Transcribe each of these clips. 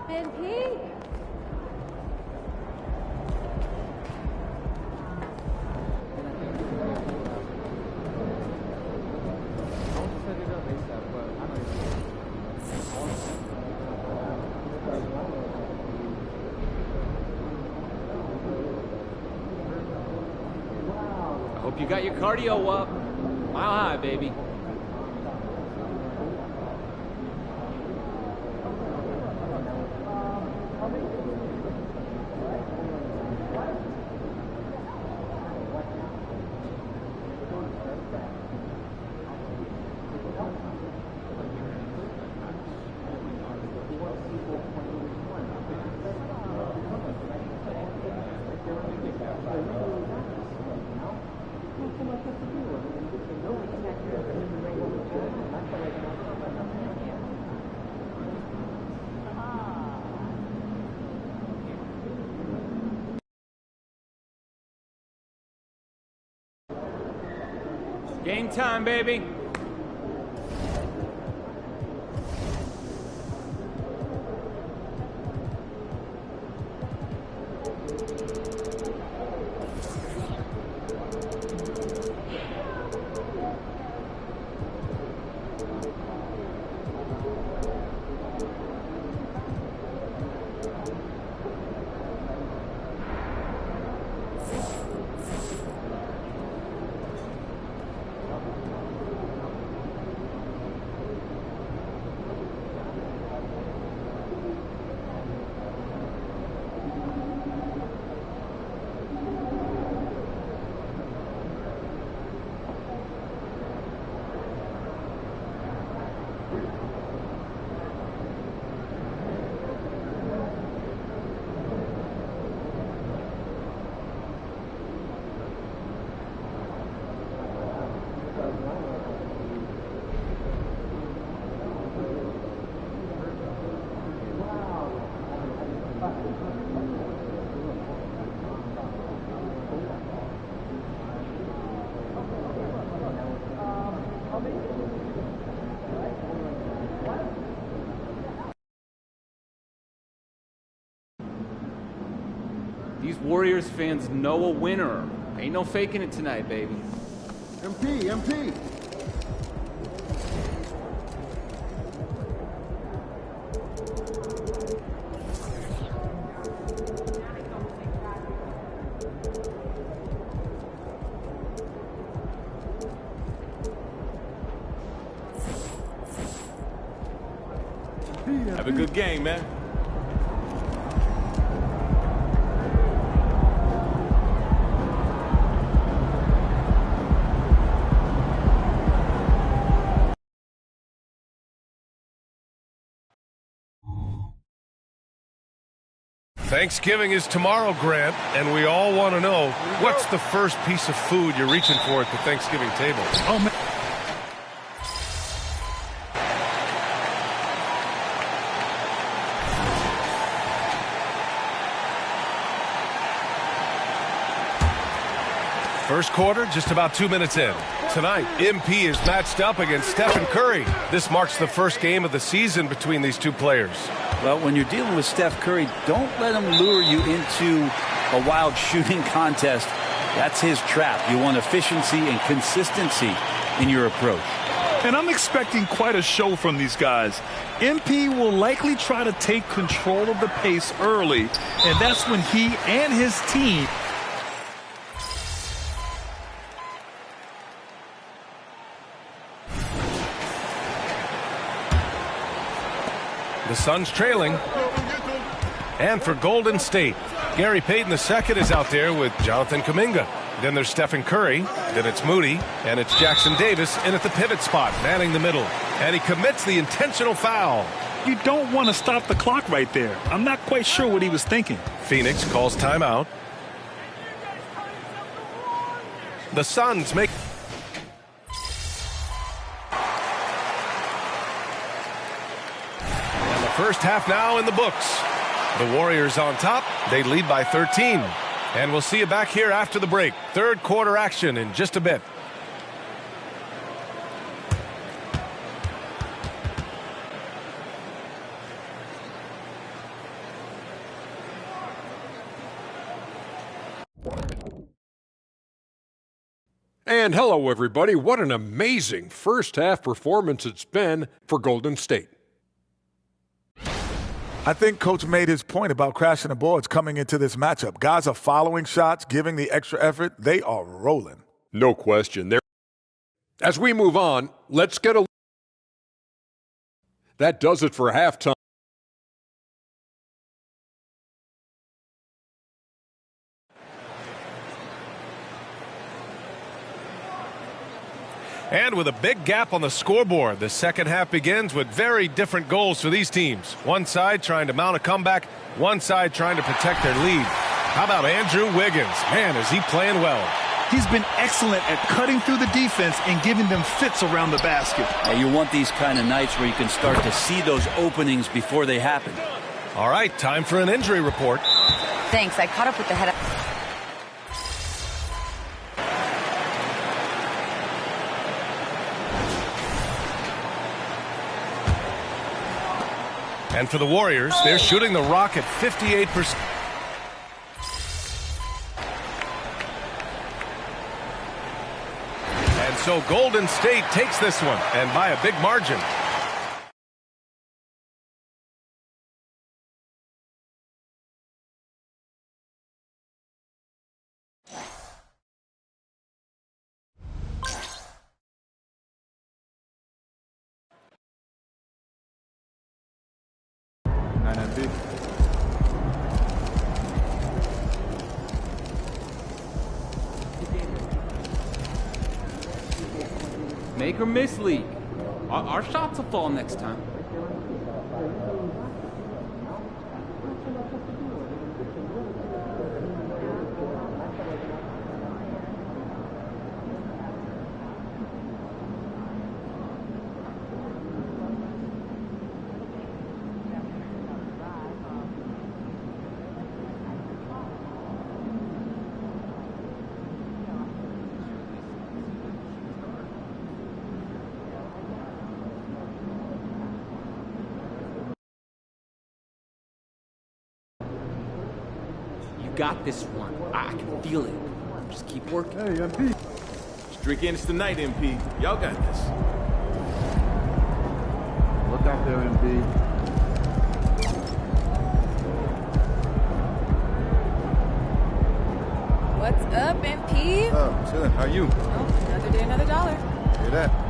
up, MP? Hope you got your cardio up. Mile high, baby. Game time, baby. These Warriors fans know a winner. Ain't no faking it tonight, baby. MP. Have a good game, man. Thanksgiving is tomorrow, Grant, and we all want to know, what's the first piece of food you're reaching for at the Thanksgiving table? Oh, man. First quarter, just about 2 minutes in. Tonight, MP is matched up against Stephen Curry. This marks the first game of the season between these two players. Well, when you're dealing with Steph Curry, don't let him lure you into a wild shooting contest. That's his trap. You want efficiency and consistency in your approach. And I'm expecting quite a show from these guys. MP will likely try to take control of the pace early, and that's when he and his team. The Suns trailing. And for Golden State, Gary Payton II is out there with Jonathan Kuminga. Then there's Stephen Curry. Then it's Moody. And it's Jackson Davis in at the pivot spot, manning the middle. And he commits the intentional foul. You don't want to stop the clock right there. I'm not quite sure what he was thinking. Phoenix calls timeout. The Suns make... First half now in the books. The Warriors on top. They lead by 13. And we'll see you back here after the break. Third quarter action in just a bit. And hello, everybody. What an amazing first-half performance it's been for Golden State. I think Coach made his point about crashing the boards coming into this matchup. Guys are following shots, giving the extra effort. They are rolling. No question. As we move on, let's get a... That does it for halftime. And with a big gap on the scoreboard, the second half begins with very different goals for these teams. One side trying to mount a comeback, one side trying to protect their lead. How about Andrew Wiggins? Man, is he playing well. He's been excellent at cutting through the defense and giving them fits around the basket. You want these kind of nights where you can start to see those openings before they happen. All right, time for an injury report. Thanks, I caught up with the head. And for the Warriors, they're shooting the rock at 58%. And so Golden State takes this one, and by a big margin. Make or miss league. Our shots will fall next time. Got this one. I can feel it. Just keep working. Hey, MP. Streak ends tonight, MP. Y'all got this. Look out there, MP. What's up, MP? Chillin'. How are you? Oh, another day, another dollar. Hear that?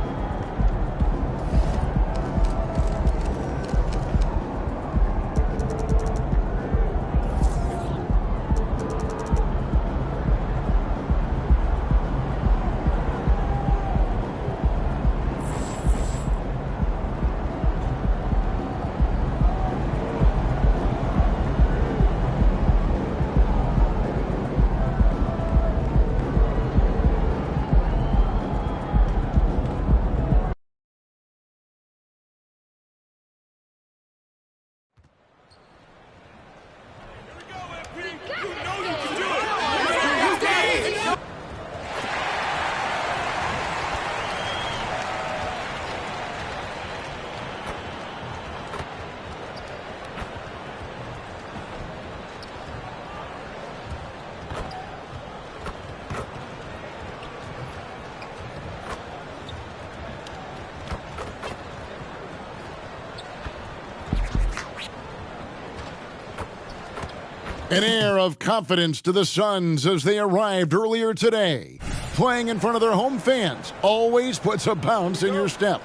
An air of confidence to the Suns as they arrived earlier today. Playing in front of their home fans always puts a bounce in your step.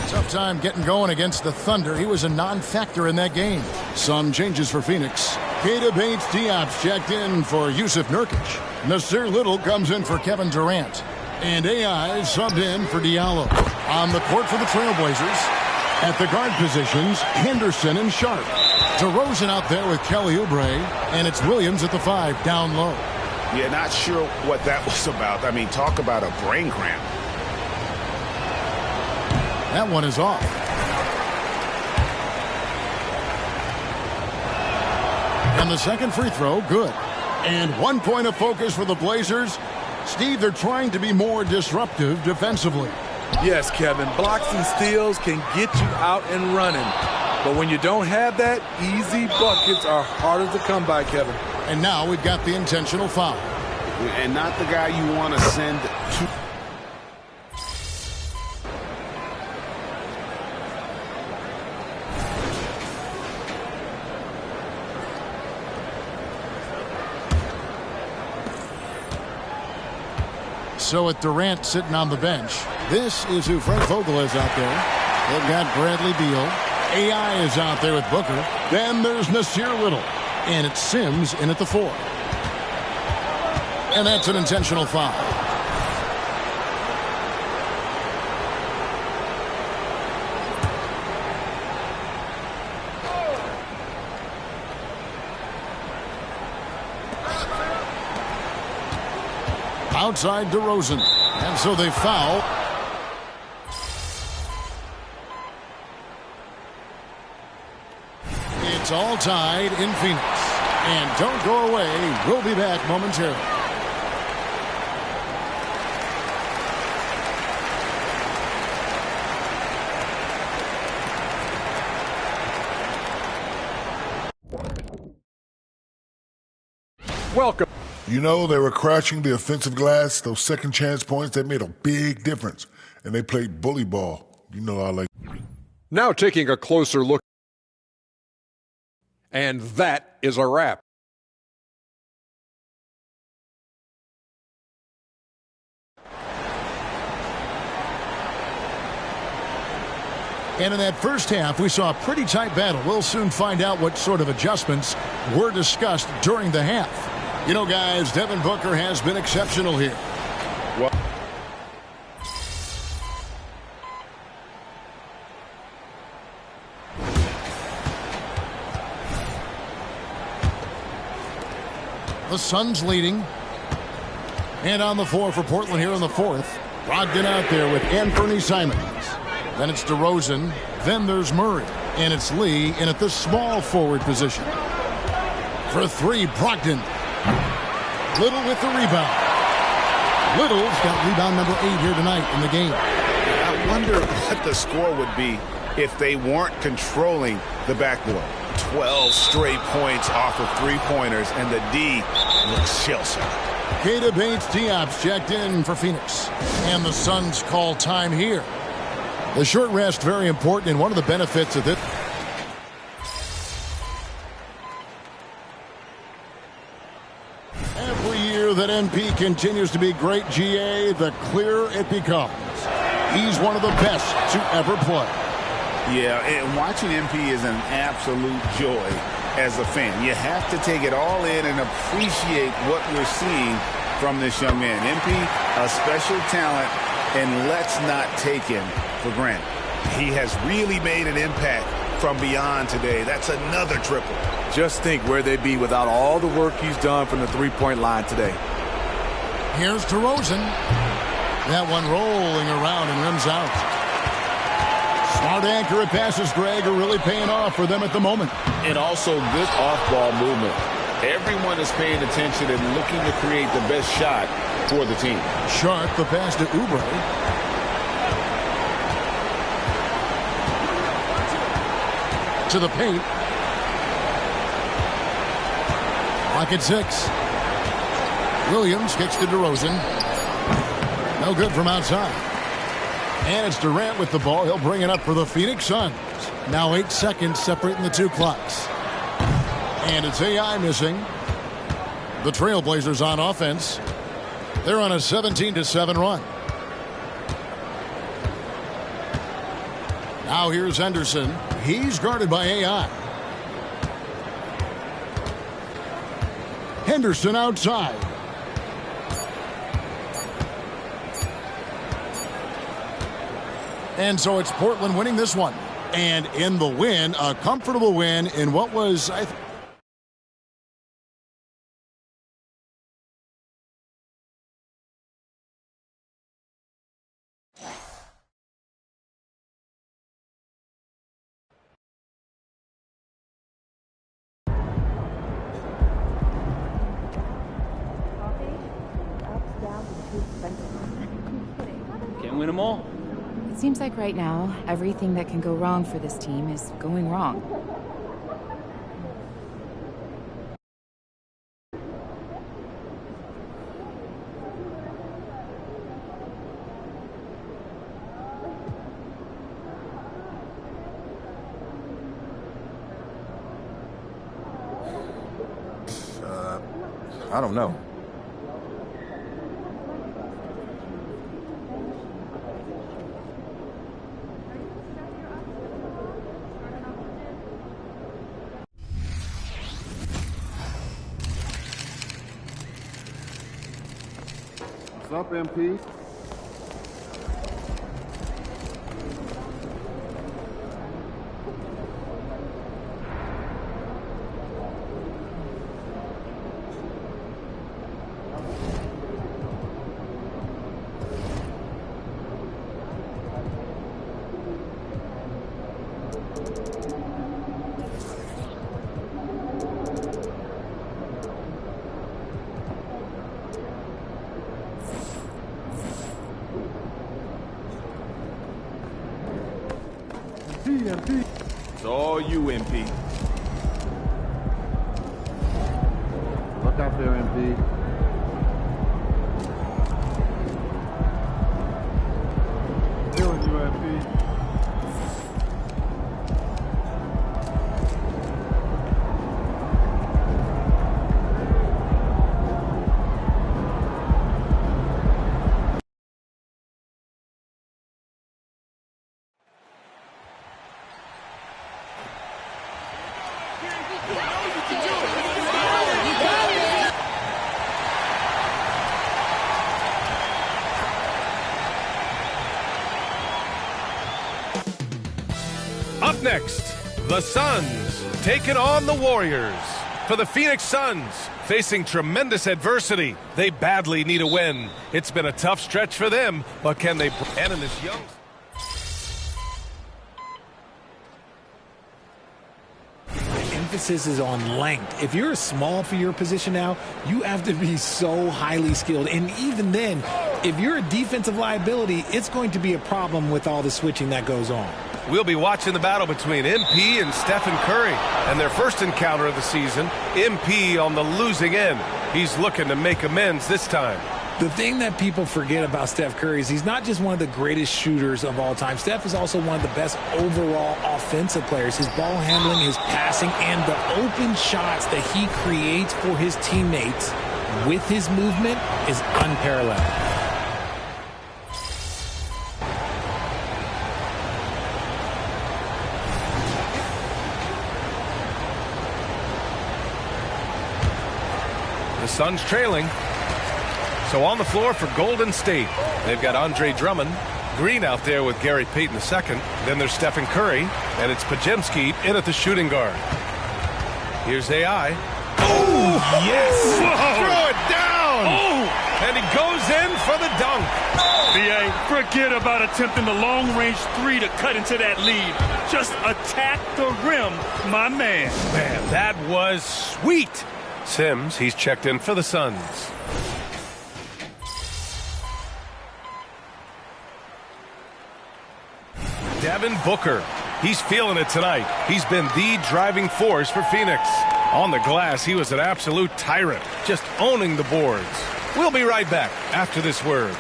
Tough time getting going against the Thunder. He was a non-factor in that game. Some changes for Phoenix. Keita Bates-Diop's checked in for Yusuf Nurkic. Nasir Little comes in for Kevin Durant. And AI subbed in for Diallo. On the court for the Trailblazers. At the guard positions, Henderson and Sharp. DeRozan out there with Kelly Oubre. And it's Williams at the 5, down low. Yeah, not sure what that was about. I mean, talk about a brain cramp. That one is off. And the second free throw, good. And 1 point of focus for the Blazers. Steve, they're trying to be more disruptive defensively. Yes, Kevin. Blocks and steals can get you out and running. But when you don't have that, easy buckets are harder to come by, Kevin. And now we've got the intentional foul. And not the guy you want to send to. So with Durant sitting on the bench, this is who Frank Vogel is out there. They've got Bradley Beal. AI is out there with Booker. Then there's Nasir Little. And it's Sims in at the 4. And that's an intentional foul. Outside DeRozan. And so they foul. It's all tied in Phoenix. And don't go away. We'll be back momentarily. Welcome. You know, they were crashing the offensive glass. Those second chance points, they made a big difference. And they played bully ball. You know I like. Now taking a closer look. And that is a wrap. And in that first half, we saw a pretty tight battle. We'll soon find out what sort of adjustments were discussed during the half. You know, guys, Devin Booker has been exceptional here. Well, the Suns leading. And on the floor for Portland here in the 4th. Brogdon out there with Anthony Simons. Then it's DeRozan. Then there's Murray. And it's Lee in at the small forward position. For 3, Brogdon. Little with the rebound. Little's got rebound number 8 here tonight in the game. I wonder what the score would be if they weren't controlling the backboard. 12 straight points off of 3-pointers, and the D looks shell-shocked. Keita Bates-Diop's checked in for Phoenix. And the Suns call time here. The short rest very important, and one of the benefits of this. Every year that MP continues to be great, GA, the clearer it becomes. He's one of the best to ever play. Yeah, and watching MP is an absolute joy as a fan. You have to take it all in and appreciate what we're seeing from this young man. MP, a special talent, and let's not take him for granted. He has really made an impact from beyond today. That's another triple. Just think where they'd be without all the work he's done from the three-point line today. Here's DeRozan. That one rolling around and rims out. Smart accurate passes, Greg, are really paying off for them at the moment. And also good off-ball movement. Everyone is paying attention and looking to create the best shot for the team. Sharp, the pass to Oubre. To the paint. Clock at 6. Williams kicks to DeRozan. No good from outside. And it's Durant with the ball. He'll bring it up for the Phoenix Suns. Now 8 seconds separating the 2 clocks. And it's AI missing. The Trailblazers on offense. They're on a 17-7 run. Now here's Henderson. He's guarded by AI. Henderson outside. And so it's Portland winning this one. And in the win, a comfortable win in what was, Can't win them all. Seems like right now, everything that can go wrong for this team is going wrong. I don't know. What's up, MP? It's all you, MP. Look out there, MP. Feeling you, MP. Up next, the Suns taking on the Warriors. For the Phoenix Suns, facing tremendous adversity, they badly need a win. It's been a tough stretch for them, but can they... And in this young... Emphasis is on length. If you're small for your position now, you have to be so highly skilled. And even then, if you're a defensive liability, it's going to be a problem with all the switching that goes on. We'll be watching the battle between MP and Stephen Curry. And their first encounter of the season, MP on the losing end. He's looking to make amends this time. The thing that people forget about Steph Curry is he's not just one of the greatest shooters of all time. Steph is also one of the best overall offensive players. His ball handling, his passing, and the open shots that he creates for his teammates with his movement is unparalleled. The Suns trailing. So on the floor for Golden State, they've got Andre Drummond, Green out there with Gary Payton II. Then there's Stephen Curry, and it's Podziemski in at the shooting guard. Here's AI. Oh, yes! Whoa. Throw it down! Oh! And he goes in for the dunk. BA, forget about attempting the long-range three to cut into that lead. Just attack the rim, my man. Man, that was sweet. Sims, he's checked in for the Suns. Devin Booker, he's feeling it tonight. He's been the driving force for Phoenix. On the glass, he was an absolute tyrant, just owning the boards. We'll be right back after this word.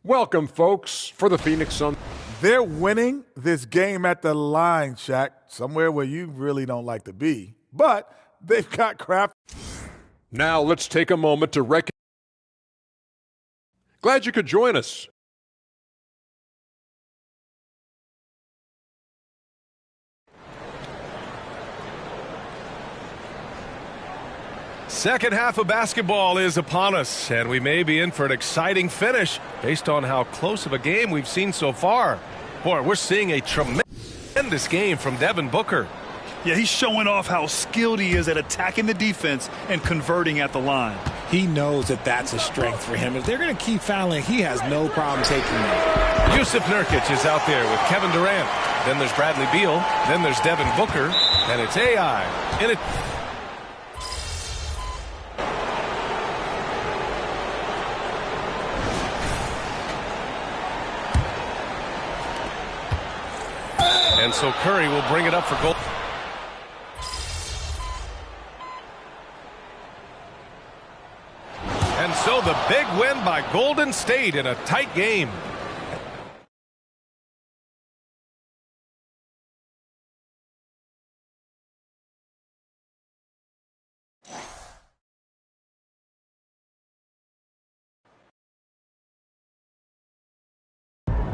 Welcome, folks, for the Phoenix Suns. They're winning this game at the line, Shaq, somewhere where you really don't like to be. But they've got crap. Now let's take a moment to recognize. Glad you could join us. Second half of basketball is upon us, and we may be in for an exciting finish based on how close of a game we've seen so far. Boy, we're seeing a tremendous game from Devin Booker. Yeah, he's showing off how skilled he is at attacking the defense and converting at the line. He knows that that's a strength for him. If they're going to keep fouling, he has no problem taking it. Jusuf Nurkic is out there with Kevin Durant. Then there's Bradley Beal. Then there's Devin Booker. And it's AI. And so Curry will bring it up for Golden. And so the big win by Golden State in a tight game.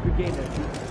Good game there, Pete.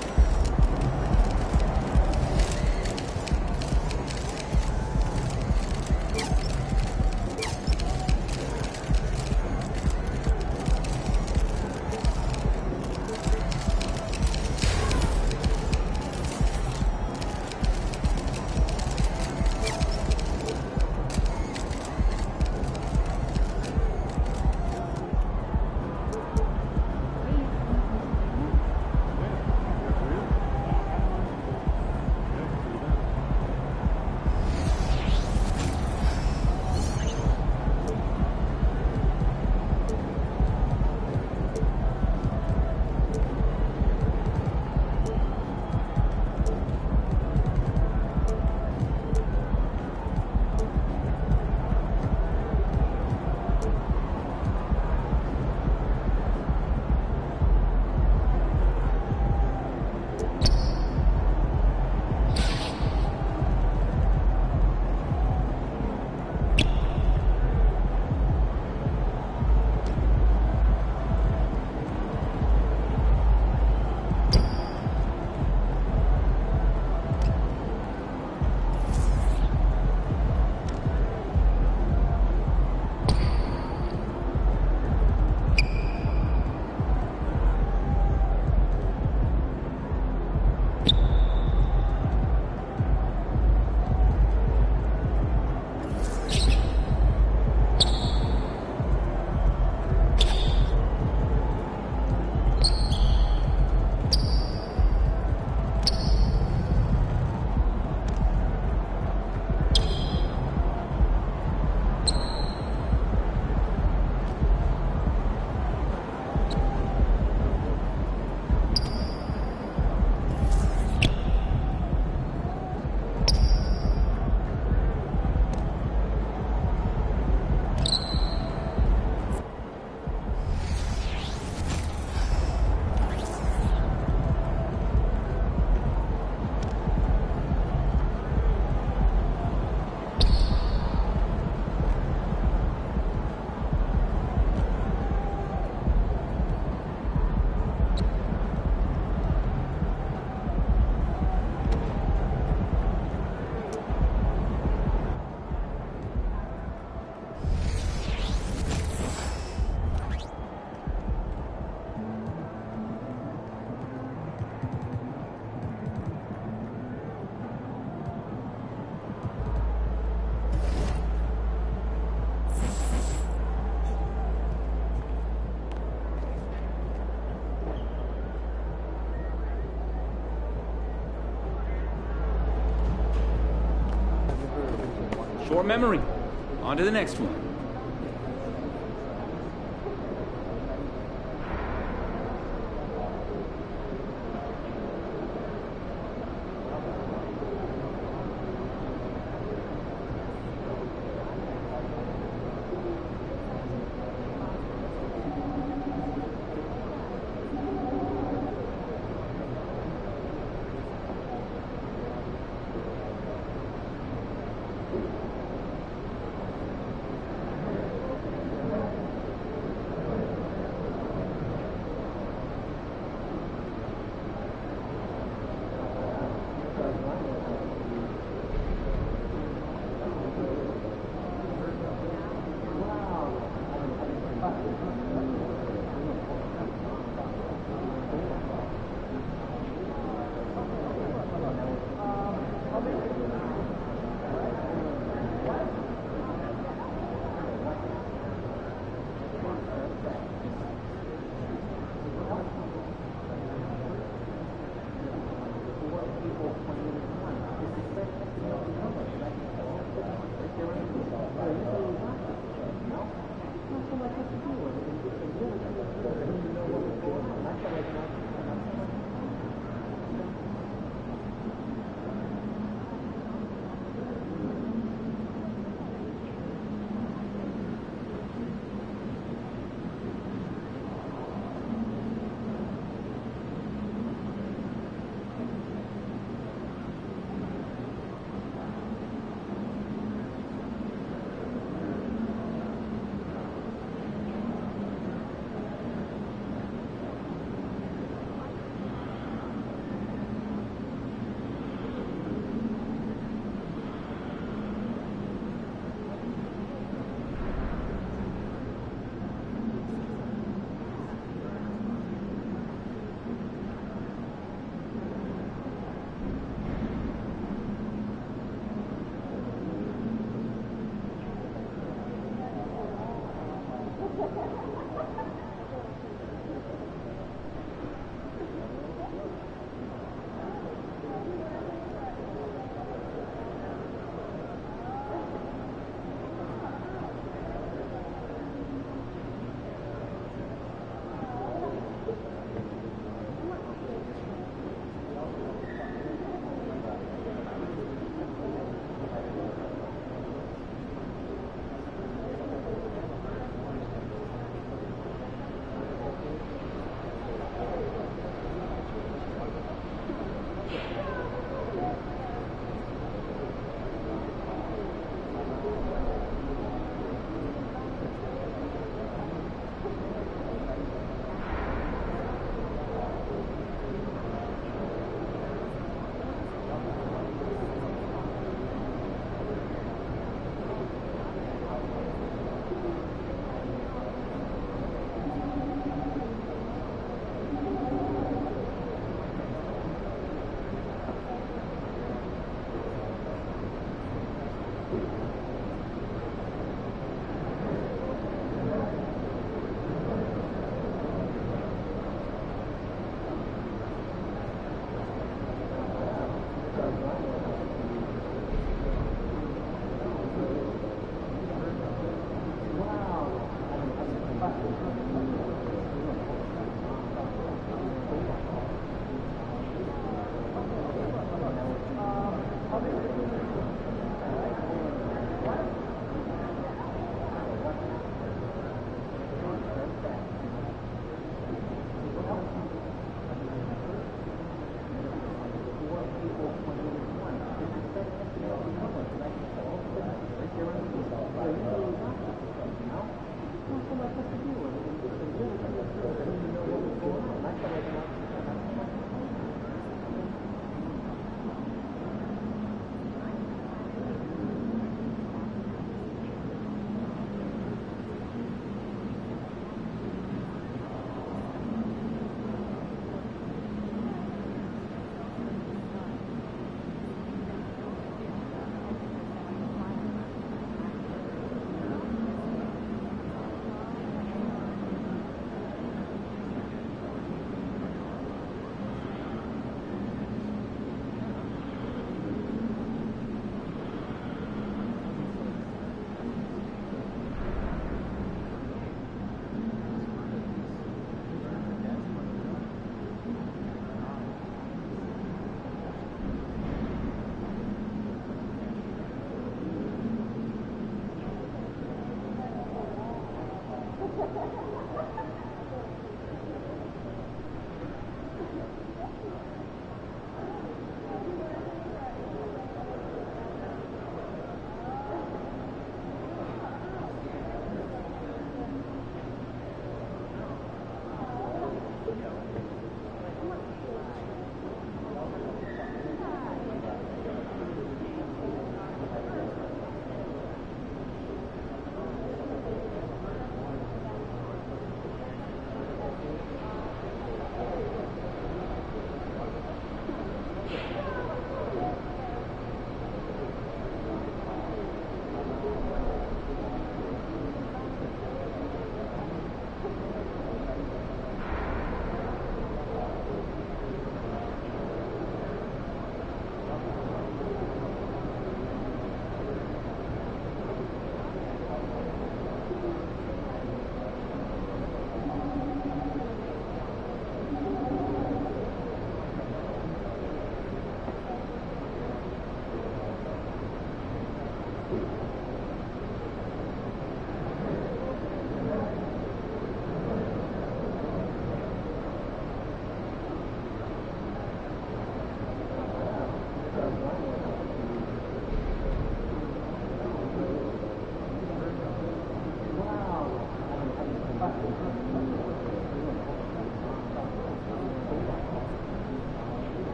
Short memory. On to the next one.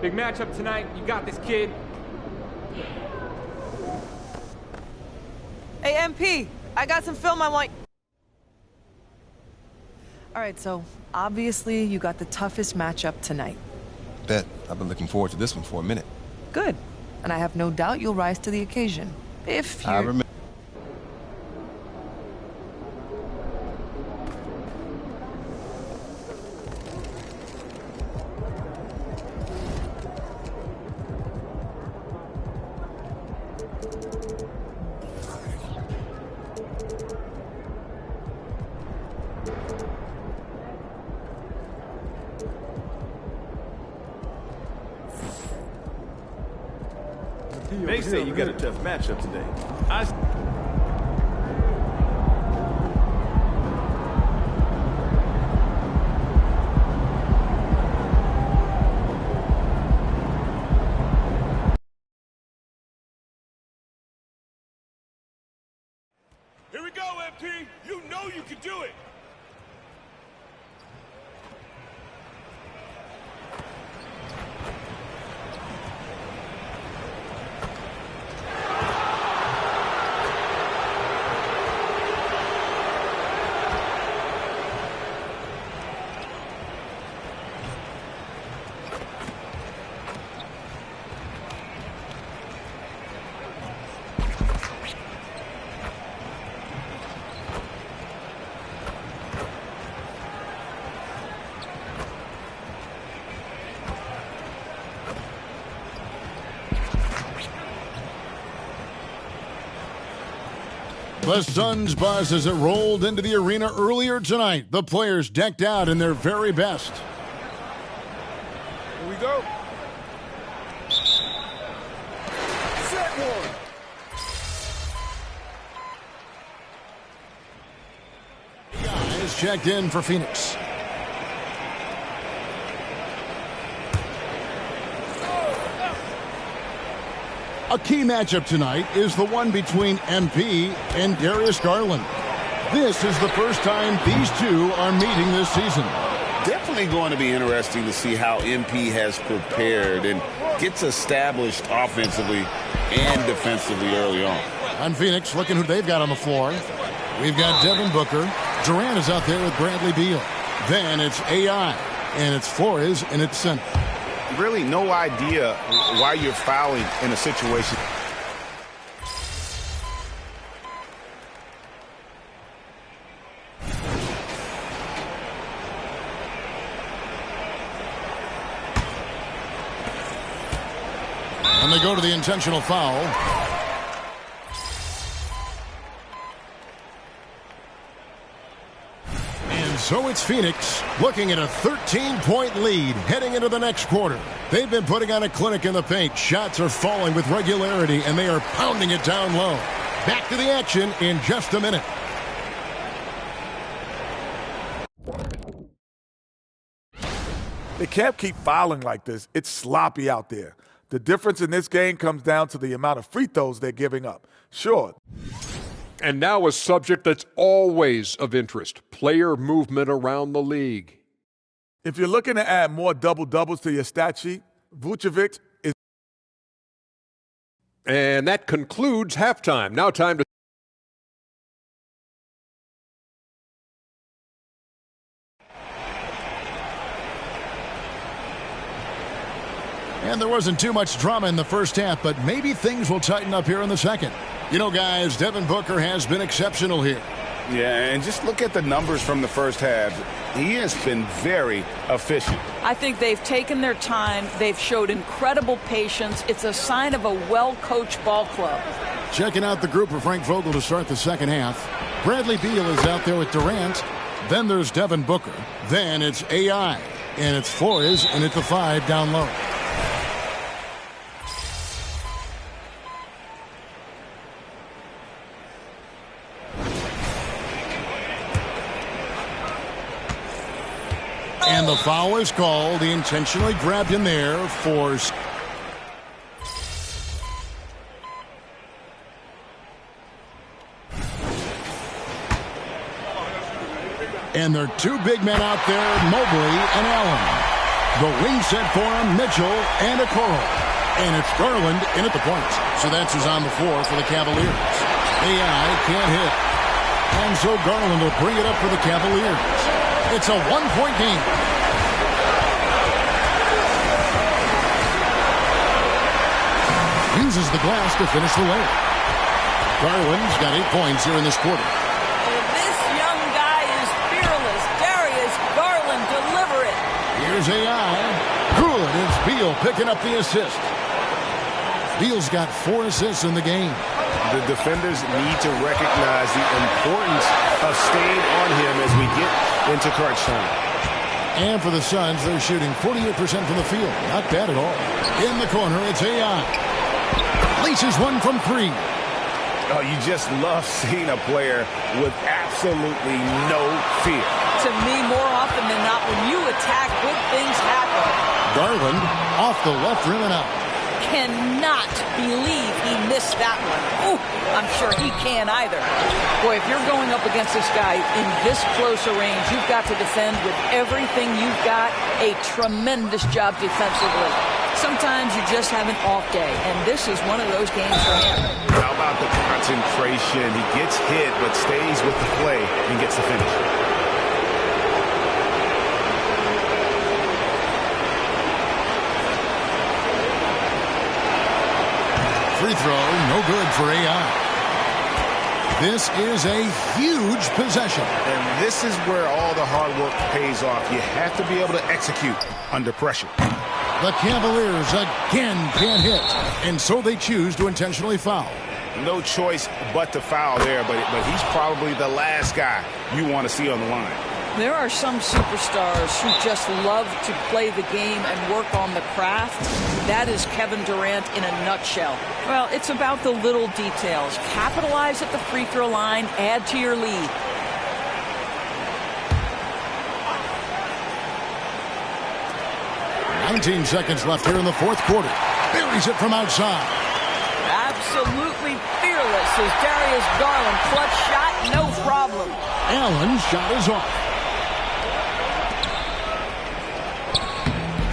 Big matchup tonight. You got this, kid. Hey, MP, I got some film I want. All right, so obviously you got the toughest matchup tonight. Bet. I've been looking forward to this one for a minute. Good. And I have no doubt you'll rise to the occasion. If you... I remember. They say you got a tough matchup today. P. You know you can do it. The Suns buzz as it rolled into the arena earlier tonight. The players decked out in their very best. Here we go. Set one. Is checked in for Phoenix. A key matchup tonight is the one between MP and Darius Garland. This is the first time these two are meeting this season. Definitely going to be interesting to see how MP has prepared and gets established offensively and defensively early on. On Phoenix, looking who they've got on the floor. We've got Devin Booker. Durant is out there with Bradley Beal. Then it's AI, and it's Flores in its center. Really no idea why you're fouling in a situation. And they go to the intentional foul. So it's Phoenix looking at a 13-point lead heading into the next quarter. They've been putting on a clinic in the paint. Shots are falling with regularity, and they are pounding it down low. Back to the action in just a minute. They can't keep fouling like this. It's sloppy out there. The difference in this game comes down to the amount of free throws they're giving up. Sure. And now a subject that's always of interest, player movement around the league. If you're looking to add more double-doubles to your stat sheet, Vucevic is... And that concludes halftime. Now time to... And there wasn't too much drama in the first half, but maybe things will tighten up here in the second. You know, guys, Devin Booker has been exceptional here. Yeah, and just look at the numbers from the first half. He has been very efficient. I think they've taken their time. They've showed incredible patience. It's a sign of a well-coached ball club. Checking out the group for Frank Vogel to start the second half. Bradley Beal is out there with Durant. Then there's Devin Booker. Then it's AI. And it's Flores, and it's the 5 down low. And the foul is called. He intentionally grabbed him there for... And there are two big men out there, Mobley and Allen. The wing set for him, Mitchell and Okoro. And it's Garland in at the point. So that's who's on the floor for the Cavaliers. AI can't hit. And so Garland will bring it up for the Cavaliers. It's a one-point game. Uses the glass to finish the layup. Garland's got 8 points here in this quarter. This young guy is fearless. Darius Garland, deliver it. Here's AI. Good. It's Beal picking up the assist. Beal's got 4 assists in the game. The defenders need to recognize the importance of staying on him as we get into crunch time. And for the Suns, they're shooting 48% from the field. Not bad at all. In the corner, it's AI. Laces one from 3. Oh, you just love seeing a player with absolutely no fear. To me, more often than not, when you attack, good things happen. Garland off the left rim and out. cannot believe he missed that one. Ooh, I'm sure he can't either. Boy, if you're going up against this guy in this close a range, you've got to defend with everything you've got. A tremendous job defensively. Sometimes you just have an off day, and this is one of those games for him. How about the concentration? He gets hit, but stays with the play and gets the finish. Free throw, no good for AI. This is a huge possession. And this is where all the hard work pays off. You have to be able to execute under pressure. The Cavaliers again can't hit, and so they choose to intentionally foul. No choice but to foul there, but he's probably the last guy you want to see on the line. There are some superstars who just love to play the game and work on the craft. That is Kevin Durant in a nutshell. Well, it's about the little details. Capitalize at the free throw line, add to your lead. $19 seconds left here in the fourth quarter. Buries it from outside. Absolutely fearless is Darius Garland. Clutch shot, no problem. Allen's shot is off.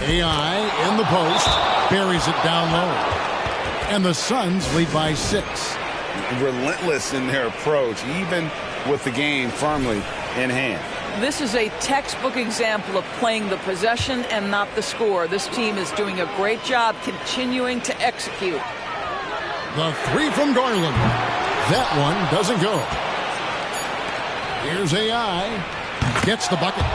AI in the post, buries it down low. And the Suns lead by 6. Relentless in their approach, even with the game firmly in hand. This is a textbook example of playing the possession and not the score. This team is doing a great job continuing to execute. The three from Garland. That one doesn't go. Here's AI. Gets the bucket.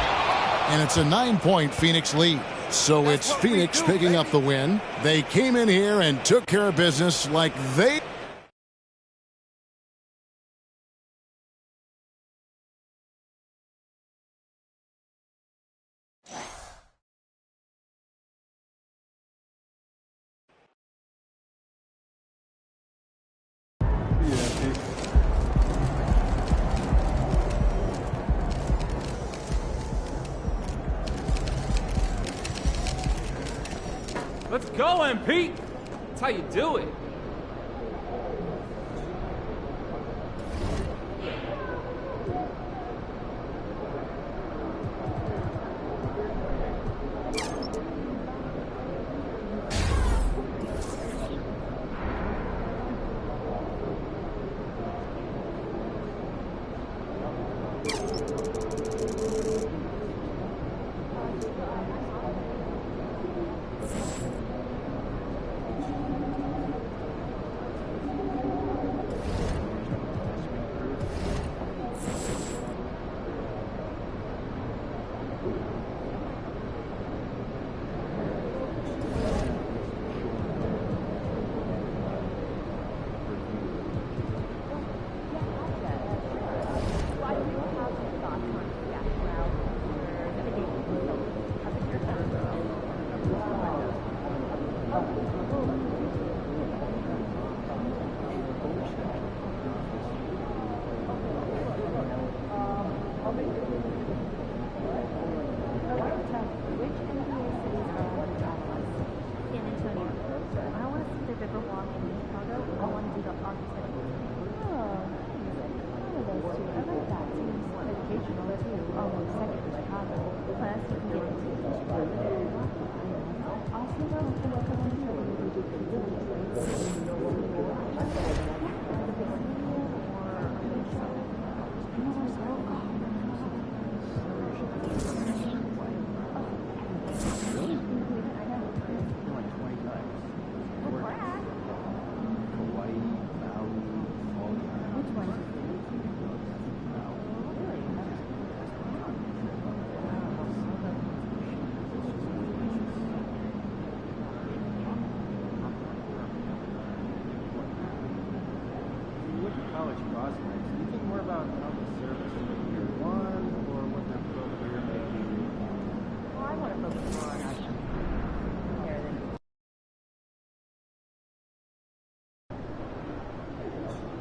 And it's a 9-point Phoenix lead. So it's Phoenix picking up the win. They came in here and took care of business like they... Let's go, MP. That's how you do it.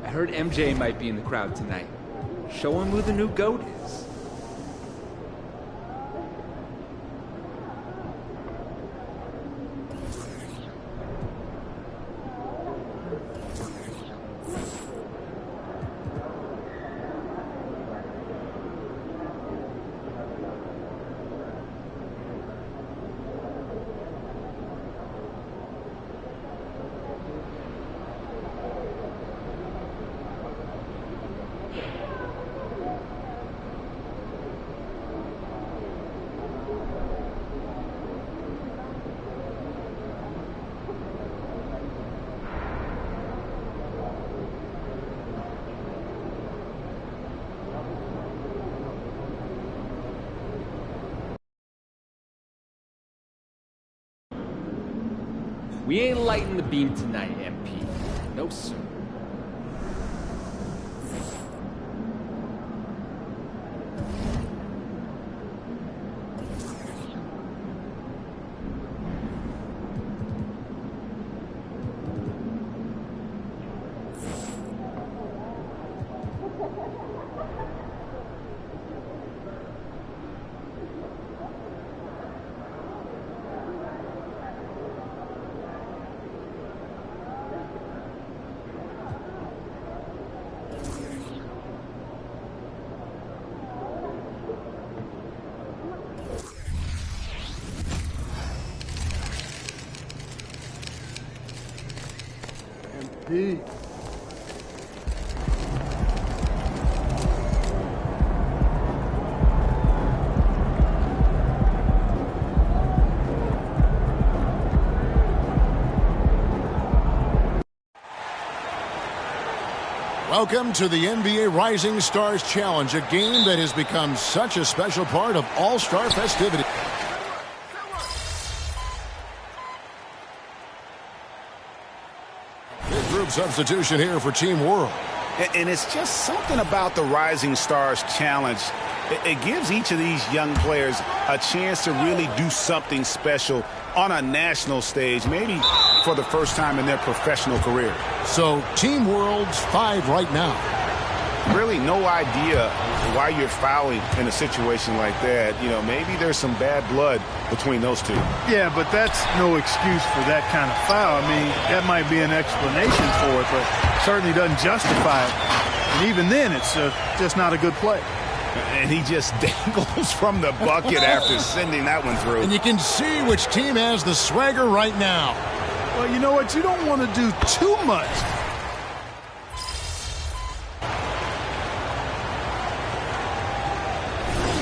I heard MJ might be in the crowd tonight. Show him who the new GOAT is. We ain't lighting the beam tonight, MP. No, sir. MP. Welcome to the NBA Rising Stars Challenge, a game that has become such a special part of All-Star festivity. Big group substitution here for Team World. And it's just something about the Rising Stars Challenge. It gives each of these young players a chance to really do something special on a national stage, maybe for the first time in their professional career. So Team World's 5 right now. Really no idea why you're fouling in a situation like that. You know, maybe there's some bad blood between those two. Yeah, but that's no excuse for that kind of foul. I mean, that might be an explanation for it, but certainly doesn't justify it. And even then, it's just not a good play. And he just dangles from the bucket after sending that one through. And you can see which team has the swagger right now. Well, you know what? You don't want to do too much.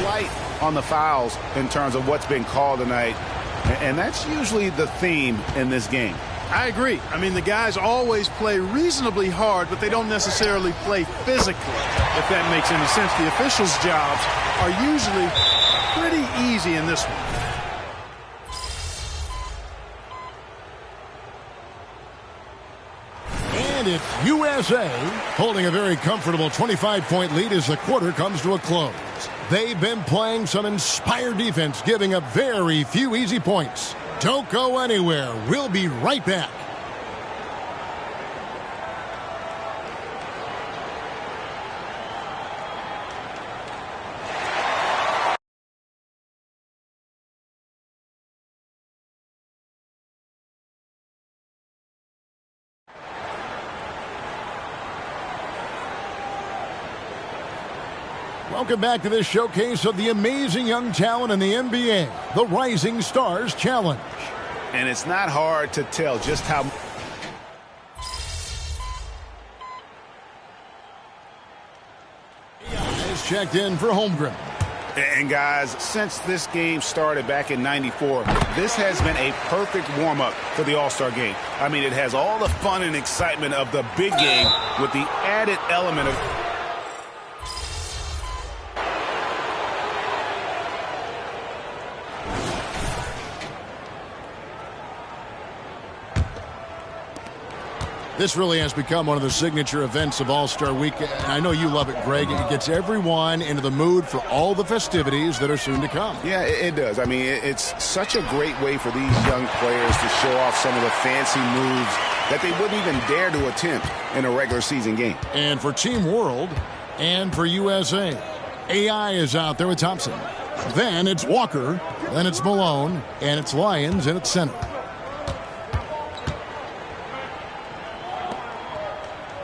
Light on the fouls in terms of what's been called tonight. And that's usually the theme in this game. I agree. I mean, the guys always play reasonably hard, but they don't necessarily play physically, if that makes any sense. The officials' jobs are usually pretty easy in this one. And it's USA holding a very comfortable 25-point lead as the quarter comes to a close. They've been playing some inspired defense, giving up very few easy points. Don't go anywhere. We'll be right back. Welcome back to this showcase of the amazing young talent in the NBA, the Rising Stars Challenge. And it's not hard to tell just how... Is checked in for Holmgren. And guys, since this game started back in '94, this has been a perfect warm-up for the All-Star game. I mean, it has all the fun and excitement of the big game with the added element of... This really has become one of the signature events of All-Star Week. I know you love it, Greg. It gets everyone into the mood for all the festivities that are soon to come. Yeah, it does. I mean, it's such a great way for these young players to show off some of the fancy moves that they wouldn't even dare to attempt in a regular season game. And for Team World and for USA, AI is out there with Thompson. Then it's Walker, then it's Malone, and it's Lyons, and it's center.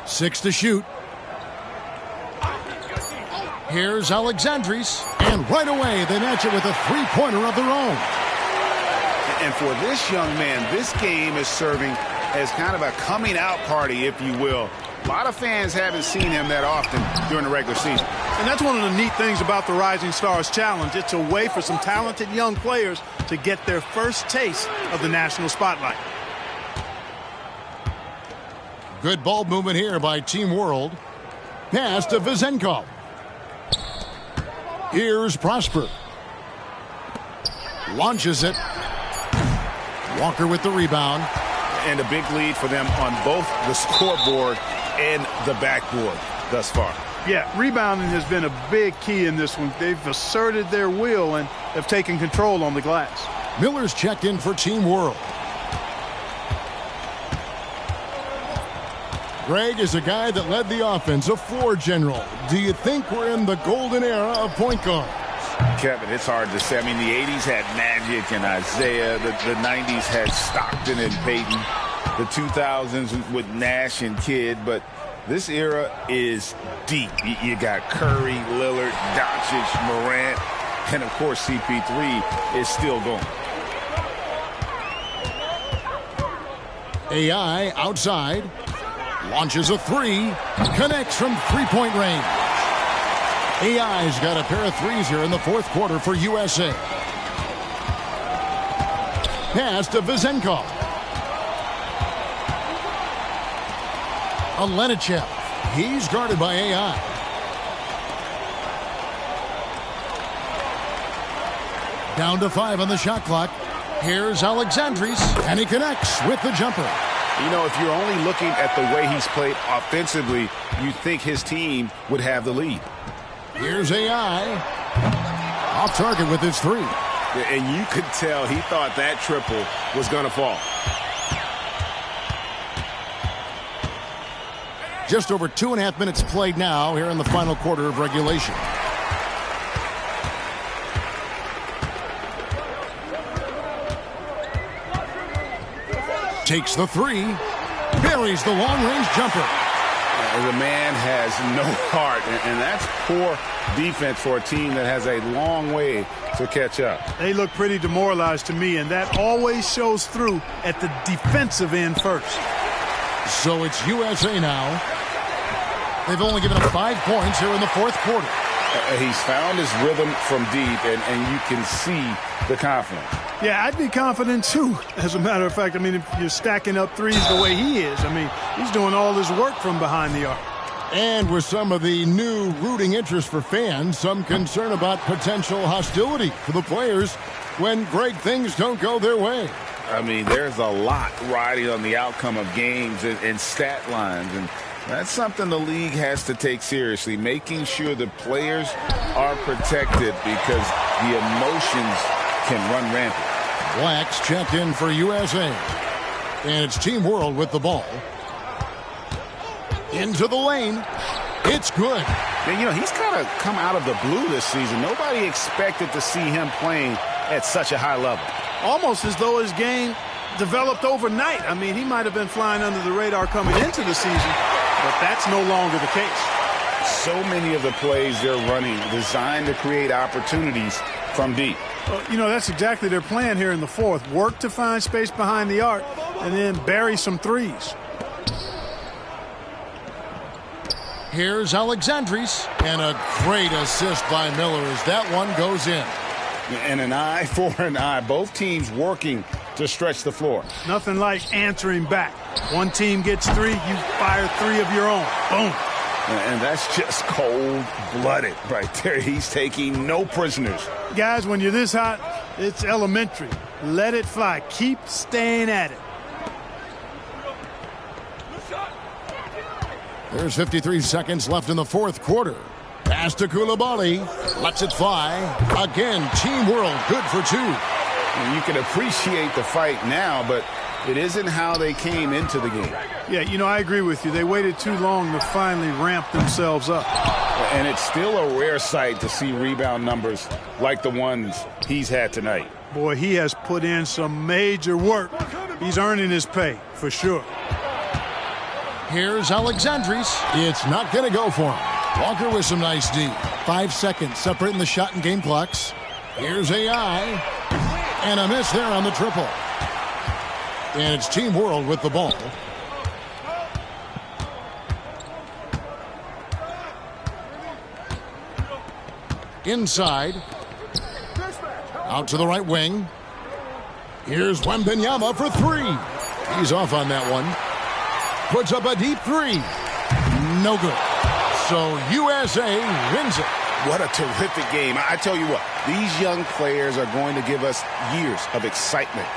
6 to shoot. Here's Alexandris, and right away they match it with a three-pointer of their own. And for this young man, this game is serving as kind of a coming out party, if you will. A lot of fans haven't seen him that often during the regular season. And that's one of the neat things about the Rising Stars Challenge. It's a way for some talented young players to get their first taste of the national spotlight. Good ball movement here by Team World. Pass to Vezenkov. Here's Prosper. Launches it. Walker with the rebound. And a big lead for them on both the scoreboard and the backboard thus far. Yeah, rebounding has been a big key in this one. They've asserted their will and have taken control on the glass. Miller's checked in for Team World. Greg is a guy that led the offense, a floor general. Do you think we're in the golden era of point guards? Kevin, it's hard to say. I mean, the 80s had Magic and Isaiah. The 90s had Stockton and Peyton. The 2000s with Nash and Kidd. But this era is deep. You got Curry, Lillard, Doncic, Morant, and, of course, CP3 is still going. AI outside. Launches a three. Connects from three-point range. AI's got a pair of threes here in the fourth quarter for USA. Pass to Vezenkov. Alenichev. He's guarded by AI. Down to 5 on the shot clock. Here's Alexandris, and he connects with the jumper. You know, if you're only looking at the way he's played offensively, you think his team would have the lead. Here's AI. Off target with his three. And you could tell he thought that triple was going to fall. Just over 2.5 minutes played now here in the final quarter of regulation. Takes the three. Buries the long-range jumper. The man has no heart, and that's poor defense for a team that has a long way to catch up. They look pretty demoralized to me, and that always shows through at the defensive end first. So it's USA now. They've only given up 5 points here in the fourth quarter. He's found his rhythm from deep, and you can see the confidence. Yeah, I'd be confident, too, as a matter of fact. I mean, if you're stacking up threes the way he is, I mean, he's doing all his work from behind the arc. And with some of the new rooting interest for fans, some concern about potential hostility for the players when great things don't go their way. I mean, there's a lot riding on the outcome of games and stat lines, and that's something the league has to take seriously, making sure the players are protected because the emotions can run rampant. Black's checked in for USA. And it's Team World with the ball. Into the lane. It's good. And, you know, he's kind of come out of the blue this season. Nobody expected to see him playing at such a high level. Almost as though his game developed overnight. I mean, he might have been flying under the radar coming into the season, but that's no longer the case. So many of the plays they're running designed to create opportunities from deep. Well, you know, that's exactly their plan here in the fourth. Work to find space behind the arc and then bury some threes. Here's Alexandris, and a great assist by Miller as that one goes in. And an eye for an eye. Both teams working to stretch the floor. Nothing like answering back. One team gets 3, you fire 3 of your own. Boom. And that's just cold-blooded right there. He's taking no prisoners. Guys, when you're this hot, it's elementary. Let it fly. Keep staying at it. There's 53 seconds left in the fourth quarter. Pass to Coulibaly. Lets it fly. Again, Team World good for 2. And you can appreciate the fight now, but it isn't how they came into the game. Yeah, you know, I agree with you. They waited too long to finally ramp themselves up. And it's still a rare sight to see rebound numbers like the ones he's had tonight. Boy, he has put in some major work. He's earning his pay, for sure. Here's Alexandris. It's not going to go for him. Walker with some nice D. 5 seconds separating the shot and game clocks. Here's AI. And a miss there on the triple. And it's Team World with the ball. Inside. Out to the right wing. Here's Wembanyama for 3. He's off on that one. Puts up a deep 3. No good. So USA wins it. What a terrific game. I tell you what, these young players are going to give us years of excitement.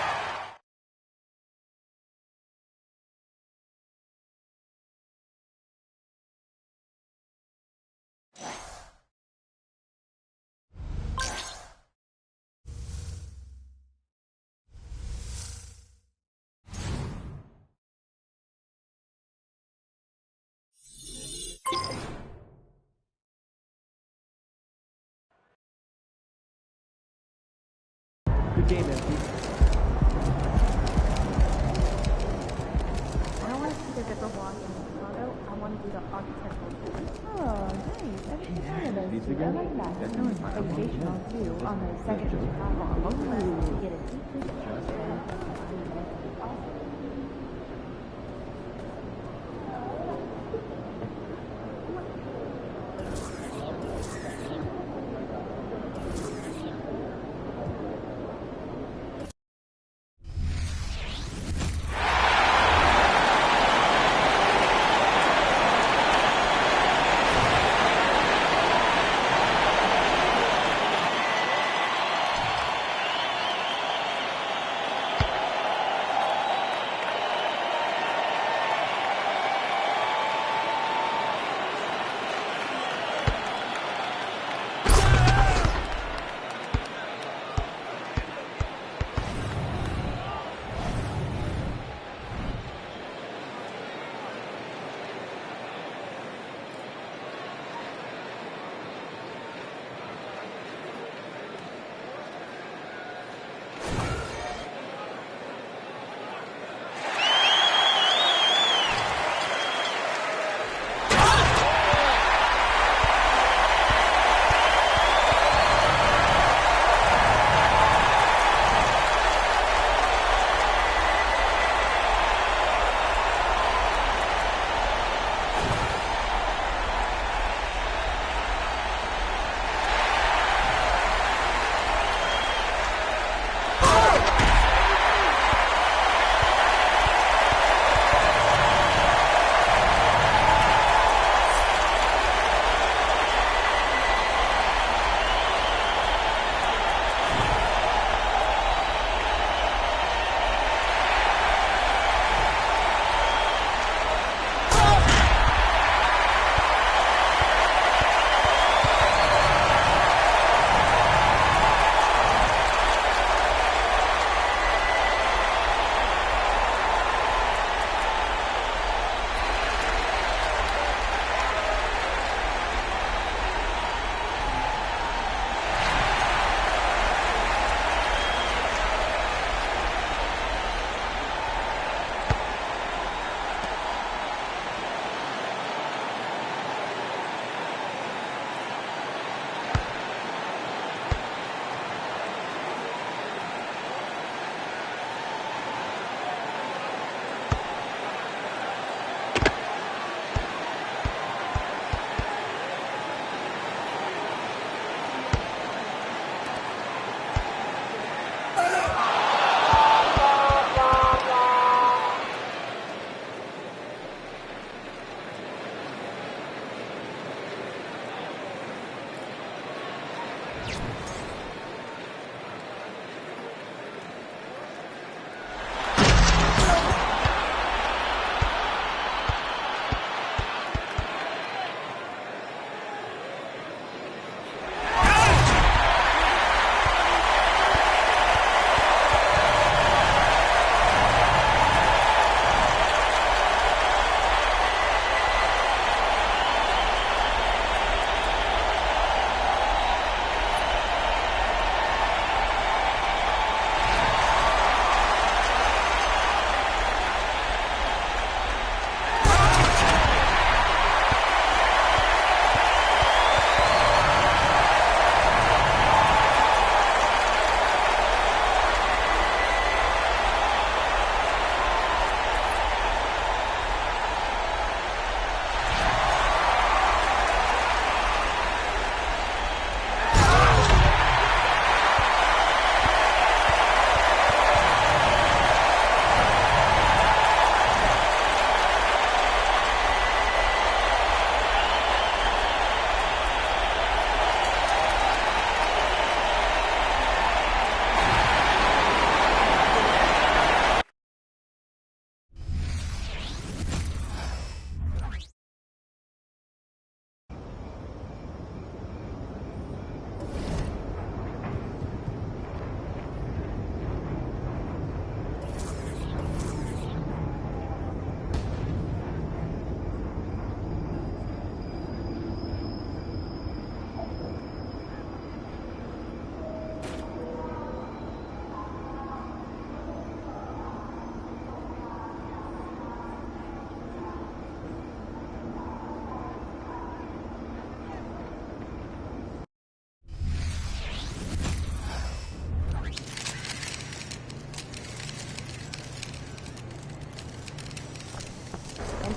Good game, MP. I don't want to see the Zipper walk in Chicago. I want to do the architectural tour. Oh, nice. I didn't know those two. I like that. Educational, too, on the second to Chicago. To get a deep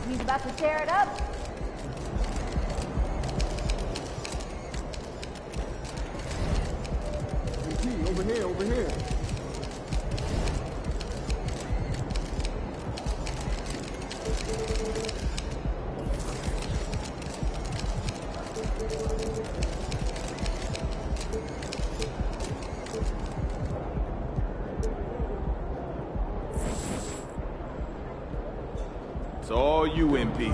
He's about to tear it up. Over here, over here. It's all you, MP.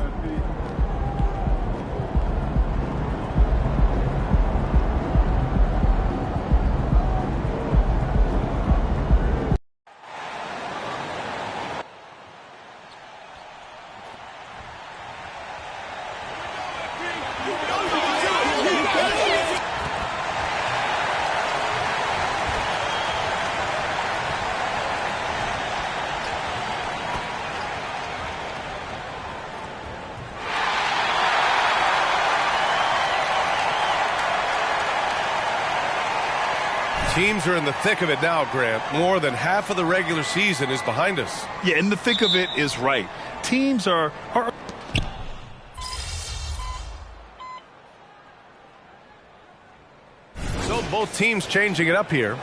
Teams are in the thick of it now, Grant. More than half of the regular season is behind us. Yeah, in the thick of it is right. Teams are So both teams changing it up here.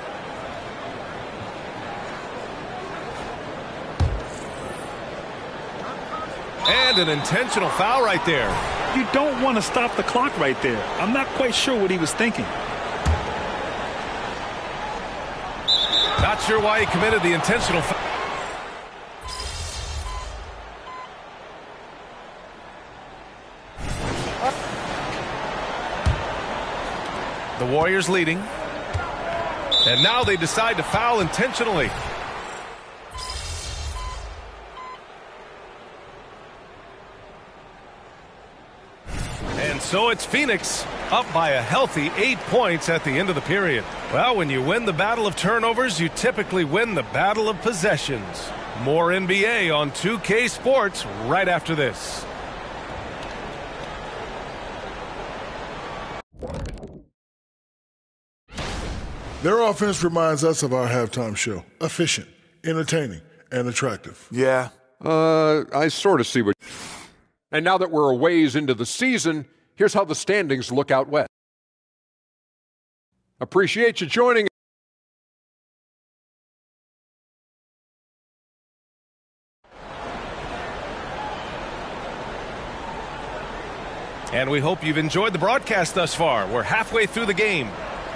And an intentional foul right there. You don't want to stop the clock right there. I'm not quite sure what he was thinking. Not sure why he committed the intentional foul. The Warriors leading. And now they decide to foul intentionally. And so it's Phoenix up by a healthy 8 points at the end of the period. Well, when you win the battle of turnovers, you typically win the battle of possessions. More NBA on 2K Sports right after this. Their offense reminds us of our halftime show. Efficient, entertaining, and attractive. Yeah. I sort of see what... And now that we're a ways into the season, here's how the standings look out west. Appreciate you joining. And we hope you've enjoyed the broadcast thus far. We're halfway through the game.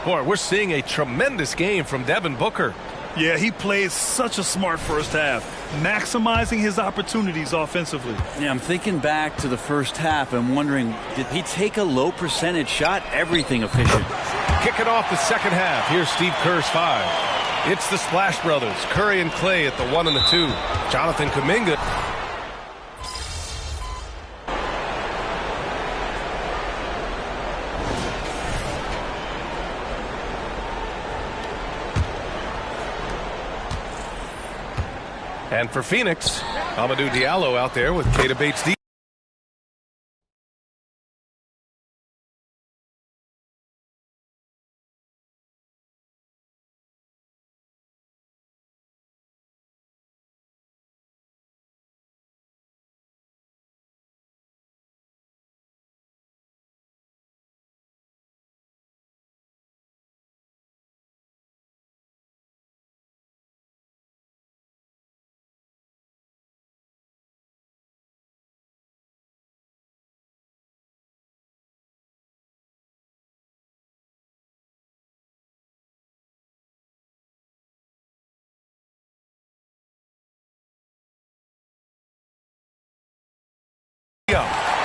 Boy, we're seeing a tremendous game from Devin Booker. Yeah, he played such a smart first half, maximizing his opportunities offensively. Yeah, I'm thinking back to the first half and wondering, did he take a low percentage shot? Everything efficient. Kicking off the second half, here's Steve Kerr's 5. It's the Splash Brothers, Curry and Clay at the 1 and the 2. Jonathan Kuminga. And for Phoenix, Amadou Diallo out there with Keita Bates-Diop.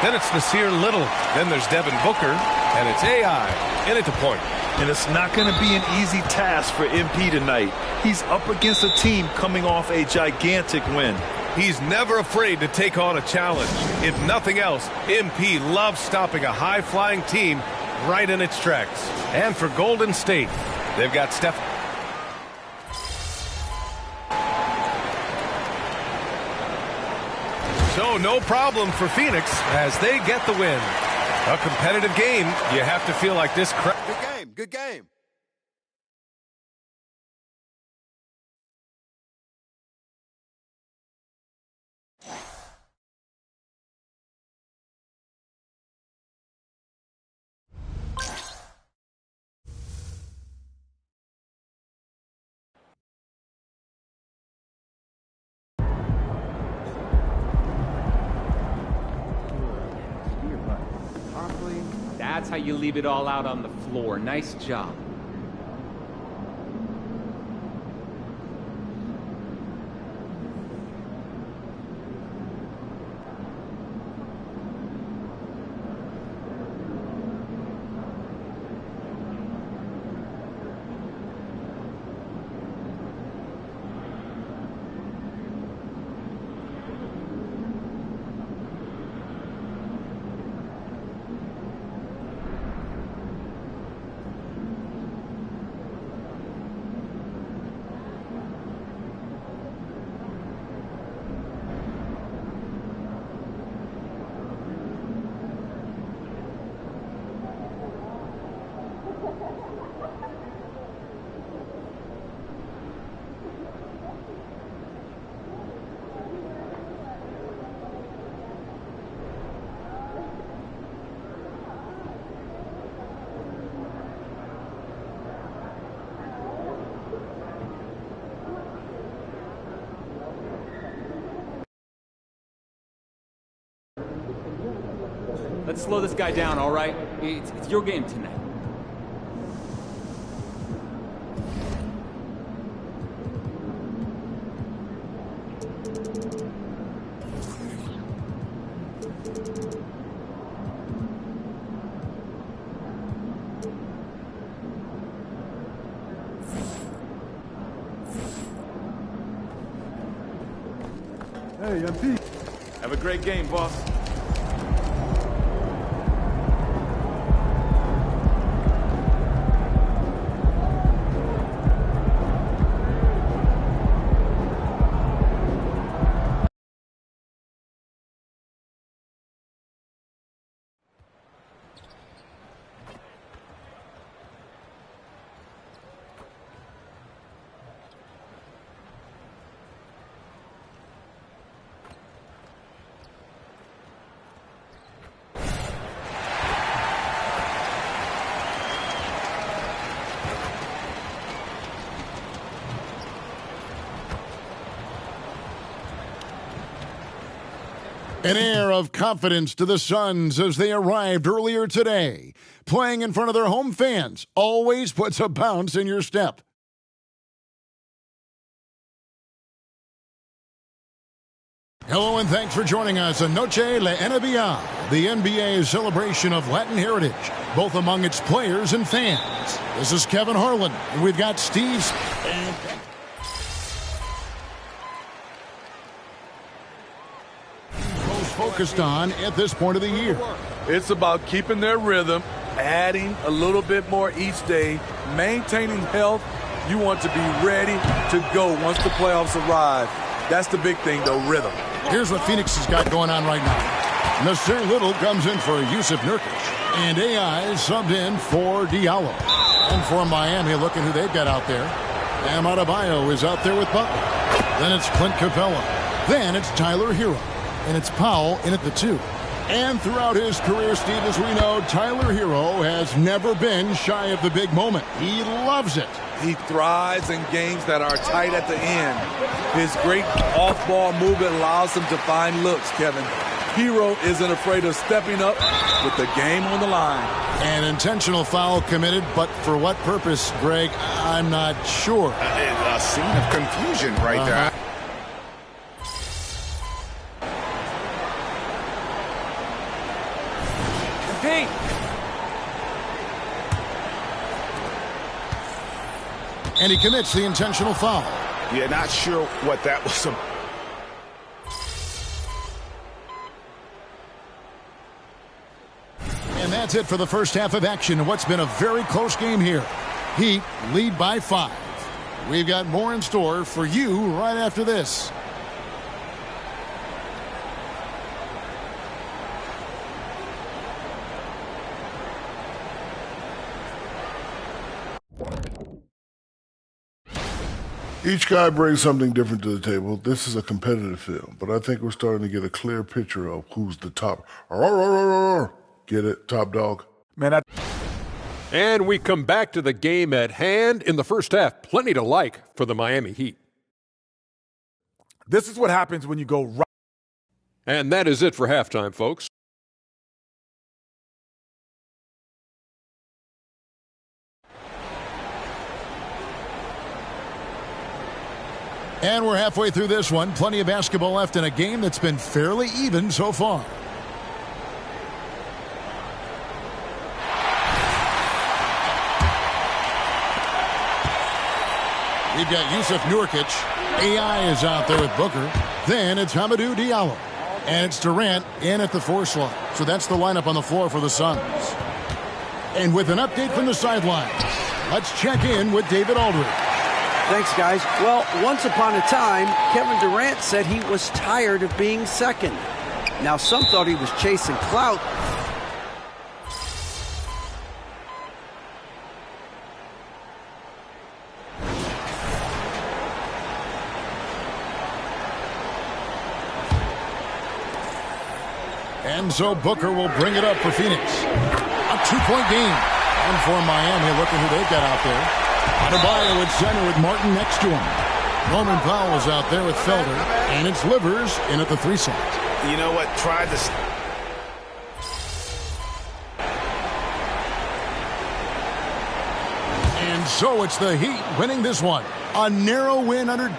Then it's Nasir Little. Then there's Devin Booker. And it's AI in at the point. And it's not going to be an easy task for MP tonight. He's up against a team coming off a gigantic win. He's never afraid to take on a challenge. If nothing else, MP loves stopping a high-flying team right in its tracks. And for Golden State, they've got Steph. So no problem for Phoenix as they get the win. A competitive game. You have to feel like this. Good game. Good game. That's how you leave it all out on the floor. Nice job. Let's slow this guy down, all right? It's your game tonight. Hey, MP. Have a great game, boss. An air of confidence to the Suns as they arrived earlier today. Playing in front of their home fans always puts a bounce in your step. Hello and thanks for joining us on Noche La NBA, the NBA's celebration of Latin heritage, both among its players and fans. This is Kevin Harlan, and we've got Steve... focused on at this point of the year. It's about keeping their rhythm, adding a little bit more each day, maintaining health. You want to be ready to go once the playoffs arrive. That's the big thing, though, rhythm. Here's what Phoenix has got going on right now. Nasir Little comes in for Jusuf Nurkic, and AI subbed in for Diallo. And for Miami, look at who they've got out there. Bam Adebayo is out there with Butler. Then it's Clint Capella. Then it's Tyler Hero. And it's Powell in at the 2. And throughout his career, Steve, as we know, Tyler Hero has never been shy of the big moment. He loves it. He thrives in games that are tight at the end. His great off-ball movement allows him to find looks, Kevin. Hero isn't afraid of stepping up with the game on the line. An intentional foul committed, but for what purpose, Greg, I'm not sure. A scene of confusion right there. And he commits the intentional foul. Yeah, not sure what that was about. And that's it for the first half of action in what's been a very close game here. Heat lead by 5. We've got more in store for you right after this. Each guy brings something different to the table. This is a competitive field, but I think we're starting to get a clear picture of who's the top. Get it? Top dog. Man, And we come back to the game at hand in the first half. Plenty to like for the Miami Heat. this is what happens when you go right. And that is it for halftime, folks. And we're halfway through this one. Plenty of basketball left in a game that's been fairly even so far. We've got Yusuf Nurkic. AI is out there with Booker. Then it's Hamidou Diallo. And it's Durant in at the 4 slot. So that's the lineup on the floor for the Suns. And with an update from the sidelines, let's check in with David Aldridge. Thanks, guys. Well, once upon a time, Kevin Durant said he was tired of being second. Now, some thought he was chasing clout. And so Booker will bring it up for Phoenix. A 2-point game. And for Miami, look at who they've got out there. Adebayo at center with Martin next to him. Norman Powell is out there with Felder. And it's Livers in at the 3 slot. You know what? Try this. And so it's the Heat winning this one. A narrow win under...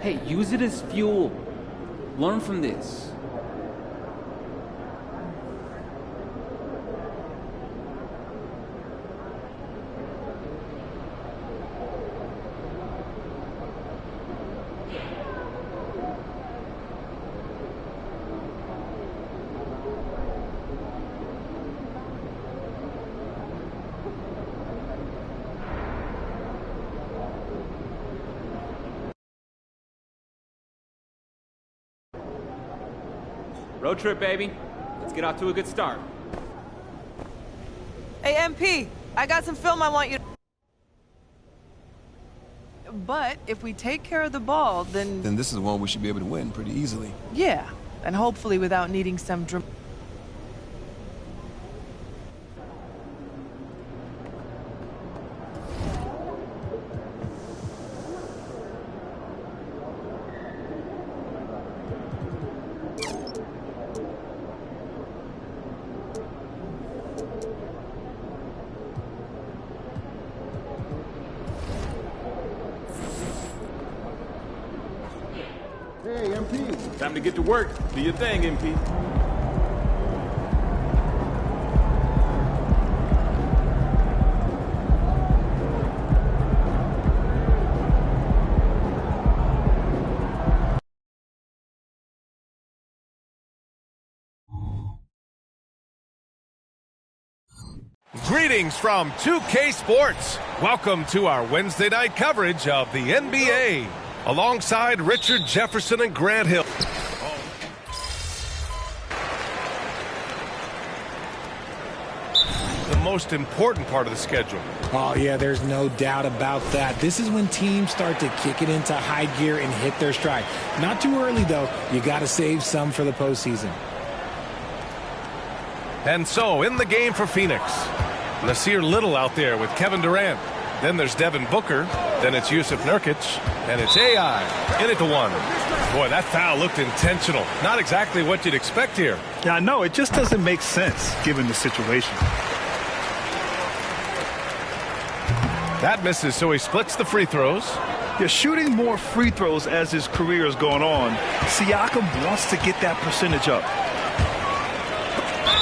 Hey, use it as fuel. Learn from this. Road trip, baby. Let's get out to a good start. Hey, MP, I got some film I want you to... But if we take care of the ball, then... Then this is one we should be able to win pretty easily. Yeah, and hopefully without needing some... Hey, MP. Time to get to work. Do your thing, MP. Greetings from 2K Sports. Welcome to our Wednesday night coverage of the NBA. Alongside Richard Jefferson and Grant Hill. The most important part of the schedule. Oh, yeah, there's no doubt about that. This is when teams start to kick it into high gear and hit their stride. Not too early, though. You got to save some for the postseason. And so, in the game for Phoenix, Nasir Little out there with Kevin Durant. Then there's Devin Booker. Then it's Yusuf Nurkic. And it's AI in at the 1. Boy, that foul looked intentional. Not exactly what you'd expect here. Yeah, I know. It just doesn't make sense given the situation. That misses, so he splits the free throws. Yeah, shooting more free throws as his career is going on. Siakam wants to get that percentage up.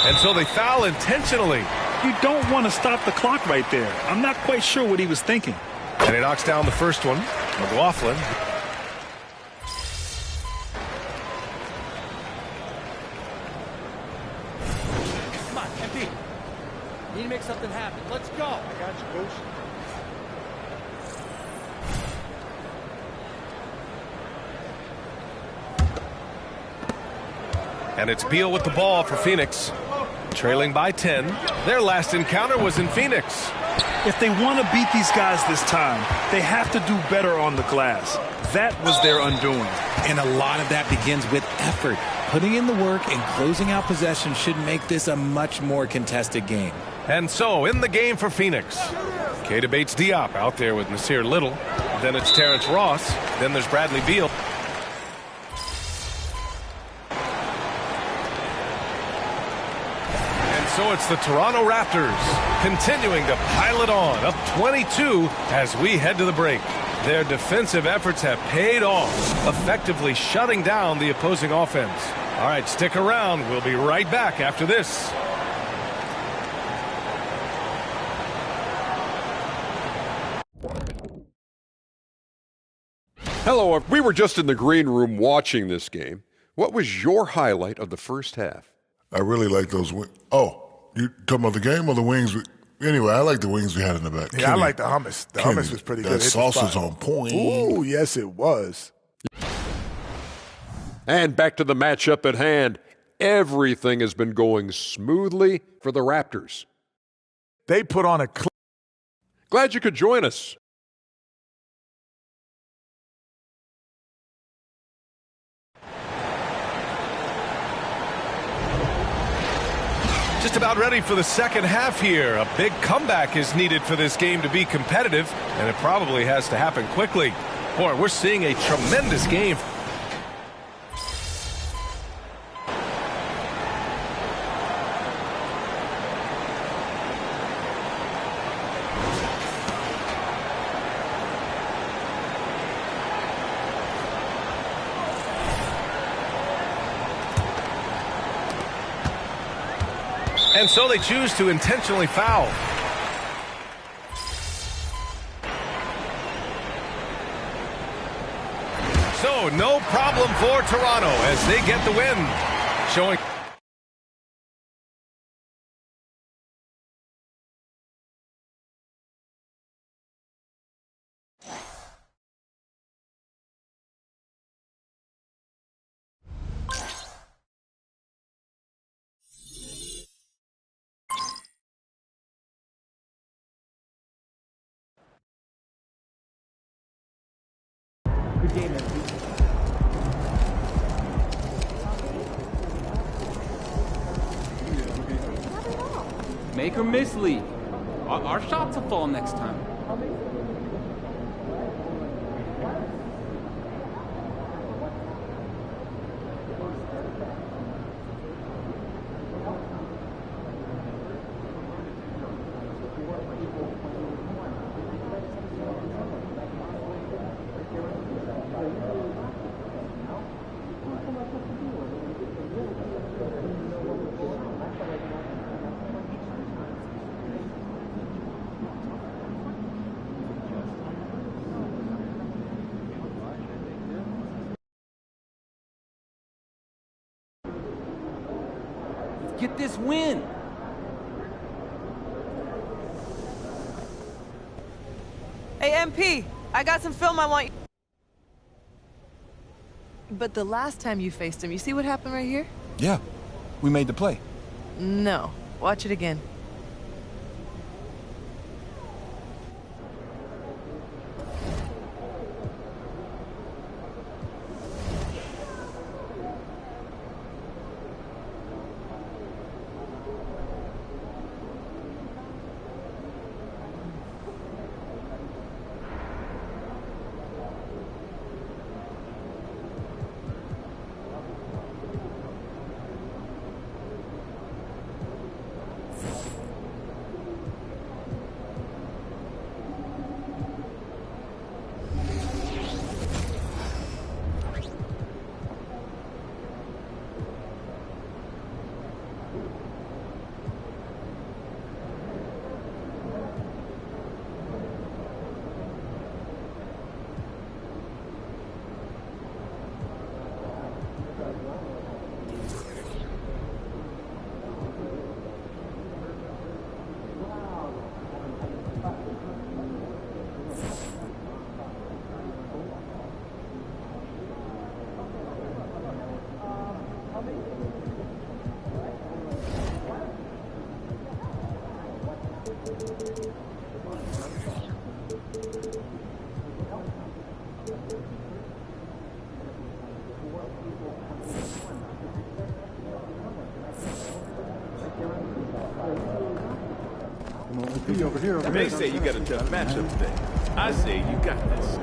And so they foul intentionally. You don't want to stop the clock right there. I'm not quite sure what he was thinking. And he knocks down the first one. McLaughlin. Come on, MP. Need to make something happen. Let's go. I got you, coach. And it's Beal with the ball for Phoenix. Trailing by 10. Their last encounter was in Phoenix. If they want to beat these guys this time, they have to do better on the glass. That was their undoing. And a lot of that begins with effort. Putting in the work and closing out possession should make this a much more contested game. And so, in the game for Phoenix, Keita Bates-Diop out there with Nasir Little. Then it's Terrence Ross. Then there's Bradley Beal. So it's the Toronto Raptors continuing to pile it on, up 22 as we head to the break. Their defensive efforts have paid off, effectively shutting down the opposing offense. All right, stick around. We'll be right back after this. Hello, we were just in the green room watching this game. What was your highlight of the first half? I really like those wings. Oh, you talking about the game or the wings? Anyway, I like the wings we had in the back. Yeah, Kenny, I like the hummus. The hummus was pretty good. That sauce was on point. Ooh, yes, it was. And back to the matchup at hand. Everything has been going smoothly for the Raptors. They put on a... Glad you could join us. Just about ready for the second half here. A big comeback is needed for this game to be competitive, and it probably has to happen quickly. Boy, we're seeing a tremendous game. And so they choose to intentionally foul. So no problem for Toronto as they get the win. Showing... Good game, MP. Make or miss, Lee. Our shots will fall next time. Get this win. Hey, MP, I got some film I want you... But the last time you faced him, you see what happened right here? Yeah, we made the play. No. Watch it again. They say you got a tough matchup today. I say you got this.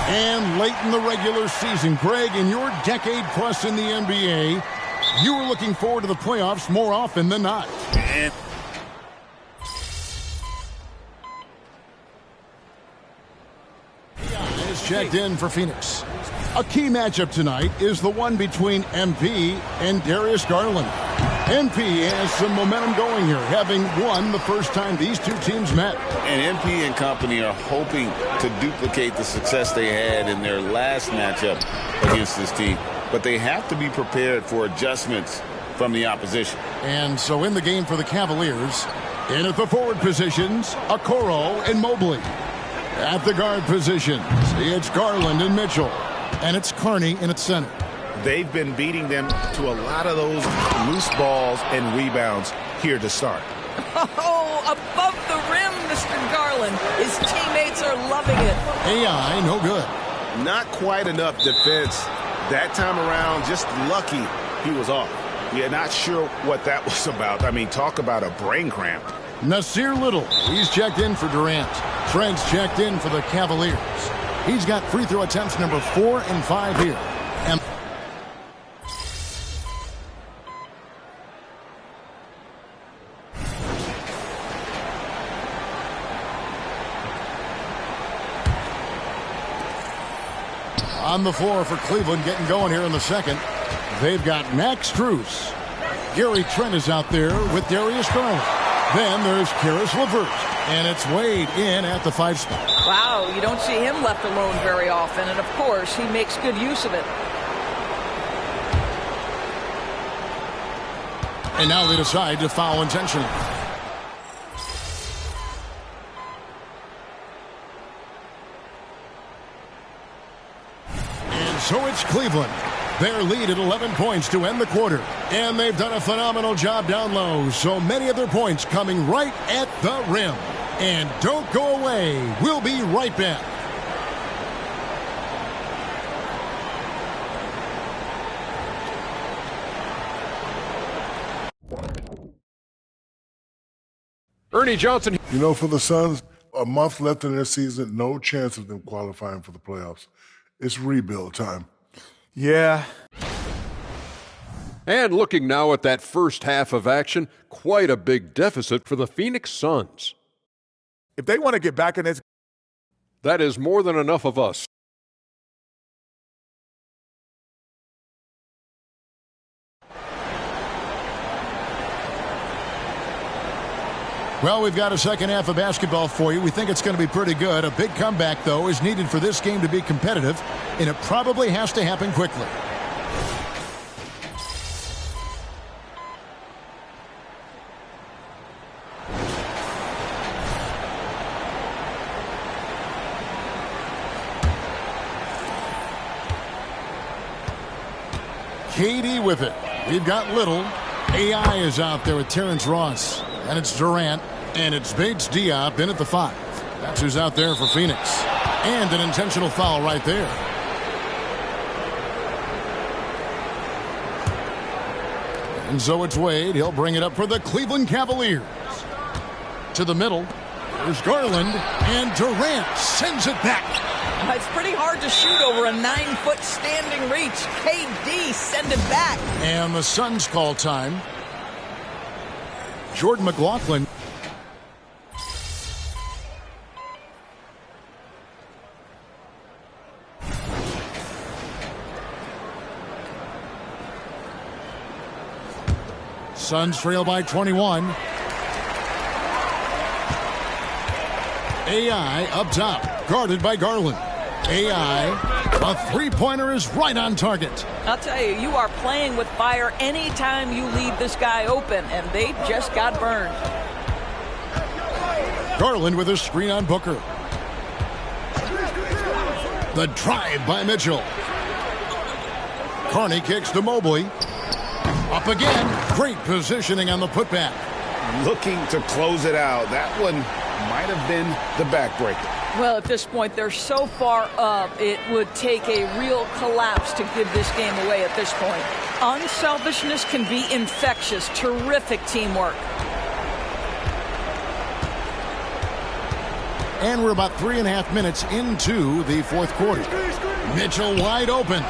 And late in the regular season, Greg, in your decade plus in the NBA, you were looking forward to the playoffs more often than not. Is checked in for Phoenix. A key matchup tonight is the one between MP and Darius Garland. MP has some momentum going here, having won the first time these two teams met. And MP and company are hoping to duplicate the success they had in their last matchup against this team. But they have to be prepared for adjustments from the opposition. And so in the game for the Cavaliers, in at the forward positions, Okoro and Mobley. At the guard positions, it's Garland and Mitchell. And it's Carney in its center. They've been beating them to a lot of those loose balls and rebounds here to start. Oh, above the rim, Mr. Garland. His teammates are loving it. AI, no good. Not quite enough defense that time around. Just lucky he was off. Yeah, not sure what that was about. I mean, talk about a brain cramp. Nasir Little, he's checked in for Durant. Trent's checked in for the Cavaliers. He's got free throw attempts number 4 and 5 here. And on the floor for Cleveland, getting going here in the second. They've got Max Strus. Gary Trent is out there with Darius Garland. Then there's Karis LeVert. And it's Wade in at the 5 spot. Wow, you don't see him left alone very often. And, of course, he makes good use of it. And now they decide to foul intentionally. And so it's Cleveland. Their lead at 11 points to end the quarter. And they've done a phenomenal job down low. So many of their points coming right at the rim. And don't go away. We'll be right back. Ernie Johnson. You know, for the Suns, a month left in their season, no chance of them qualifying for the playoffs. It's rebuild time. Yeah. And looking now at that first half of action, quite a big deficit for the Phoenix Suns. If they want to get back in this, that is more than enough of us. Well, we've got a second half of basketball for you. We think it's going to be pretty good. A big comeback, though, is needed for this game to be competitive, and it probably has to happen quickly. KD with it. We've got Little. AI is out there with Terrence Ross. And it's Durant. And it's Bates Diop in at the 5. That's who's out there for Phoenix. And an intentional foul right there. And so it's Wade. He'll bring it up for the Cleveland Cavaliers. To the middle. There's Garland. And Durant sends it back. It's pretty hard to shoot over a 9-foot standing reach. KD, send it back. And the Suns call time. Jordan McLaughlin. Suns trail by 21. AI up top, guarded by Garland. AI A three-pointer is right on target. I'll tell you, you are playing with fire anytime you leave this guy open, and they just got burned. Garland with a screen on Booker. The drive by Mitchell. Carney kicks to Mobley. Up again. Great positioning on the putback. Looking to close it out. That one might have been the backbreaker. Well, at this point, they're so far up, it would take a real collapse to give this game away at this point. Unselfishness can be infectious. Terrific teamwork. And we're about 3.5 minutes into the fourth quarter. Mitchell wide open.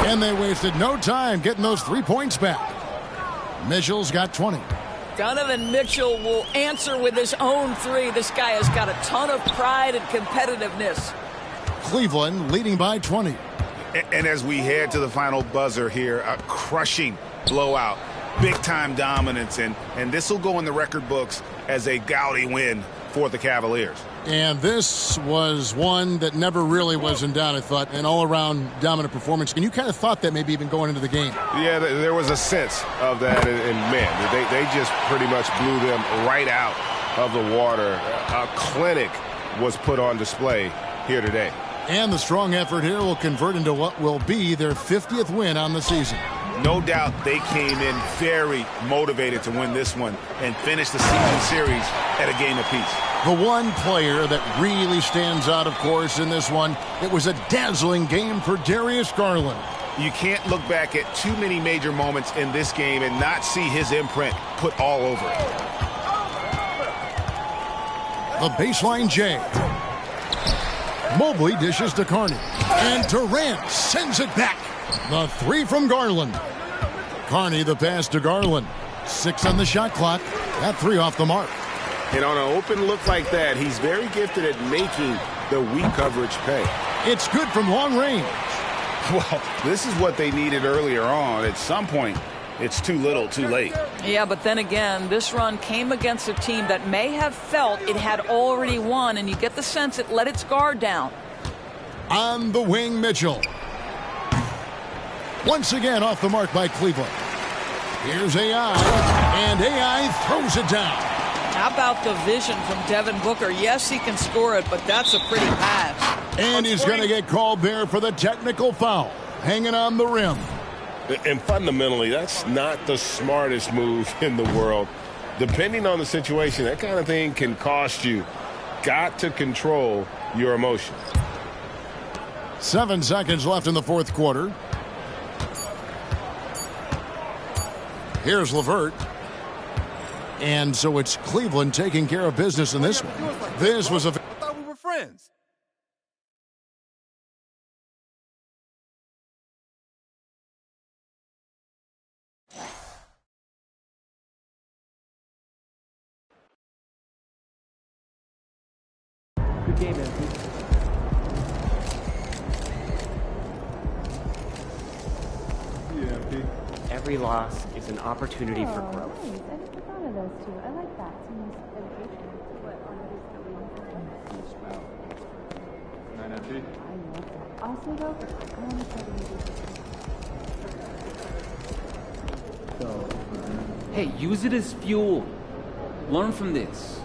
And they wasted no time getting those 3 points back. Mitchell's got 20. Donovan Mitchell will answer with his own three. This guy has got a ton of pride and competitiveness. Cleveland leading by 20. And as we head to the final buzzer here, a crushing blowout, big-time dominance, and this will go in the record books as a gaudy win for the Cavaliers. And this was one that never really was in doubt, I thought, an all-around dominant performance. And you kind of thought that maybe even going into the game. Yeah, there was a sense of that, and man, they just pretty much blew them right out of the water. A clinic was put on display here today. And the strong effort here will convert into what will be their 50th win on the season. No doubt they came in very motivated to win this one and finish the season series at a game apiece. The one player that really stands out, of course, in this one, it was a dazzling game for Darius Garland. You can't look back at too many major moments in this game and not see his imprint put all over it. The baseline J. Mobley dishes to Carney. And Durant sends it back. The three from Garland. Carney the pass to Garland. 6 on the shot clock. That 3 off the mark. And on an open look like that, he's very gifted at making the weak coverage pay. It's good from long range. Well, this is what they needed earlier on. At some point, it's too little, too late. Yeah, but then again, this run came against a team that may have felt it had already won, and you get the sense it let its guard down. On the wing, Mitchell. Once again off the mark by Cleveland. Here's AI, and AI throws it down. How about the vision from Devin Booker? Yes, he can score it, but that's a pretty pass. And he's going to get called there for the technical foul. Hanging on the rim. And fundamentally, that's not the smartest move in the world. Depending on the situation, that kind of thing can cost you. Got to control your emotions. 7 seconds left in the fourth quarter. Here's LeVert. And so it's Cleveland taking care of business in this one. This was a... I thought we were friends. Good game, man. Every loss is an opportunity for growth. Nice. I never thought of those two. I like that. Some nice dedication. What on it is that we I love that. Also, though, I want to try to Hey, use it as fuel. Learn from this.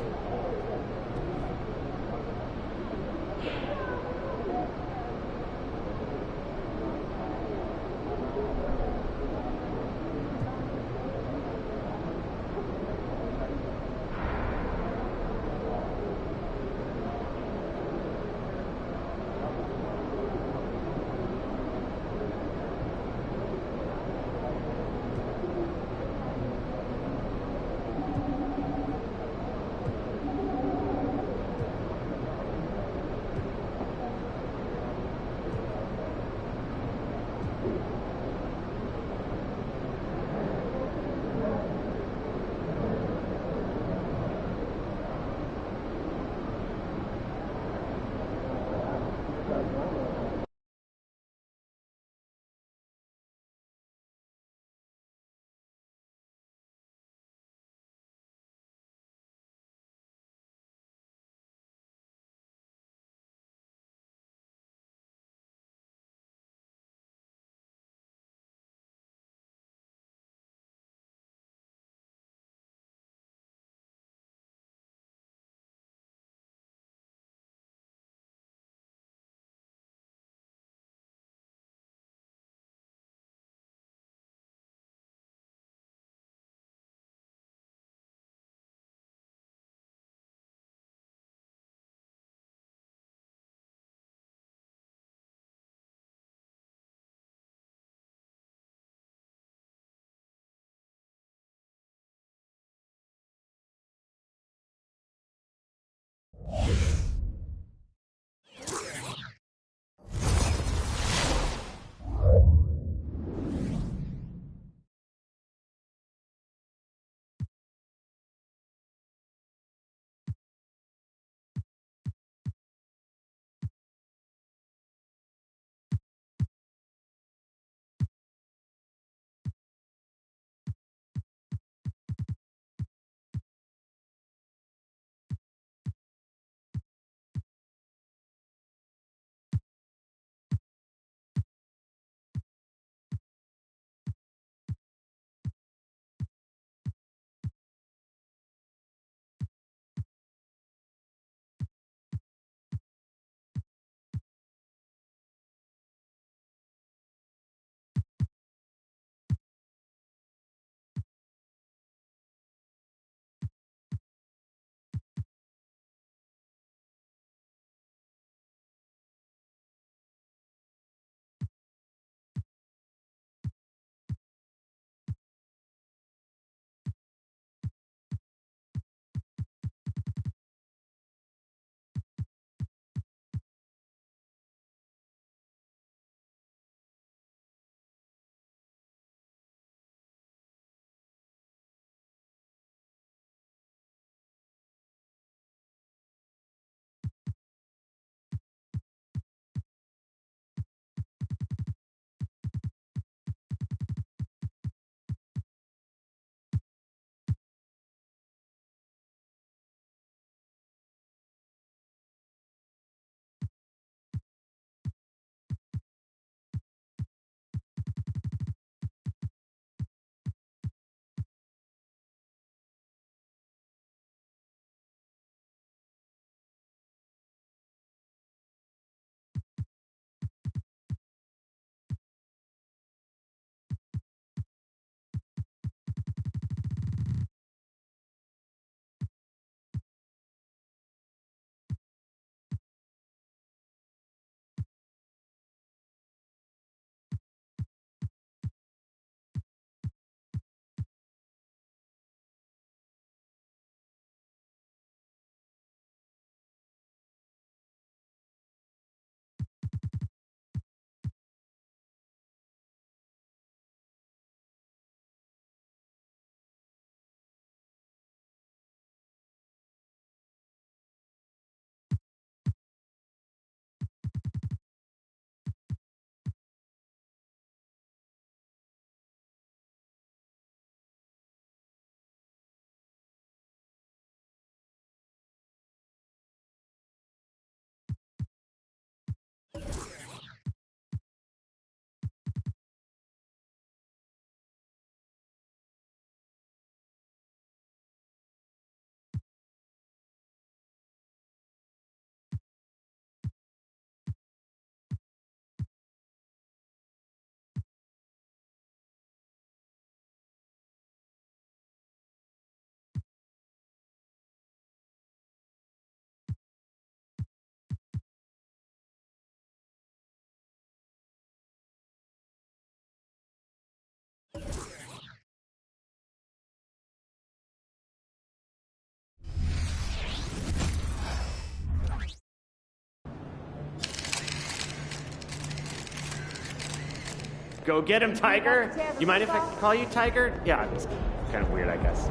Go get him, Tiger. You mind if I call you Tiger? Yeah, it's kind of weird, I guess.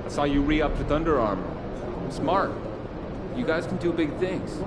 I saw you re-up with Under Armour. Smart. You guys can do big things.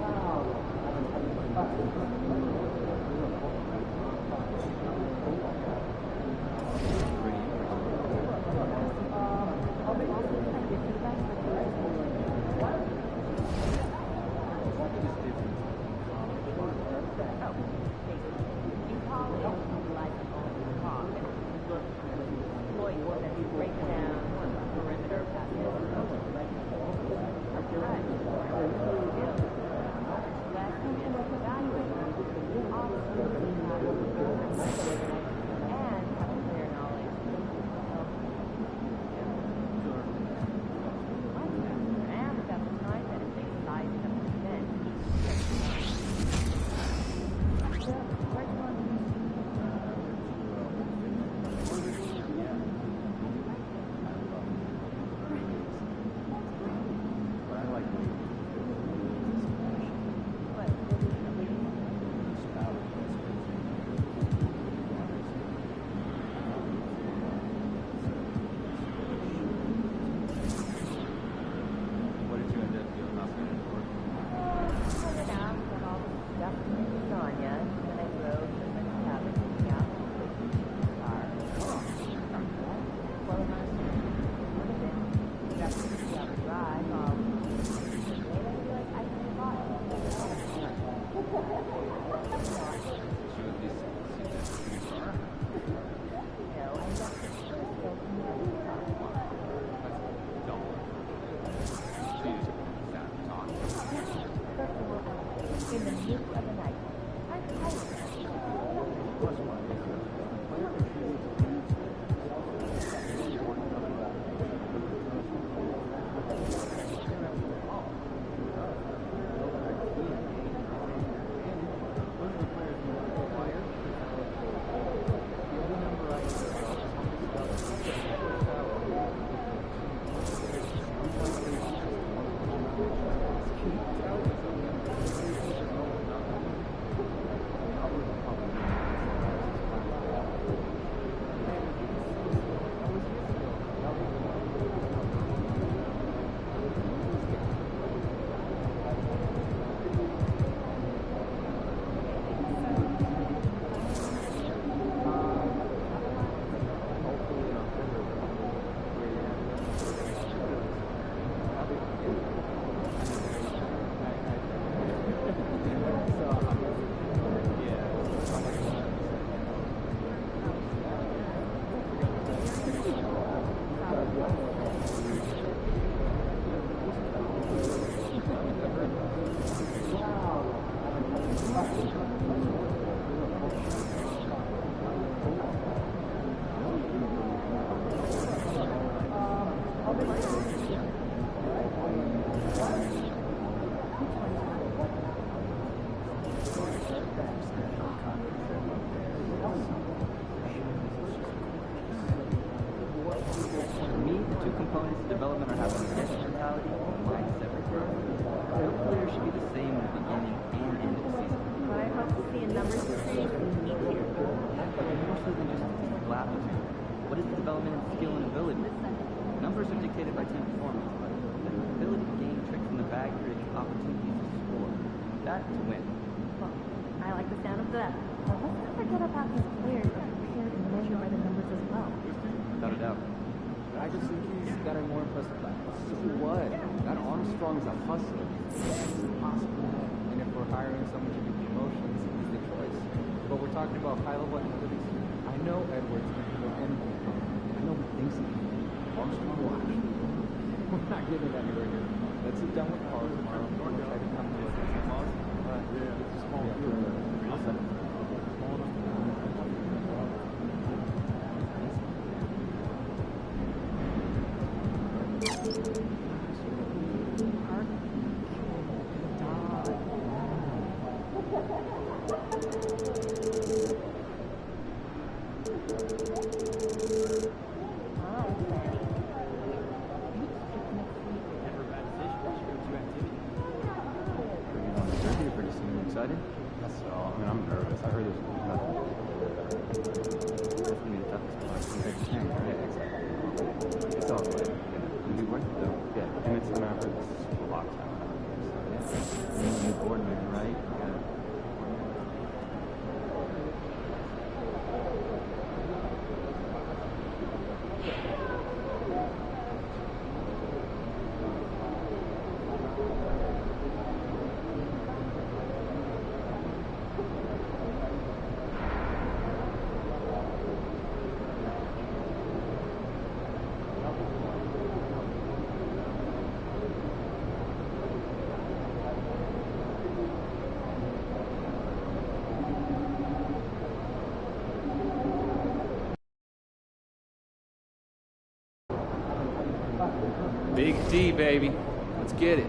Big D, baby. Let's get it.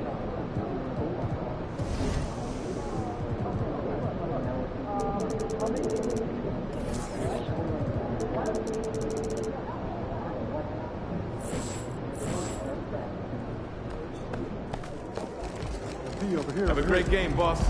Have a great game, boss.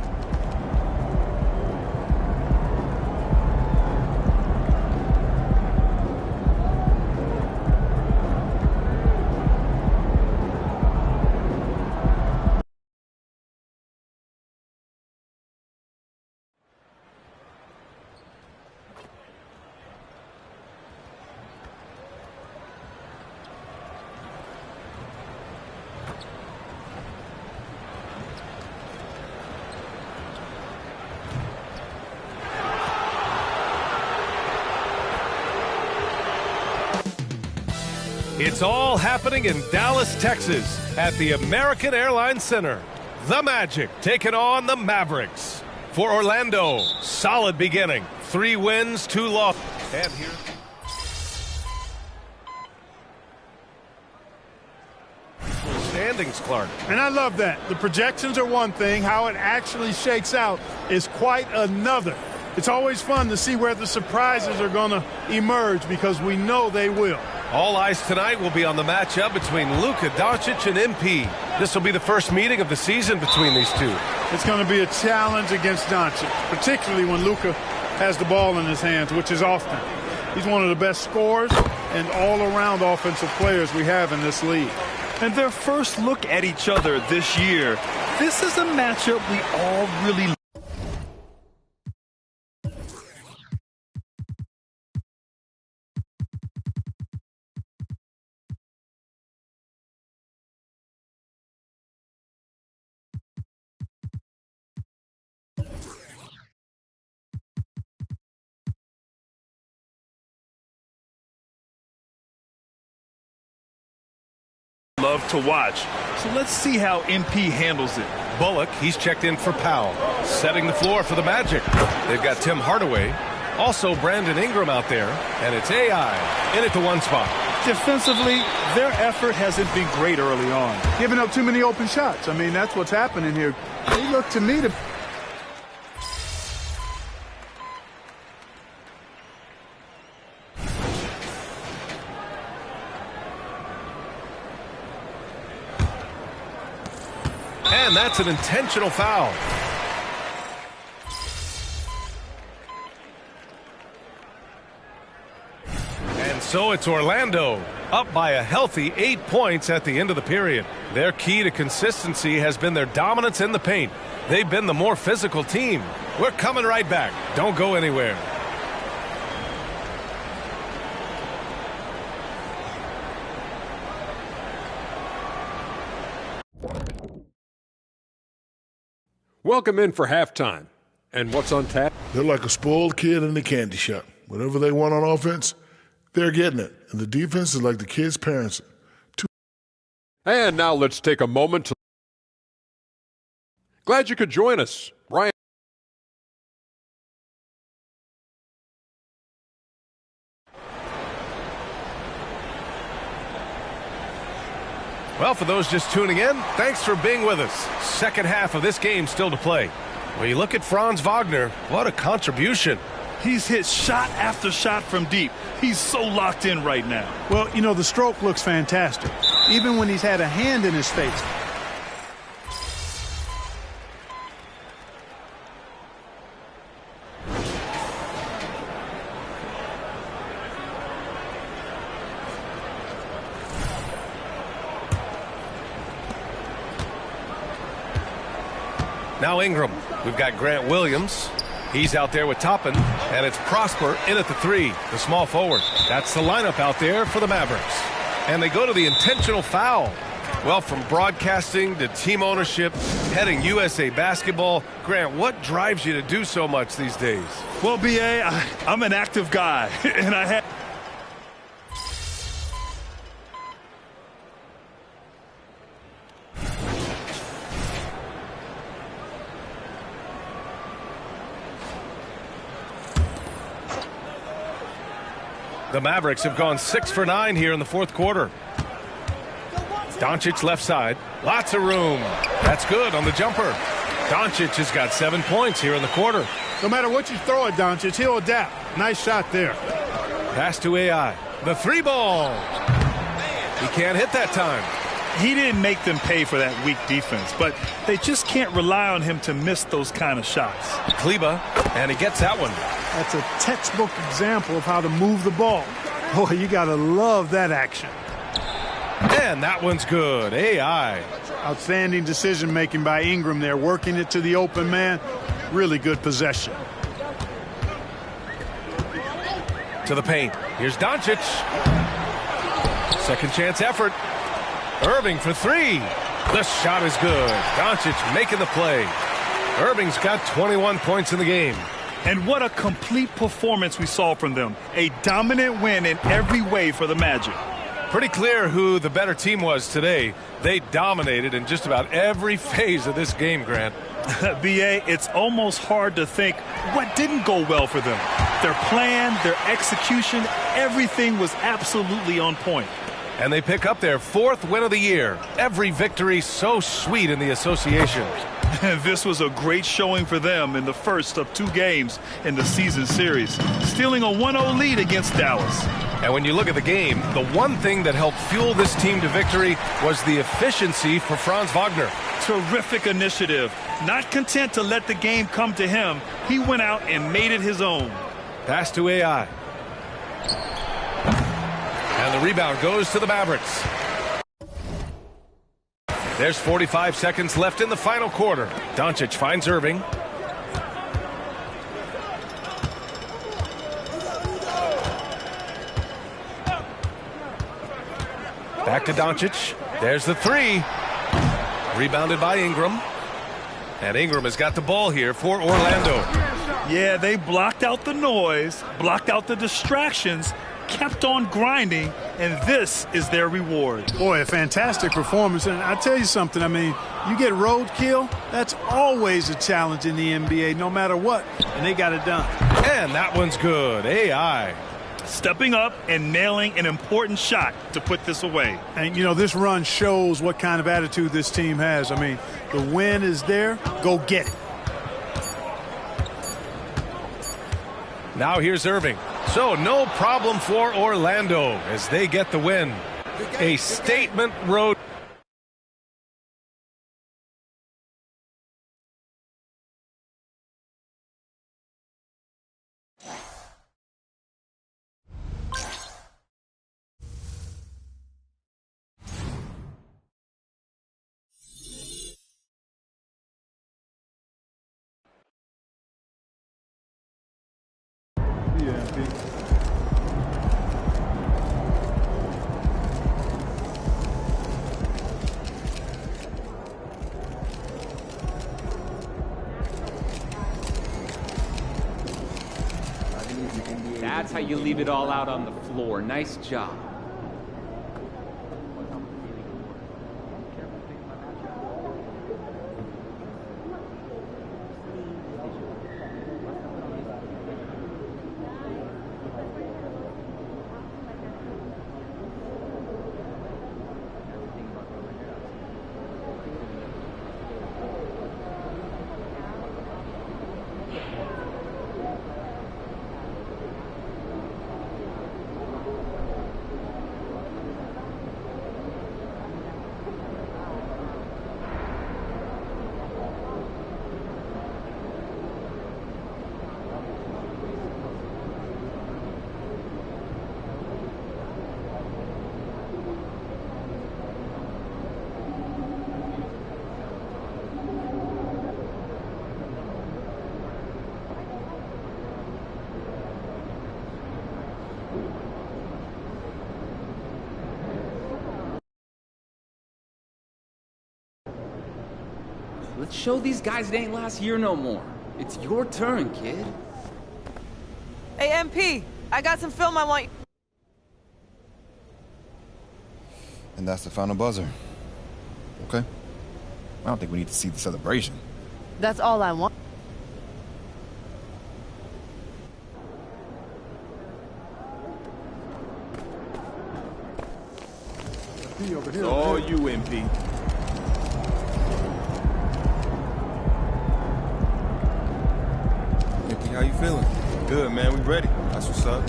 It's all happening in Dallas, Texas at the American Airlines Center. The Magic taking on the Mavericks. For Orlando, solid beginning. 3 wins, 2 losses. And here. Standings, Clark. And I love that. The projections are one thing. How it actually shakes out is quite another. It's always fun to see where the surprises are going to emerge because we know they will. All eyes tonight will be on the matchup between Luka Doncic and MP. This will be the first meeting of the season between these two. It's going to be a challenge against Doncic, particularly when Luka has the ball in his hands, which is often. He's one of the best scorers and all-around offensive players we have in this league. And their first look at each other this year, this is a matchup we all really love to watch. So let's see how MP handles it. Bullock, he's checked in for Powell. Setting the floor for the Magic. They've got Tim Hardaway. Also Brandon Ingram out there. And it's AI in at the 1 spot. Defensively, their effort hasn't been great early on. Giving up too many open shots. I mean, that's what's happening here. They look to me to... And that's an intentional foul. And so it's Orlando, up by a healthy 8 points at the end of the period. Their key to consistency has been their dominance in the paint. They've been the more physical team. We're coming right back. Don't go anywhere. Welcome in for halftime. And what's on tap? They're like a spoiled kid in the candy shop. Whatever they want on offense, they're getting it. And the defense is like the kids' parents. And now let's take a moment to... Glad you could join us. Ryan. Well, for those just tuning in, thanks for being with us. Second half of this game still to play. When you look at Franz Wagner, what a contribution. He's hit shot after shot from deep. He's so locked in right now. Well, you know, the stroke looks fantastic, even when he's had a hand in his face. Now Ingram. We've got Grant Williams. He's out there with Toppin. And it's Prosper in at the 3, the small forward. That's the lineup out there for the Mavericks. And they go to the intentional foul. Well, from broadcasting to team ownership, heading USA Basketball, Grant, what drives you to do so much these days? Well, B.A., I'm an active guy, and I have... The Mavericks have gone 6 for 9 here in the fourth quarter. Doncic left side. Lots of room. That's good on the jumper. Doncic has got 7 points here in the quarter. No matter what you throw at Doncic, he'll adapt. Nice shot there. Pass to AI. The 3-ball. He can't hit that time. He didn't make them pay for that weak defense, but they just can't rely on him to miss those kind of shots. Kleba, and he gets that one. That's a textbook example of how to move the ball. Boy, you got to love that action. And that one's good. AI. Outstanding decision-making by Ingram there, working it to the open man. Really good possession. To the paint. Here's Doncic. Second chance effort. Irving for 3. The shot is good. Doncic making the play. Irving's got 21 points in the game. And what a complete performance we saw from them. A dominant win in every way for the Magic. Pretty clear who the better team was today. They dominated in just about every phase of this game, Grant. B.A., it's almost hard to think what didn't go well for them. Their plan, their execution, everything was absolutely on point. And they pick up their 4th win of the year. Every victory so sweet in the association. This was a great showing for them in the first of 2 games in the season series, stealing a 1-0 lead against Dallas. And when you look at the game, the one thing that helped fuel this team to victory was the efficiency for Franz Wagner. Terrific initiative. Not content to let the game come to him, he went out and made it his own. Pass to AI. And the rebound goes to the Mavericks. There's 45 seconds left in the final quarter. Doncic finds Irving. Back to Doncic. There's the 3. Rebounded by Ingram. And Ingram has got the ball here for Orlando. Yeah, they blocked out the noise, blocked out the distractions, kept on grinding, and this is their reward. Boy, a fantastic performance. And I tell you something, I mean, you get roadkill, that's always a challenge in the NBA, no matter what. And they got it done. And that one's good. AI. Stepping up and nailing an important shot to put this away. And, you know, this run shows what kind of attitude this team has. I mean, the win is there. Go get it. Now here's Irving. So no problem for Orlando as they get the win. A statement road. That's how you leave it all out on the floor. Nice job. Let's show these guys it ain't last year no more. It's your turn, kid. Hey, MP, I got some film I want you... And that's the final buzzer. Okay? I don't think we need to see the celebration. That's all I want. MP over here. All you, MP. MP, how you feeling? Good, man. We ready. That's what's up.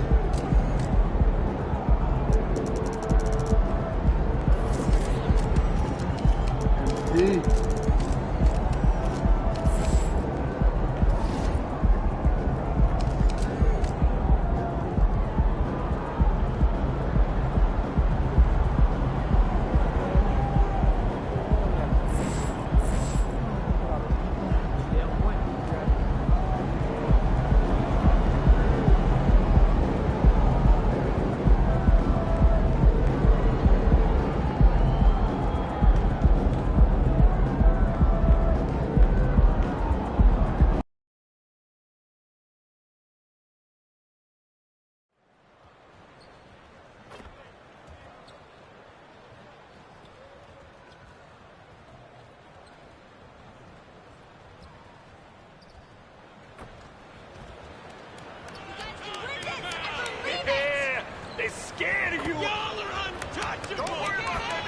MP. They're scared of you. Y'all are untouchable. Don't worry about that.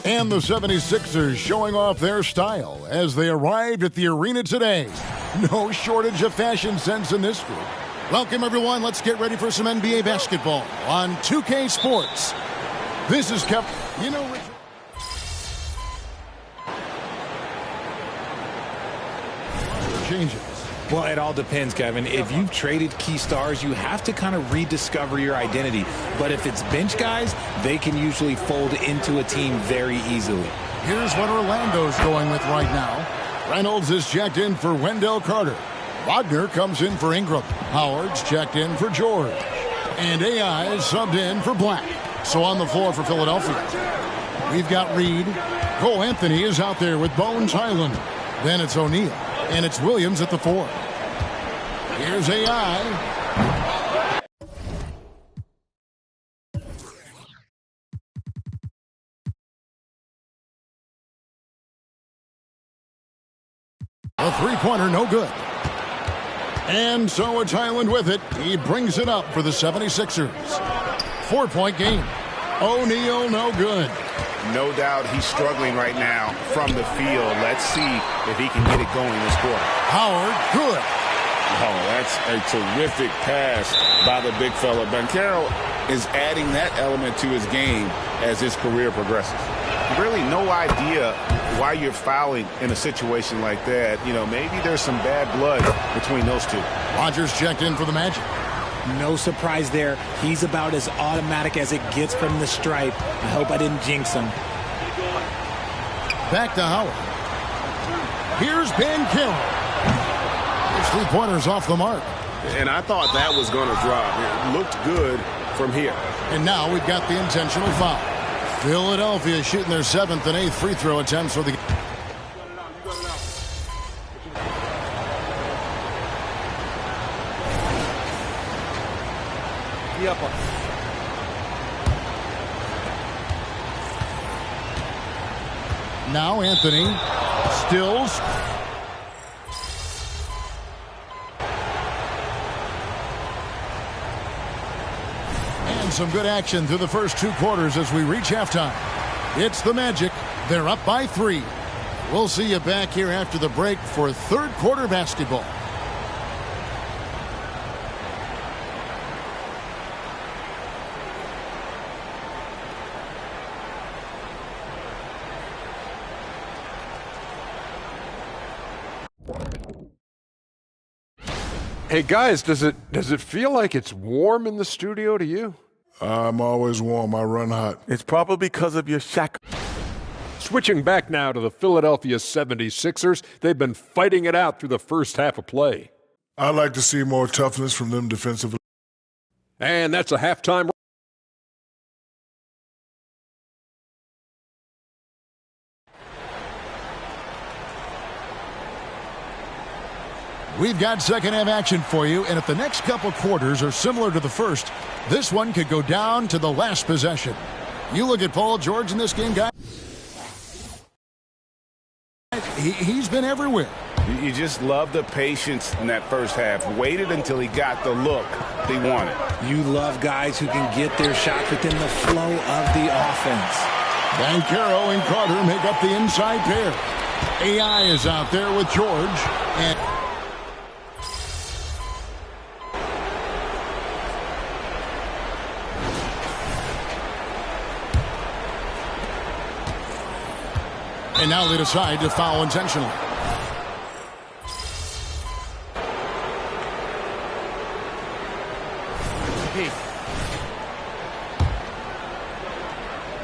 And the 76ers showing off their style as they arrived at the arena today. No shortage of fashion sense in this group. Welcome, everyone. Let's get ready for some NBA basketball on 2K Sports. This is Kevin. You know, Richard. Changes. Well, it all depends, Kevin. If you've traded key stars, you have to kind of rediscover your identity. But if it's bench guys, they can usually fold into a team very easily. Here's what Orlando's going with right now. Reynolds is checked in for Wendell Carter. Wagner comes in for Ingram. Howard's checked in for George. And AI is subbed in for Black. So on the floor for Philadelphia, we've got Reed. Cole Anthony is out there with Bones Highland. Then it's O'Neal. And it's Williams at the 4. Here's AI. A three-pointer, no good. And so it's Highland with it. He brings it up for the 76ers. 4-point game. O'Neal, no good. No doubt he's struggling right now from the field. Let's see if he can get it going this quarter. Howard, good. Oh, that's a terrific pass by the big fella. Banchero is adding that element to his game as his career progresses. Really no idea why you're fouling in a situation like that. You know, maybe there's some bad blood between those two. Rogers checked in for the Magic. No surprise there. He's about as automatic as it gets from the stripe. I hope I didn't jinx him. Back to Howard. Here's Banchero. His three-pointer's off the mark. And I thought that was going to drop. It looked good from here. And now we've got the intentional foul. Philadelphia shooting their 7th and 8th free throw attempts for the game. Now Anthony Stills. And some good action through the first 2 quarters as we reach halftime. It's the Magic. They're up by 3. We'll see you back here after the break for third quarter basketball. Hey guys, does it feel like it's warm in the studio to you? I'm always warm. I run hot. It's probably because of your shack. Switching back now to the Philadelphia 76ers, they've been fighting it out through the first half of play. I'd like to see more toughness from them defensively. And that's a halftime. We've got second half action for you, and if the next couple quarters are similar to the first, this one could go down to the last possession. You look at Paul George in this game, guys. He's been everywhere. You just love the patience in that first half. Waited until he got the look he wanted. You love guys who can get their shots within the flow of the offense. Banchero and Carter make up the inside pair. AI is out there with George. And now they decide to foul intentionally.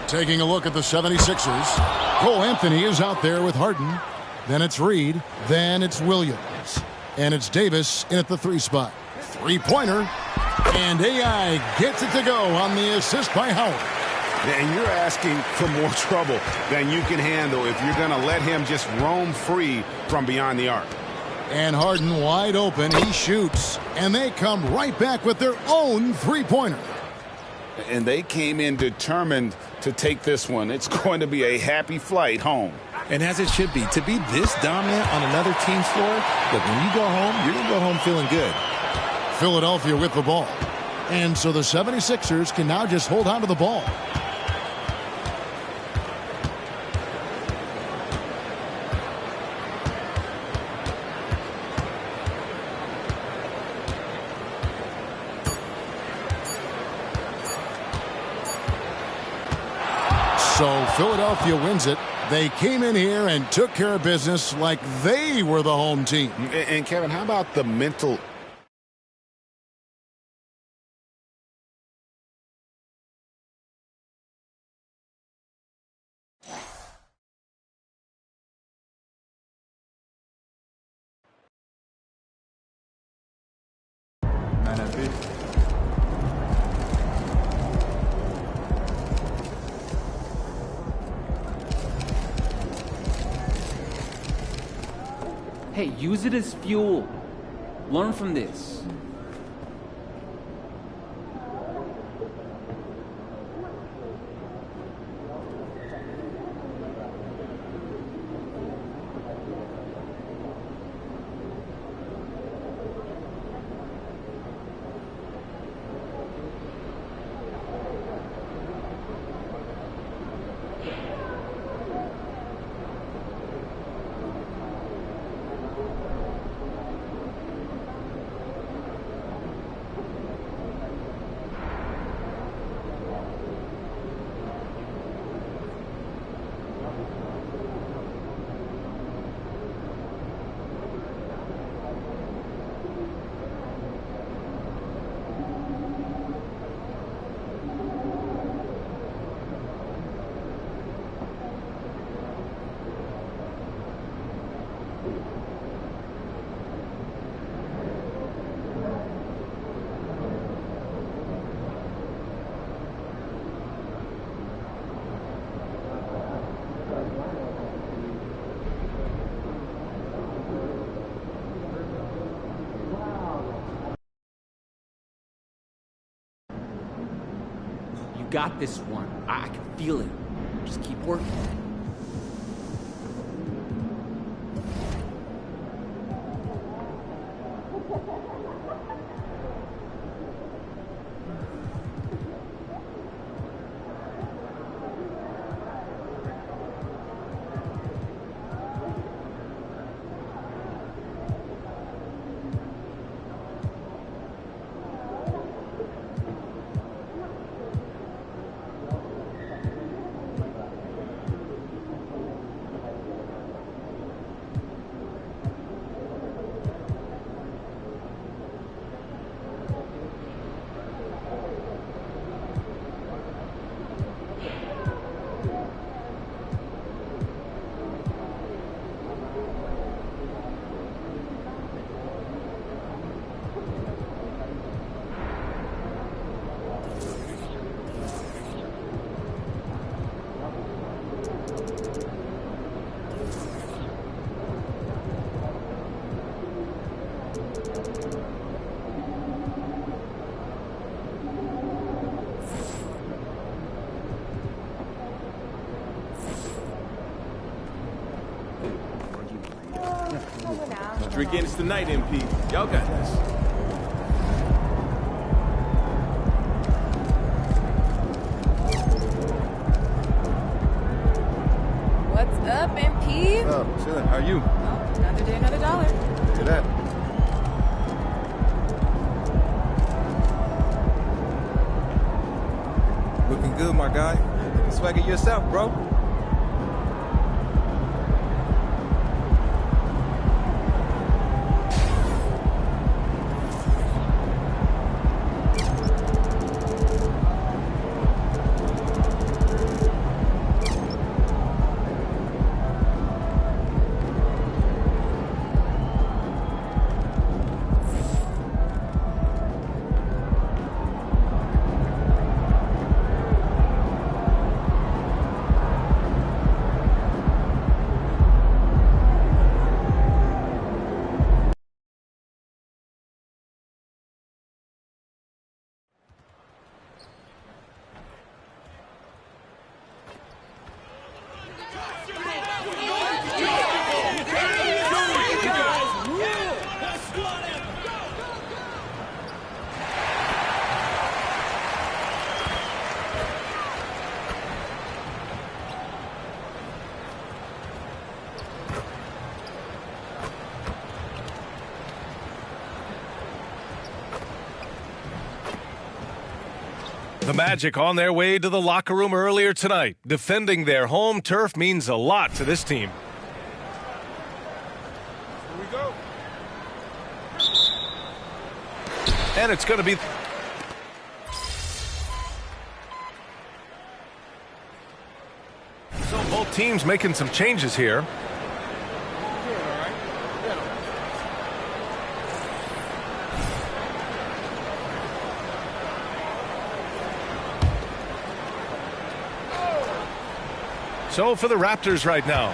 Taking a look at the 76ers. Cole Anthony is out there with Harden. Then it's Reed. Then it's Williams. And it's Davis in at the 3 spot. Three-pointer. And AI gets it to go on the assist by Howard. And you're asking for more trouble than you can handle if you're going to let him just roam free from beyond the arc. And Harden wide open. He shoots. And they come right back with their own three-pointer. And they came in determined to take this one. It's going to be a happy flight home. And as it should be, to be this dominant on another team's floor, look, when you go home, you're going to go home feeling good. Philadelphia with the ball. And so the 76ers can now just hold on to the ball. So Philadelphia wins it. They came in here and took care of business like they were the home team. And Kevin, how about the mental... Hey, use it as fuel. Learn from this. You got this one. I can feel it. Just keep working. Drink Guinness tonight, MP. Y'all got this. What's up, MP? What's up? Chilling. How are you? Oh, another day, another dollar. Hear that? Looking good, my guy. Swagger yourself, bro. The Magic on their way to the locker room earlier tonight. Defending their home turf means a lot to this team. Here we go. And it's going to be... So both teams making some changes here. So for the Raptors right now,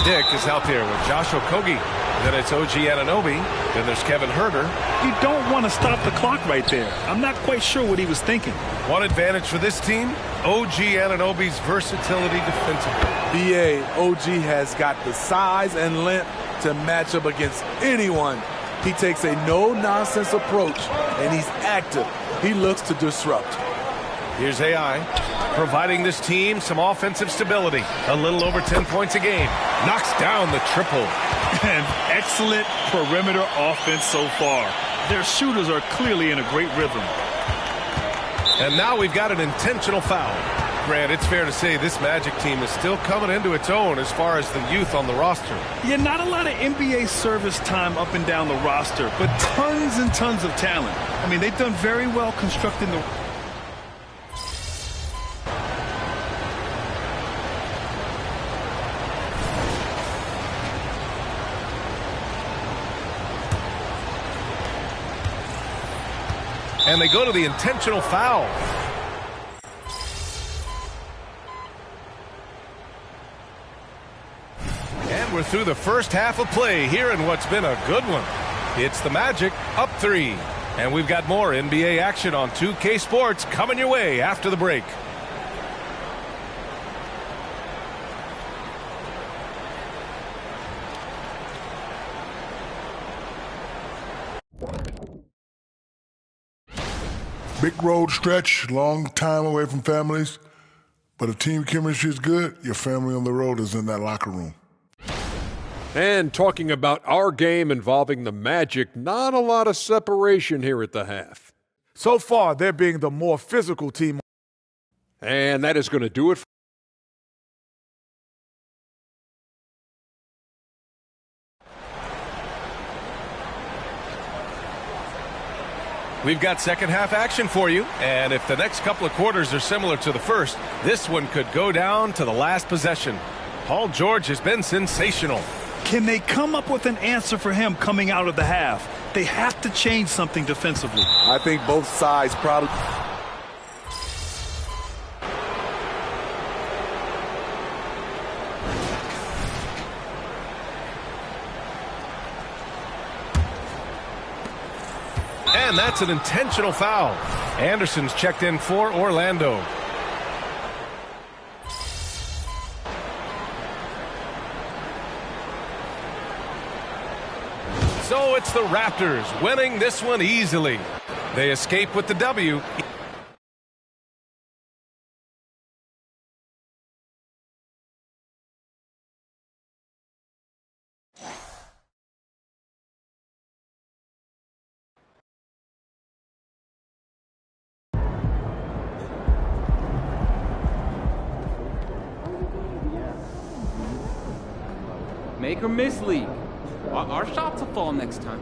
Dick is out there with Josh Okogie. Then it's OG Anunoby. Then there's Kevin Huerter. You don't want to stop the clock right there. I'm not quite sure what he was thinking. One advantage for this team, OG Anunoby's versatility defensively. BA, OG has got the size and length to match up against anyone. He takes a no-nonsense approach, and he's active. He looks to disrupt. Here's AI, providing this team some offensive stability. A little over 10 points a game. Knocks down the triple. And excellent perimeter offense so far. Their shooters are clearly in a great rhythm. And now we've got an intentional foul. Grant, it's fair to say this Magic team is still coming into its own as far as the youth on the roster. Yeah, not a lot of NBA service time up and down the roster, but tons and tons of talent. I mean, they've done very well constructing the... And they go to the intentional foul. And we're through the first half of play here in what's been a good one. It's the Magic up 3. And we've got more NBA action on 2K Sports coming your way after the break. Big road stretch, long time away from families. But if team chemistry is good, your family on the road is in that locker room. And talking about our game involving the Magic, not a lot of separation here at the half. So far, they're being the more physical team. And that is going to do it. We've got second half action for you, and if the next couple of quarters are similar to the first, this one could go down to the last possession. Paul George has been sensational. Can they come up with an answer for him coming out of the half? They have to change something defensively. I think both sides probably... And that's an intentional foul. Anderson's checked in for Orlando. So it's the Raptors winning this one easily. They escape with the W. Make or miss league. Our shots will fall next time.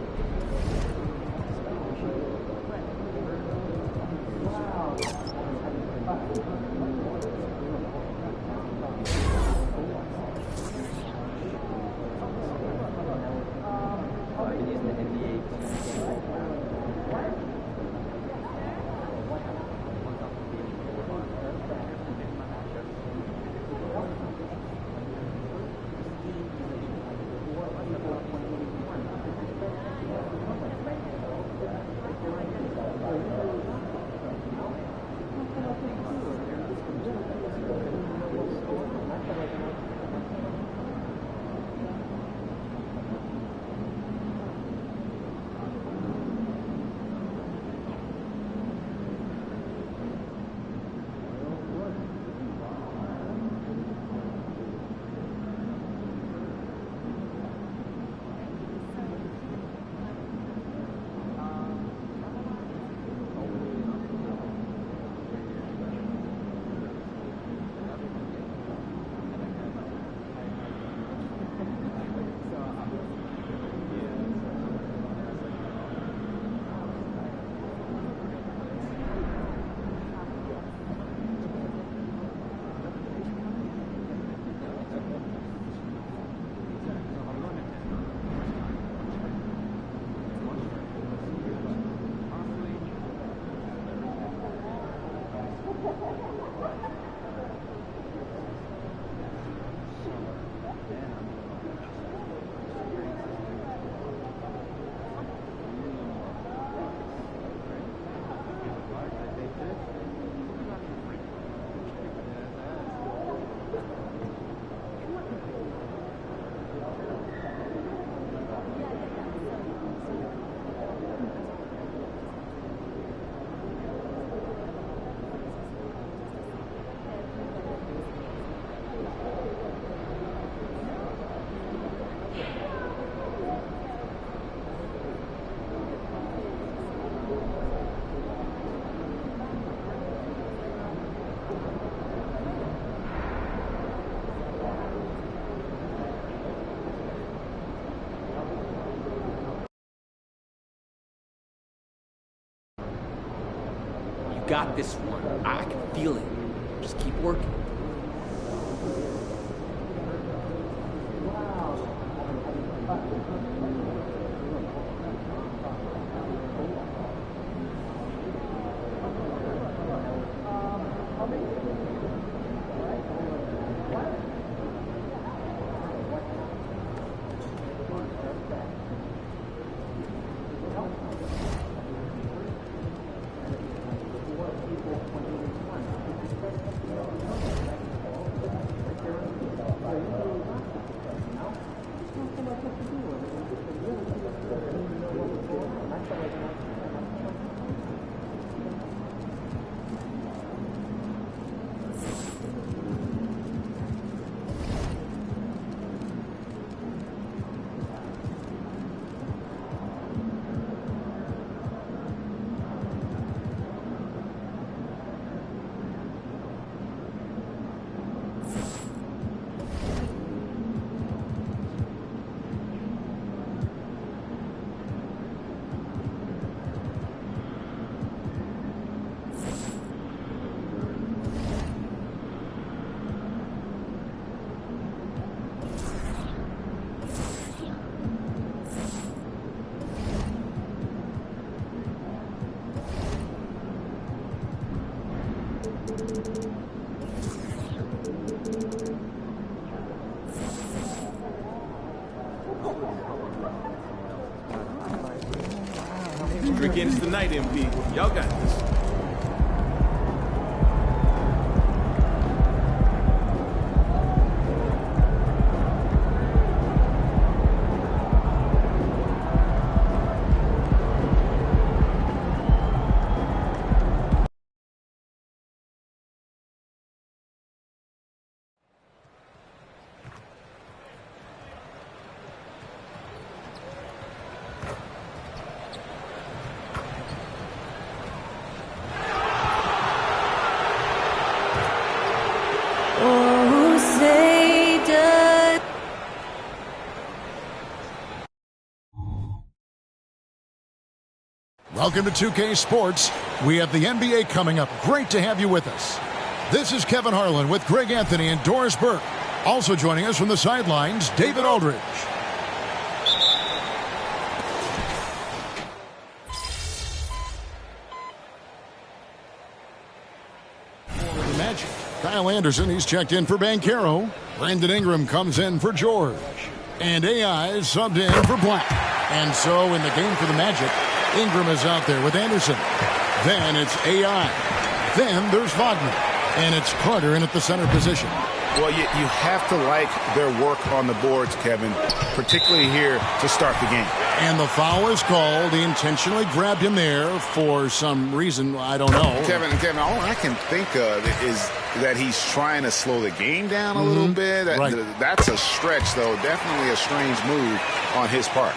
Got this one. I can feel it. Just keep working. Against the night, MP. Y'all got this. Welcome to 2K Sports. We have the NBA coming up. Great to have you with us. This is Kevin Harlan with Greg Anthony and Doris Burke. Also joining us from the sidelines, David Aldridge. For the Magic, Kyle Anderson, he's checked in for Banchero. Brandon Ingram comes in for George. And AI is subbed in for Black. And so in the game for the Magic, Ingram is out there with Anderson. Then it's AI. Then there's Wagner. And it's Carter in at the center position. Well, you have to like their work on the boards, Kevin, particularly here to start the game. And the foul is called. He intentionally grabbed him there for some reason. I don't know. Kevin, all I can think of is that he's trying to slow the game down a little bit. That's a stretch, though. Definitely a strange move on his part.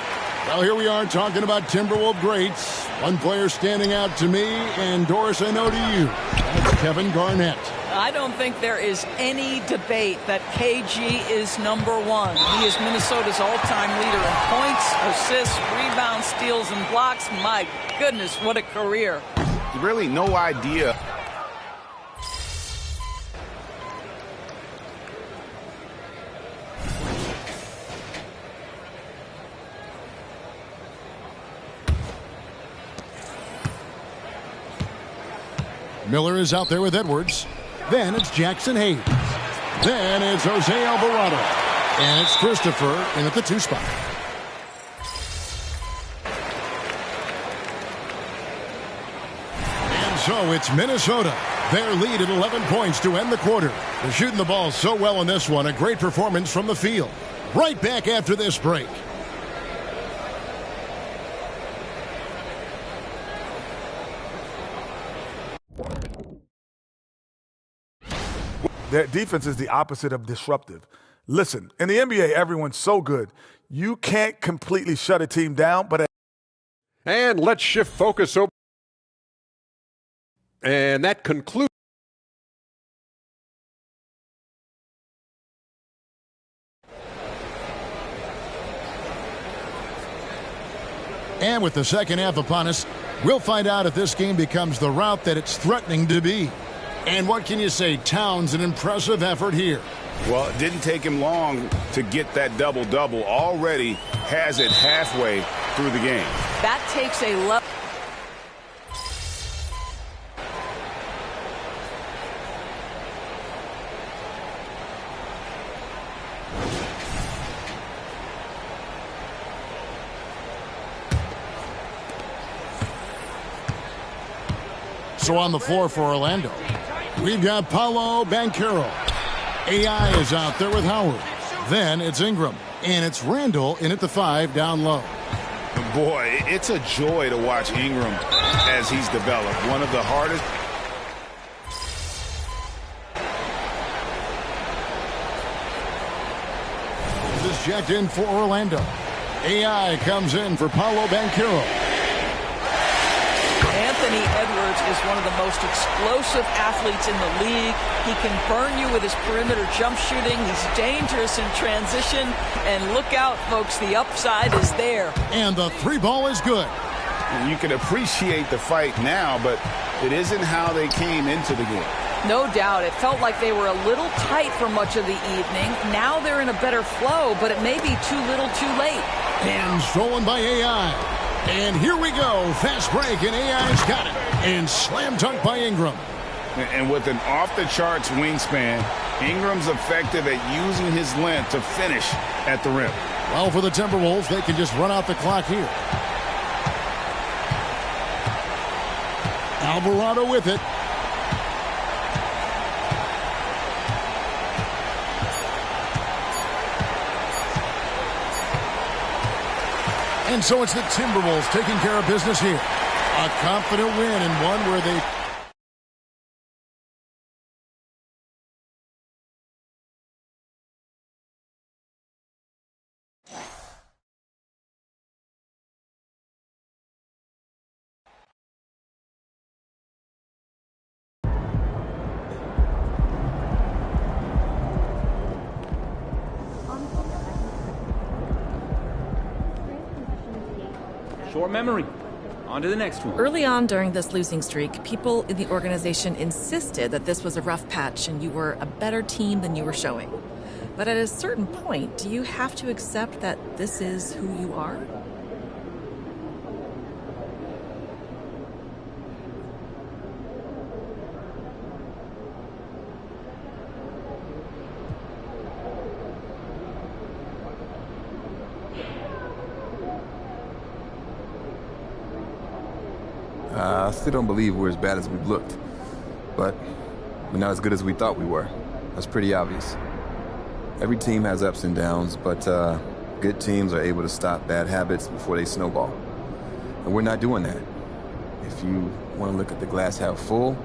Well, here we are talking about Timberwolves greats. One player standing out to me, and Doris, I know to you. That's Kevin Garnett. I don't think there is any debate that KG is number one. He is Minnesota's all-time leader in points, assists, rebounds, steals, and blocks. My goodness, what a career. Really no idea. Miller is out there with Edwards. Then it's Jackson Hayes. Then it's Jose Alvarado. And it's Christopher in at the 2 spot. And so it's Minnesota. Their lead at 11 points to end the quarter. They're shooting the ball so well in this one. A great performance from the field. Right back after this break. Their defense is the opposite of disruptive. Listen, in the NBA, everyone's so good. You can't completely shut a team down, but... And let's shift focus over. And that concludes. And with the second half upon us, we'll find out if this game becomes the route that it's threatening to be. And what can you say? Towns, an impressive effort here. Well, it didn't take him long to get that double-double. Already has it halfway through the game. That takes a level. So on the floor for Orlando, we've got Paolo Banchero. AI is out there with Howard. Then it's Ingram. And it's Randall in at the 5 down low. Boy, it's a joy to watch Ingram as he's developed. One of the hardest. This is checked in for Orlando. AI comes in for Paolo Banchero. Anthony Edwards is one of the most explosive athletes in the league. He can burn you with his perimeter jump shooting. He's dangerous in transition. And look out, folks, the upside is there. And the 3 ball is good. You can appreciate the fight now, but it isn't how they came into the game. No doubt. It felt like they were a little tight for much of the evening. Now they're in a better flow, but it may be too little too late. And stolen by AI. And here we go. Fast break, and AI's got it. And slam dunk by Ingram. And with an off-the-charts wingspan, Ingram's effective at using his length to finish at the rim. Well, for the Timberwolves, they can just run out the clock here. Alvarado with it. And so it's the Timberwolves taking care of business here. A confident win, and one where they... Short memory. On to the next one. Early on during this losing streak, people in the organization insisted that this was a rough patch and you were a better team than you were showing. But at a certain point, do you have to accept that this is who you are? I still don't believe we're as bad as we've looked, but we're not as good as we thought we were. That's pretty obvious. Every team has ups and downs, but good teams are able to stop bad habits before they snowball. And we're not doing that. If you want to look at the glass half full,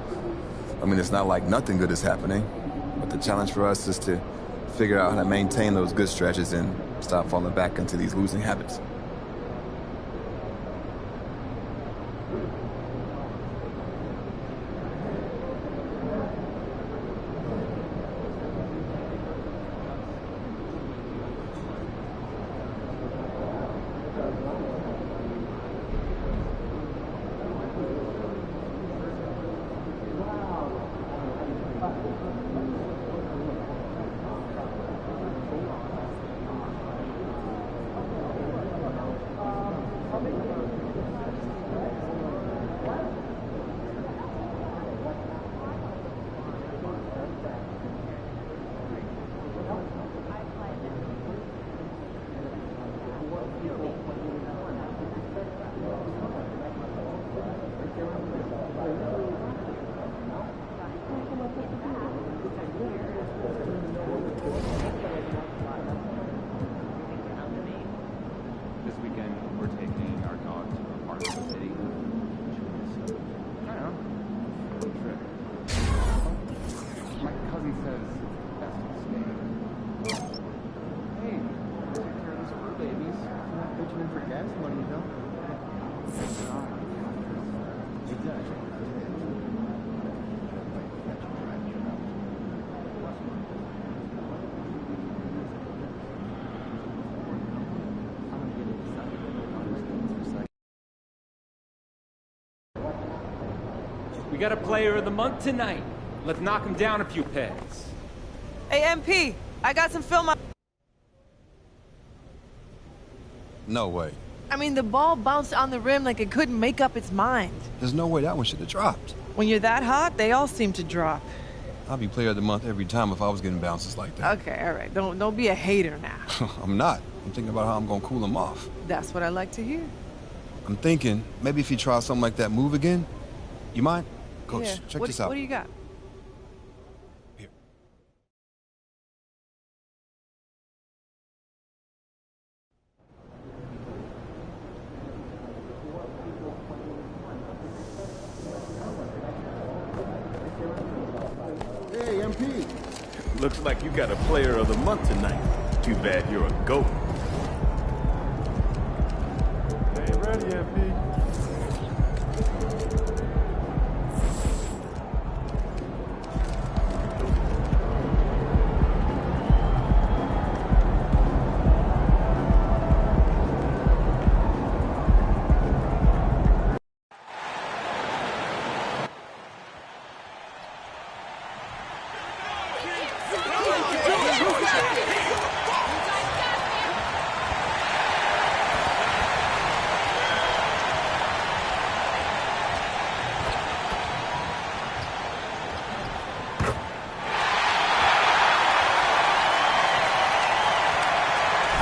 I mean, it's not like nothing good is happening, but the challenge for us is to figure out how to maintain those good stretches and stop falling back into these losing habits. This weekend, we're taking our dog to a park in the city, which is, I don't know, a road trip. My cousin says that's a mistake. Hey, take care of these fur babies. I'm not pitching in for gas money, you know? Exactly. We got a player of the month tonight. Let's knock him down a few pegs. Hey, MP, I got some film on. No way. I mean, the ball bounced on the rim like it couldn't make up its mind. There's no way that one should have dropped. When you're that hot, they all seem to drop. I'd be player of the month every time if I was getting bounces like that. Okay, all right. Don't be a hater now. I'm not. I'm thinking about how I'm going to cool him off. That's what I like to hear. I'm thinking maybe if he tries something like that move again, you mind? Coach, Yeah. check this out. What do you got? Here. Hey, MP. Looks like you got a player of the month tonight. Too bad you're a GOAT. Hey, ready, MP.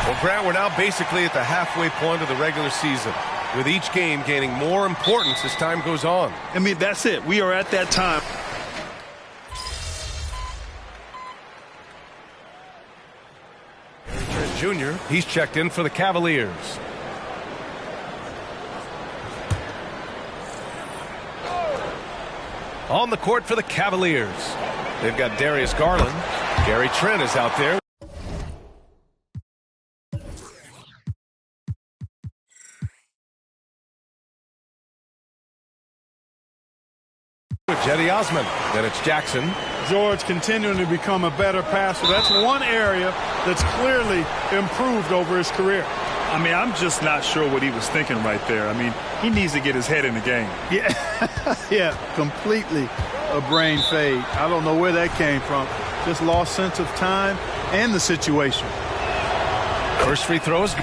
Well, Grant, we're now basically at the halfway point of the regular season, with each game gaining more importance as time goes on. I mean, that's it. We are at that time. Trent Jr., he's checked in for the Cavaliers. On the court for the Cavaliers, they've got Darius Garland. Gary Trent is out there. Jetty Osman. Then it's Jackson. George continuing to become a better passer. That's one area that's clearly improved over his career. I mean, I'm just not sure what he was thinking right there. I mean, he needs to get his head in the game. Yeah, yeah, completely a brain fade. I don't know where that came from. Just lost sense of time and the situation. First free throws.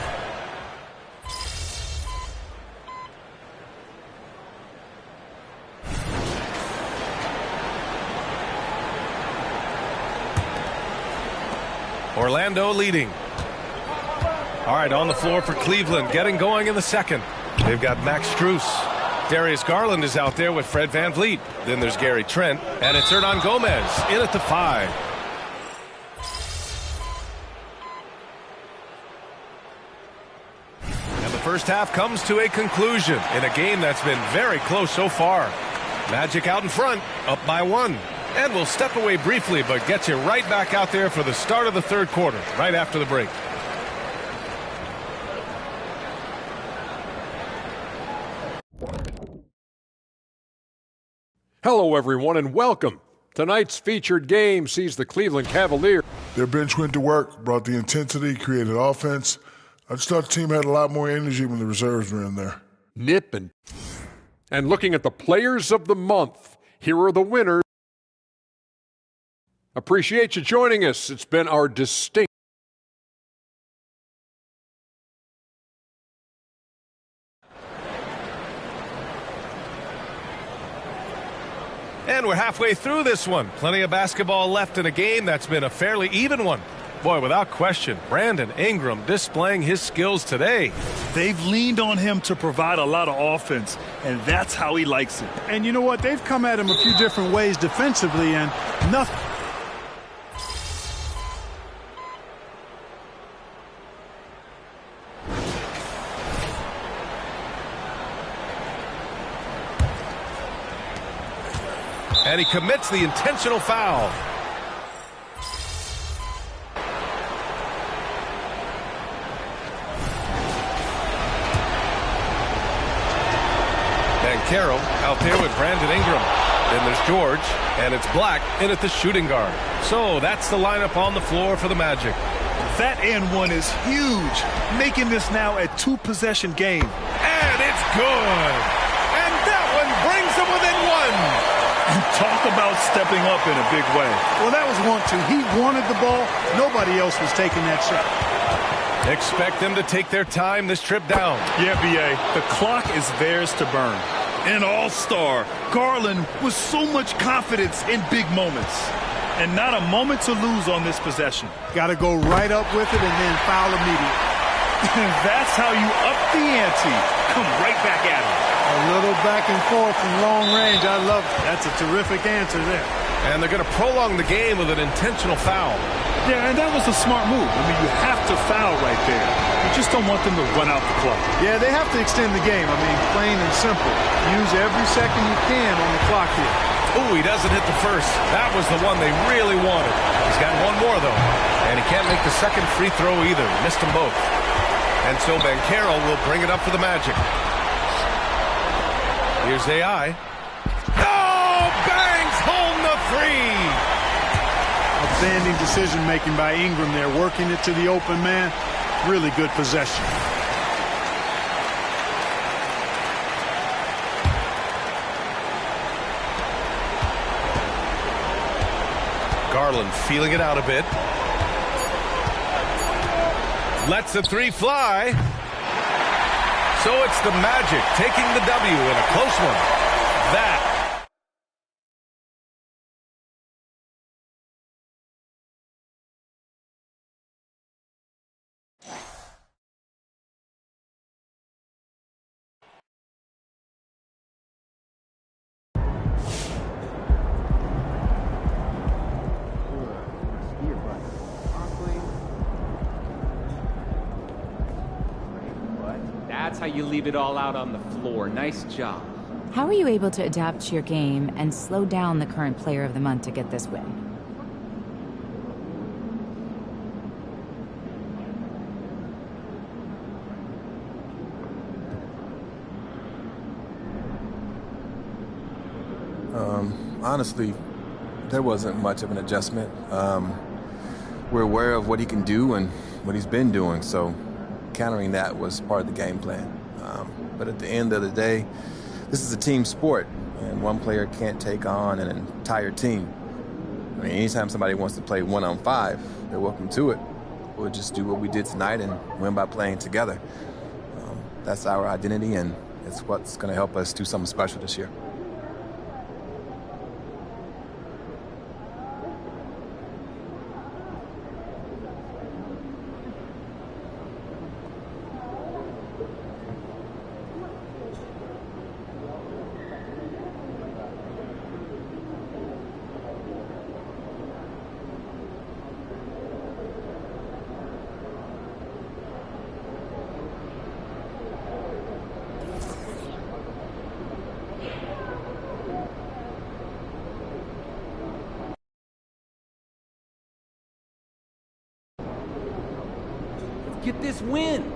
Orlando leading. All right, on the floor for Cleveland, getting going in the second. They've got Max Strus. Darius Garland is out there with Fred VanVleet. Then there's Gary Trent, and it's Hernan Gomez in at the 5. And the first half comes to a conclusion in a game that's been very close so far. Magic out in front, up by 1. And we'll step away briefly, but get you right back out there for the start of the third quarter, right after the break. Hello, everyone, and welcome. Tonight's featured game sees the Cleveland Cavaliers. Their bench went to work, brought the intensity, created offense. I just thought the team had a lot more energy when the reserves were in there. Nipping. And looking at the players of the month, here are the winners. Appreciate you joining us. It's been our distinct. And we're halfway through this one. Plenty of basketball left in a game that's been a fairly even one. Boy, without question, Brandon Ingram displaying his skills today. They've leaned on him to provide a lot of offense, and that's how he likes it. And you know what? They've come at him a few different ways defensively, and nothing. And he commits the intentional foul. Banchero out there with Brandon Ingram. Then there's George, and it's Black in at the shooting guard. So that's the lineup on the floor for the Magic. That and one is huge, making this now a 2-possession game. And it's good. And that one brings them within 1. Talk about stepping up in a big way. Well, that was 1-2. He wanted the ball. Nobody else was taking that shot. Expect them to take their time this trip down. Yeah, B.A., the clock is theirs to burn. An all-star, Garland with so much confidence in big moments. And not a moment to lose on this possession. Got to go right up with it and then foul immediately. That's how you up the ante. Come right back at him. A little back and forth from long range. I love it. That's a terrific answer there. And they're going to prolong the game with an intentional foul. Yeah, and that was a smart move. I mean, you have to foul right there. You just don't want them to run out the clock. Yeah, they have to extend the game. I mean, plain and simple. Use every second you can on the clock here. Oh, he doesn't hit the first. That was the one they really wanted. He's got one more, though. And he can't make the second free throw either. Missed them both. And so Banchero will bring it up for the Magic. Here's AI. Oh, bangs home the 3. Outstanding decision-making by Ingram there, working it to the open man. Really good possession. Garland feeling it out a bit. Lets the 3 fly. So it's the Magic taking the W in a close one. That That's how you leave it all out on the floor. Nice job. How are you able to adapt to your game and slow down the current player of the month to get this win? Honestly, there wasn't much of an adjustment. We're aware of what he can do and what he's been doing, so countering that was part of the game plan. But at the end of the day, this is a team sport, and one player can't take on an entire team. I mean, anytime somebody wants to play 1-on-5, they're welcome to it. We'll just do what we did tonight and win by playing together. That's our identity, and it's what's going to help us do something special this year. Get this win.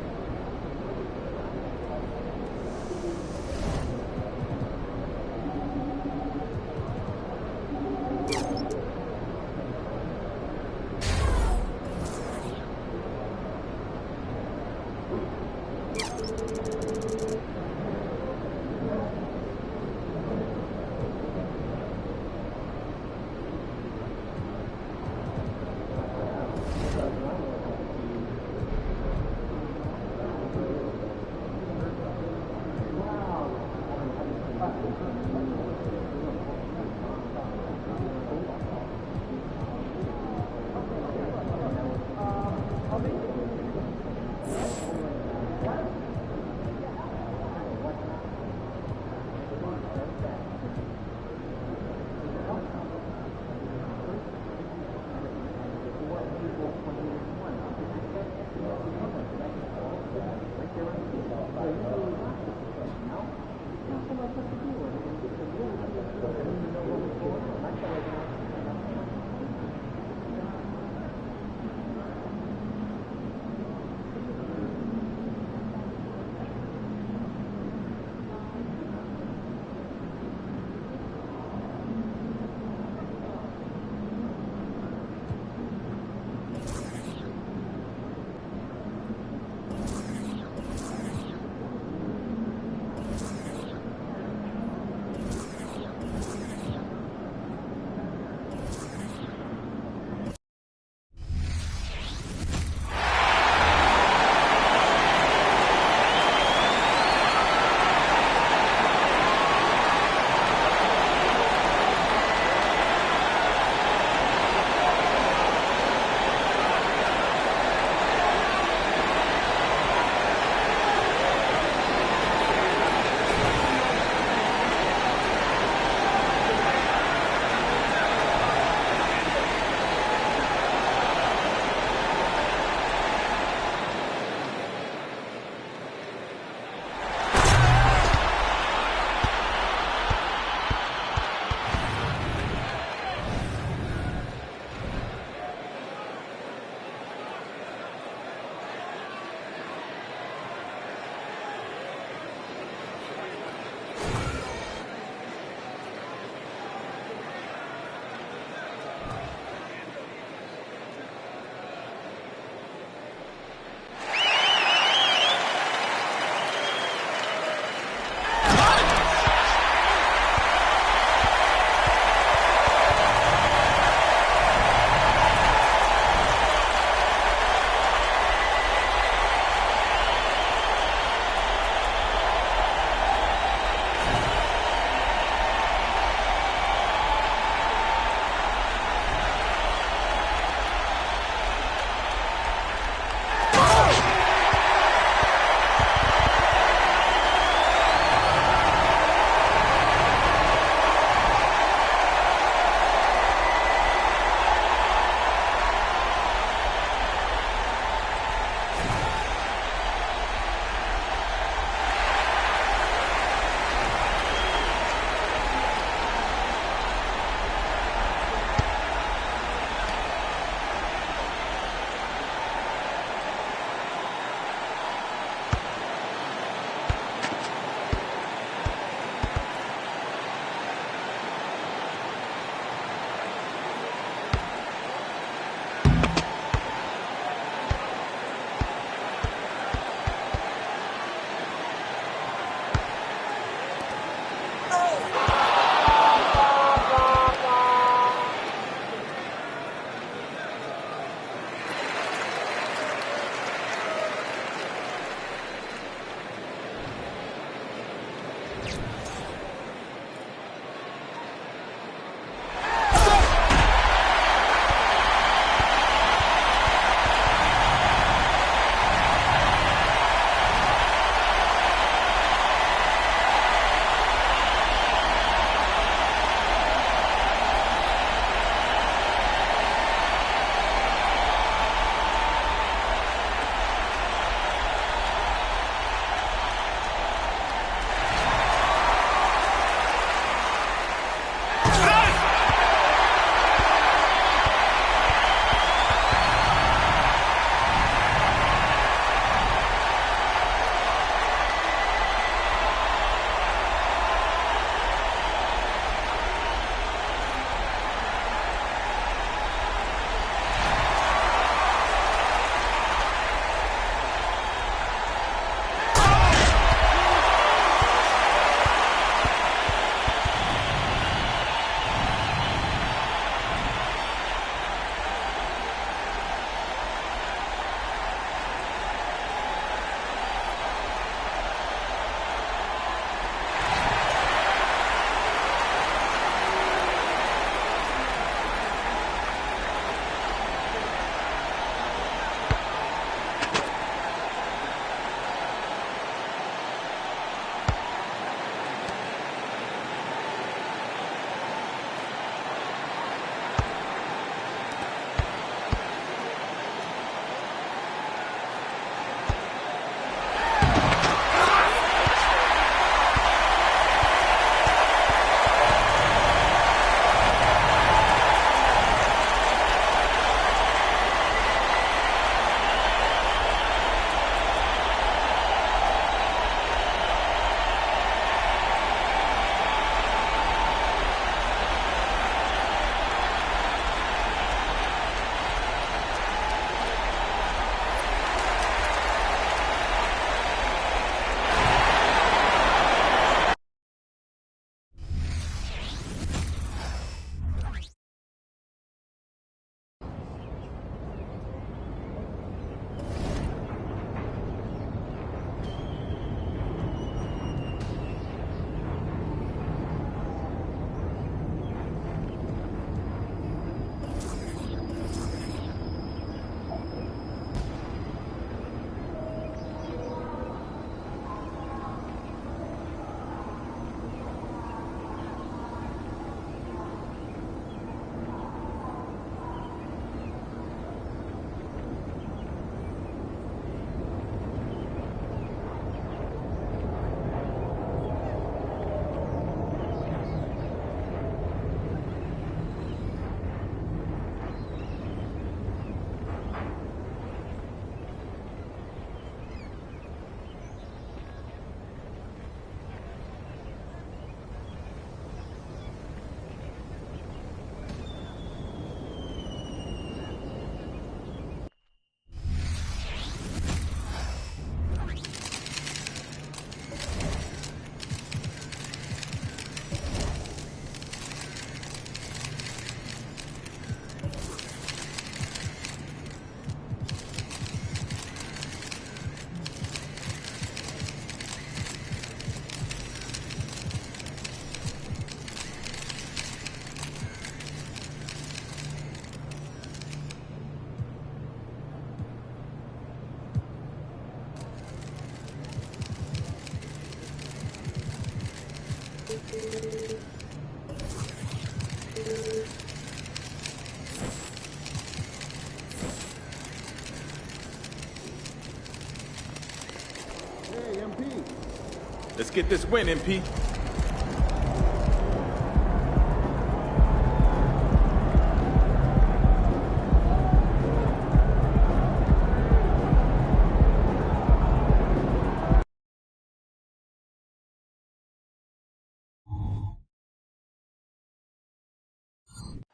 Let's get this win, MP.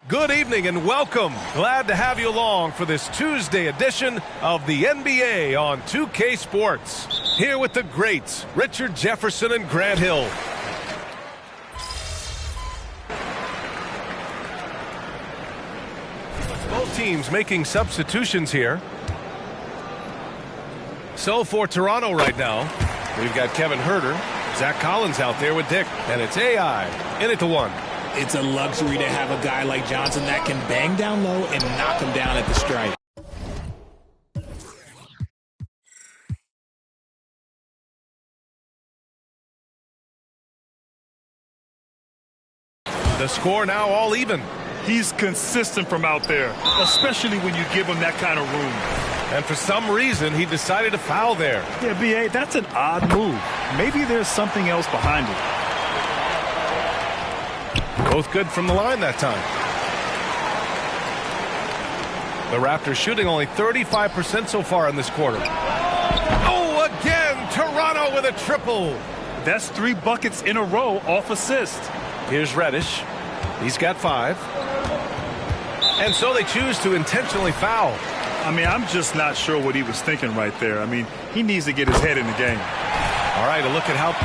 Good evening and welcome. Glad to have you along for this Tuesday edition of the NBA on 2K Sports. Here with the greats, Richard Jefferson and Grant Hill. Both teams making substitutions here. So for Toronto right now, we've got Kevin Huerter, Zach Collins out there with Dick, and it's AI in at the one. It's a luxury to have a guy like Johnson that can bang down low and knock him down at the stripe. The score now all even. He's consistent from out there, especially when you give him that kind of room. And for some reason, he decided to foul there. Yeah, B.A., that's an odd move. Maybe there's something else behind it. Both good from the line that time. The Raptors shooting only 35% so far in this quarter. Oh, again, Toronto with a triple. That's 3 buckets in a row off assist. Here's Reddish. He's got 5. And so they choose to intentionally foul. I mean, I'm just not sure what he was thinking right there. I mean, he needs to get his head in the game. All right, a look at how...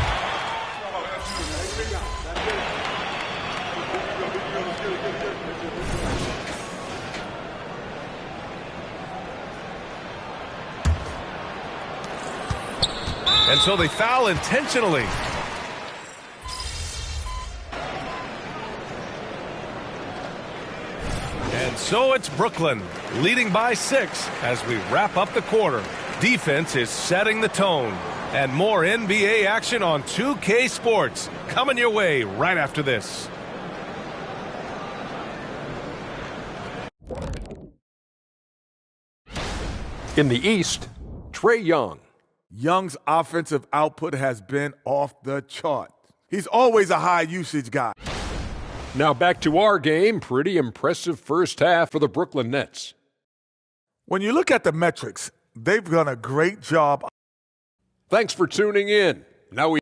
And so they foul intentionally. And so it's Brooklyn leading by 6 as we wrap up the quarter. Defense is setting the tone. And more NBA action on 2K Sports coming your way right after this. In the East, Trae Young. Young's offensive output has been off the chart. He's always a high usage guy. Now back to our game. Pretty impressive first half for the Brooklyn Nets. When you look at the metrics, they've done a great job. Thanks for tuning in. Now we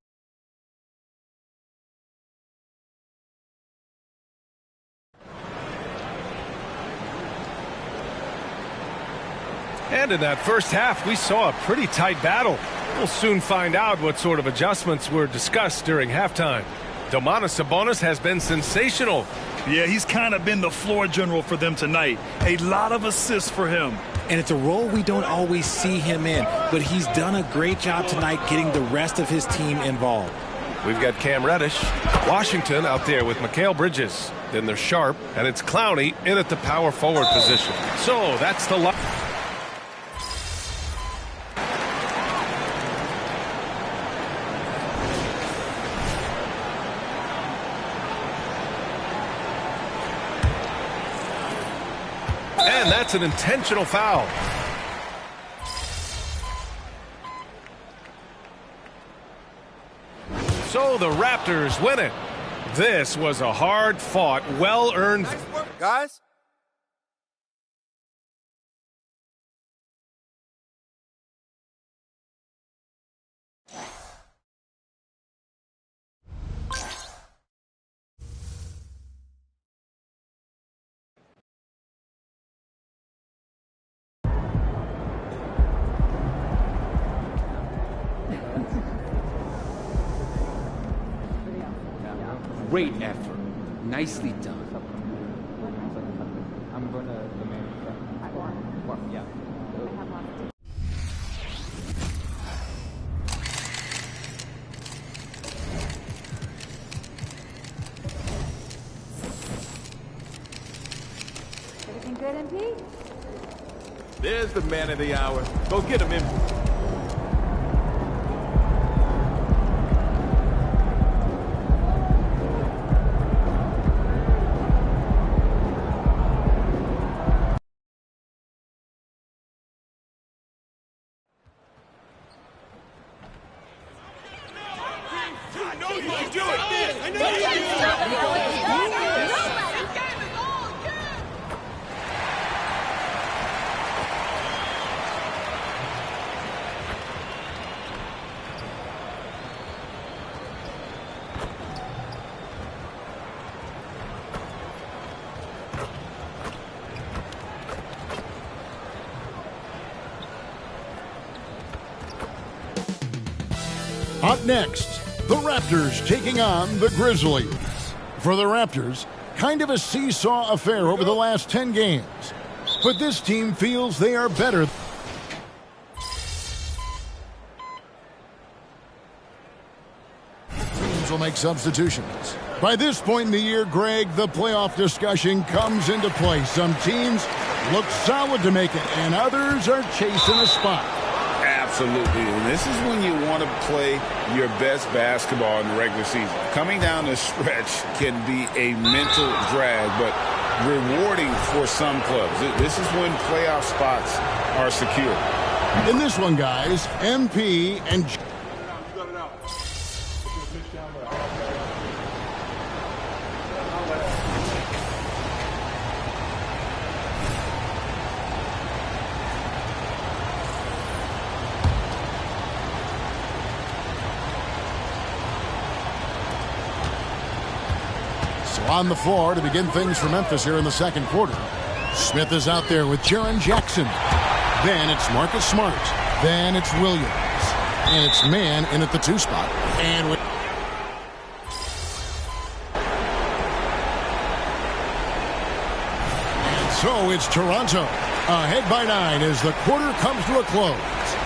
And in that first half, we saw a pretty tight battle. We'll soon find out what sort of adjustments were discussed during halftime. Domantas Sabonis has been sensational. Yeah, he's kind of been the floor general for them tonight. A lot of assists for him. And it's a role we don't always see him in, but he's done a great job tonight getting the rest of his team involved. We've got Cam Reddish, Washington out there with Mikal Bridges. Then there's Sharp, and it's Clowney in at the power forward position. So that's the line. And that's an intentional foul. So the Raptors win it. This was a hard-fought, well-earned... Nice work, guys. Great effort. Nicely done. I'm going to the main. Yeah. Everything good, MP? There's the man of the hour. Go get him, MP. Up next, the Raptors taking on the Grizzlies. For the Raptors, kind of a seesaw affair over the last 10 games. But this team feels they are better. Teams will make substitutions. By this point in the year, Greg, the playoff discussion comes into play. Some teams look solid to make it, and others are chasing a spot. Absolutely, and this is when you want to play your best basketball in the regular season. Coming down the stretch can be a mental drag, but rewarding for some clubs. This is when playoff spots are secure. In this one, guys, MP and... On the floor to begin things for Memphis here in the second quarter. Smith is out there with Jaren Jackson. Then it's Marcus Smart. Then it's Williams. And it's Mann in at the 2 spot. And so it's Toronto ahead by 9 as the quarter comes to a close.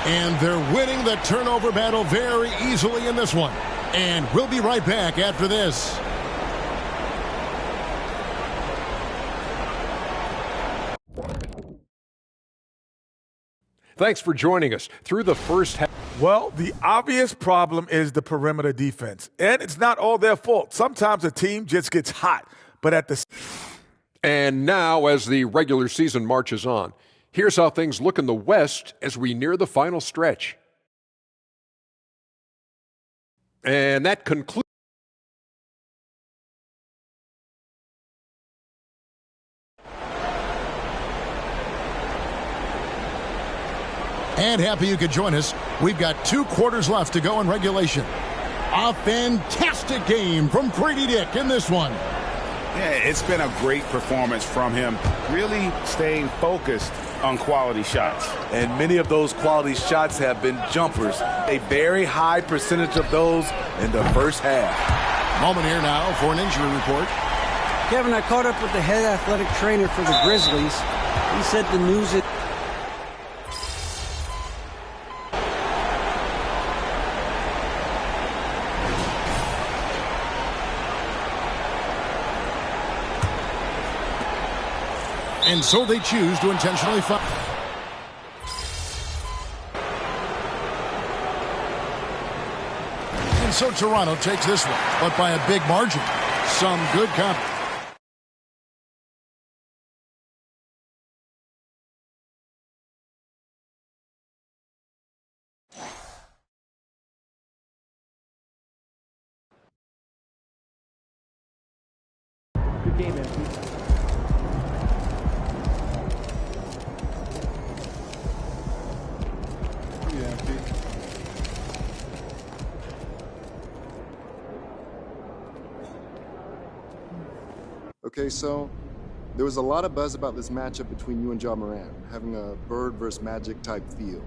And they're winning the turnover battle very easily in this one. And we'll be right back after this. Thanks for joining us through the first half. Well, the obvious problem is the perimeter defense, and it's not all their fault. Sometimes a team just gets hot, but at the... And now, as the regular season marches on, here's how things look in the West as we near the final stretch. And that concludes. And happy you could join us. We've got 2 quarters left to go in regulation. A fantastic game from Grady Dick in this one. Yeah, it's been a great performance from him, really staying focused on quality shots. And many of those quality shots have been jumpers. A very high percentage of those in the first half. Moment here now for an injury report. Kevin, I caught up with the head athletic trainer for the Grizzlies. He said the news is... And so they choose to intentionally foul. And so Toronto takes this one, but by a big margin. Some good coverage. Good game, man. Okay, so there was a lot of buzz about this matchup between you and Ja Morant, having a Bird versus Magic type feel.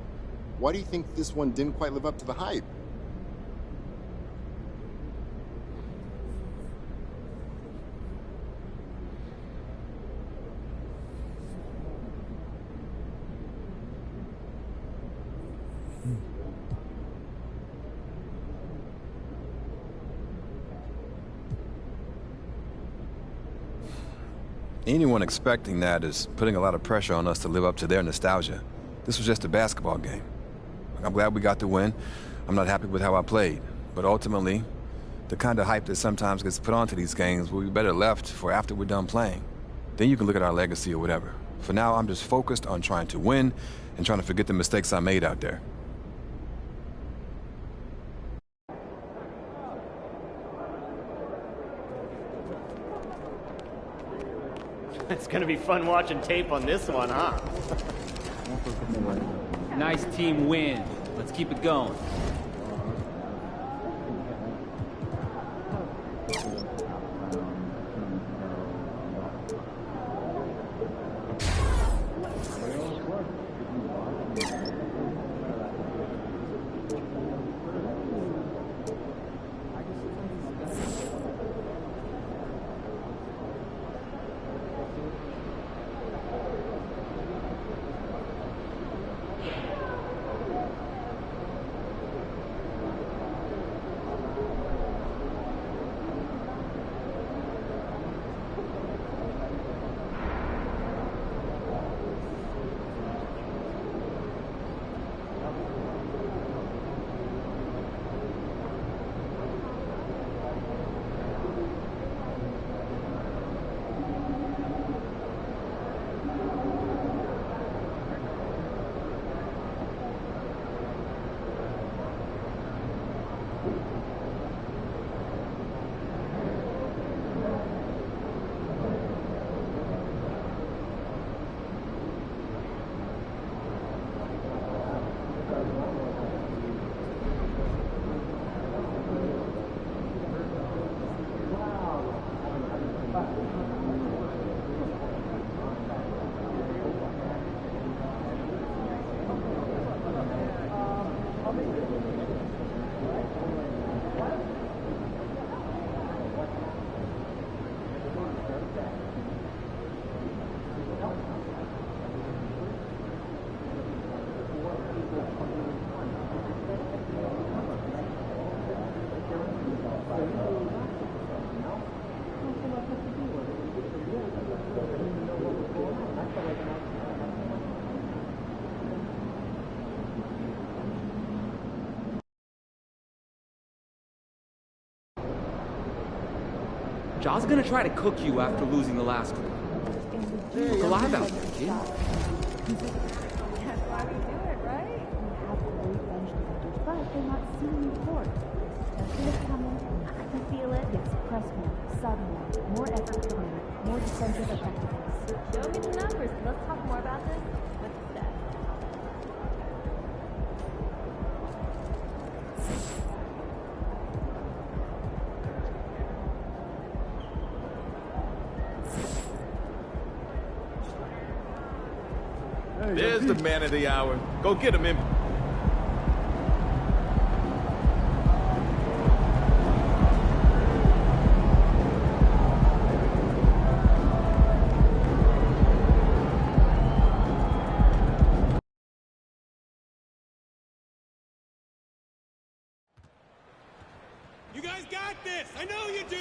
Why do you think this one didn't quite live up to the hype? Anyone expecting that is putting a lot of pressure on us to live up to their nostalgia. This was just a basketball game. I'm glad we got the win. I'm not happy with how I played. But ultimately, the kind of hype that sometimes gets put onto these games will be better left for after we're done playing. Then you can look at our legacy or whatever. For now, I'm just focused on trying to win and trying to forget the mistakes I made out there. It's going to be fun watching tape on this one, huh? Nice team win. Let's keep it going. Ja's gonna try to cook you after losing the last one. Look alive out there, kid. That's why we do it, right? We have great bench defenders, but they're not seeing you for it. Pressure is coming. I can feel it. Yes, press more, sub more effort per minute, more defensive effectiveness. Show me the numbers. Let's talk more about this with Steph. There's the man of the hour. Go get him in. You guys got this! I know you do!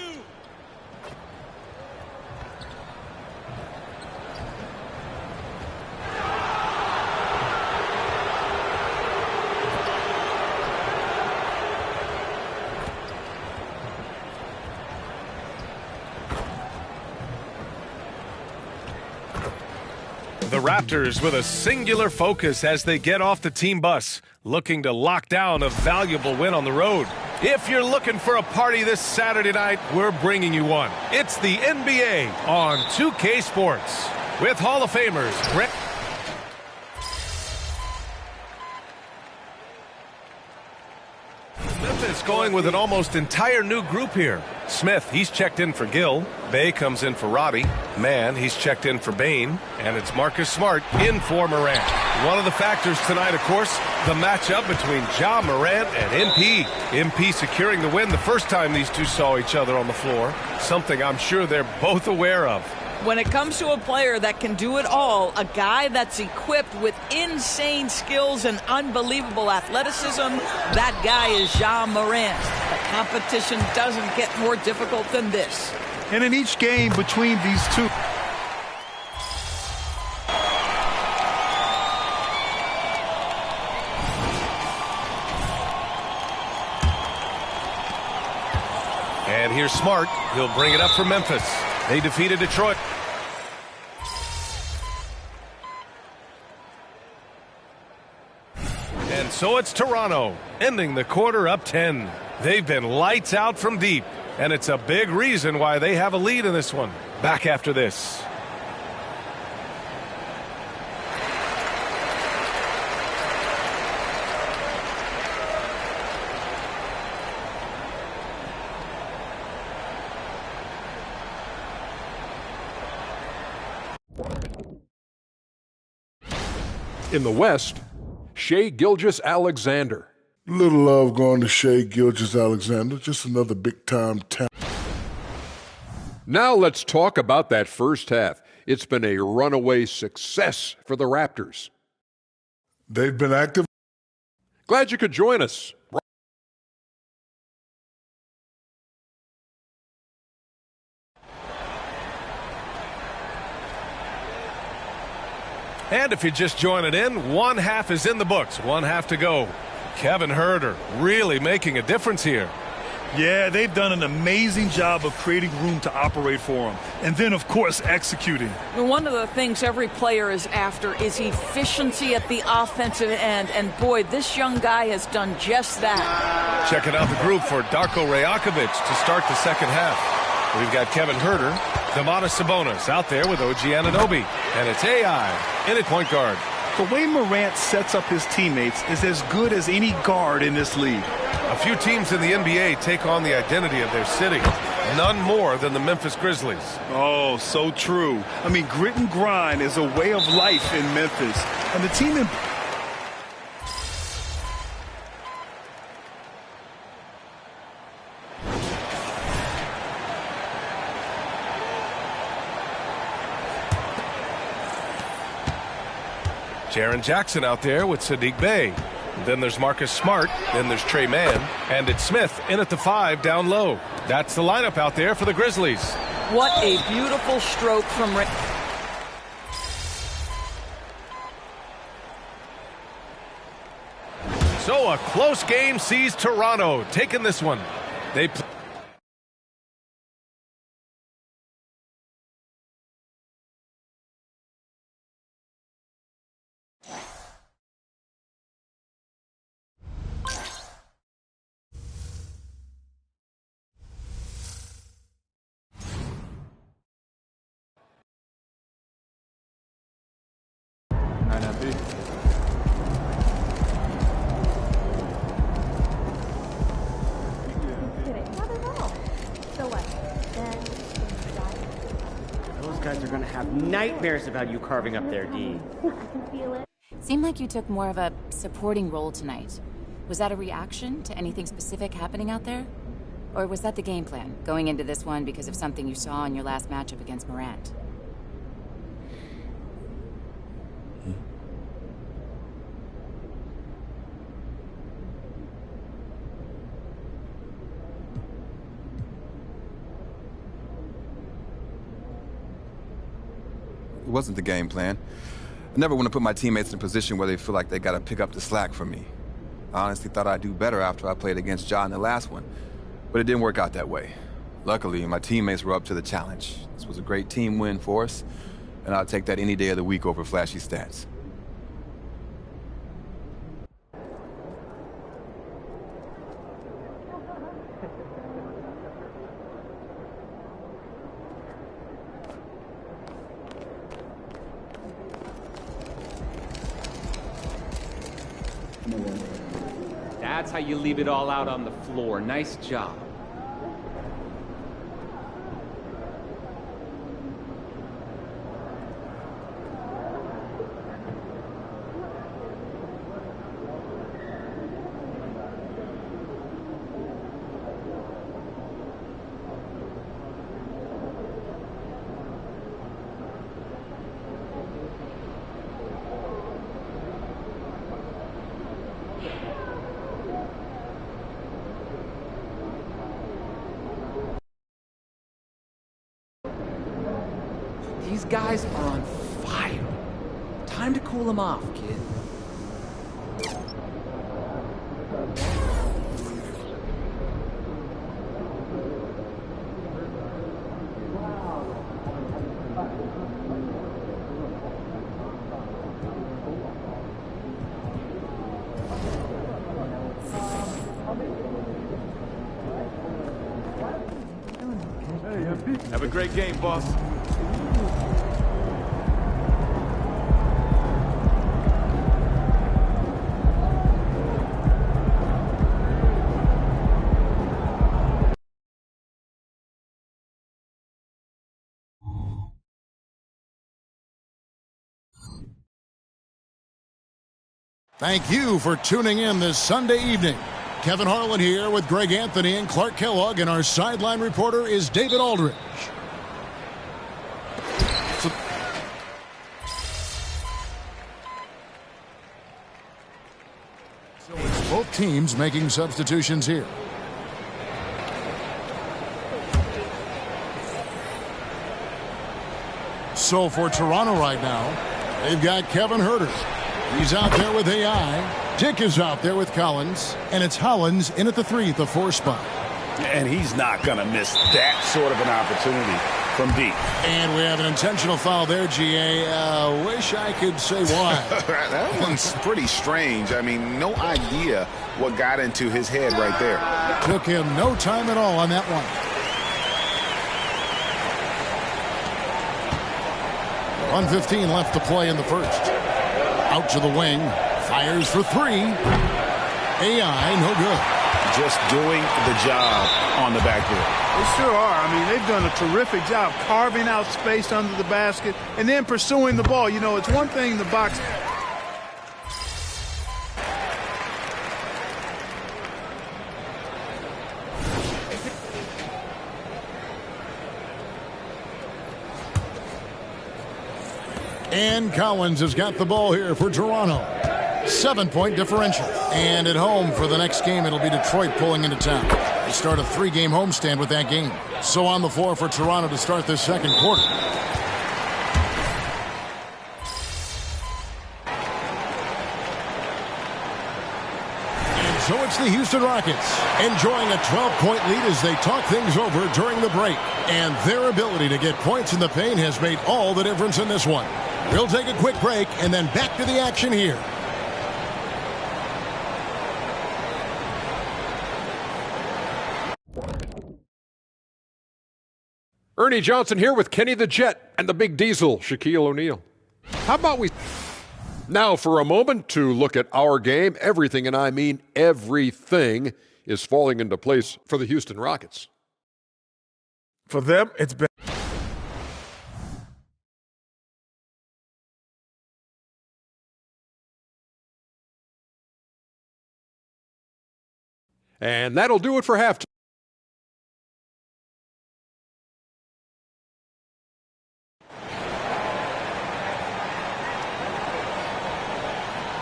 The Raptors with a singular focus as they get off the team bus, looking to lock down a valuable win on the road. If you're looking for a party this Saturday night, we're bringing you one. It's the NBA on 2K Sports with Hall of Famers Brett. Memphis going with an almost entire new group here. Smith, he's checked in for Gill. Bay comes in for Robbie. Mann, he's checked in for Bane. And it's Marcus Smart in for Morant. One of the factors tonight, of course, the matchup between Ja Morant and MP. MP securing the win the first time these two saw each other on the floor. Something I'm sure they're both aware of. When it comes to a player that can do it all, a guy that's equipped with insane skills and unbelievable athleticism, that guy is Ja Morant. The competition doesn't get more difficult than this. And in each game between these two, and here's Smart. He'll bring it up for Memphis. They defeated Detroit. And so it's Toronto, ending the quarter up 10. They've been lights out from deep, and it's a big reason why they have a lead in this one. Back after this. In the West, Shai Gilgeous-Alexander. Little love going to Shai Gilgeous-Alexander, just another big-time talent. Now let's talk about that first half. It's been a runaway success for the Raptors. They've been active. Glad you could join us. And if you're just joining in, one half is in the books, one half to go. Kevin Huerter really making a difference here. yeah, they've done an amazing job of creating room to operate for them. And then, of course, executing. One of the things every player is after is efficiency at the offensive end. And boy, this young guy has done just that. Checking out the group for Darko Rajakovic to start the second half. We've got Kevin Huerter, Domantas Sabonis out there with OG Anunoby. And it's AI in at point guard. The way Morant sets up his teammates is as good as any guard in this league. A few teams in the NBA take on the identity of their city. None more than the Memphis Grizzlies. Oh, so true. I mean, grit and grind is a way of life in Memphis. And the team in... Jaren Jackson out there with Sadiq Bey. Then there's Marcus Smart. Then there's Trey Mann. And it's Smith in at the 5 down low. That's the lineup out there for the Grizzlies. What a beautiful stroke from Rick. So a close game sees Toronto taking this one. They Those guys are going to have nightmares about you carving up their D. I can feel it. Seemed like you took more of a supporting role tonight. Was that a reaction to anything specific happening out there? Or was that the game plan, going into this one because of something you saw in your last matchup against Morant? It wasn't the game plan. I never want to put my teammates in a position where they feel like they got to pick up the slack from me. I honestly thought I'd do better after I played against Ja in the last one, but it didn't work out that way. Luckily, my teammates were up to the challenge. This was a great team win for us, and I'll take that any day of the week over flashy stats. That's how you leave it all out on the floor. Nice job. These guys are on fire. Time to cool them off, kid. Have a great game, boss. Thank you for tuning in this Sunday evening. Kevin Harlan here with Greg Anthony and Clark Kellogg, and our sideline reporter is David Aldridge. Both teams making substitutions here. So for Toronto right now, they've got Kevin Huerter. He's out there with AI. Dick is out there with Collins. And it's Hollins in at the 3 at the 4 spot. And he's not going to miss that sort of an opportunity from deep. And we have an intentional foul there, GA. Wish I could say why. That one's pretty strange. I mean, no idea what got into his head right there. Took him no time at all on that one. 1:15 left to play in the first. Out to the wing. Fires for 3. AI, no good. Just doing the job on the backboard. They sure are. I mean, they've done a terrific job carving out space under the basket and then pursuing the ball. You know, it's one thing in the box. And Cowens has got the ball here for Toronto. 7-point differential. And at home for the next game, it'll be Detroit pulling into town. They start a 3-game homestand with that game. So on the floor for Toronto to start this second quarter. And so it's the Houston Rockets enjoying a 12-point lead as they talk things over during the break. And their ability to get points in the paint has made all the difference in this one. We'll take a quick break and then back to the action here. Ernie Johnson here with Kenny the Jet and the Big Diesel, Shaquille O'Neal. How about we now for a moment to look at our game? Everything, and I mean everything, is falling into place for the Houston Rockets. For them, it's been... And that'll do it for halftime.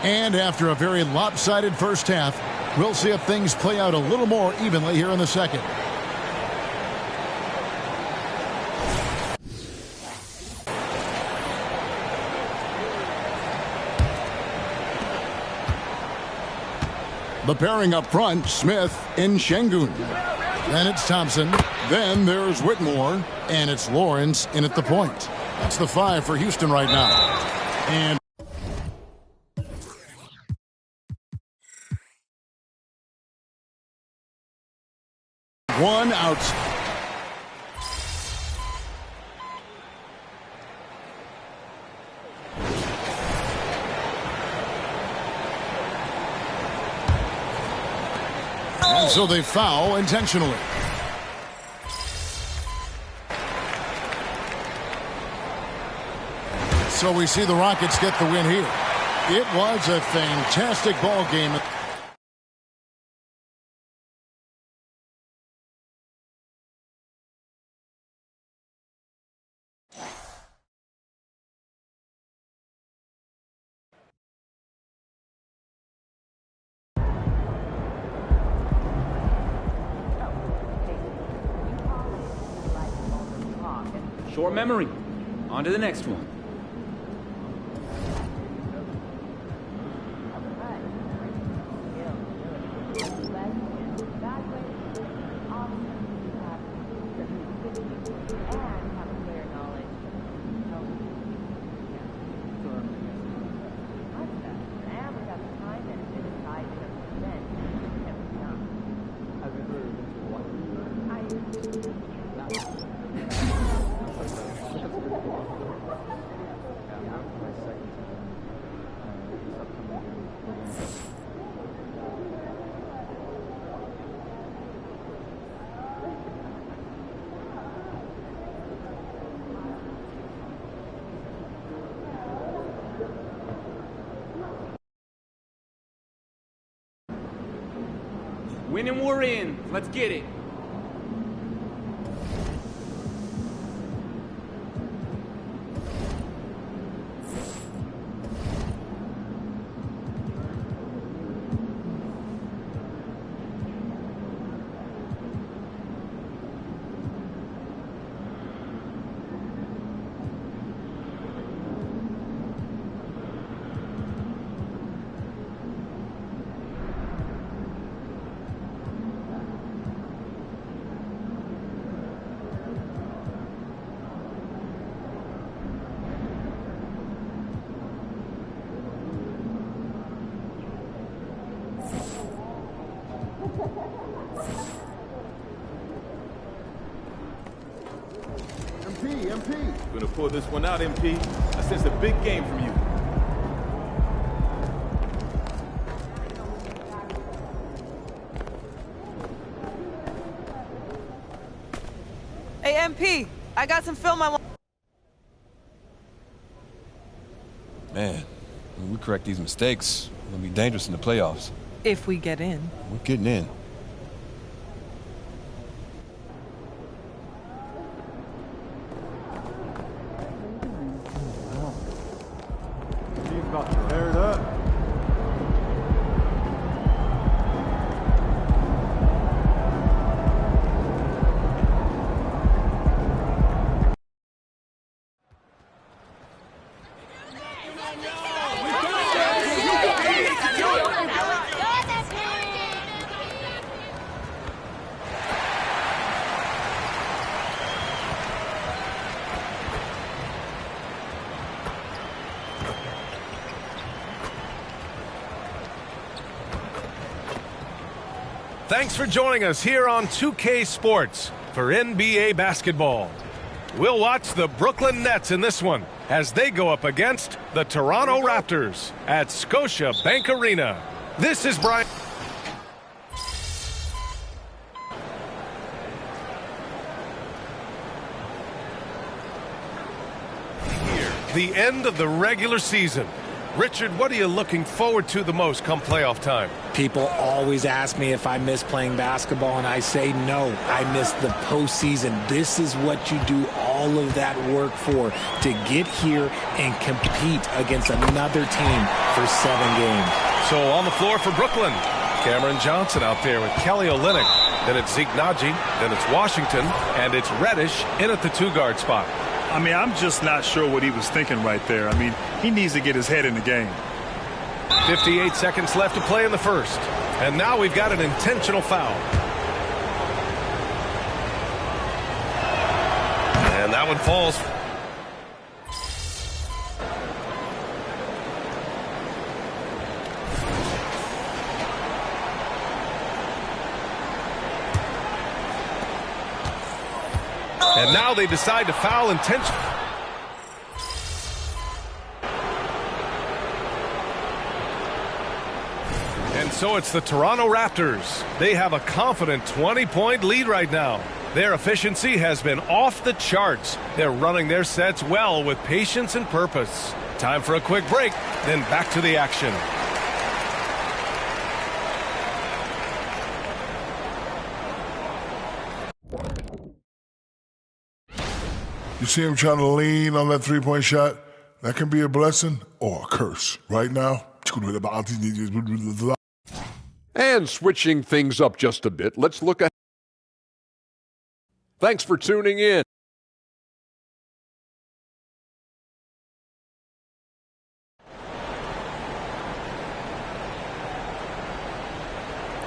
And after a very lopsided first half, we'll see if things play out a little more evenly here in the second. The pairing up front, Smith and Şengün. Then it's Thompson. Then there's Whitmore. And it's Lawrence in at the point. That's the 5 for Houston right now. And one out. And so they foul intentionally. So we see the Rockets get the win here. It was a fantastic ball game. Short memory. On to the next one. Win and we're in. Let's get it. MP. We're gonna pull this one out, MP. I sense a big game from you. Hey, MP, I got some film I want. Man, when we correct these mistakes, we'll be dangerous in the playoffs. If we get in. We're getting in. Thanks for joining us here on 2K Sports for NBA basketball. We'll watch the Brooklyn Nets in this one as they go up against the Toronto Raptors at Scotiabank Arena. This is Brian. Here, the end of the regular season. Richard, what are you looking forward to the most come playoff time? People always ask me if I miss playing basketball, and I say no. I miss the postseason. This is what you do all of that work for, to get here and compete against another team for 7 games. So on the floor for Brooklyn, Cameron Johnson out there with Kelly Olynyk. Then it's Zeke Naji, then it's Washington, and it's Reddish in at the 2-guard spot. I mean, I'm just not sure what he was thinking right there. I mean, he needs to get his head in the game. 58 seconds left to play in the first. And now we've got an intentional foul. And that one falls. And now they decide to foul intentionally. And so it's the Toronto Raptors. They have a confident 20-point lead right now. Their efficiency has been off the charts. They're running their sets well with patience and purpose. Time for a quick break, then back to the action. You see him trying to lean on that three-point shot? That can be a blessing or a curse. Right now, and switching things up just a bit, let's look at. Thanks for tuning in.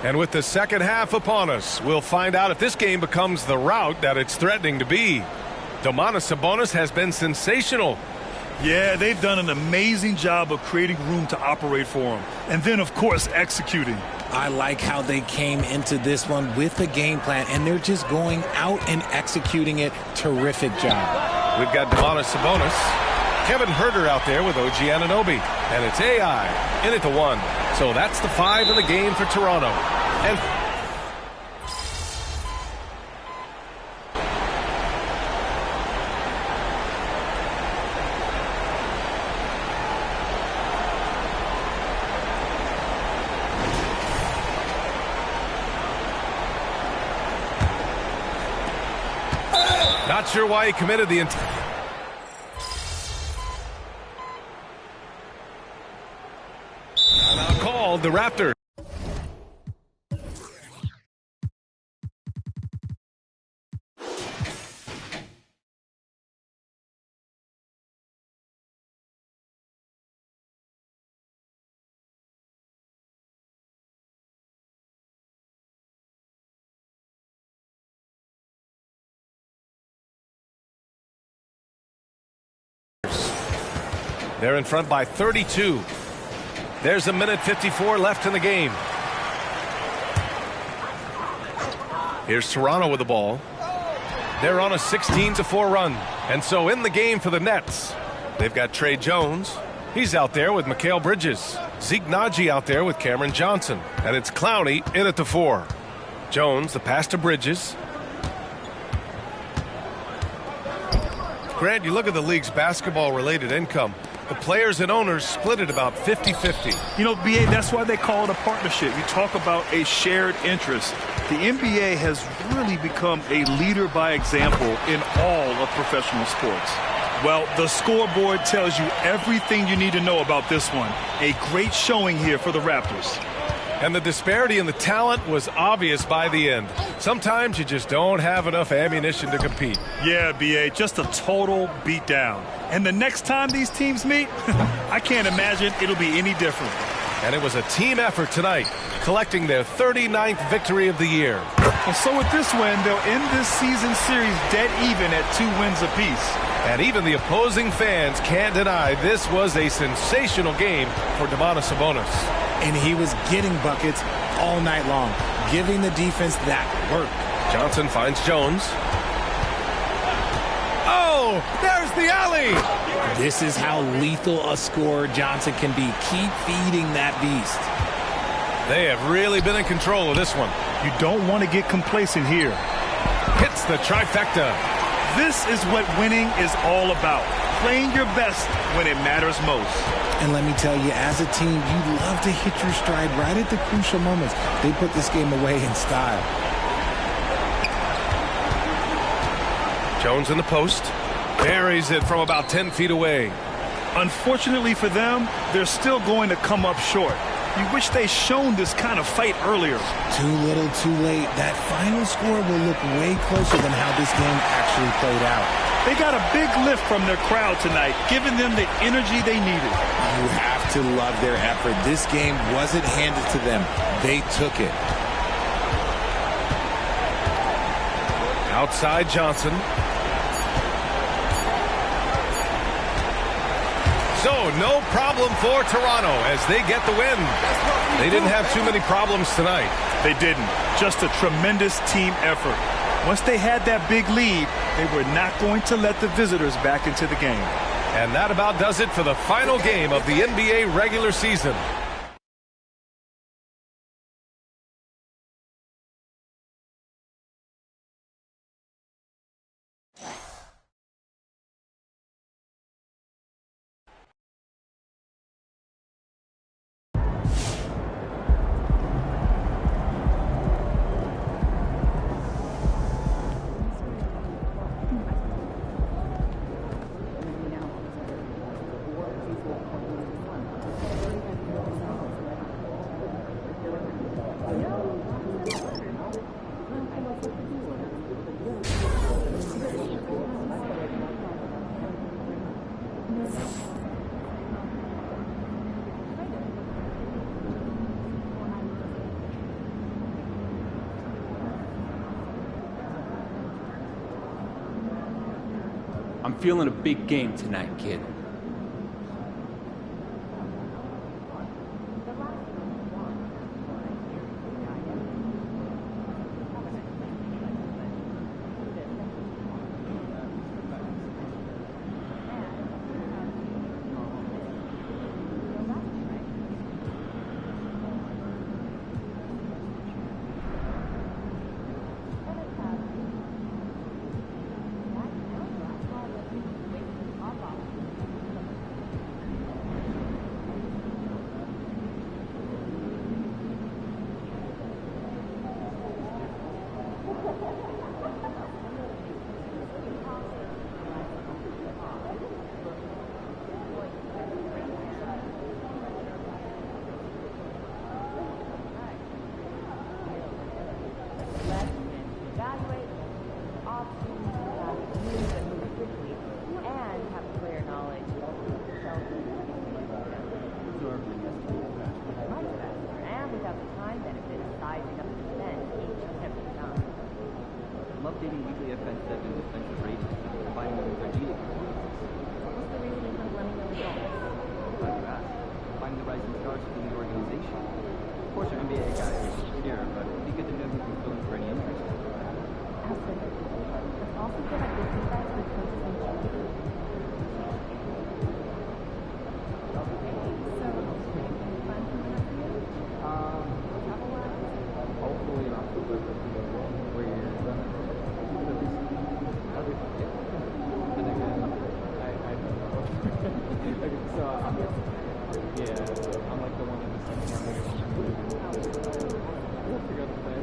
And with the second half upon us, we'll find out if this game becomes the rout that it's threatening to be. Domantas Sabonis has been sensational. Yeah, they've done an amazing job of creating room to operate for him. And then, of course, executing. I like how they came into this one with a game plan, and they're just going out and executing it. Terrific job. We've got Domantas Sabonis, Kevin Huerter out there with OG Anunoby, and it's AI in at the 1. So that's the 5 in the game for Toronto. And not sure why he committed the now called the Raptors. They're in front by 32. There's a minute 54 left in the game. Here's Toronto with the ball. They're on a 16-4 run. And so in the game for the Nets, they've got Trey Jones. He's out there with Mikal Bridges. Zeke Naji out there with Cameron Johnson. And it's Clowney in at the 4. Jones, the pass to Bridges. Grant, you look at the league's basketball-related income. The players and owners split it about 50-50. You know, BA, that's why they call it a partnership. You talk about a shared interest. The NBA has really become a leader by example in all of professional sports. Well, the scoreboard tells you everything you need to know about this one. A great showing here for the Raptors. And the disparity in the talent was obvious by the end. Sometimes you just don't have enough ammunition to compete. Yeah, BA, just a total beatdown. And the next time these teams meet, I can't imagine it'll be any different. And it was a team effort tonight, collecting their 39th victory of the year. And so with this win, they'll end this season series dead even at 2 wins apiece. And even the opposing fans can't deny this was a sensational game for Domantas Sabonis. and he was getting buckets all night long, giving the defense that work. Johnson finds Jones. Oh, there's the alley. This is how lethal a scorer Johnson can be. Keep feeding that beast. They have really been in control of this one. You don't want to get complacent here. Hits the trifecta. This is what winning is all about. Playing your best when it matters most. And let me tell you, as a team, you love to hit your stride right at the crucial moments. They put this game away in style. Jones in the post. Buries it from about 10 feet away. Unfortunately for them, they're still going to come up short. You wish they'd shown this kind of fight earlier. Too little, too late. That final score will look way closer than how this game actually played out. They got a big lift from their crowd tonight, giving them the energy they needed. You have to love their effort. This game wasn't handed to them. They took it. Outside Johnson. So, no problem for Toronto as they get the win. They didn't have too many problems tonight. They didn't. Just a tremendous team effort. Once they had that big lead, they were not going to let the visitors back into the game. And that about does it for the final game of the NBA regular season. I'm feeling a big game tonight, kid. updating weekly offensive and defensive ratings, combining them with our GD performances. What's the reasoning for blending the results? Glad you asked. Finding the rising stars within the organization. Of course, our NBA guys are here, but it'd be good to know who can fill in for any injuries. Absolutely. Let's also get a good feedback from coaches and teams. Hopefully in October, where you're gonna other and again, I don't know. So I'm like the one in the second one. We'll figure out the plan.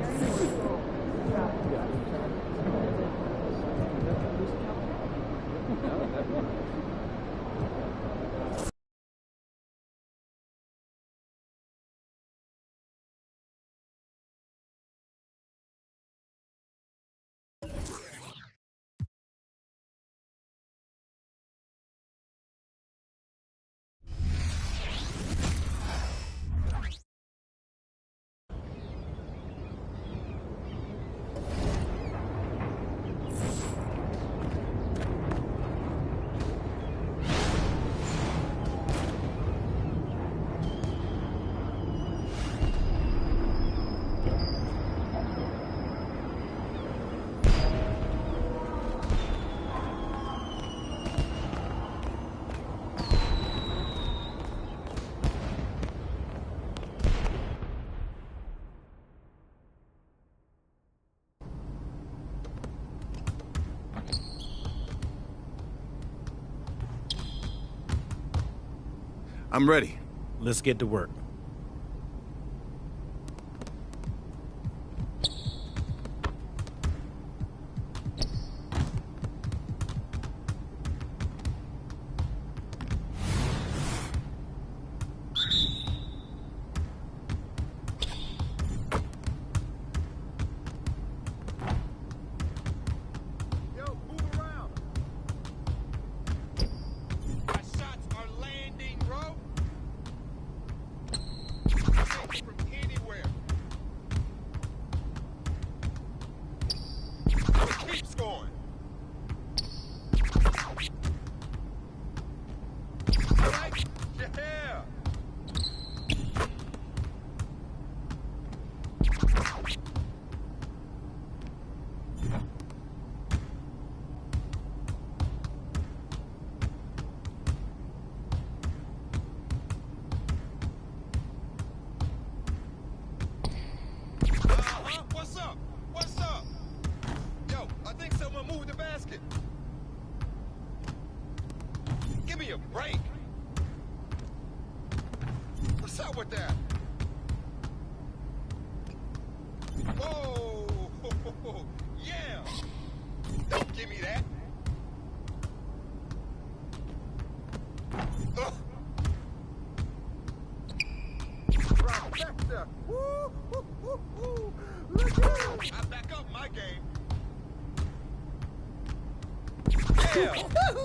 I'm ready. Let's get to work.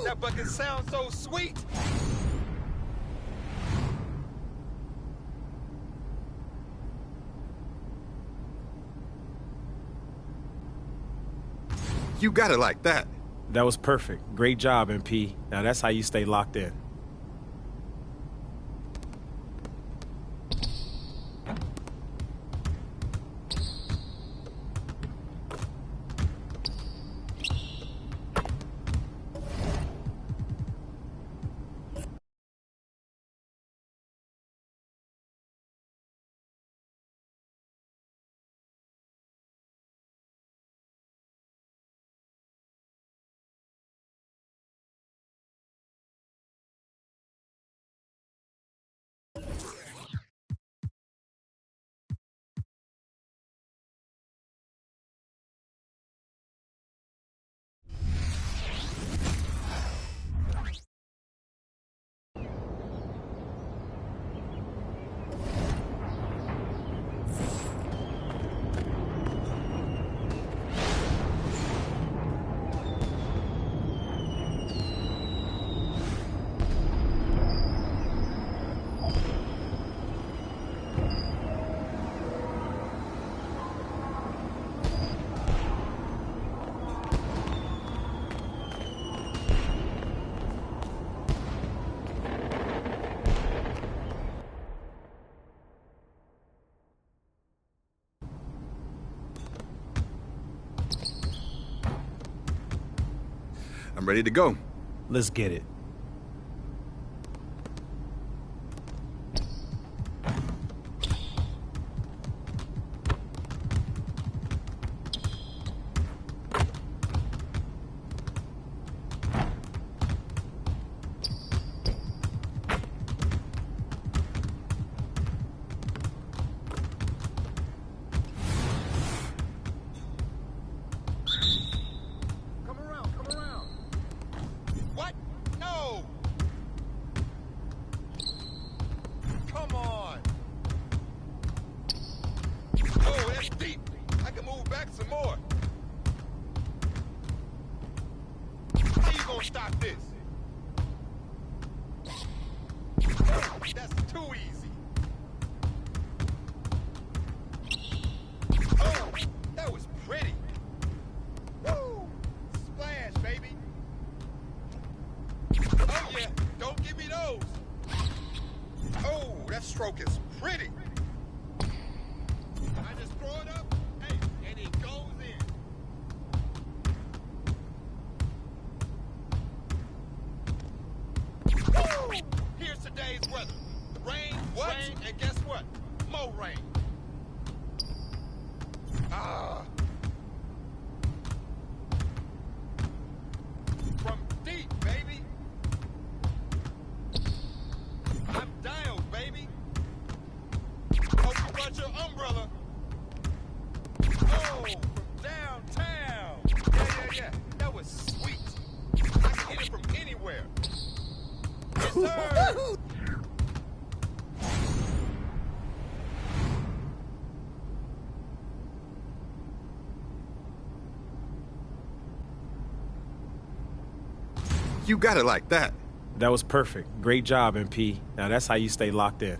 That bucket sounds so sweet. You got it like that. That was perfect. Great job, MP. Now that's how you stay locked in. I'm ready to go. Let's get it. Stop this. That's too easy. Oh, that was pretty. Woo! Splash, baby. Oh, yeah. Don't give me those. Oh, that stroke is pretty. I just throw it up, hey, and it goes in. Woo! Here's today's weather. Rain, rain, and guess what? More rain. From deep, baby. I'm done. sir. You got it like that. That was perfect. Great job, MP. Now that's how you stay locked in.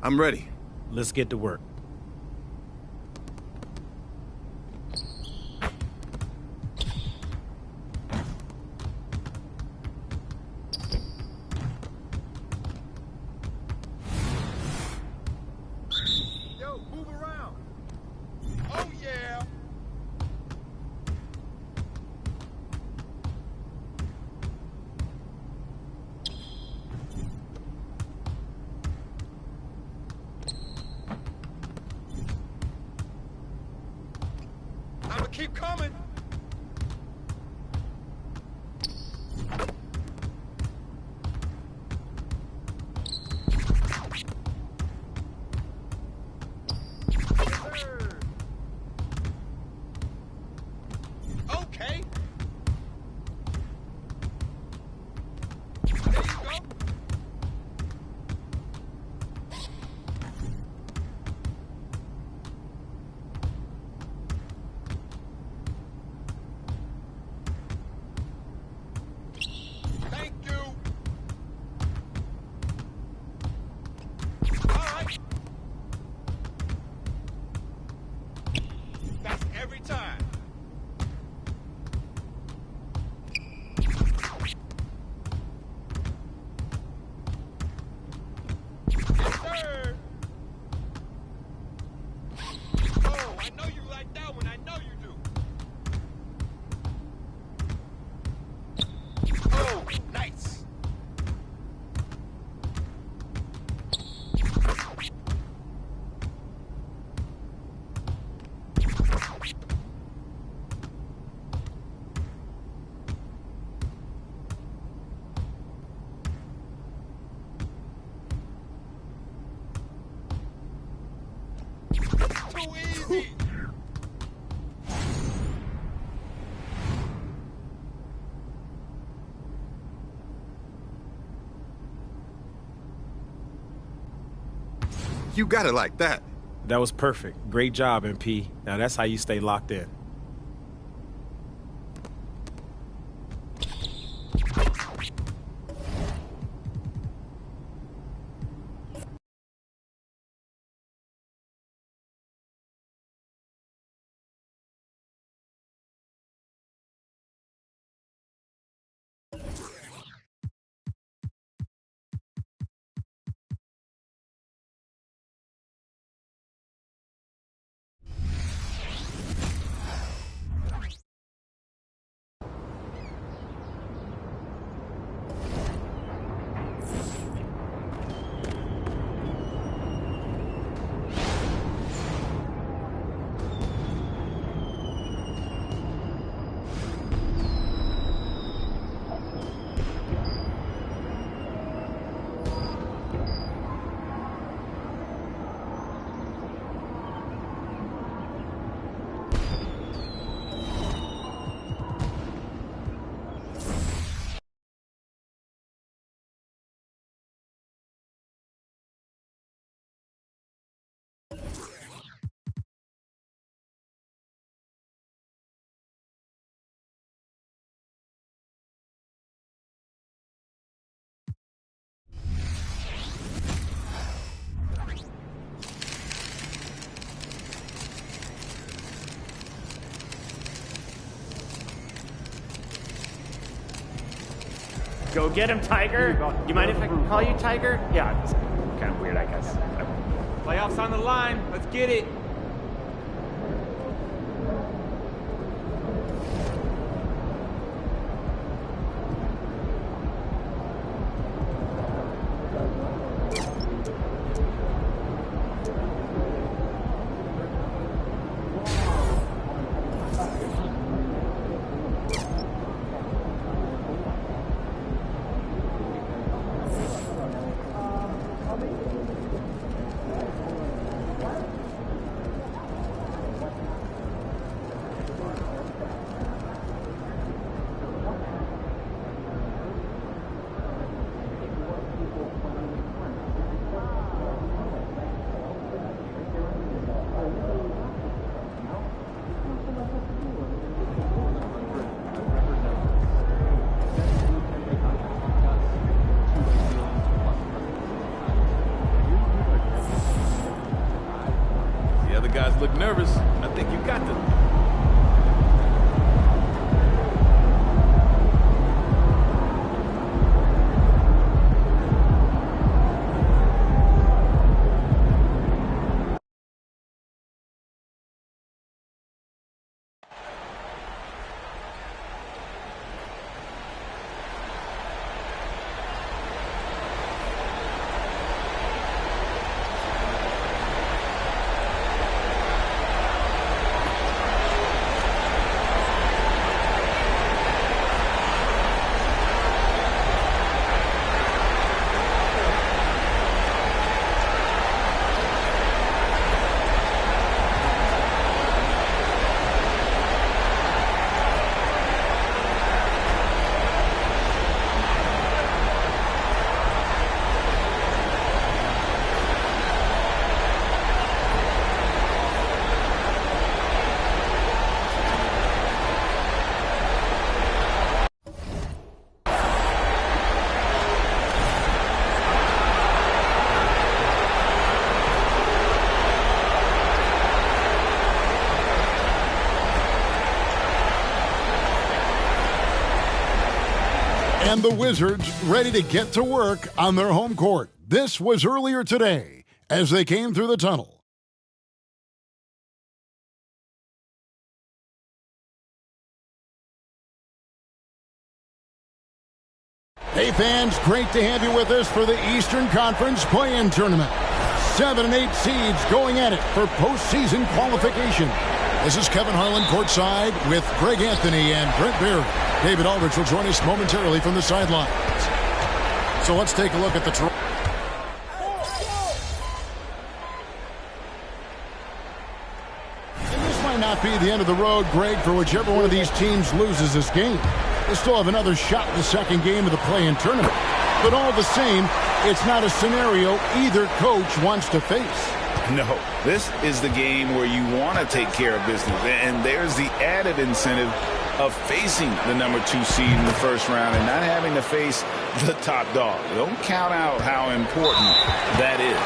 I'm ready. Let's get to work. Yo, move around. Oh, yeah. I'ma keep coming. Okay. There you go. Thank you. All right. That's every time. Yes, sir. Oh, I know you like that one. I know you do. Oh, nice. Too easy. You got it like that. That was perfect. Great job, MP. Now that's how you stay locked in. get him, Tiger. You mind if I call you Tiger? Yeah, it's kind of weird, I guess. Playoffs on the line. Let's get it. The other guys look nervous. I think you got them. And the Wizards ready to get to work on their home court. This was earlier today as they came through the tunnel. Hey fans, great to have you with us for the Eastern Conference Play-In Tournament. 7 and 8 seeds going at it for postseason qualification. This is Kevin Harlan courtside with Greg Anthony and Brent Barry. David Aldridge will join us momentarily from the sidelines. So let's take a look at the Toronto. And this might not be the end of the road, Greg, for whichever one of these teams loses this game. They still have another shot in the second game of the play-in tournament. But all the same, it's not a scenario either coach wants to face. No, this is the game where you want to take care of business. And there's the added incentive of facing the number 2 seed in the first round and not having to face the top dog. Don't count out how important that is.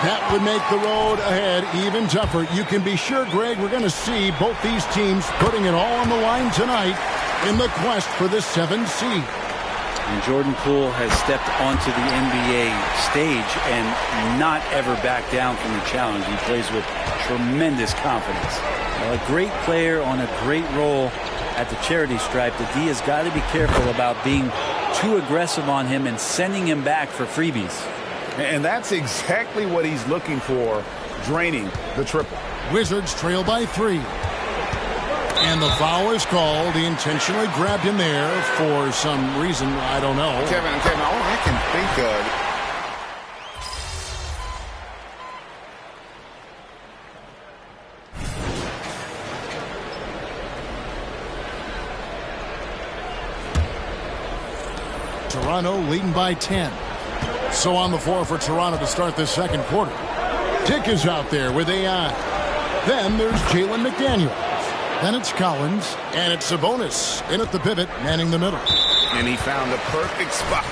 That would make the road ahead even tougher. You can be sure, Greg, we're going to see both these teams putting it all on the line tonight in the quest for the 7th seed. And Jordan Poole has stepped onto the NBA stage and not ever backed down from the challenge. He plays with tremendous confidence. A great player on a great role at the charity stripe. The D has got to be careful about being too aggressive on him and sending him back for freebies. And that's exactly what he's looking for, draining the triple. Wizards trail by 3. And the foul is called. He intentionally grabbed him there for some reason. I don't know. Kevin, all I can think of. Toronto leading by 10. So on the floor for Toronto to start this second quarter. Dick is out there with AI. Then there's Jalen McDaniels. Then it's Collins, and it's Sabonis in at the pivot, manning the middle. And he found the perfect spot.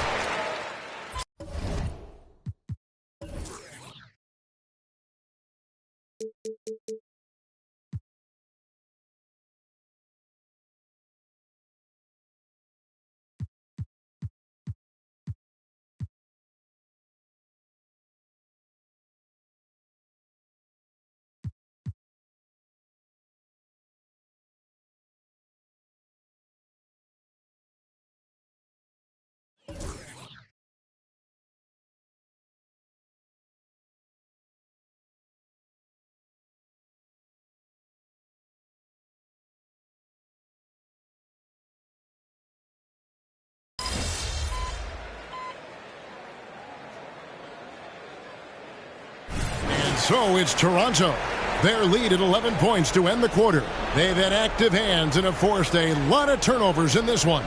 so it's Toronto. Their lead at 11 points to end the quarter. They've had active hands and have forced a lot of turnovers in this one.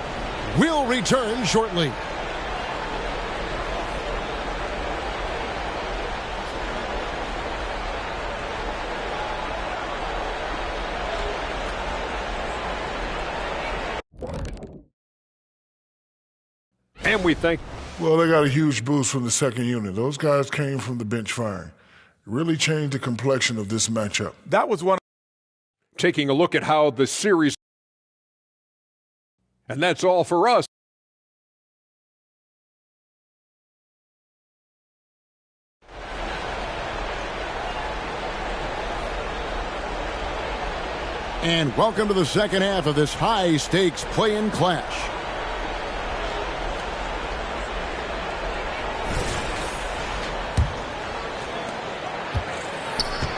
We'll return shortly. And we thank... Well, they got a huge boost from the second unit. Those guys came from the bench firing. It really changed the complexion of this matchup. That was one. Taking a look at how the series... And that's all for us. And welcome to the second half of this high-stakes play-in clash.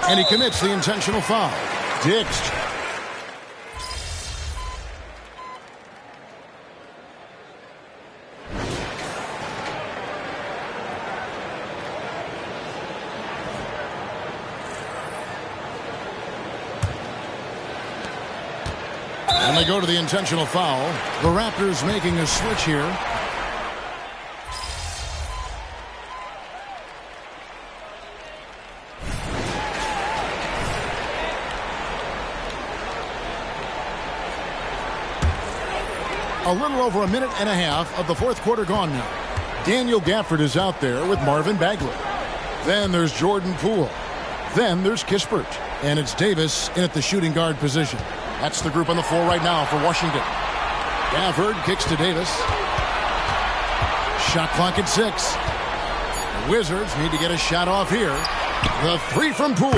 And he commits the intentional foul. Dix. And they go to the intentional foul. The Raptors making a switch here. A little over a minute and a half of the fourth quarter gone now. Daniel Gafford is out there with Marvin Bagley. Then there's Jordan Poole. Then there's Kispert. And it's Davis in at the shooting guard position. That's the group on the floor right now for Washington. Gafford kicks to Davis. Shot clock at 6. The Wizards need to get a shot off here. The three from Poole.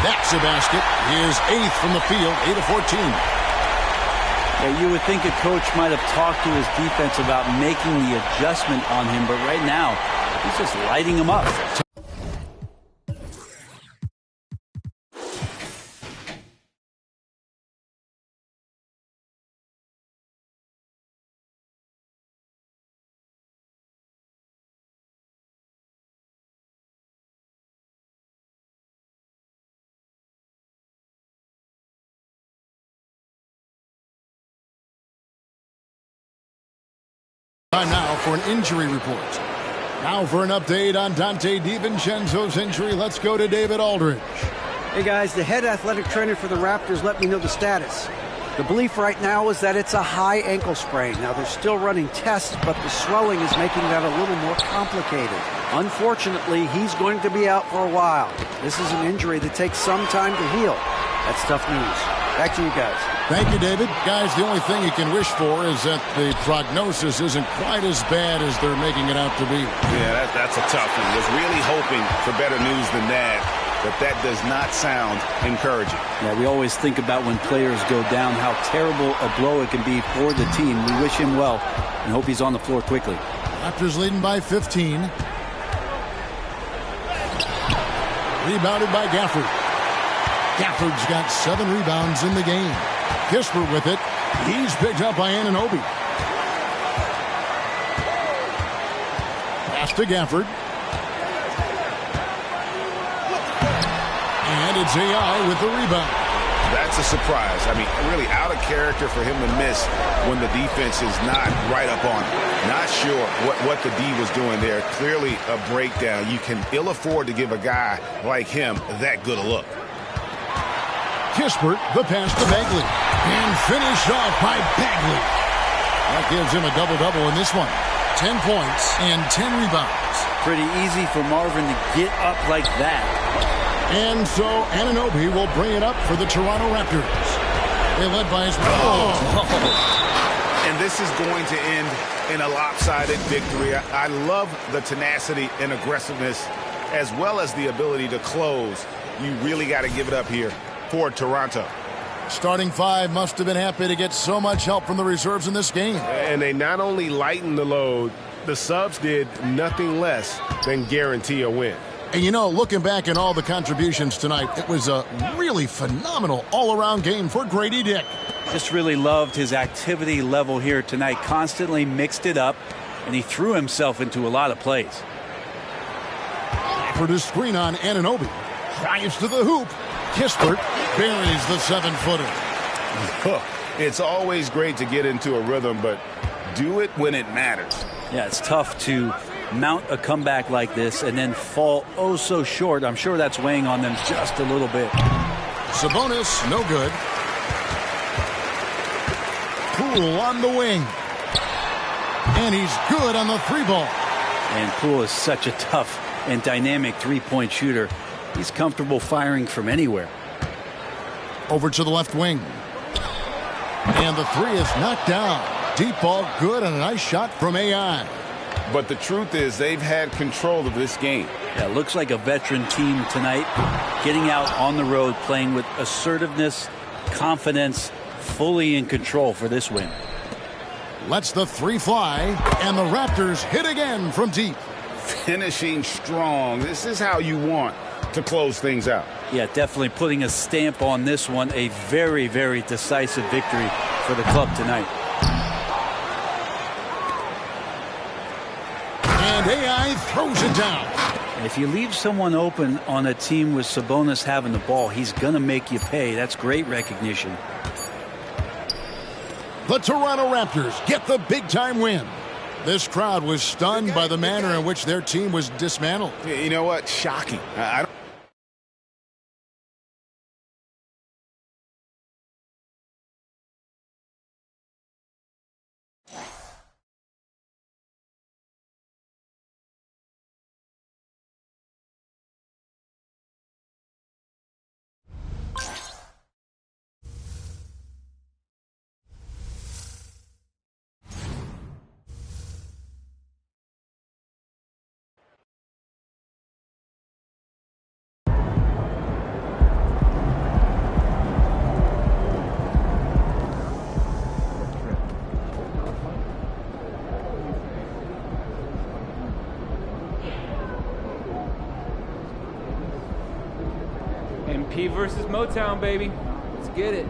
That's a basket. His 8th from the field, 8 of 14. Yeah, you would think a coach might have talked to his defense about making the adjustment on him, but right now, he's just lighting him up. Time now for an injury report. Now for an update on Dante DiVincenzo's injury. Let's go to David Aldridge. Hey guys, the head athletic trainer for the Raptors let me know the status. The belief right now is that it's a high ankle sprain. Now they're still running tests, but the swelling is making that a little more complicated. Unfortunately, he's going to be out for a while. This is an injury that takes some time to heal. That's tough news. Back to you guys. Thank you, David. Guys, the only thing you can wish for is that the prognosis isn't quite as bad as they're making it out to be. Yeah, that's a tough one. Was really hoping for better news than that, but that does not sound encouraging. Yeah, we always think about when players go down, how terrible a blow it can be for the team. We wish him well and hope he's on the floor quickly. Raptors leading by 15. Rebounded by Gafford. Gafford's got 7 rebounds in the game. Kispert with it. He's picked up by Anunoby. Pass to Gafford. And it's AI with the rebound. That's a surprise. I mean, really out of character for him to miss when the defense is not right up on him. Not sure what the D was doing there. Clearly a breakdown. You can ill afford to give a guy like him that good a look. Kispert, the pass to Bagley. And finished off by Bagley. That gives him a double-double in this one. 10 points and 10 rebounds. Pretty easy for Marvin to get up like that. And so Anunoby will bring it up for the Toronto Raptors. They led by his... And this is going to end in a lopsided victory. I love the tenacity and aggressiveness as well as the ability to close. You really got to give it up here for Toronto. Starting 5 must have been happy to get so much help from the reserves in this game. And they not only lightened the load, the subs did nothing less than guarantee a win. And you know, looking back at all the contributions tonight, it was a really phenomenal all-around game for Grady Dick. Just really loved his activity level here tonight. Constantly mixed it up, and he threw himself into a lot of plays. For the screen on Anunoby. drives to the hoop. Kispert buries the 7-footer. It's always great to get into a rhythm, but do it when it matters. Yeah, it's tough to mount a comeback like this and then fall oh so short. I'm sure that's weighing on them just a little bit. Sabonis, no good. Poole on the wing. And he's good on the 3-ball. And Poole is such a tough and dynamic three-point shooter. He's comfortable firing from anywhere. Over to the left wing. And the 3 is knocked down. Deep ball good and a nice shot from AI. But the truth is they've had control of this game. Yeah, looks like a veteran team tonight. Getting out on the road, playing with assertiveness, confidence, fully in control for this win. Lets the 3 fly, and the Raptors hit again from deep. Finishing strong. This is how you want to close things out. Yeah, definitely putting a stamp on this one. A very, very decisive victory for the club tonight. And AI throws it down. If you leave someone open on a team with Sabonis having the ball, he's going to make you pay. That's great recognition. The Toronto Raptors get the big-time win. This crowd was stunned by the manner in which their team was dismantled. You know what? Shocking. I don't MP versus Motown, baby. Let's get it.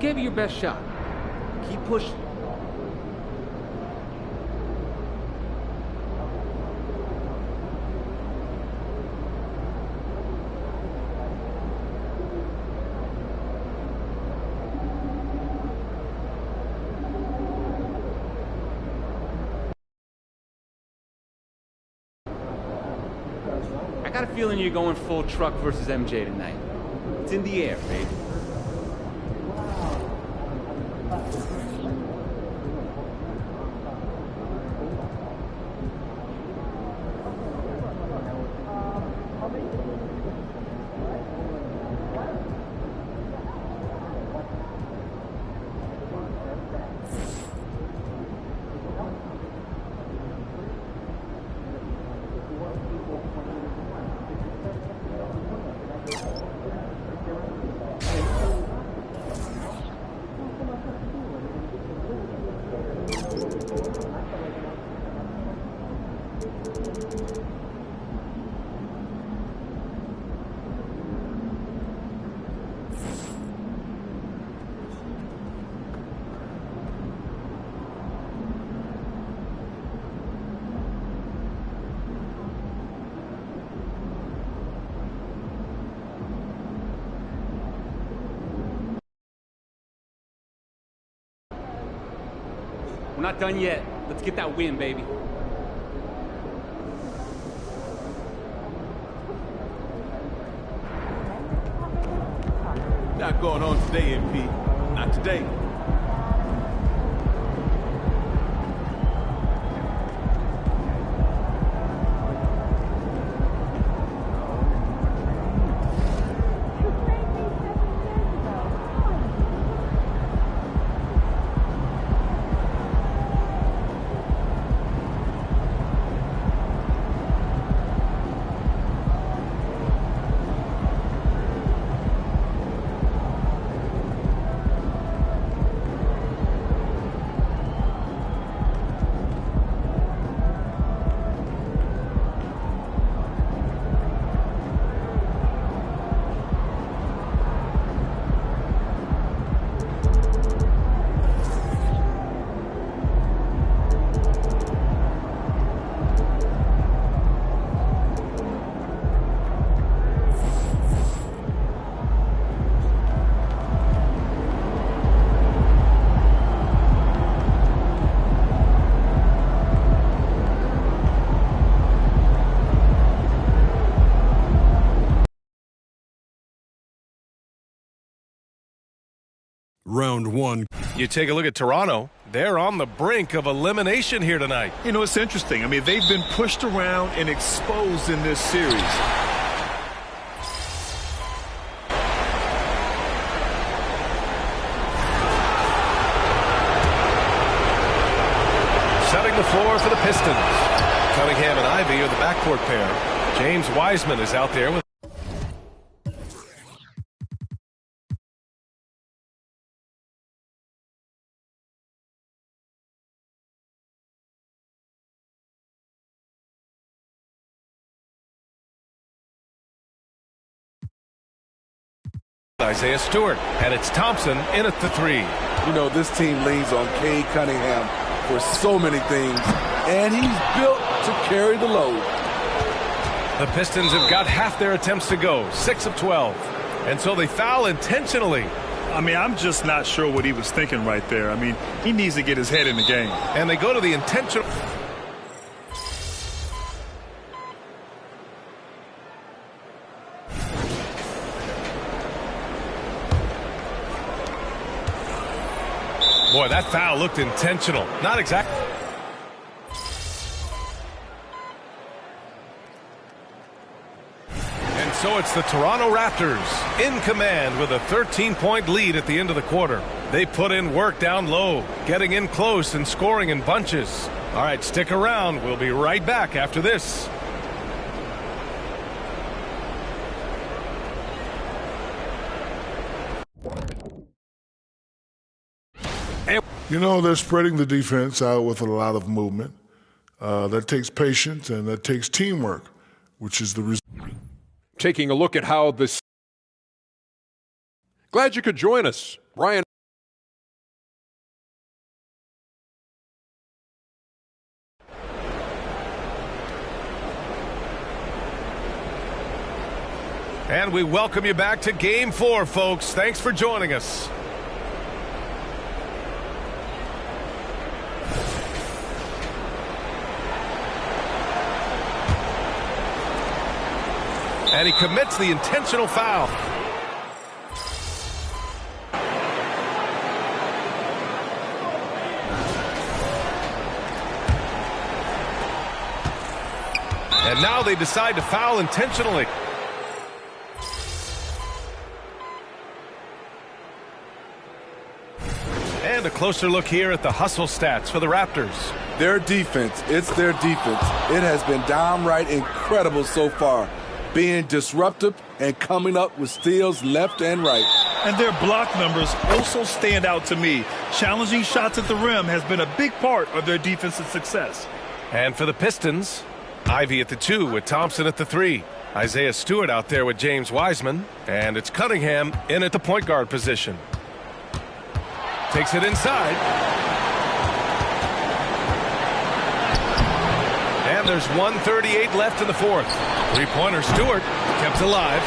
Gave it your best shot. Keep pushing. I got a feeling you're going full truck versus MJ tonight. It's in the air, baby. We're not done yet. Let's get that win, baby. Not going on today, MP. Not today. Round one. You take a look at Toronto. They're on the brink of elimination here tonight. You know, it's interesting. I mean, they've been pushed around and exposed in this series. Setting the floor for the Pistons. Cunningham and Ivey are the backcourt pair. James Wiseman is out there with Isaiah Stewart, and it's Thompson in at the three. You know, this team leans on Cade Cunningham for so many things, and he's built to carry the load. The Pistons have got half their attempts to go, 6 of 12. And so they foul intentionally. I mean, I'm just not sure what he was thinking right there. I mean, he needs to get his head in the game. And they go to the intentional. Boy, that foul looked intentional. Not exactly. And so it's the Toronto Raptors in command with a 13-point lead at the end of the quarter. They put in work down low, getting in close and scoring in bunches. All right, stick around. We'll be right back after this. You know, they're spreading the defense out with a lot of movement. That takes patience and that takes teamwork, which is the result. Taking a look at how this. Glad you could join us, Ryan. And we welcome you back to Game 4, folks. Thanks for joining us. And he commits the intentional foul. And now they decide to foul intentionally. And a closer look here at the hustle stats for the Raptors. Their defense, it's their defense. It has been downright incredible so far, being disruptive and coming up with steals left and right. And their block numbers also stand out to me. Challenging shots at the rim has been a big part of their defensive success. And for the Pistons, Ivy at the 2 with Thompson at the 3. Isaiah Stewart out there with James Wiseman. And it's Cunningham in at the point guard position. Takes it inside. And there's 1:38 left in the fourth. Three-pointer Stewart kept alive.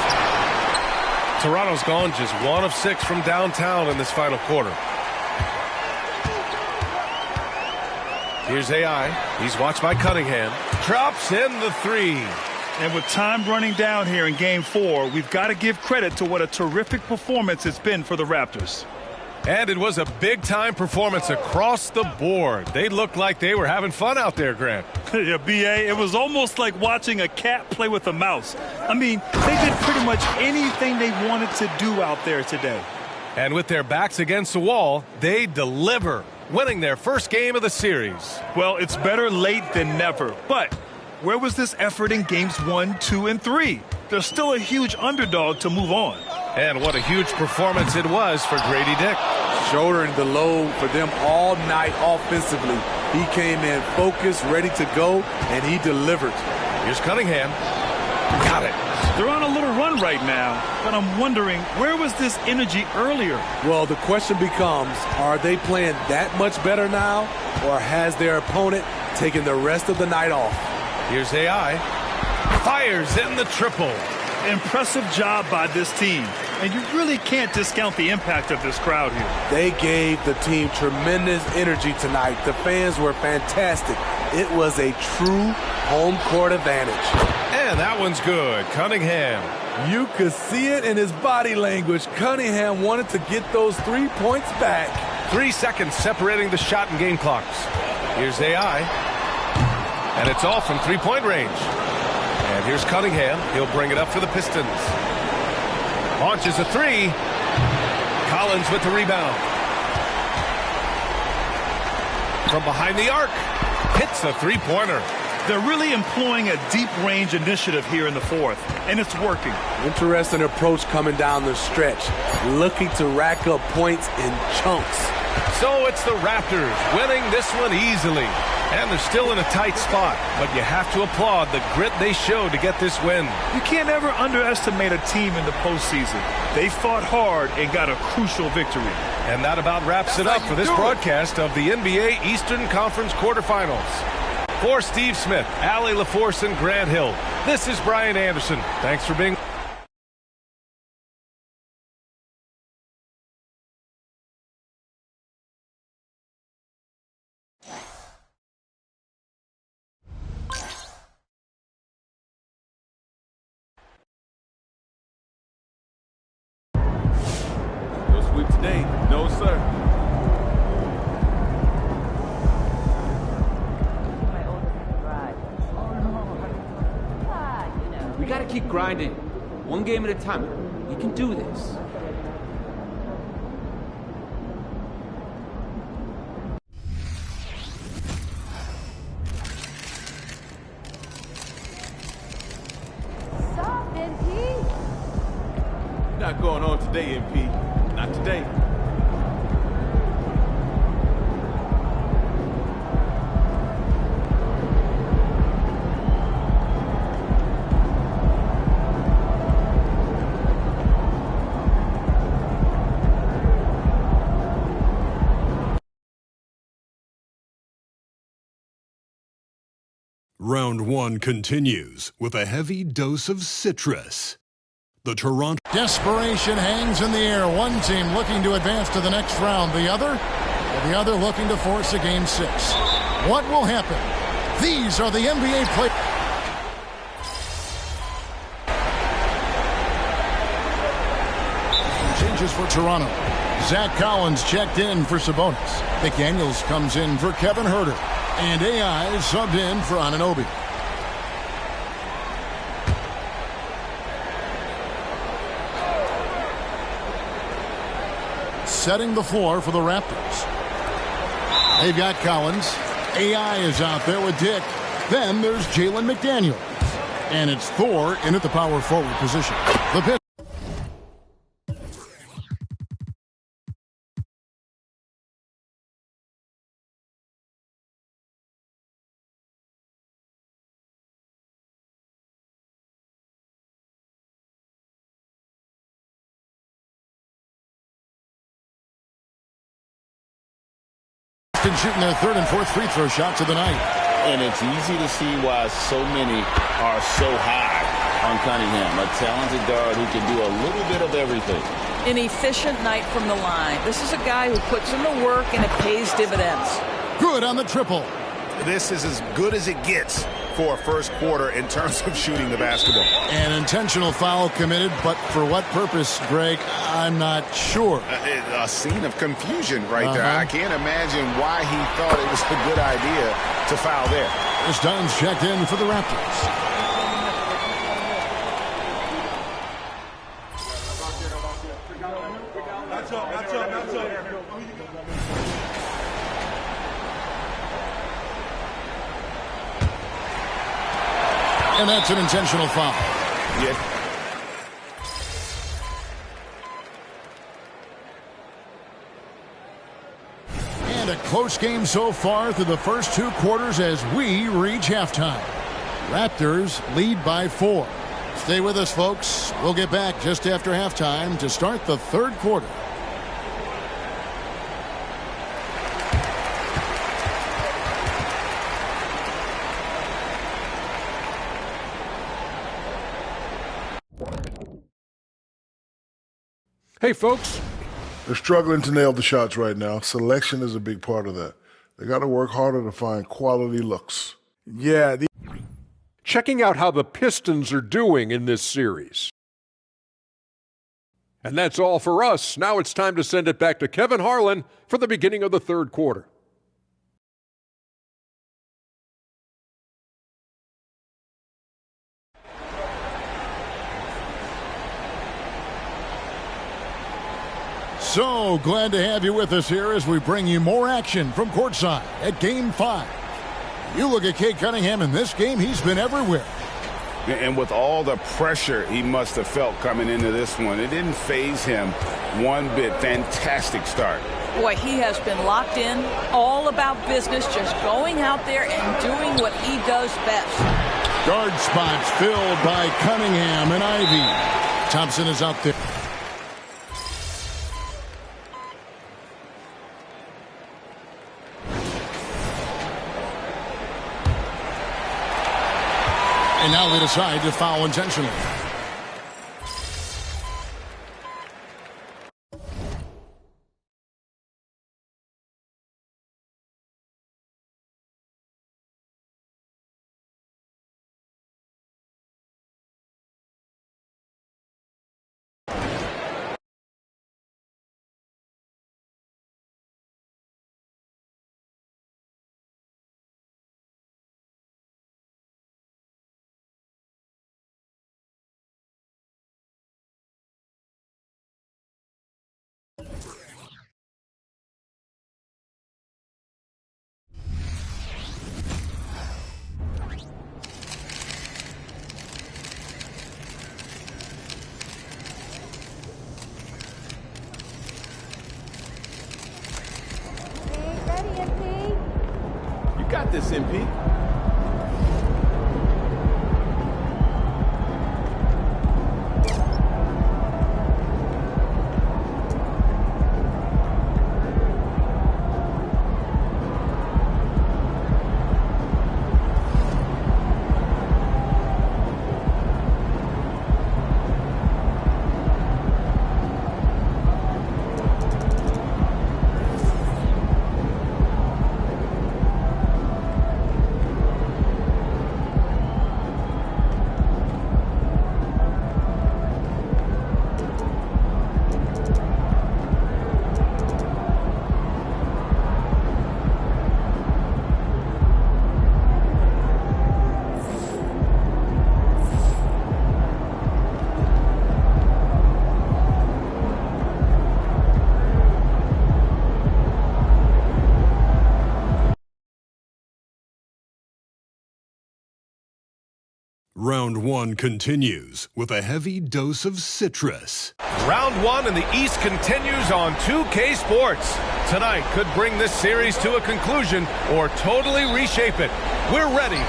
Toronto's gone just 1 of 6 from downtown in this final quarter. Here's AI. He's watched by Cunningham. Drops in the 3. And with time running down here in Game 4, we've got to give credit to what a terrific performance it's been for the Raptors. And it was a big-time performance across the board. They looked like they were having fun out there, Grant. Yeah, B.A., it was almost like watching a cat play with a mouse. I mean, they did pretty much anything they wanted to do out there today. And with their backs against the wall, they deliver, winning their first game of the series. Well, it's better late than never. But where was this effort in Games 1, 2, and 3? They're still a huge underdog to move on. And what a huge performance it was for Grady Dick. Shouldering the load for them all night offensively. He came in focused, ready to go, and he delivered. Here's Cunningham. Got it. They're on a little run right now, but I'm wondering, where was this energy earlier? Well, the question becomes, are they playing that much better now, or has their opponent taken the rest of the night off? Here's AI. Fires in the triple. Impressive job by this team. And you really can't discount the impact of this crowd here. They gave the team tremendous energy tonight. The fans were fantastic. It was a true home court advantage. And that one's good. Cunningham. You could see it in his body language. Cunningham wanted to get those 3 points back. 3 seconds separating the shot and game clocks. Here's AI. And it's all from three-point range. And here's Cunningham. He'll bring it up for the Pistons. Launches a 3. Collins with the rebound. From behind the arc. Hits a three-pointer. They're really employing a deep-range initiative here in the fourth, and it's working. Interesting approach coming down the stretch. Looking to rack up points in chunks. So it's the Raptors winning this one easily. And they're still in a tight spot, but you have to applaud the grit they showed to get this win. You can't ever underestimate a team in the postseason. They fought hard and got a crucial victory. And that about wraps it up for this broadcast of the NBA Eastern Conference quarterfinals. For Steve Smith, Allie LaForce, and Grant Hill, this is Brian Anderson. Thanks for being today. No, sir. We gotta keep grinding. One game at a time. You can do this. Stop, NP! Not going on today, MP. Not today. Round 1 continues with a heavy dose of citrus. The Toronto... Desperation hangs in the air. One team looking to advance to the next round. The other looking to force a game 6. What will happen? These are the NBA players. Changes for Toronto. Zach Collins checked in for Sabonis. McDaniels comes in for Kevin Huerter. And AI subbed in for Anunoby. Setting the floor for the Raptors. They've got Collins. AI is out there with Dick. Then there's Jalen McDaniels. And it's Thor in at the power forward position. The pitch. Shooting their third and fourth free throw shots of the night. And it's easy to see why so many are so high on Cunningham, a talented guard who can do a little bit of everything. An efficient night from the line. This is a guy who puts in the work and it pays dividends. Good on the triple. This is as good as it gets for a first quarter in terms of shooting the basketball. An intentional foul committed, but for what purpose, Greg? I'm not sure. A scene of confusion right there. I can't imagine why he thought it was a good idea to foul there. Chris Dunn's checked in for the Raptors. And that's an intentional foul. Yeah. And a close game so far through the first 2 quarters as we reach halftime. Raptors lead by 4. Stay with us, folks. We'll get back just after halftime to start the third quarter. Hey, folks. They're struggling to nail the shots right now. Selection is a big part of that. They got to work harder to find quality looks. Yeah. Checking out how the Pistons are doing in this series. And that's all for us. Now it's time to send it back to Kevin Harlan for the beginning of the third quarter. So glad to have you with us here as we bring you more action from courtside at Game 5. You look at Cade Cunningham in this game, he's been everywhere. And with all the pressure he must have felt coming into this one, it didn't faze him one bit. Fantastic start. Boy, he has been locked in, all about business, just going out there and doing what he does best. Guard spots filled by Cunningham and Ivy. Thompson is out there. And now they decide to foul intentionally. this, MP. Round 1 continues with a heavy dose of citrus. Round 1 in the East continues on 2K Sports. Tonight could bring this series to a conclusion or totally reshape it. We're ready.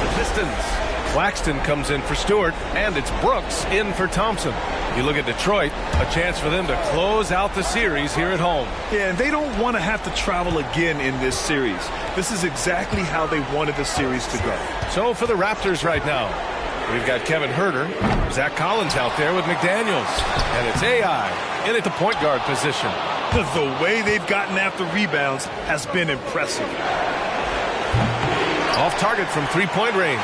The Pistons. Claxton comes in for Stewart, and it's Brooks in for Thompson. You look at Detroit, a chance for them to close out the series here at home. Yeah, and they don't want to have to travel again in this series. This is exactly how they wanted the series to go. So for the Raptors right now, we've got Kevin Huerter, Zach Collins out there with McDaniels, and it's AI in at the point guard position. The way they've gotten after rebounds has been impressive. Off target from three-point range.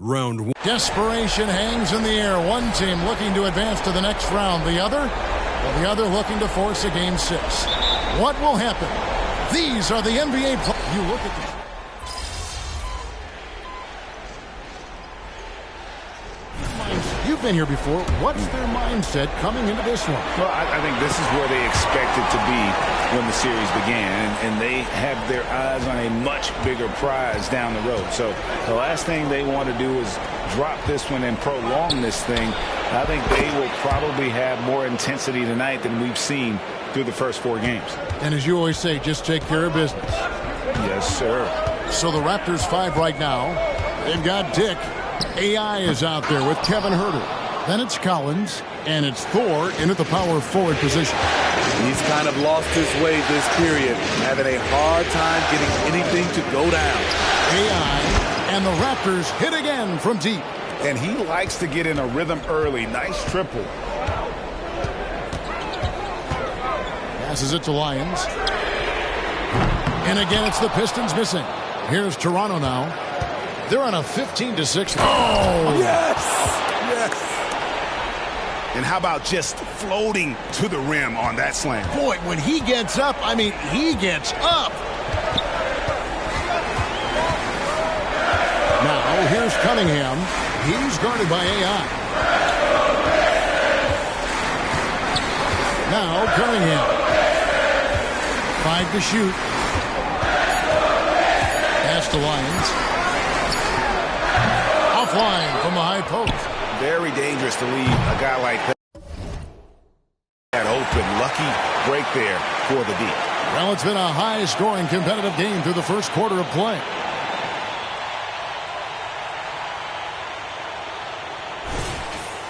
Round 1. Desperation hangs in the air. One team looking to advance to the next round. The other looking to force a game 6. What will happen? These are the NBA players. You look at the... You've been here before. What's their mindset coming into this one? Well, I think this is where they expected to be when the series began, and they have their eyes on a much bigger prize down the road. So the last thing they want to do is drop this one and prolong this thing. I think they will probably have more intensity tonight than we've seen through the first 4 games. And as you always say, just take care of business. Yes, sir. So the Raptors 5 right now. They've got Dick. AI is out there with Kevin Huerter. Then it's Collins, and it's Thor in at the power forward position. He's kind of lost his way this period, having a hard time getting anything to go down. AI, and the Raptors hit again from deep. And he likes to get in a rhythm early. Nice triple. Passes it to Lyons. And again, it's the Pistons missing. Here's Toronto now. They're on a 15-6. Oh! Yes! Yes! And how about just floating to the rim on that slam? Boy, when he gets up, I mean, he gets up. Now, here's Cunningham. He's guarded by AI. Now, Cunningham. 5 to shoot. Pass to Lyons. Offline from the high post. Very dangerous to leave a guy like that open. Lucky break there for the D. Well, it's been a high-scoring competitive game through the first quarter of play.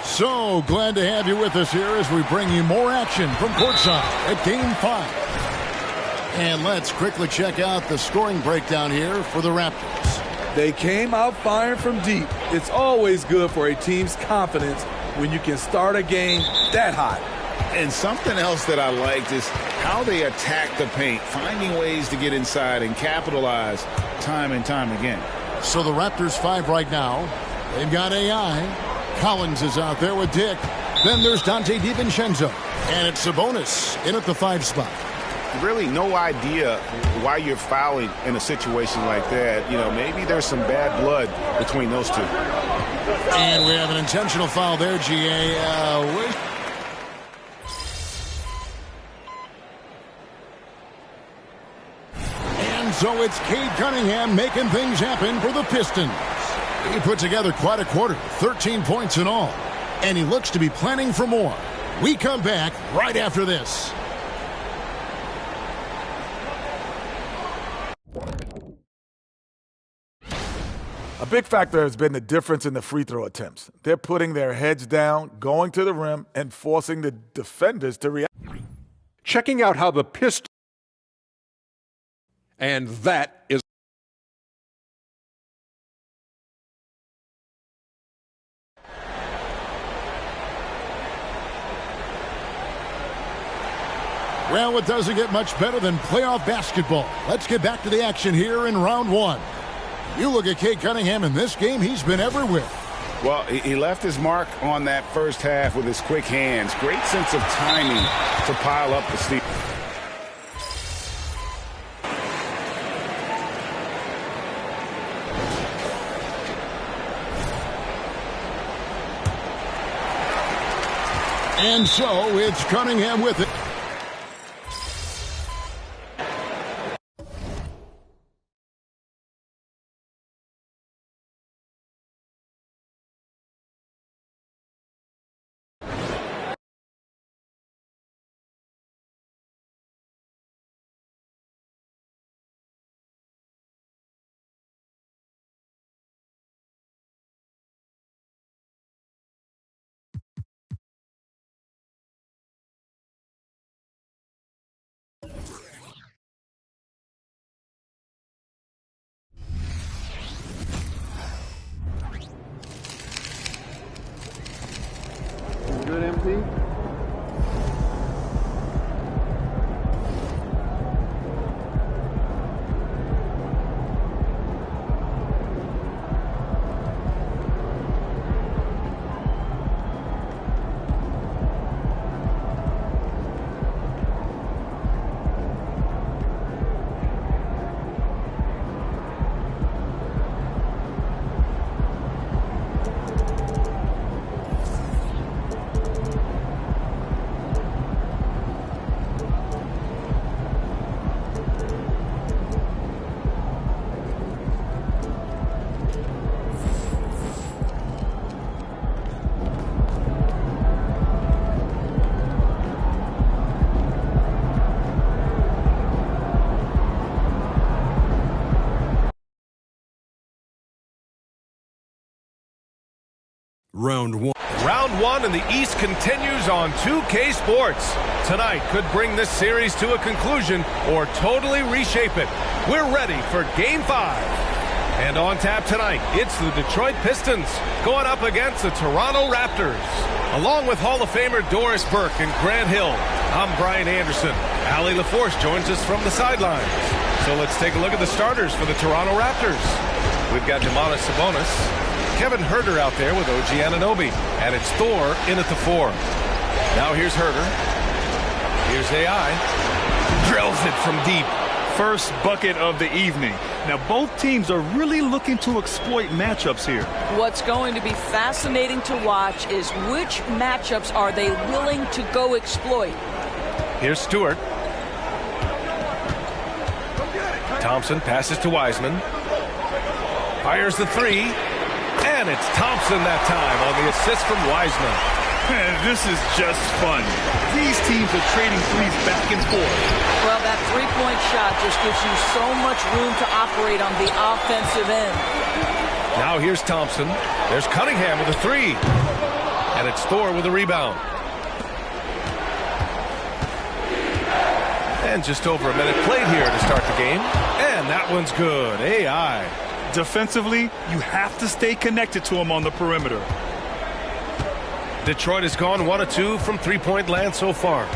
So glad to have you with us here as we bring you more action from courtside at Game 5. And let's quickly check out the scoring breakdown here for the Raptors. They came out firing from deep. It's always good for a team's confidence when you can start a game that hot. And something else that I liked is how they attack the paint, finding ways to get inside and capitalize time and time again. So the Raptors 5 right now. They've got AI. Collins is out there with Dick. Then there's Dante DiVincenzo. And it's Sabonis in at the 5 spot. Really no idea why you're fouling in a situation like that. You know, maybe there's some bad blood between those two. And we have an intentional foul there, GA. And so it's Cade Cunningham making things happen for the Pistons. He put together quite a quarter, 13 points in all. And he looks to be planning for more. We come back right after this. A big factor has been the difference in the free throw attempts. They're putting their heads down, going to the rim, and forcing the defenders to react. Checking out how the Pistons, and that is Well, it doesn't get much better than playoff basketball. Let's get back to the action here in round 1. You look at Cade Cunningham in this game, he's been everywhere. Well, he left his mark on that first half with his quick hands. Great sense of timing to pile up the steal. And so it's Cunningham with it. Good, MP? Round 1. Round 1 in the East continues on 2K Sports. Tonight could bring this series to a conclusion or totally reshape it. We're ready for Game 5. And on tap tonight, it's the Detroit Pistons going up against the Toronto Raptors. Along with Hall of Famer Doris Burke and Grant Hill, I'm Brian Anderson. Allie LaForce joins us from the sidelines. So let's take a look at the starters for the Toronto Raptors. We've got Domantas Sabonis, Kevin Huerter out there with OG Anunoby, and it's Thor in at the 4. Now here's Huerter. Here's AI. Drills it from deep. First bucket of the evening. Now both teams are really looking to exploit matchups here. What's going to be fascinating to watch is which matchups are they willing to go exploit. Here's Stewart. Thompson passes to Wiseman. Fires the 3. And it's Thompson that time on the assist from Wiseman. This is just fun. These teams are trading threes back and forth. Well, that three-point shot just gives you so much room to operate on the offensive end. Now here's Thompson. There's Cunningham with a 3. And it's Thor with a rebound. And just over a minute played here to start the game. And that one's good. AI. Defensively, you have to stay connected to him on the perimeter. Detroit has gone 1 of 2 from three-point land so far.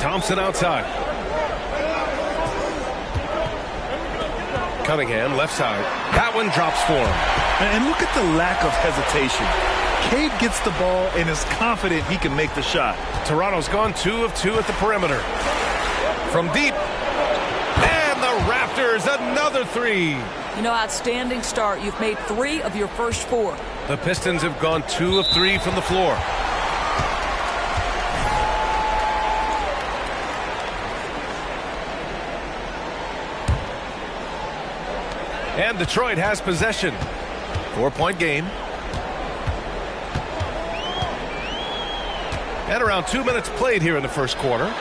Thompson outside. Cunningham left side. That one drops for him. And look at the lack of hesitation. Cade gets the ball and is confident he can make the shot. Toronto's gone 2 of 2 at the perimeter. From deep. And the Raptors, another 3. You know, outstanding start. You've made 3 of your first 4. The Pistons have gone 2 of 3 from the floor. And Detroit has possession. 4-point game. And around 2 minutes played here in the first quarter.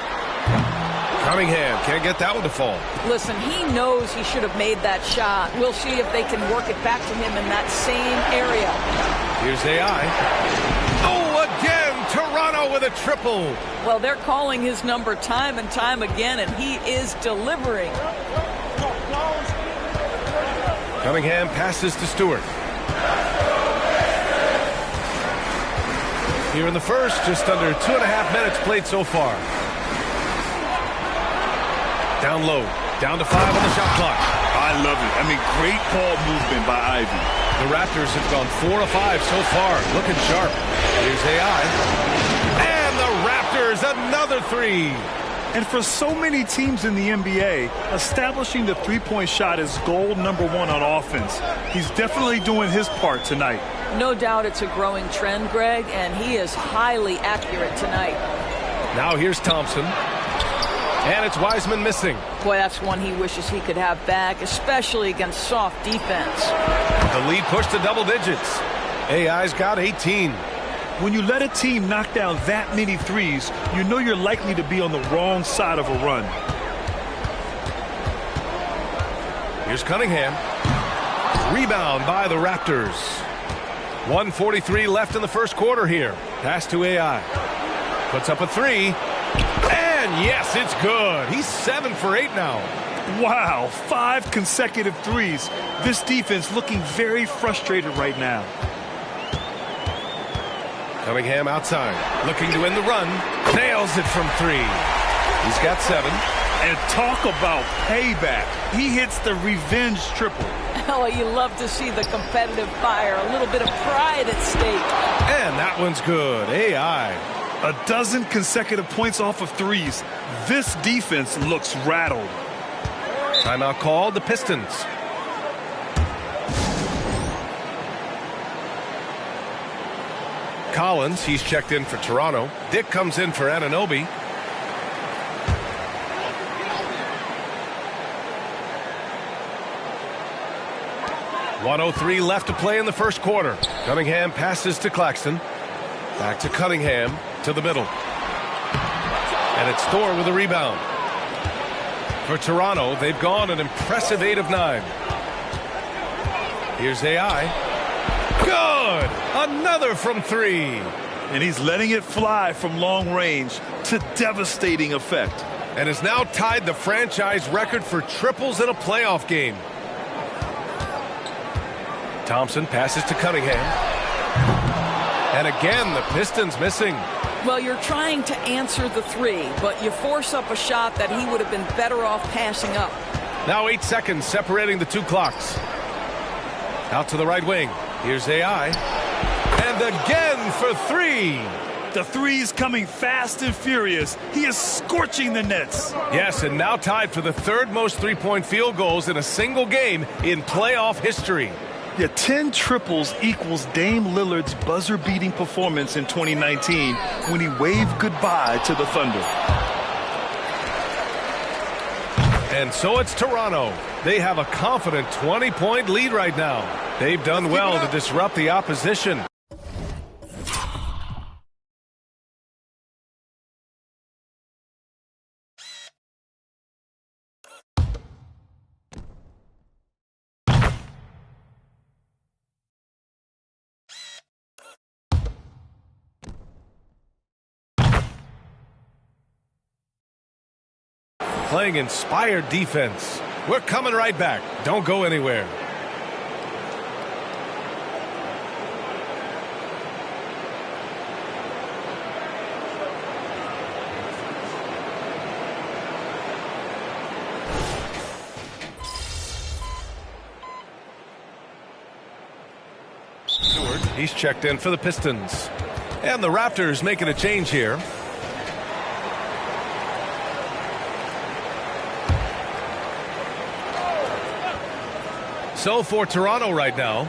Cunningham can't get that one to fall. Listen, he knows he should have made that shot. We'll see if they can work it back to him in that same area. Here's AI. Oh, again, Toronto with a triple. Well, they're calling his number time and time again, and he is delivering. Cunningham passes to Stewart. Here in the first, just under 2.5 minutes played so far. Down low, down to 5 on the shot clock. I love it. I mean, great ball movement by Ivy. The Raptors have gone 4 of 5 so far, looking sharp. Here's AI. And the Raptors, another 3. And for so many teams in the NBA, establishing the three-point shot is goal number 1 on offense. He's definitely doing his part tonight. No doubt it's a growing trend, Greg, and he is highly accurate tonight. Now here's Thompson. And it's Wiseman missing. Boy, that's one he wishes he could have back, especially against soft defense. The lead pushed to double digits. AI's got 18. When you let a team knock down that many threes, you know you're likely to be on the wrong side of a run. Here's Cunningham. Rebound by the Raptors. 1:43 left in the first quarter here. Pass to AI. Puts up a 3. And yes, it's good. He's 7 for 8 now. Wow, 5 consecutive threes. This defense looking very frustrated right now. Cunningham outside, looking to win the run. Nails it from 3. He's got 7. And talk about payback. He hits the revenge triple. Oh, you love to see the competitive fire. A little bit of pride at stake. And that one's good. AI. 12 consecutive points off of threes. This defense looks rattled. Timeout called, the Pistons. Collins, he's checked in for Toronto. Dick comes in for Anunoby. .103 left to play in the first quarter. Cunningham passes to Claxton. Back to Cunningham to the middle. And it's Thor with a rebound. For Toronto, they've gone an impressive 8 of 9. Here's AI. Good! Another from 3. And he's letting it fly from long range to devastating effect. And has now tied the franchise record for triples in a playoff game. Thompson passes to Cunningham. And again, the Pistons missing. Well, you're trying to answer the 3, but you force up a shot that he would have been better off passing up. Now 8 seconds separating the 2 clocks. Out to the right wing. Here's AI. And again for 3. The three's coming fast and furious. He is scorching the Nets. Yes, and now tied for the 3rd most three-point field goals in a single game in playoff history. Yeah, 10 triples equals Dame Lillard's buzzer-beating performance in 2019 when he waved goodbye to the Thunder. And so it's Toronto. They have a confident 20-point lead right now. They've done well to disrupt the opposition. Playing inspired defense. We're coming right back. Don't go anywhere. Stewart, he's checked in for the Pistons. And the Raptors making a change here. So for Toronto right now,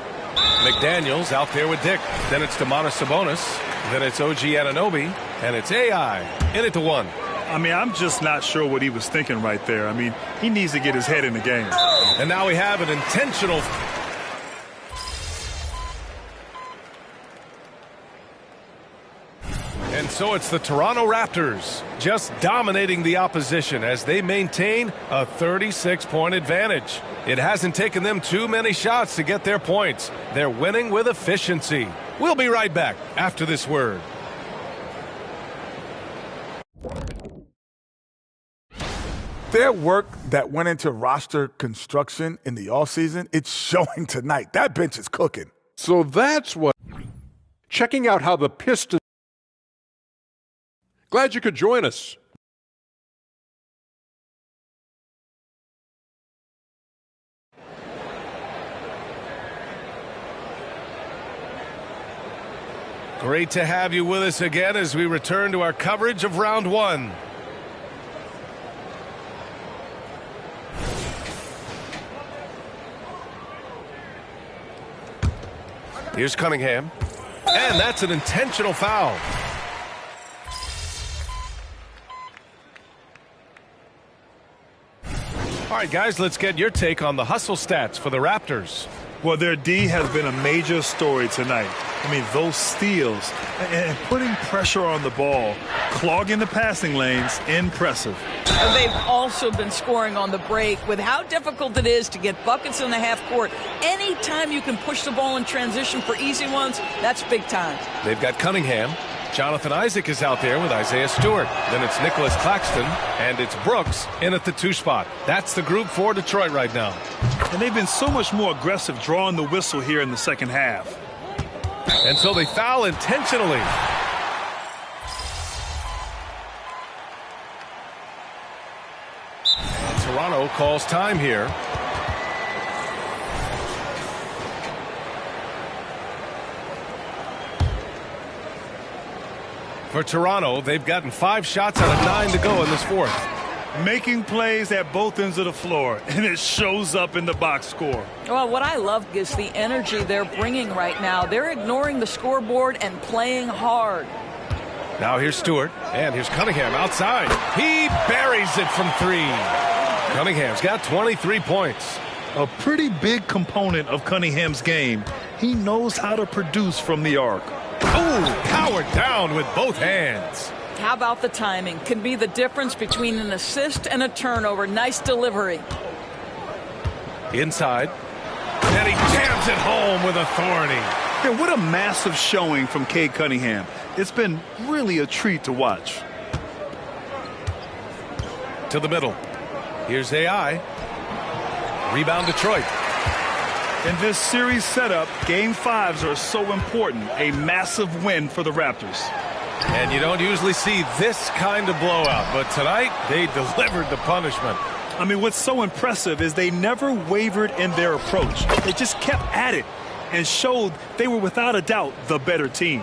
McDaniels out there with Dick. Then it's Domantas Sabonis. Then it's OG Anunoby. And it's AI in it to 1. I mean, I'm just not sure what he was thinking right there. I mean, he needs to get his head in the game. And now we have an intentional. And so it's the Toronto Raptors just dominating the opposition as they maintain a 36-point advantage. It hasn't taken them too many shots to get their points. They're winning with efficiency. We'll be right back after this word. Their work that went into roster construction in the offseason, it's showing tonight. That bench is cooking. So that's what. Checking out how the Pistons. Glad you could join us. Great to have you with us again as we return to our coverage of round 1. Here's Cunningham. And that's an intentional foul. All right, guys, let's get your take on the hustle stats for the Raptors. Well, their D has been a major story tonight. I mean, those steals and putting pressure on the ball, clogging the passing lanes, impressive. And they've also been scoring on the break with how difficult it is to get buckets in the half court. Anytime you can push the ball in transition for easy ones, that's big time. They've got Cunningham. Jonathan Isaac is out there with Isaiah Stewart. Then it's Nicholas Claxton, and it's Brooks in at the 2 spot. That's the group for Detroit right now. And they've been so much more aggressive drawing the whistle here in the second half. And so they foul intentionally. And Toronto calls time here. For Toronto, they've gotten 5 shots out of 9 to go in this 4th. Making plays at both ends of the floor, and it shows up in the box score. Well, what I love is the energy they're bringing right now. They're ignoring the scoreboard and playing hard. Now here's Stewart, and here's Cunningham outside. He buries it from 3. Cunningham's got 23 points. A pretty big component of Cunningham's game. He knows how to produce from the arc. Oh, powered down with both hands. How about the timing? Can be the difference between an assist and a turnover. Nice delivery. Inside. And he jams it home with authority. Yeah, what a massive showing from Cade Cunningham. It's been really a treat to watch. To the middle. Here's AI. Rebound Detroit. In this series setup, Game 5s are so important. A massive win for the Raptors. And you don't usually see this kind of blowout, but tonight they delivered the punishment. I mean, what's so impressive is they never wavered in their approach. They just kept at it and showed they were without a doubt the better team.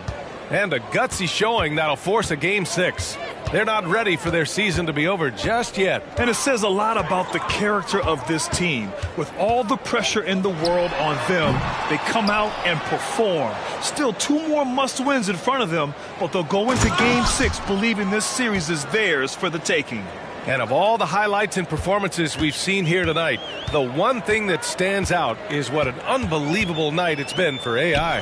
And a gutsy showing that'll force a Game 6. They're not ready for their season to be over just yet. And it says a lot about the character of this team. With all the pressure in the world on them, they come out and perform. Still 2 more must-wins in front of them, but they'll go into Game 6 believing this series is theirs for the taking. And of all the highlights and performances we've seen here tonight, the one thing that stands out is what an unbelievable night it's been for AI.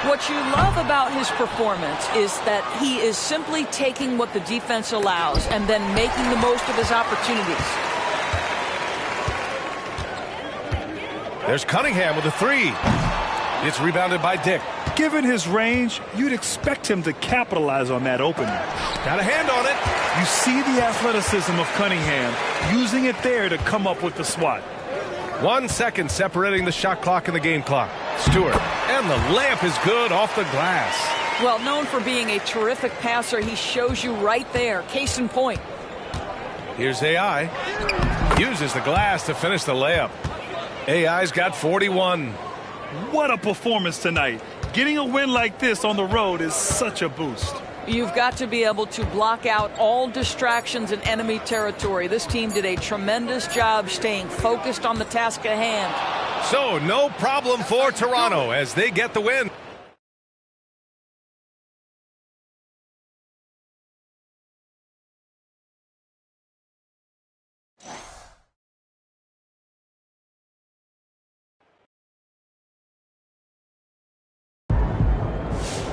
What you love about his performance is that he is simply taking what the defense allows and then making the most of his opportunities. There's Cunningham with a 3. It's rebounded by Dick. Given his range, you'd expect him to capitalize on that opening. Got a hand on it. You see the athleticism of Cunningham, using it there to come up with the swat. 1 second separating the shot clock and the game clock. Stewart, and the layup is good off the glass. Well, known for being a terrific passer, he shows you right there. Case in point. Here's AI. Uses the glass to finish the layup. AI's got 41. What a performance tonight. Getting a win like this on the road is such a boost. You've got to be able to block out all distractions in enemy territory. This team did a tremendous job staying focused on the task at hand. So, no problem for Toronto as they get the win.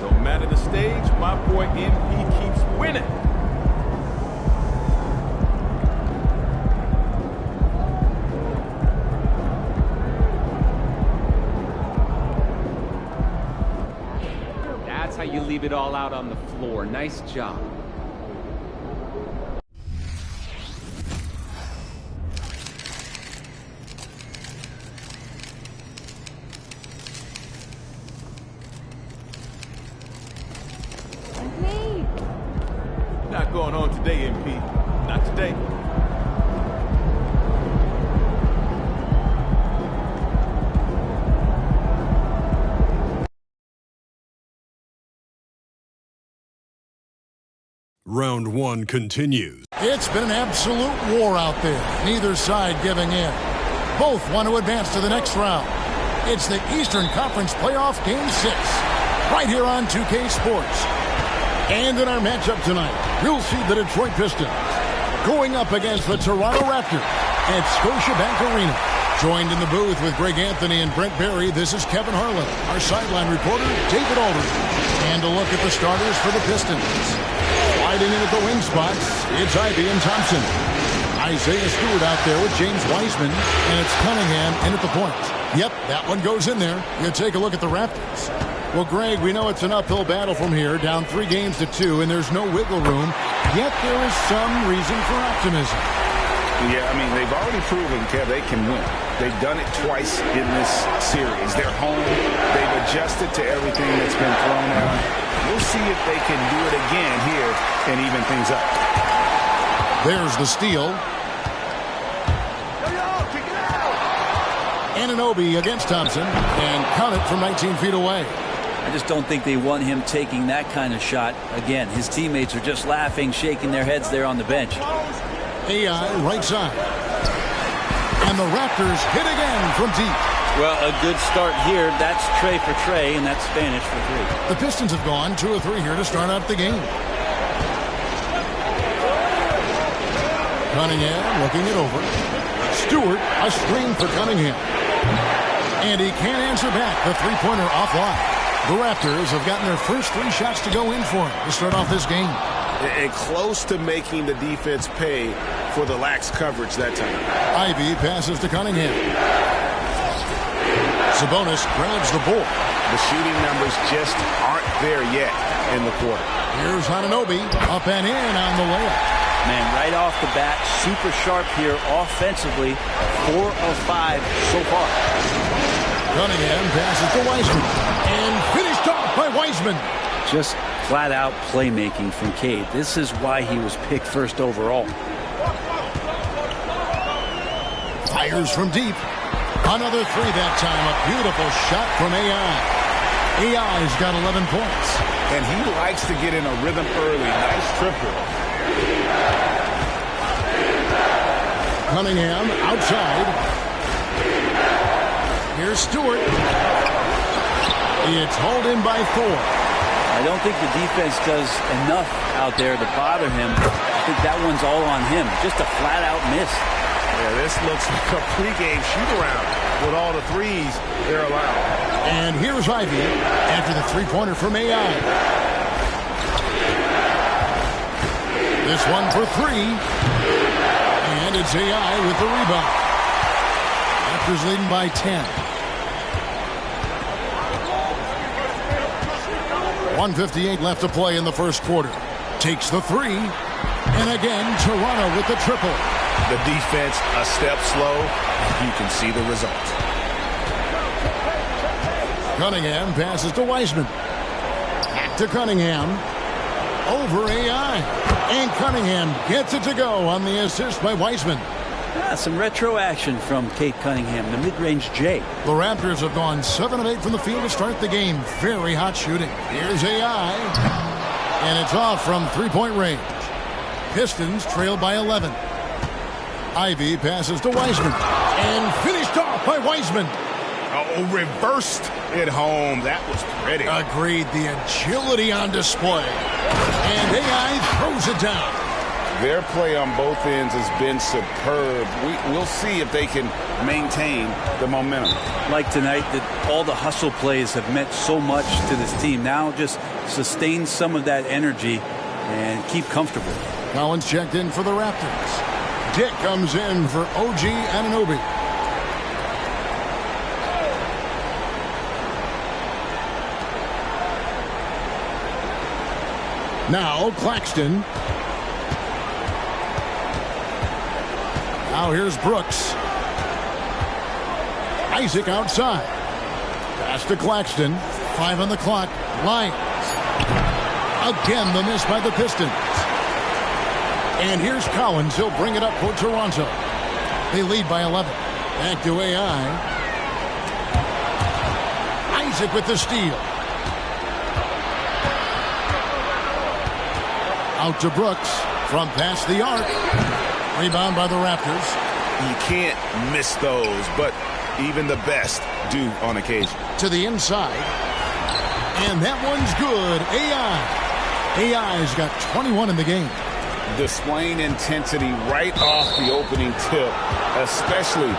No matter the stage, my boy MP keeps winning. That's how you leave it all out on the floor. Nice job. Not going on today, MP. Not today. Round 1 continues. It's been an absolute war out there, neither side giving in. Both want to advance to the next round. It's the Eastern Conference Playoff Game 6, right here on 2K Sports. And in our matchup tonight, you'll see the Detroit Pistons going up against the Toronto Raptors at Scotiabank Arena. Joined in the booth with Greg Anthony and Brent Barry, this is Kevin Harlan, our sideline reporter, David Aldridge. And a look at the starters for the Pistons. Sliding in at the wing spots, it's Ivey and Thompson. Isaiah Stewart out there with James Wiseman, and it's Cunningham in at the point. Yep, that one goes in there. You take a look at the Raptors. Well, Greg, we know it's an uphill battle from here, down 3 games to 2, and there's no wiggle room. Yet there is some reason for optimism. Yeah, I mean, they've already proven, Kev, they can win. They've done it twice in this series. They're home. They've adjusted to everything that's been thrown at them. We'll see if they can do it again here and even things up. There's the steal. Anunoby against Thompson, and count it from 19 feet away. I just don't think they want him taking that kind of shot. Again, his teammates are just laughing, shaking their heads there on the bench. AI right side. And the Raptors hit again from deep. Well, a good start here. That's Trey for Trey, and that's Spanish for 3. The Pistons have gone 2 of 3 here to start out the game. Cunningham looking it over. Stewart, a screen for Cunningham. And he can't answer back. The three-pointer offline. The Raptors have gotten their first 3 shots to go in for him to start off this game. And close to making the defense pay for the lax coverage that time. Ivey passes to Cunningham. Sabonis grabs the board. The shooting numbers just aren't there yet in the quarter. Here's Anunoby up and in on the layup. Man, right off the bat, super sharp here offensively. 4 of 5 so far. Cunningham passes to Wiseman. And finished off by Wiseman. Just flat-out playmaking from Cade. This is why he was picked first overall. Fires from deep. Another three that time. A beautiful shot from AI. AI's got 11 points. And he likes to get in a rhythm early. Nice triple. Cunningham outside. Here's Stewart. It's hauled in by Thor. I don't think the defense does enough out there to bother him. I think that one's all on him. Just a flat-out miss. Yeah, this looks like a pregame shoot-around with all the threes they're allowed. And here's Ivy after the three-pointer from AI. This one for three. And it's AI with the rebound. Raptors leading by 10. 1:58 left to play in the first quarter. Takes the three. And again, Toronto with the triple. The defense a step slow. You can see the result. Cunningham passes to Wiseman. Back to Cunningham. Over AI. And Cunningham gets it to go on the assist by Wiseman. Some retro action from Cade Cunningham, the mid-range J. The Raptors have gone 7 of 8 from the field to start the game. Very hot shooting. Here's AI. And it's off from three-point range. Pistons trail by 11. Ivy passes to Wiseman. And finished off by Wiseman. Oh, reversed it home. That was pretty. Agreed. The agility on display. And AI throws it down. Their play on both ends has been superb. We'll see if they can maintain the momentum. Like tonight, that all the hustle plays have meant so much to this team. Now just sustain some of that energy and keep comfortable. Collins checked in for the Raptors. Dick comes in for OG Anunoby. Now Claxton. Now here's Brooks. Isaac outside. Pass to Claxton. 5 on the clock. Lions. Again the miss by the Pistons. And here's Collins. He'll bring it up for Toronto. They lead by 11. Back to AI. Isaac with the steal. Out to Brooks. From past the arc. Rebound by the Raptors. You can't miss those, but even the best do on occasion. To the inside. And that one's good. AI's got 21 in the game. Displaying intensity right off the opening tip, especially.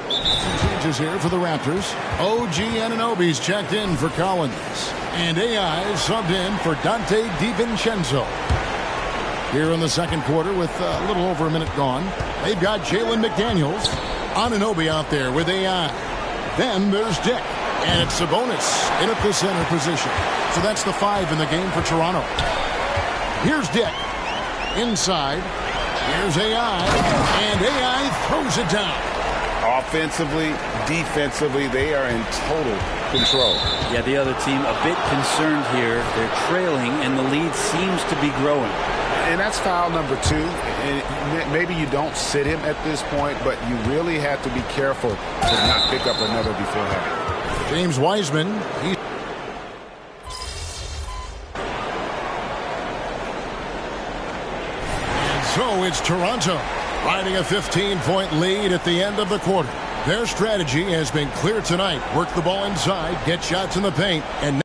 Some changes here for the Raptors. OG Anunoby's checked in for Collins. And AI subbed in for Dante DiVincenzo. Here in the second quarter with a little over a minute gone. They've got Jalen McDaniels. Anunoby out there with AI. Then there's Dick. And it's Sabonis in at the center position. So that's the 5 in the game for Toronto. Here's Dick. Inside. Here's AI. And AI throws it down. Offensively, defensively, they are in total control. Yeah, the other team a bit concerned here. They're trailing, and the lead seems to be growing. And that's foul number 2. And maybe you don't sit him at this point, but you really have to be careful to not pick up another beforehand. James Wiseman. And so it's Toronto riding a 15-point lead at the end of the quarter. Their strategy has been clear tonight. Work the ball inside, get shots in the paint, and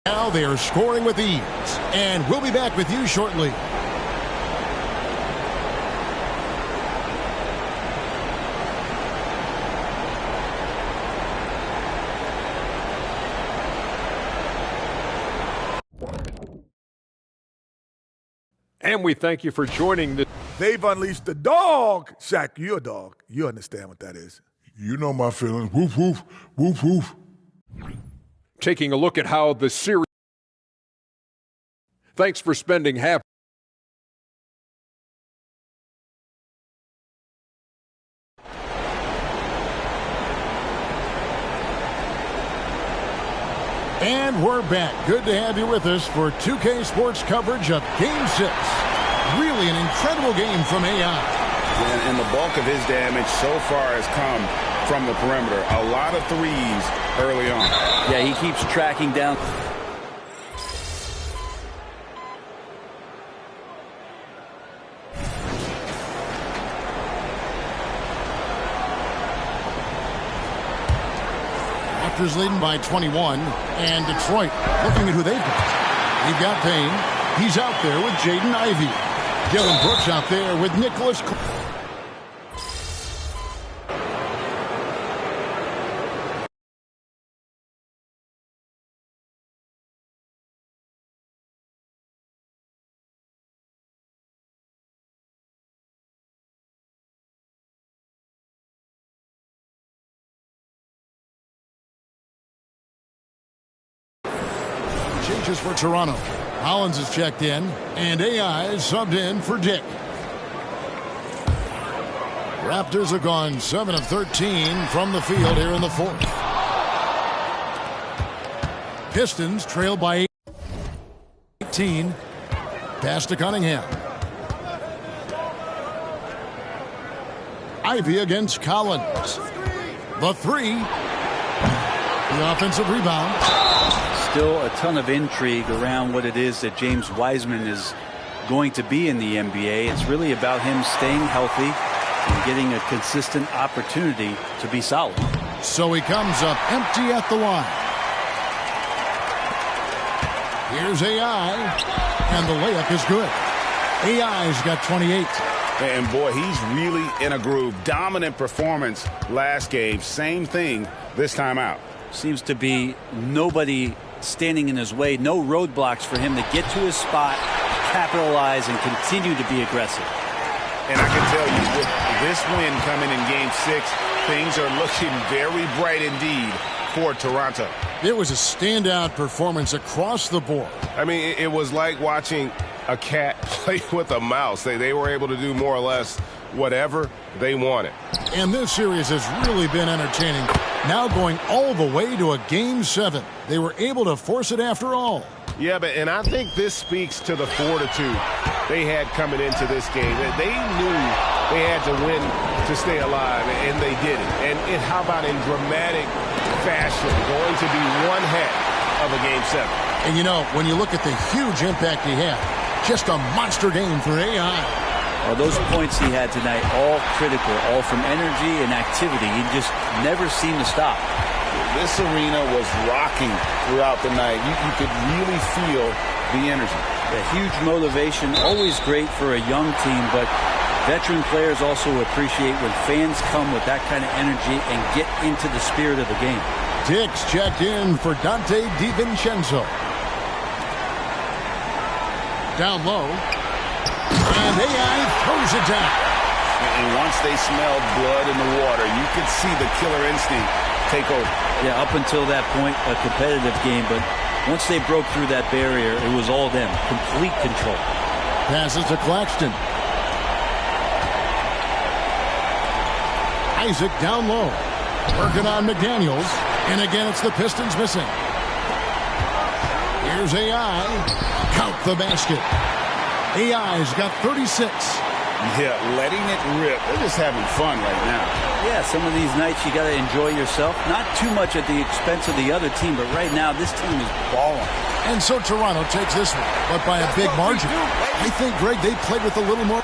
Now they are scoring with ease. And we'll be back with you shortly. And we thank you for joining the... They've unleashed the dog. Shaq, you're a dog. You understand what that is. You know my feelings. Woof, woof, woof, woof. Taking a look at how the series... Thanks for spending half... And we're back. Good to have you with us for 2K Sports coverage of Game 6. Really an incredible game from AI. And the bulk of his damage so far has come from the perimeter. A lot of threes early on. Yeah, he keeps tracking down. Raptors leading by 21, and Detroit looking at who they've got. They've got Payne. He's out there with Jaden Ivey. Dylan Brooks out there with Nicholas. Changes for Toronto. Hollins is checked in, and AI is subbed in for Dick. Raptors have gone 7 of 13 from the field here in the fourth. Pistons trail by 18. Pass to Cunningham. Ivy against Collins. The three. The offensive rebound. Still a ton of intrigue around what it is that James Wiseman is going to be in the NBA. It's really about him staying healthy and getting a consistent opportunity to be solid. So he comes up empty at the line. Here's AI, and the layup is good. AI's got 28. And boy, he's really in a groove. Dominant performance last game. Same thing this time out. Seems to be nobody standing in his way. No roadblocks for him to get to his spot, capitalize, and continue to be aggressive. And I can tell you, with this win coming in Game 6, things are looking very bright indeed for Toronto. It was a standout performance across the board. I mean, it was like watching a cat play with a mouse. They were able to do more or less whatever they wanted. And this series has really been entertaining. Now going all the way to a Game 7. They were able to force it after all. Yeah, and I think this speaks to the fortitude they had coming into this game. They knew they had to win to stay alive, and they did it. And how about in dramatic fashion, going to be one heck of a Game 7. And you know, when you look at the huge impact he had, just a monster game for AI. Well, those points he had tonight, all critical, all from energy and activity. He just never seemed to stop. This arena was rocking throughout the night. You could really feel the energy. A huge motivation, always great for a young team, but veteran players also appreciate when fans come with that kind of energy and get into the spirit of the game. Dick's checked in for Dante DiVincenzo. Down low. And AI throws it down. And once they smelled blood in the water, you could see the killer instinct take over. Yeah, up until that point, a competitive game, but once they broke through that barrier, it was all them. Complete control. Passes to Claxton. Isaac down low. Working on McDaniels. And again, it's the Pistons missing. Here's AI. Count the basket. AI's got 36. Yeah, letting it rip. They're just having fun right now. Yeah, some of these nights you got to enjoy yourself. Not too much at the expense of the other team, but right now this team is balling. And so Toronto takes this one, but by a big margin. I think, Greg, they played with a little more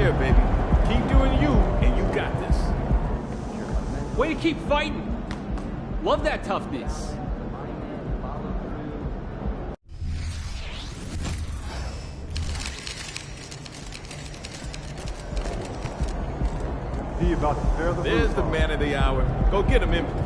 there, baby. Keep doing you, and you got this. Way to keep fighting. Love that toughness. There's the man of the hour. Go get him, MP.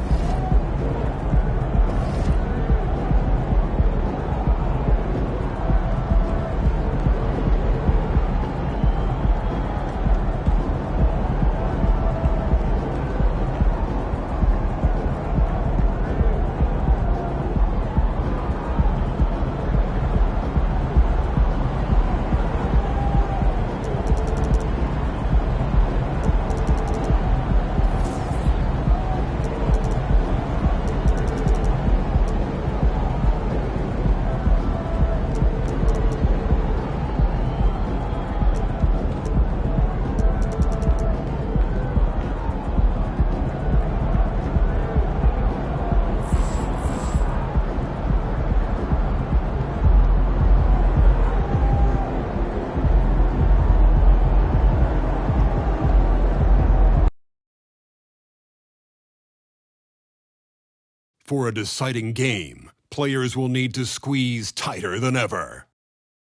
For a deciding game, players will need to squeeze tighter than ever.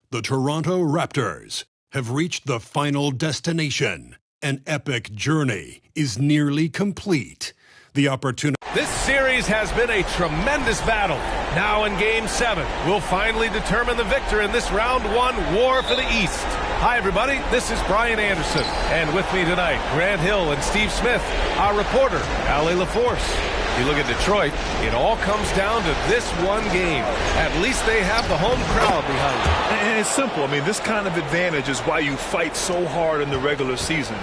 The Toronto Raptors have reached the final destination. An epic journey is nearly complete. The opportunity. This series has been a tremendous battle. Now in Game 7, we'll finally determine the victor in this Round 1 war for the East. Hi, everybody. This is Brian Anderson. And with me tonight, Grant Hill and Steve Smith, our reporter, Ali LaForce. You look at Detroit, it all comes down to this one game. At least they have the home crowd behind them. And it's simple. I mean, this kind of advantage is why you fight so hard in the regular season.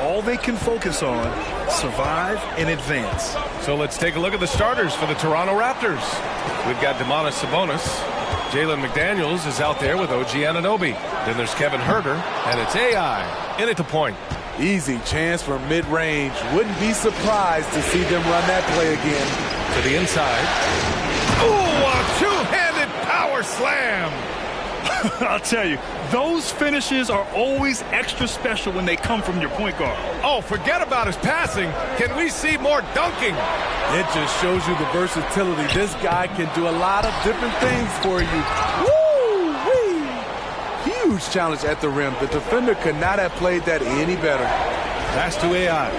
All they can focus on, survive and advance. So let's take a look at the starters for the Toronto Raptors. We've got Domantas Sabonis. Jalen McDaniels is out there with OG Anunoby. Then there's Kevin Huerter, and it's AI in at the point. Easy chance for mid-range. Wouldn't be surprised to see them run that play again. To the inside. Ooh, a two-handed power slam. I'll tell you, those finishes are always extra special when they come from your point guard. Oh, forget about his passing. Can we see more dunking? It just shows you the versatility. This guy can do a lot of different things for you. Woo-wee! Huge challenge at the rim. The defender could not have played that any better. Pass to AI.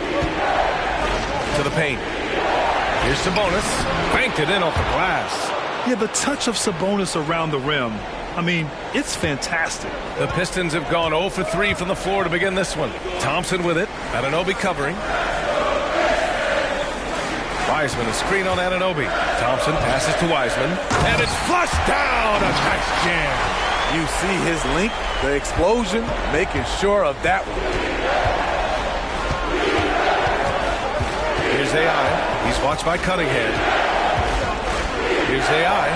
To the paint. Here's Sabonis. Banked it in off the glass. Yeah, the touch of Sabonis around the rim, I mean, it's fantastic. The Pistons have gone 0 for 3 from the floor to begin this one. Thompson with it. Anunoby covering. Wiseman, a screen on Anunoby. Thompson passes to Wiseman. And it's flushed down. A nice jam. You see his link, the explosion, making sure of that one. Here's AI. He's watched by Cunningham. Here's AI.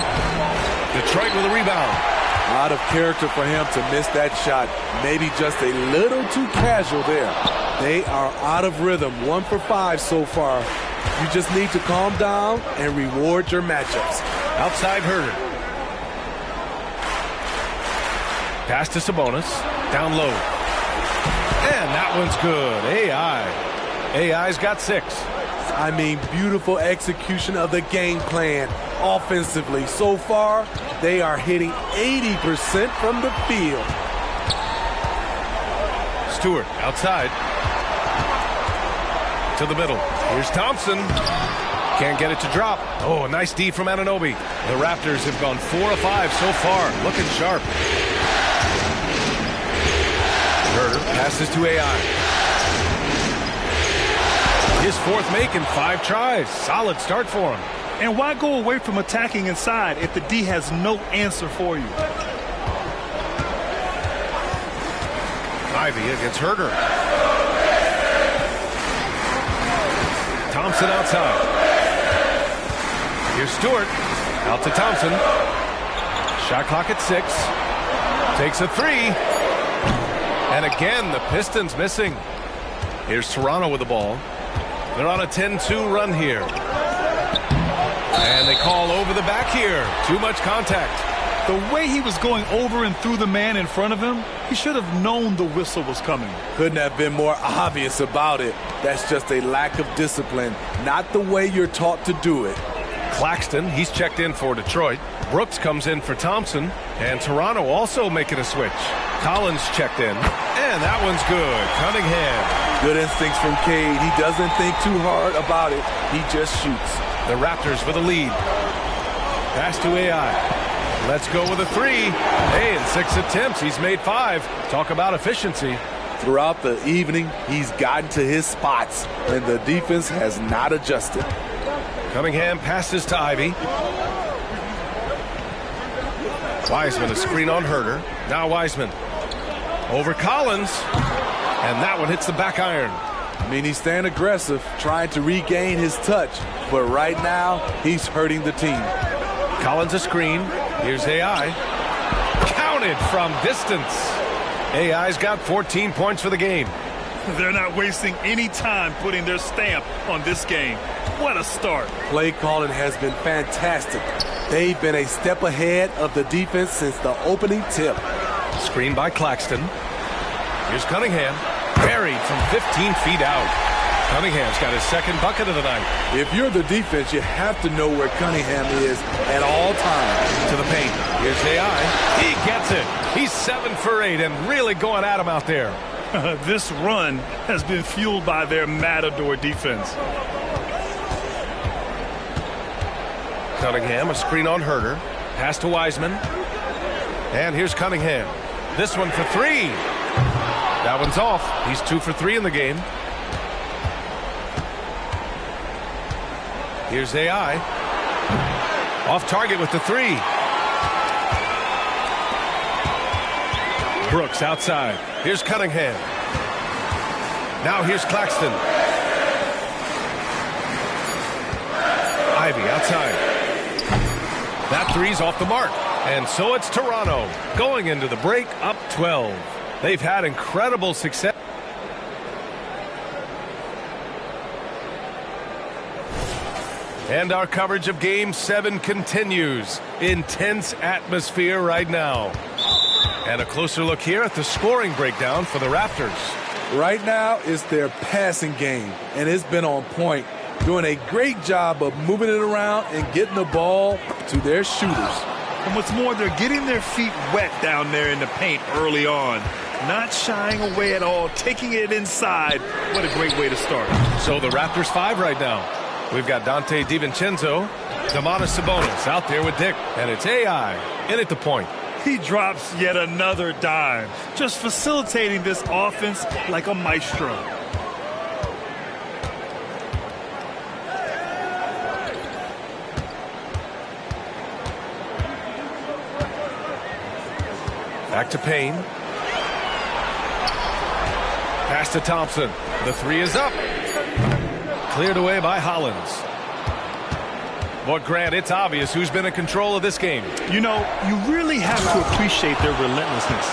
Detroit with a rebound. A lot of character for him to miss that shot. Maybe just a little too casual there. They are out of rhythm. 1 for 5 so far. You just need to calm down and reward your matchups. Outside Huerter. Pass to Sabonis. Down low. And that one's good. AI. AI's got 6. I mean, beautiful execution of the game plan offensively. So far, they are hitting 80% from the field. Stewart outside. To the middle. Here's Thompson. Can't get it to drop. Oh, a nice D from Anunoby. The Raptors have gone 4 of 5 so far. Looking sharp. Huerter passes to AI. His 4th make in 5 tries. Solid start for him. And why go away from attacking inside if the D has no answer for you? Ivy against Huerter. Thompson outside. Here's Stewart. Out to Thompson. Shot clock at 6. Takes a 3. And again, the Pistons missing. Here's Toronto with the ball. They're on a 10-2 run here. And they call over the back here. Too much contact. The way he was going over and through the man in front of him, he should have known the whistle was coming. Couldn't have been more obvious about it. That's just a lack of discipline, not the way you're taught to do it. Claxton, he's checked in for Detroit. Brooks comes in for Thompson. And Toronto also making a switch. Collins checked in. And that one's good. Cunningham. Good instincts from Cade. He doesn't think too hard about it. He just shoots. The Raptors with a lead. Pass to AI. Let's go with a three. Hey, in 6 attempts, he's made 5. Talk about efficiency. Throughout the evening, he's gotten to his spots, and the defense has not adjusted. Cunningham passes to Ivy. Wiseman, a screen on Herter. Now Wiseman. Over Collins. And that one hits the back iron. I mean, he's staying aggressive, trying to regain his touch. But right now, he's hurting the team. Collins a screen. Here's AI. Counted from distance. AI's got 14 points for the game. They're not wasting any time putting their stamp on this game. What a start. Play calling has been fantastic. They've been a step ahead of the defense since the opening tip. Screen by Claxton. Here's Cunningham. Buried from 15 feet out. Cunningham's got his second bucket of the night. If you're the defense, you have to know where Cunningham is at all times. To the paint. Here's AI. He gets it. He's 7 for 8 and really going at him out there. This run has been fueled by their Matador defense. Cunningham, a screen on Herter. Pass to Wiseman. And here's Cunningham. This one for 3. That one's off. He's 2 for 3 in the game. Here's AI. Off target with the 3. Brooks outside. Here's Cunningham. Now here's Claxton. Ivy outside. That 3's off the mark. And so it's Toronto going into the break up 12. They've had incredible success. And our coverage of Game 7 continues. Intense atmosphere right now. And a closer look here at the scoring breakdown for the Raptors. Right now, it's their passing game, and it's been on point. Doing a great job of moving it around and getting the ball to their shooters. And what's more, they're getting their feet wet down there in the paint early on. Not shying away at all, taking it inside. What a great way to start. So the Raptors 5 right now. We've got Dante DiVincenzo, Domantas Sabonis out there with Dick, and it's AI in at the point. He drops yet another dime, just facilitating this offense like a maestro. Back to Payne. Pass to Thompson. The 3 is up. Cleared away by Hollins. But Grant, it's obvious who's been in control of this game. You know, you really have to appreciate their relentlessness.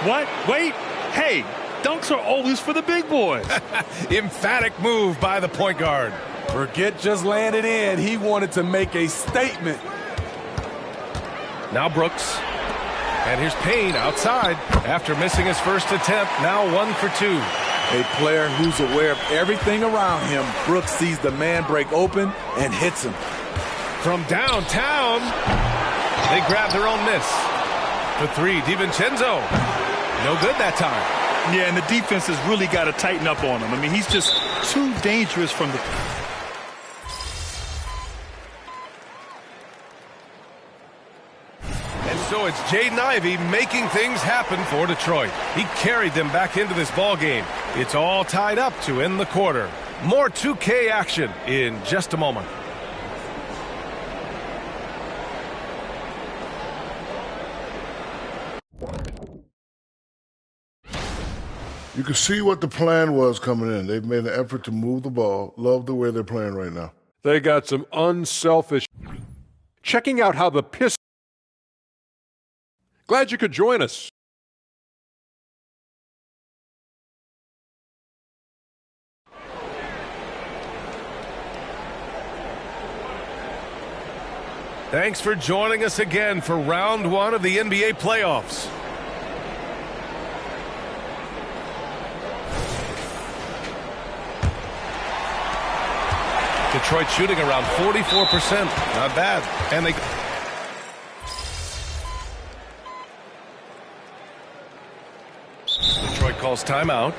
What? Wait. Hey, dunks are always for the big boys. Emphatic move by the point guard. Forget just landed in. He wanted to make a statement. Now Brooks. And here's Payne outside after missing his first attempt. Now 1 for 2. A player who's aware of everything around him. Brooks sees the man break open and hits him. From downtown, they grab their own miss. The 3, DiVincenzo. No good that time. Yeah, and the defense has really got to tighten up on him. I mean, he's just too dangerous from the... And so it's Jaden Ivey making things happen for Detroit. He carried them back into this ball game. It's all tied up to end the quarter. More 2K action in just a moment. You can see what the plan was coming in. They've made an effort to move the ball. Love the way they're playing right now. They got some unselfish. Checking out how the Pistons. Glad you could join us. Thanks for joining us again for round one of the NBA playoffs. Detroit shooting around 44%. Not bad. And they... Detroit calls timeout.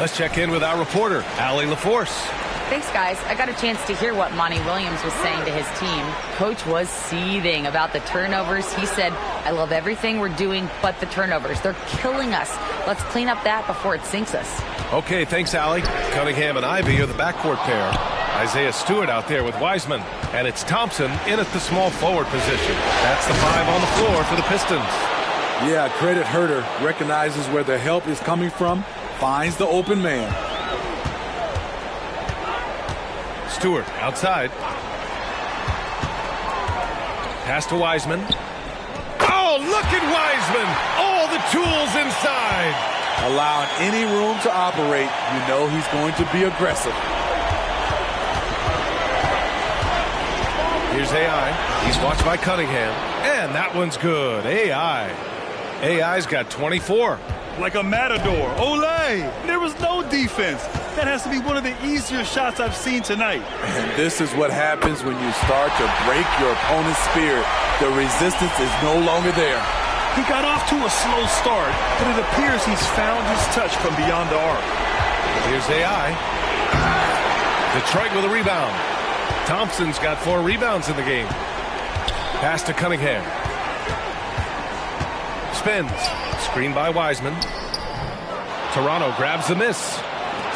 Let's check in with our reporter, Allie LaForce. Thanks, guys. I got a chance to hear what Monty Williams was saying to his team. Coach was seething about the turnovers. He said, I love everything we're doing but the turnovers. They're killing us. Let's clean up that before it sinks us. Okay, thanks, Allie. Cunningham and Ivy are the backcourt pair. Isaiah Stewart out there with Wiseman. And it's Thompson in at the small forward position. That's the 5 on the floor for the Pistons. Yeah, credit Herter. Recognizes where the help is coming from. Finds the open man. Stewart outside. Pass to Wiseman. Oh, look at Wiseman. All the tools inside. Allowing any room to operate, you know he's going to be aggressive. Here's AI. He's watched by Cunningham. And that one's good. AI's got 24. Like a matador. Olay! There was no defense. That has to be one of the easier shots I've seen tonight. And this is what happens when you start to break your opponent's spirit. The resistance is no longer there. He got off to a slow start, but it appears he's found his touch from beyond the arc. Here's AI. Detroit with a rebound. Thompson's got 4 rebounds in the game. Pass to Cunningham. Spins. Screened by Wiseman. Toronto grabs the miss.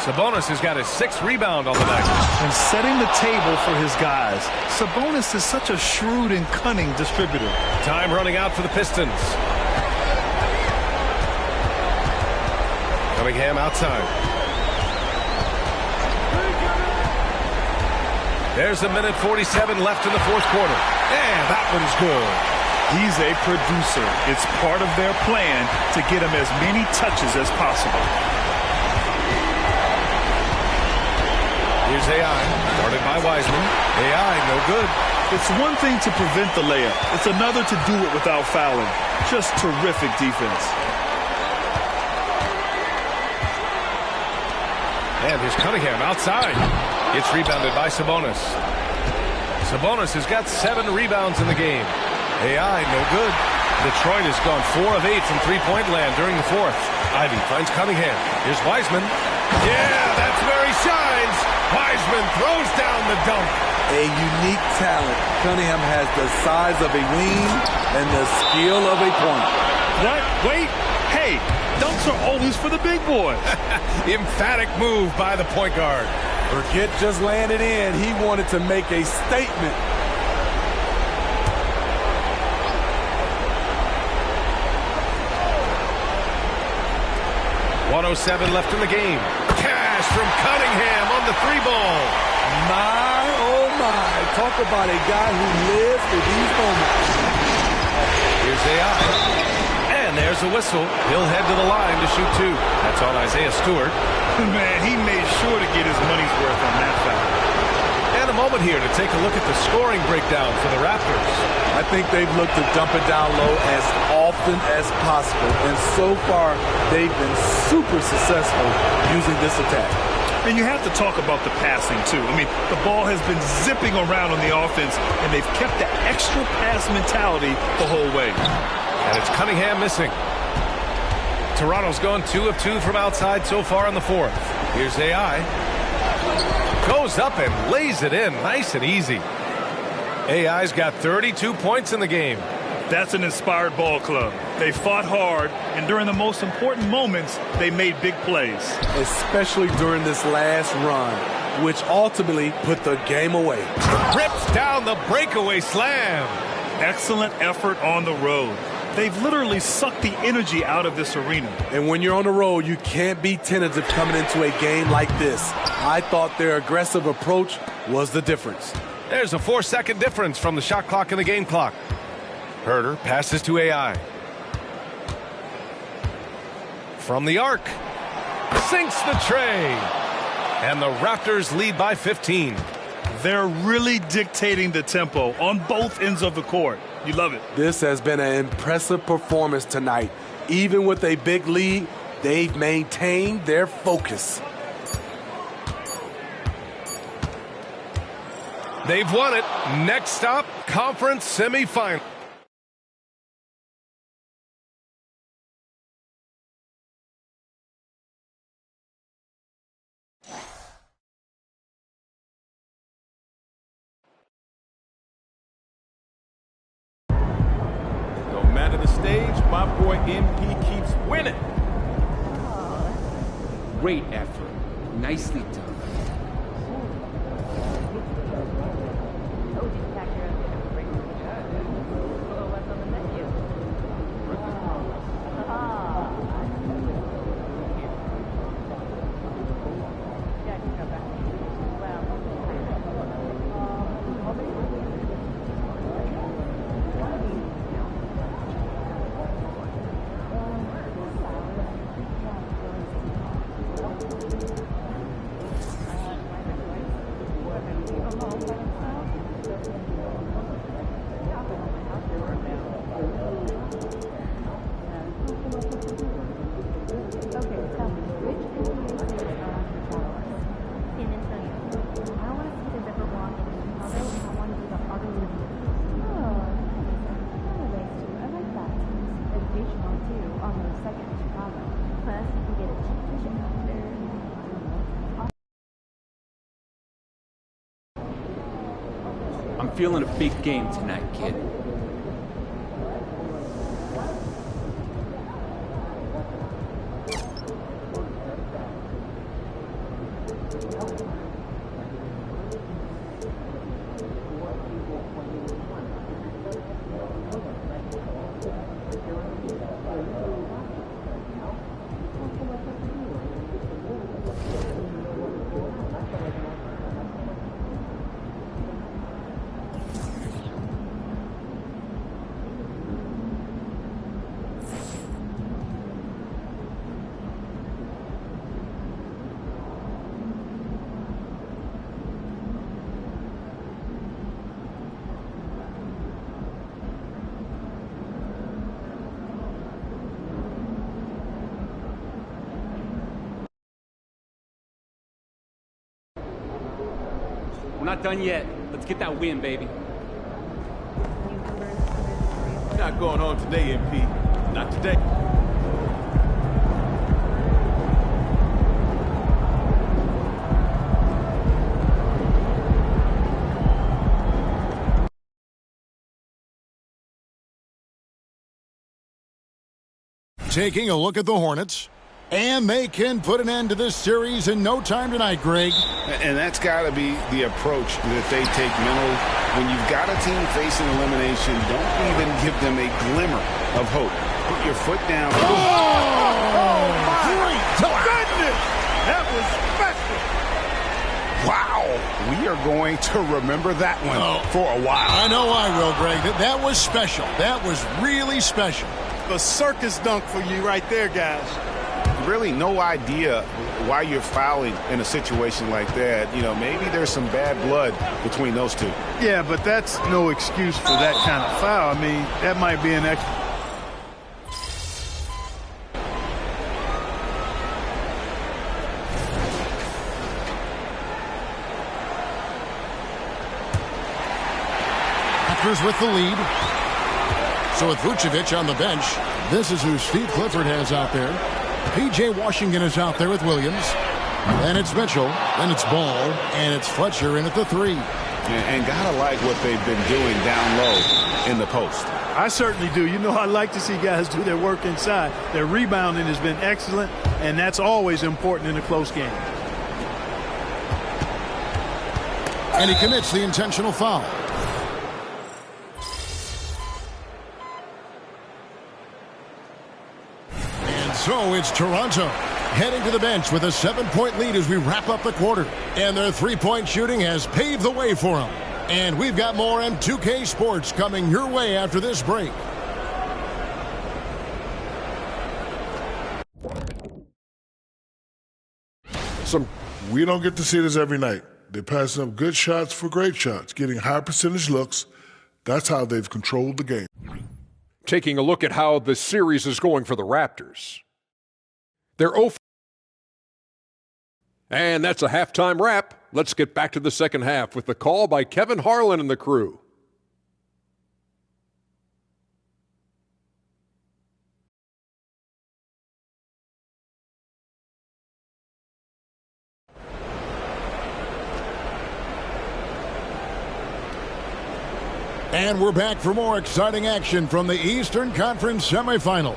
Sabonis has got his 6th rebound on the night. And setting the table for his guys. Sabonis is such a shrewd and cunning distributor. Time running out for the Pistons. Cunningham outside. There's 1:47 left in the 4th quarter. And that one's good. He's a producer. It's part of their plan to get him as many touches as possible. Here's AI, guarded by Wiseman. AI, no good. It's one thing to prevent the layup. It's another to do it without fouling. Just terrific defense. And here's Cunningham outside. It's rebounded by Sabonis. Sabonis has got 7 rebounds in the game. AI, no good. Detroit has gone 4 of 8 from three-point land during the 4th. Ivy finds Cunningham. Here's Wiseman. Yeah, that's where he shines. Wiseman throws down the dunk. A unique talent. Cunningham has the size of a wing and the skill of a point. What? Wait. Hey, dunks are always for the big boy. Emphatic move by the point guard. Forget just laying it in. He wanted to make a statement. .107 left in the game. Cash from Cunningham on the 3-ball. My, oh my. Talk about a guy who lives for these moments. Here's AI. And there's the whistle. He'll head to the line to shoot 2. That's on Isaiah Stewart. Man, he made sure to get his money's worth on that foul. And a moment here to take a look at the scoring breakdown for the Raptors. I think they've looked to dump it down low as often as possible. And so far, they've been super successful using this attack. And you have to talk about the passing, too. I mean, the ball has been zipping around on the offense, and they've kept that extra pass mentality the whole way. And it's Cunningham missing. Toronto's gone 2 of 2 from outside so far in the 4th. Here's AI. Goes up and lays it in. Nice and easy. AI's got 32 points in the game. That's an inspired ball club. They fought hard, and during the most important moments, they made big plays. Especially during this last run, which ultimately put the game away. Rips down the breakaway slam. Excellent effort on the road. They've literally sucked the energy out of this arena. And when you're on the road, you can't be tentative coming into a game like this. I thought their aggressive approach was the difference. There's a 4-second difference from the shot clock and the game clock. Herter passes to AI. From the arc. Sinks the tray. And the Raptors lead by 15. They're really dictating the tempo on both ends of the court. You love it. This has been an impressive performance tonight. Even with a big lead, they've maintained their focus. They've won it. Next stop, conference semifinal. No matter the stage, my boy MP keeps winning. Great effort. Nicely done. I'm feeling a big game tonight, kid. We're not done yet. Let's get that win, baby. Not going on today, MP. Not today. Taking a look at the Hornets. And they can put an end to this series in no time tonight, Greg. And that's got to be the approach that they take mentally. When you've got a team facing elimination, don't even give them a glimmer of hope. Put your foot down. Oh my goodness! That was special. Wow. We are going to remember that one for a while. I know I will, Greg. That was special. That was really special. A circus dunk for you right there, guys. Really no idea why you're fouling in a situation like that. You know, maybe there's some bad blood between those two. Yeah, but that's no excuse for that kind of foul. I mean, that might be an extra. Raptors with the lead. So with Vucevic on the bench, this is who Steve Clifford has out there. P.J. Washington is out there with Williams. Then it's Mitchell. Then it's Ball. And it's Fletcher in at the 3. And gotta like what they've been doing down low in the post. I certainly do. You know, I like to see guys do their work inside. Their rebounding has been excellent, and that's always important in a close game. And he commits the intentional foul. So it's Toronto heading to the bench with a 7-point lead as we wrap up the quarter. And their three-point shooting has paved the way for them. And we've got more M2K Sports coming your way after this break. We don't get to see this every night. They're passing up good shots for great shots, getting high percentage looks. That's how they've controlled the game. Taking a look at how the series is going for the Raptors. They're 0. And that's a halftime wrap. Let's get back to the second half with the call by Kevin Harlan and the crew. And we're back for more exciting action from the Eastern Conference semifinals.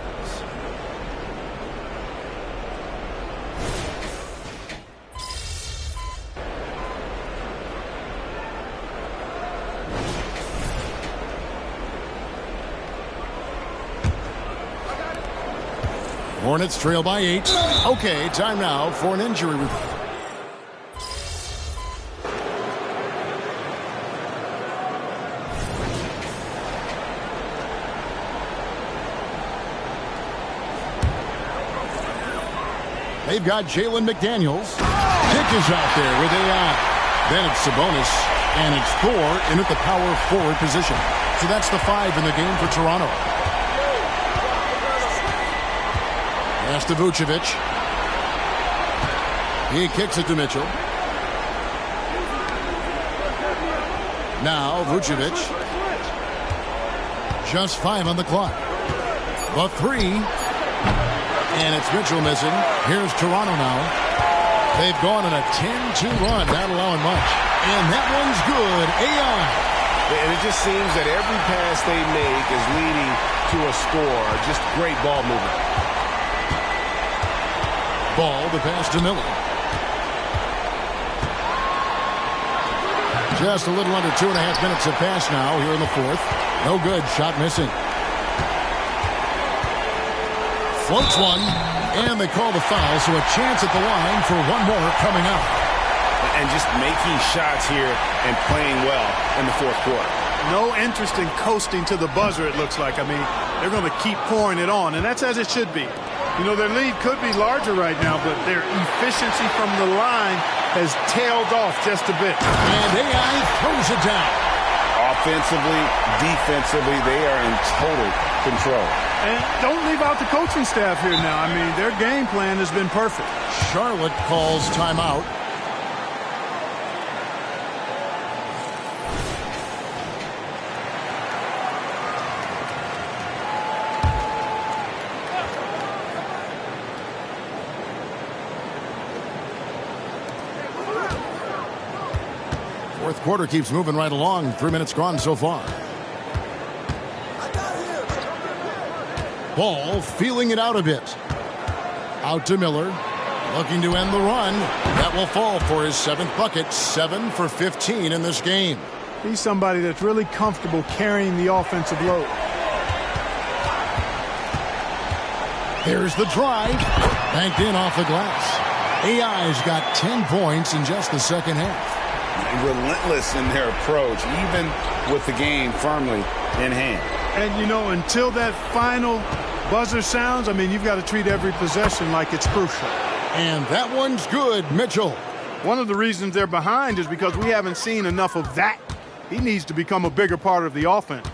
Hornets trail by 8. Okay, time now for an injury report. They've got Jalen McDaniels. Kick is out there with AI. Then it's Sabonis, and it's Thor in at the power forward position. So that's the 5 in the game for Toronto. Pass to Vucevic. He kicks it to Mitchell. Now Vucevic. Just 5 on the clock. The 3. And it's Mitchell missing. Here's Toronto now. They've gone on a 10-2 run, not allowing much. And that one's good. AI. And it just seems that every pass they make is leading to a score. Just great ball movement. Ball, the pass to Miller. Just a little under 2.5 minutes have passed now here in the fourth. No good. Shot missing. Floats one, and they call the foul, so a chance at the line for one more coming up. And just making shots here and playing well in the fourth quarter. No interest in coasting to the buzzer, it looks like. I mean, they're going to keep pouring it on, and that's as it should be. You know, their lead could be larger right now, but their efficiency from the line has tailed off just a bit. And AI throws it down. Offensively, defensively, they are in total control. And don't leave out the coaching staff here now. I mean, their game plan has been perfect. Charlotte calls timeout. Fourth quarter keeps moving right along. 3 minutes gone so far. Ball feeling it out a bit. Out to Miller. Looking to end the run. That will fall for his 7th bucket. 7 for 15 in this game. He's somebody that's really comfortable carrying the offensive load. Here's the drive. Banked in off the glass. AI's got 10 points in just the second half. Relentless in their approach, even with the game firmly in hand. And, you know, until that final buzzer sounds, I mean, you've got to treat every possession like it's crucial. And that one's good, Mitchell. One of the reasons they're behind is because we haven't seen enough of that. He needs to become a bigger part of the offense.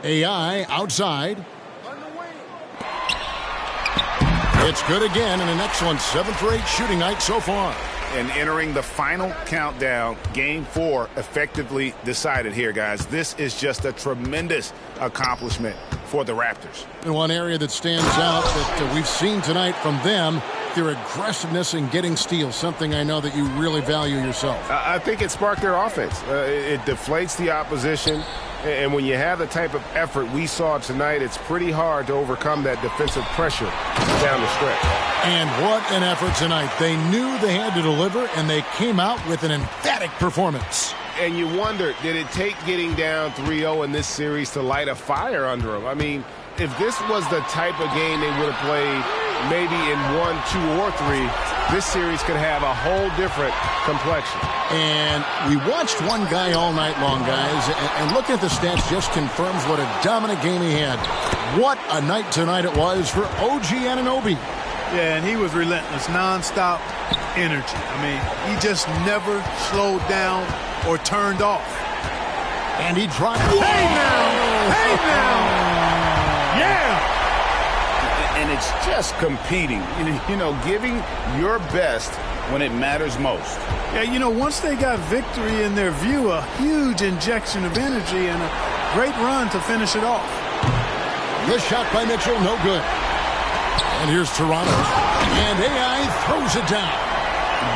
AI outside. It's good again, and an excellent 7 for 8 shooting night so far. And entering the final countdown, Game 4 effectively decided here, guys. This is just a tremendous accomplishment for the Raptors. And one area that stands out that we've seen tonight from them, their aggressiveness in getting steals, something I know that you really value yourself. I think it sparked their offense. It deflates the opposition. And when you have the type of effort we saw tonight, it's pretty hard to overcome that defensive pressure down the stretch. And what an effort tonight. They knew they had to deliver, and they came out with an emphatic performance. And you wonder, did it take getting down 3-0 in this series to light a fire under them? I mean, if this was the type of game they would have played maybe in 1, 2, or 3, this series could have a whole different complexion. And we watched one guy all night long, guys, and looking at the stats just confirms what a dominant game he had. What a night tonight it was for OG Anunoby. Yeah, and he was relentless, nonstop energy. I mean, he just never slowed down or turned off. And he dropped. Hey now! Hey now! Yeah! And it's just competing, you know, giving your best when it matters most. Yeah, you know, once they got victory in their view, a huge injection of energy and a great run to finish it off. The shot by Mitchell, no good. And here's Toronto. And AI throws it down.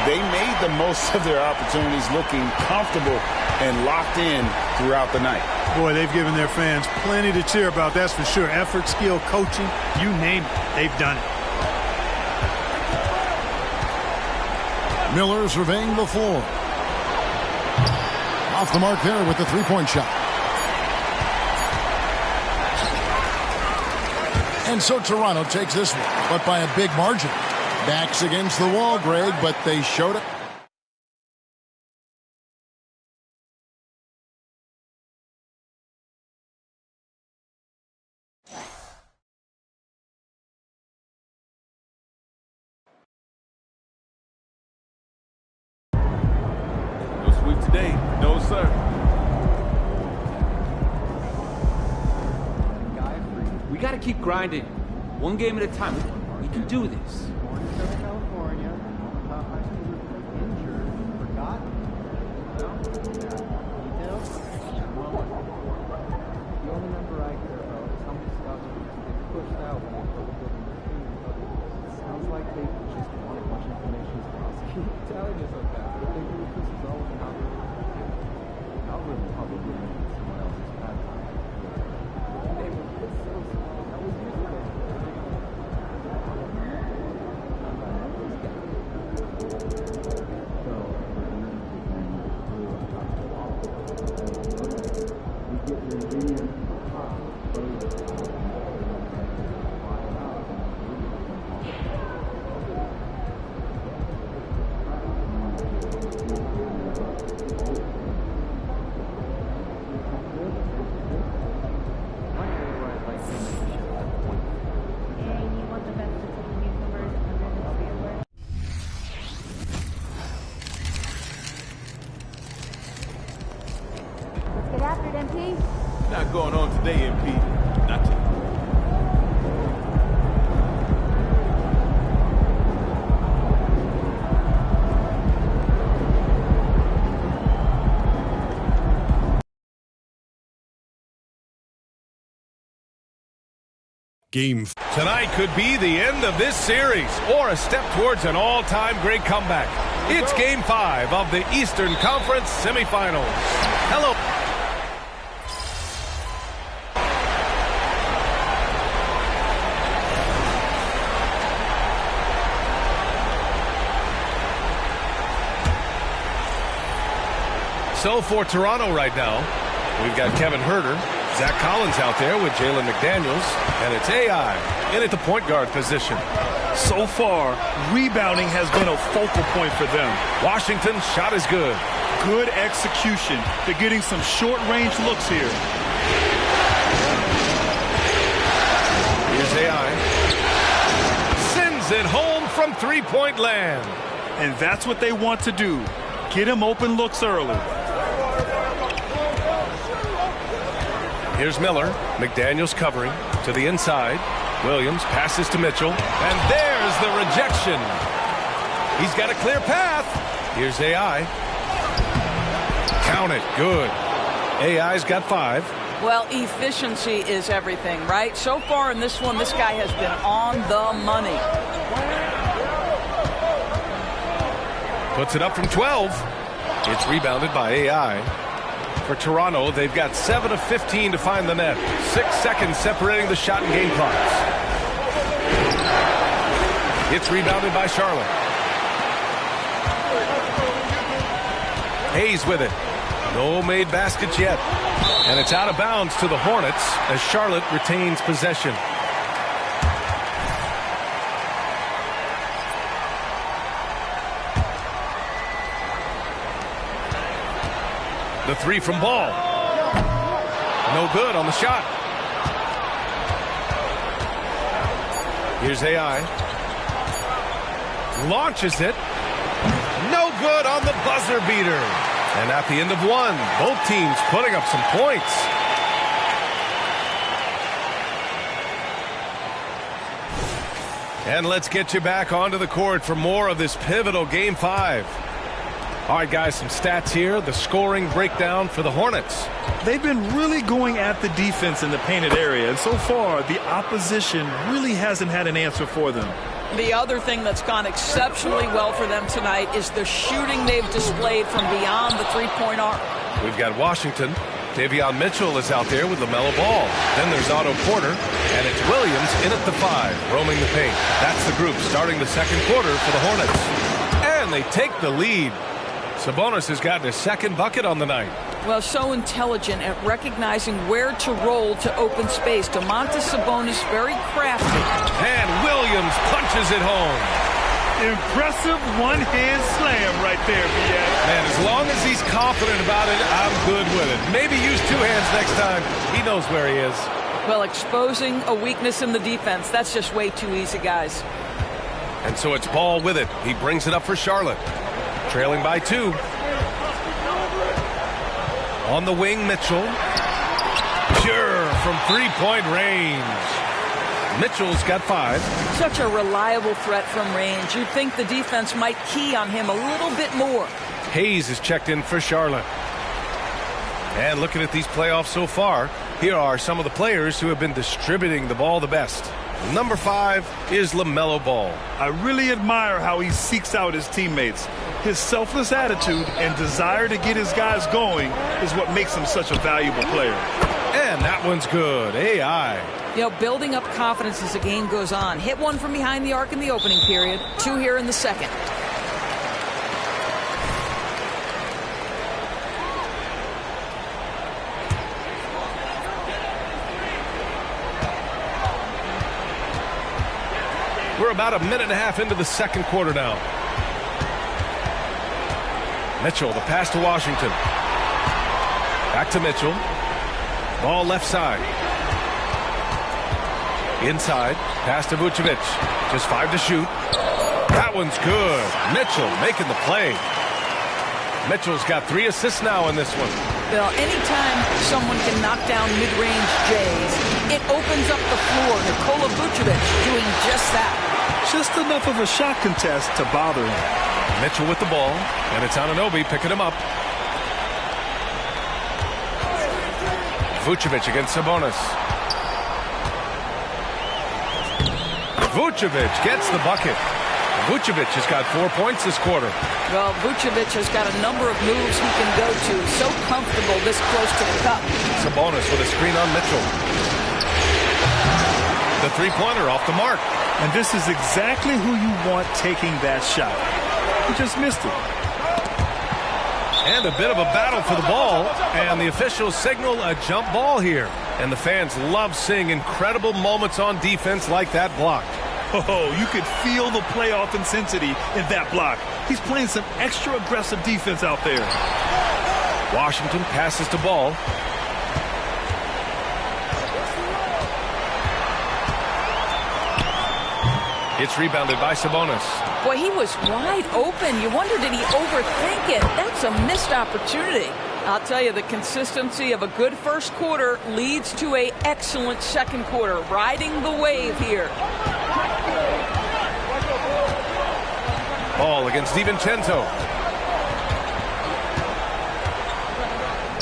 They made the most of their opportunities, looking comfortable and locked in throughout the night. Boy, they've given their fans plenty to cheer about, that's for sure. Effort, skill, coaching, you name it, they've done it. Miller surveying the floor. Off the mark there with the three-point shot. And so Toronto takes this one, but by a big margin. Backs against the wall, Greg, but they showed it. No sweep today. No, sir. We got to keep grinding. One game at a time. We can do this. Not going on today, MP. Not today. Game. Tonight could be the end of this series or a step towards an all-time great comeback. It's Game 5 of the Eastern Conference semifinals. Hello. So for Toronto right now, we've got Kevin Huerter, Zach Collins out there with Jalen McDaniels, and it's AI in at the point guard position. So far, rebounding has been a focal point for them. Washington's shot is good. Good execution. They're getting some short-range looks here. Here's AI. Sends it home from three-point land. And that's what they want to do. Get him open looks early. Here's Miller. McDaniels covering to the inside. Williams passes to Mitchell. And there's the rejection. He's got a clear path. Here's AI. Count it. Good. AI's got 5. Well, efficiency is everything, right? So far in this one, this guy has been on the money. Puts it up from 12. It's rebounded by AI. For Toronto, they've got 7 of 15 to find the net. 6 seconds separating the shot and game clocks. It's rebounded by Charlotte. Hayes with it. No made baskets yet. And it's out of bounds to the Hornets as Charlotte retains possession. The three from Ball. No good on the shot. Here's AI. launches it. No good on the buzzer beater. And at the end of one, both teams putting up some points. And let's get you back onto the court for more of this pivotal Game 5. All right, guys, some stats here. The scoring breakdown for the Hornets. They've been really going at the defense in the painted area, and so far the opposition really hasn't had an answer for them. The other thing that's gone exceptionally well for them tonight is the shooting they've displayed from beyond the three-point arc. We've got Washington. Davion Mitchell is out there with LaMelo Ball. Then there's Otto Porter, and it's Williams in at the 5, roaming the paint. That's the group starting the second quarter for the Hornets. And they take the lead. Sabonis has gotten his second bucket on the night. Well, so intelligent at recognizing where to roll to open space. Domantas Sabonis very crafty. And Williams punches it home. Impressive one-hand slam right there, B.A. Man, as long as he's confident about it, I'm good with it. Maybe use two hands next time. He knows where he is. Well, exposing a weakness in the defense, that's just way too easy, guys. And so it's Ball with it. He brings it up for Charlotte. Trailing by 2. On the wing, Mitchell. Sure, from three-point range. Mitchell's got 5. Such a reliable threat from range. You'd think the defense might key on him a little bit more. Hayes is checked in for Charlotte. And looking at these playoffs so far, here are some of the players who have been distributing the ball the best. Number 5 is LaMelo Ball. I really admire how he seeks out his teammates. His selfless attitude and desire to get his guys going is what makes him such a valuable player. And that one's good. AI. You know, building up confidence as the game goes on. Hit one from behind the arc in the opening period. 2 here in the second. We're about a minute and a half into the second quarter now. Mitchell, the pass to Washington. Back to Mitchell. Ball left side. Inside. Pass to Vucevic. Just 5 to shoot. That one's good. Mitchell making the play. Mitchell's got 3 assists now in this one. Well, anytime someone can knock down mid-range Jays, it opens up the floor. Nikola Vucevic doing just that. Just enough of a shot contest to bother him. Mitchell with the ball, and it's Anunoby picking him up. Vucevic against Sabonis. Vucevic gets the bucket. Vucevic has got 4 points this quarter. Well, Vucevic has got a number of moves he can go to. So comfortable this close to the cup. Sabonis with a screen on Mitchell. The three-pointer off the mark. And this is exactly who you want taking that shot. He just missed it. And a bit of a battle for the ball. And the officials signal a jump ball here. And the fans love seeing incredible moments on defense like that block. Oh, you could feel the playoff intensity in that block. He's playing some extra aggressive defense out there. Washington passes to Ball. It's rebounded by Sabonis. Boy, he was wide open. You wonder, did he overthink it? That's a missed opportunity. I'll tell you, the consistency of a good first quarter leads to an excellent second quarter. Riding the wave here. Ball against DiVincenzo.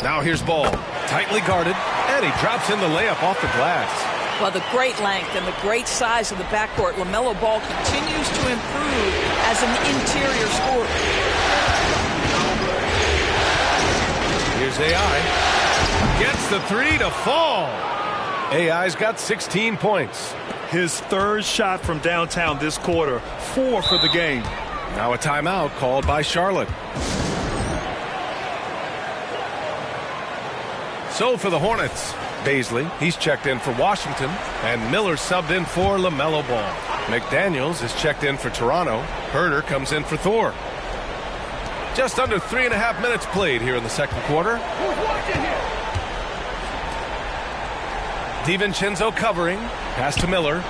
Now here's Ball. Tightly guarded, and he drops in the layup off the glass. Well, the great length and the great size of the backcourt, LaMelo Ball continues to improve as an interior scorer. Here's AI. Gets the 3 to fall. AI's got 16 points. His third shot from downtown this quarter, 4 for the game. Now a timeout called by Charlotte. So for the Hornets, Baisley, he's checked in for Washington, and Miller subbed in for LaMelo Ball. McDaniels is checked in for Toronto. Herder comes in for Thor. Just under 3.5 minutes played here in the second quarter. DiVincenzo covering. Pass to Miller.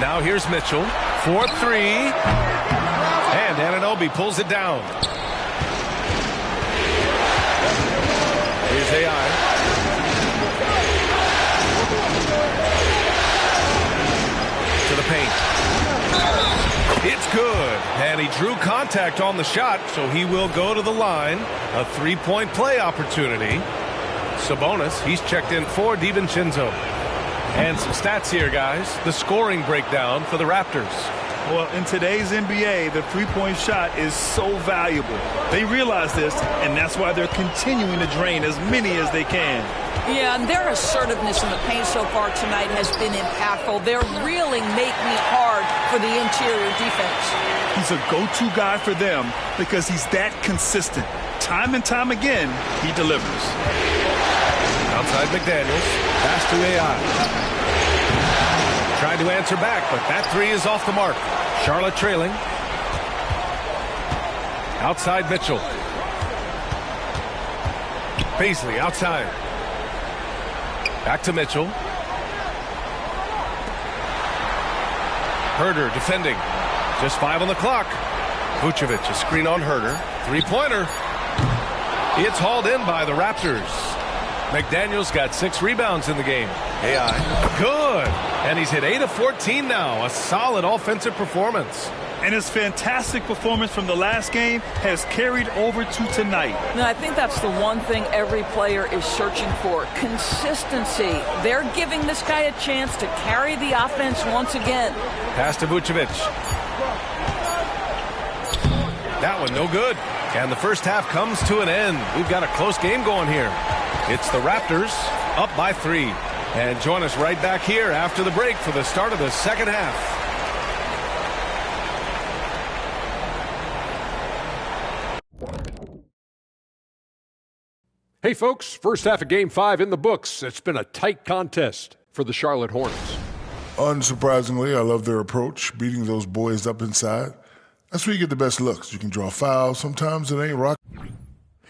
Now here's Mitchell for three. And Anunoby pulls it down. Here's AI. To the paint. It's good. And he drew contact on the shot, so he will go to the line. A three-point play opportunity. Sabonis, he's checked in for DiVincenzo. And some stats here, guys. The scoring breakdown for the Raptors. Well, in today's NBA, the three-point shot is so valuable. They realize this, and that's why they're continuing to drain as many as they can. Yeah, and their assertiveness in the paint so far tonight has been impactful. They're really making it hard for the interior defense. He's a go-to guy for them because he's that consistent. Time and time again, he delivers. Outside McDaniels, pass to AI. Tried to answer back, but that three is off the mark. Charlotte trailing. Outside Mitchell. Beasley outside. Back to Mitchell. Herder defending. Just 5 on the clock. Vucevic, a screen on Herder. Three-pointer. It's hauled in by the Raptors. McDaniels got 6 rebounds in the game. AI. Good. And he's hit 8 of 14 now. A solid offensive performance. And his fantastic performance from the last game has carried over to tonight. Now, I think that's the one thing every player is searching for. Consistency. They're giving this guy a chance to carry the offense once again. Pass to Vucevic. That one no good. And the first half comes to an end. We've got a close game going here. It's the Raptors up by 3. And join us right back here after the break for the start of the second half. Hey folks, first half of Game 5 in the books. It's been a tight contest for the Charlotte Hornets. Unsurprisingly, I love their approach, beating those boys up inside. That's where you get the best looks. You can draw fouls. Sometimes it ain't rock.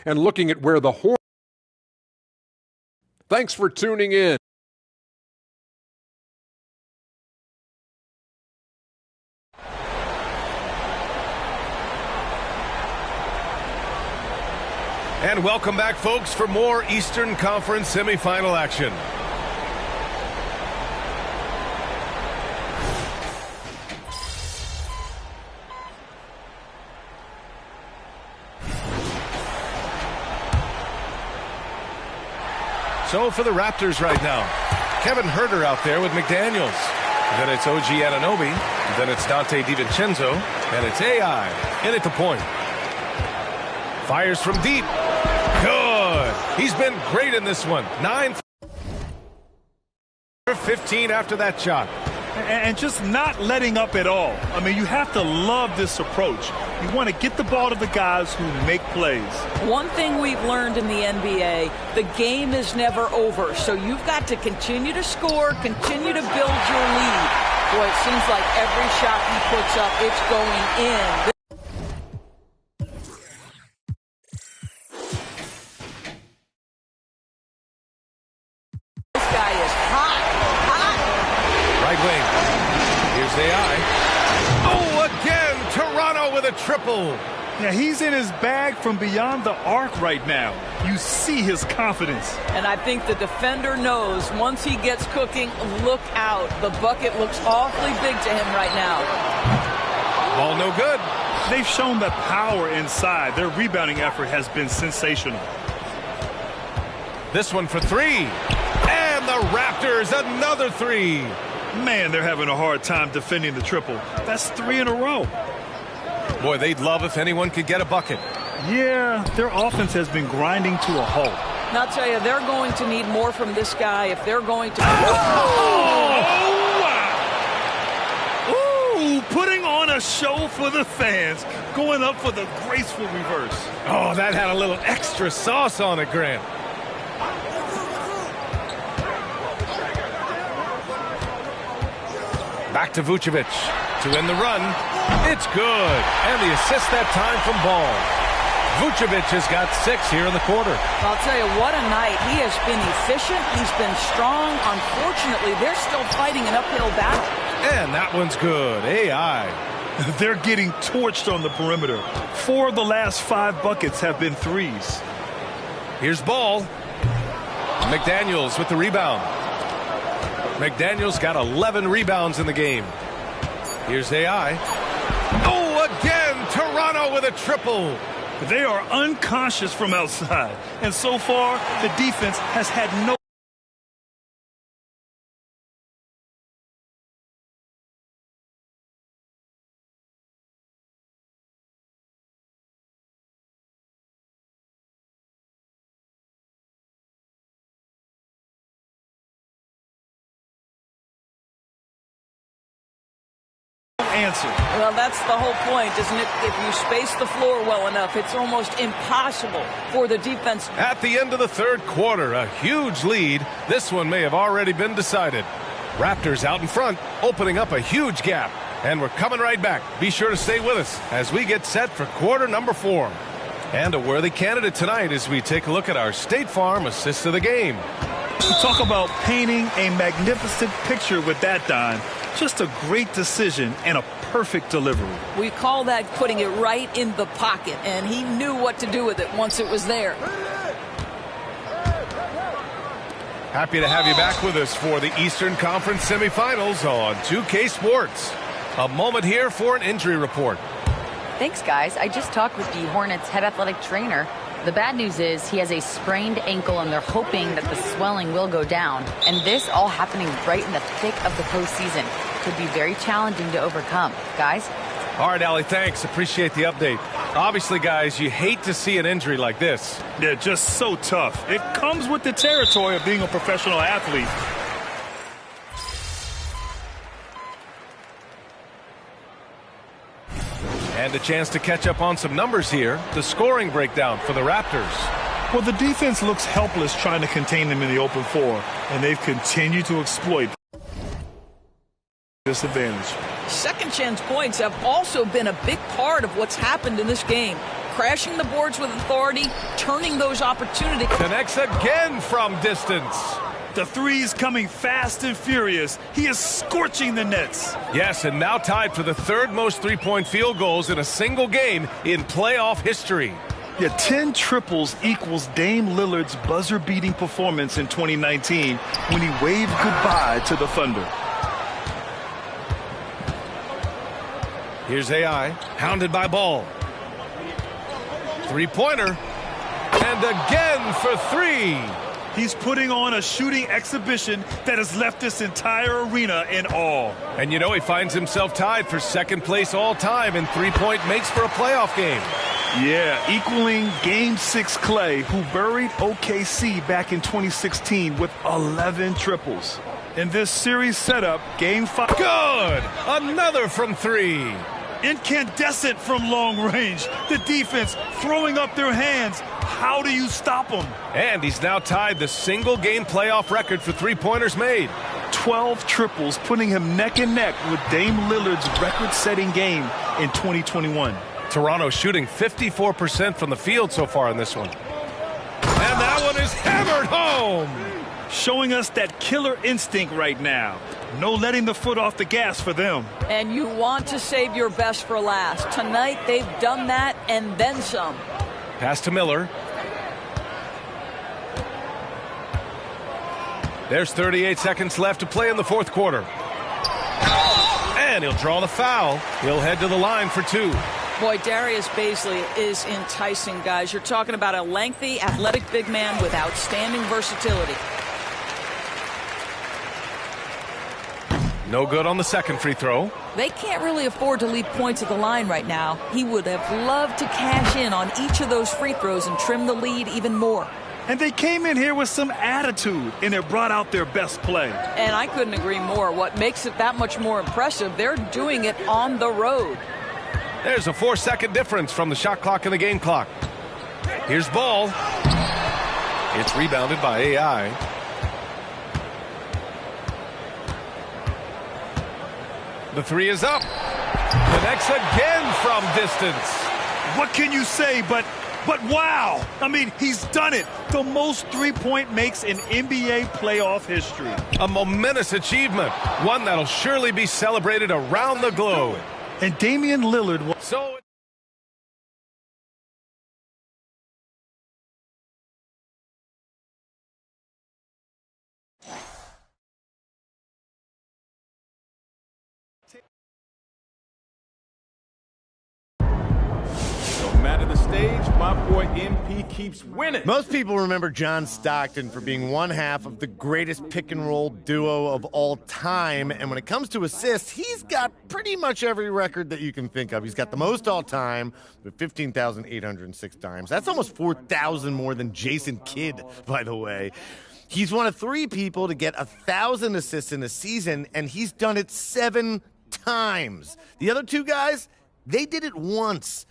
And looking at where the Hornets... Thanks for tuning in. And welcome back, folks, for more Eastern Conference semifinal action. So for the Raptors right now, Kevin Herder out there with McDaniels. Then it's OG Anunoby. Then it's Dante DiVincenzo. And it's AI in at the point. Fires from deep. Good. He's been great in this one. 9 for 15 after that shot. And just not letting up at all. I mean, you have to love this approach. You want to get the ball to the guys who make plays. One thing we've learned in the NBA, the game is never over. So you've got to continue to score, continue to build your lead. Boy, it seems like every shot he puts up, it's going in. Triple. Yeah, he's in his bag from beyond the arc right now. You see his confidence. And I think the defender knows once he gets cooking, look out. The bucket looks awfully big to him right now. Ball no good. They've shown the power inside. Their rebounding effort has been sensational. This one for 3. And the Raptors, another 3. Man, they're having a hard time defending the triple. That's 3 in a row. Boy, they'd love if anyone could get a bucket. Yeah, their offense has been grinding to a halt. And I'll tell you, they're going to need more from this guy if they're going to... Oh, wow! Ooh, putting on a show for the fans. Going up for the graceful reverse. Oh, that had a little extra sauce on it, Grant. Back to Vucevic to end the run. It's good. And the assist that time from Ball. Vucevic has got 6 here in the quarter. I'll tell you, what a night. He has been efficient. He's been strong. Unfortunately, they're still fighting an uphill battle. And that one's good. AI. They're getting torched on the perimeter. 4 of the last 5 buckets have been threes. Here's Ball. McDaniels with the rebound. McDaniels got 11 rebounds in the game. Here's AI. Oh, again, Toronto with a triple. They are unconscious from outside, and so far the defense has had no answer. Well, that's the whole point, isn't it? If you space the floor well enough, it's almost impossible for the defense. At the end of the third quarter, a huge lead. This one may have already been decided. Raptors out in front, opening up a huge gap. And we're coming right back. Be sure to stay with us as we get set for quarter number 4. And a worthy candidate tonight as we take a look at our State Farm assist of the game. You talk about painting a magnificent picture with that, Don. Just a great decision and a perfect delivery. We call that putting it right in the pocket, and he knew what to do with it once it was there. Happy to have you back with us for the Eastern Conference semifinals on 2K Sports. A moment here for an injury report. Thanks, guys. I just talked with the Hornets head athletic trainer. The bad news is he has a sprained ankle, and they're hoping that the swelling will go down. And this all happening right in the thick of the postseason. Could be very challenging to overcome. Guys? All right, Allie, thanks. Appreciate the update. Obviously, guys, you hate to see an injury like this. They're just so tough. It comes with the territory of being a professional athlete. And a chance to catch up on some numbers here. The scoring breakdown for the Raptors. Well, the defense looks helpless trying to contain them in the open floor, and they've continued to exploit this advantage. Second chance points have also been a big part of what's happened in this game. Crashing the boards with authority, turning those opportunities. Connects again from distance. The three's coming fast and furious. He is scorching the Nets. Yes, and now tied for the 3rd most three-point field goals in a single game in playoff history. Yeah, 10 triples equals Dame Lillard's buzzer-beating performance in 2019 when he waved goodbye to the Thunder. Here's AI, hounded by Ball. Three-pointer, and again for 3. He's putting on a shooting exhibition that has left this entire arena in awe. And you know, he finds himself tied for 2nd place all-time in three-point makes for a playoff game. Yeah, equaling Game 6 Clay, who buried OKC back in 2016 with 11 triples. In this series setup, Game 5. Good! Another from 3. Incandescent from long range. The defense throwing up their hands. How do you stop him? And he's now tied the single-game playoff record for three-pointers made. 12 triples, putting him neck and neck with Dame Lillard's record-setting game in 2021. Toronto shooting 54% from the field so far in this one. And that one is hammered home. Showing us that killer instinct right now. No letting the foot off the gas for them. And you want to save your best for last. Tonight, they've done that and then some. Pass to Miller. There's 38 seconds left to play in the 4th quarter. And he'll draw the foul. He'll head to the line for 2. Boy, Darius Bazley is enticing, guys. You're talking about a lengthy, athletic big man with outstanding versatility. No good on the 2nd free throw. They can't really afford to leave points at the line right now. He would have loved to cash in on each of those free throws and trim the lead even more. And they came in here with some attitude, and they brought out their best play. And I couldn't agree more. What makes it that much more impressive, they're doing it on the road. There's a 4-second difference from the shot clock and the game clock. Here's Ball. It's rebounded by AI. The 3 is up. Connects again from distance. What can you say but But wow, I mean, he's done it. The most three-point makes in NBA playoff history. A momentous achievement, one that'll surely be celebrated around the globe. And Damian Lillard was so. Matter the stage, my boy MP keeps winning. Most people remember John Stockton for being one half of the greatest pick-and-roll duo of all time, and when it comes to assists, he's got pretty much every record that you can think of. He's got the most all-time with 15,806 times. That's almost 4,000 more than Jason Kidd, by the way. He's one of 3 people to get 1,000 assists in a season, and he's done it 7 times. The other 2 guys, they did it once.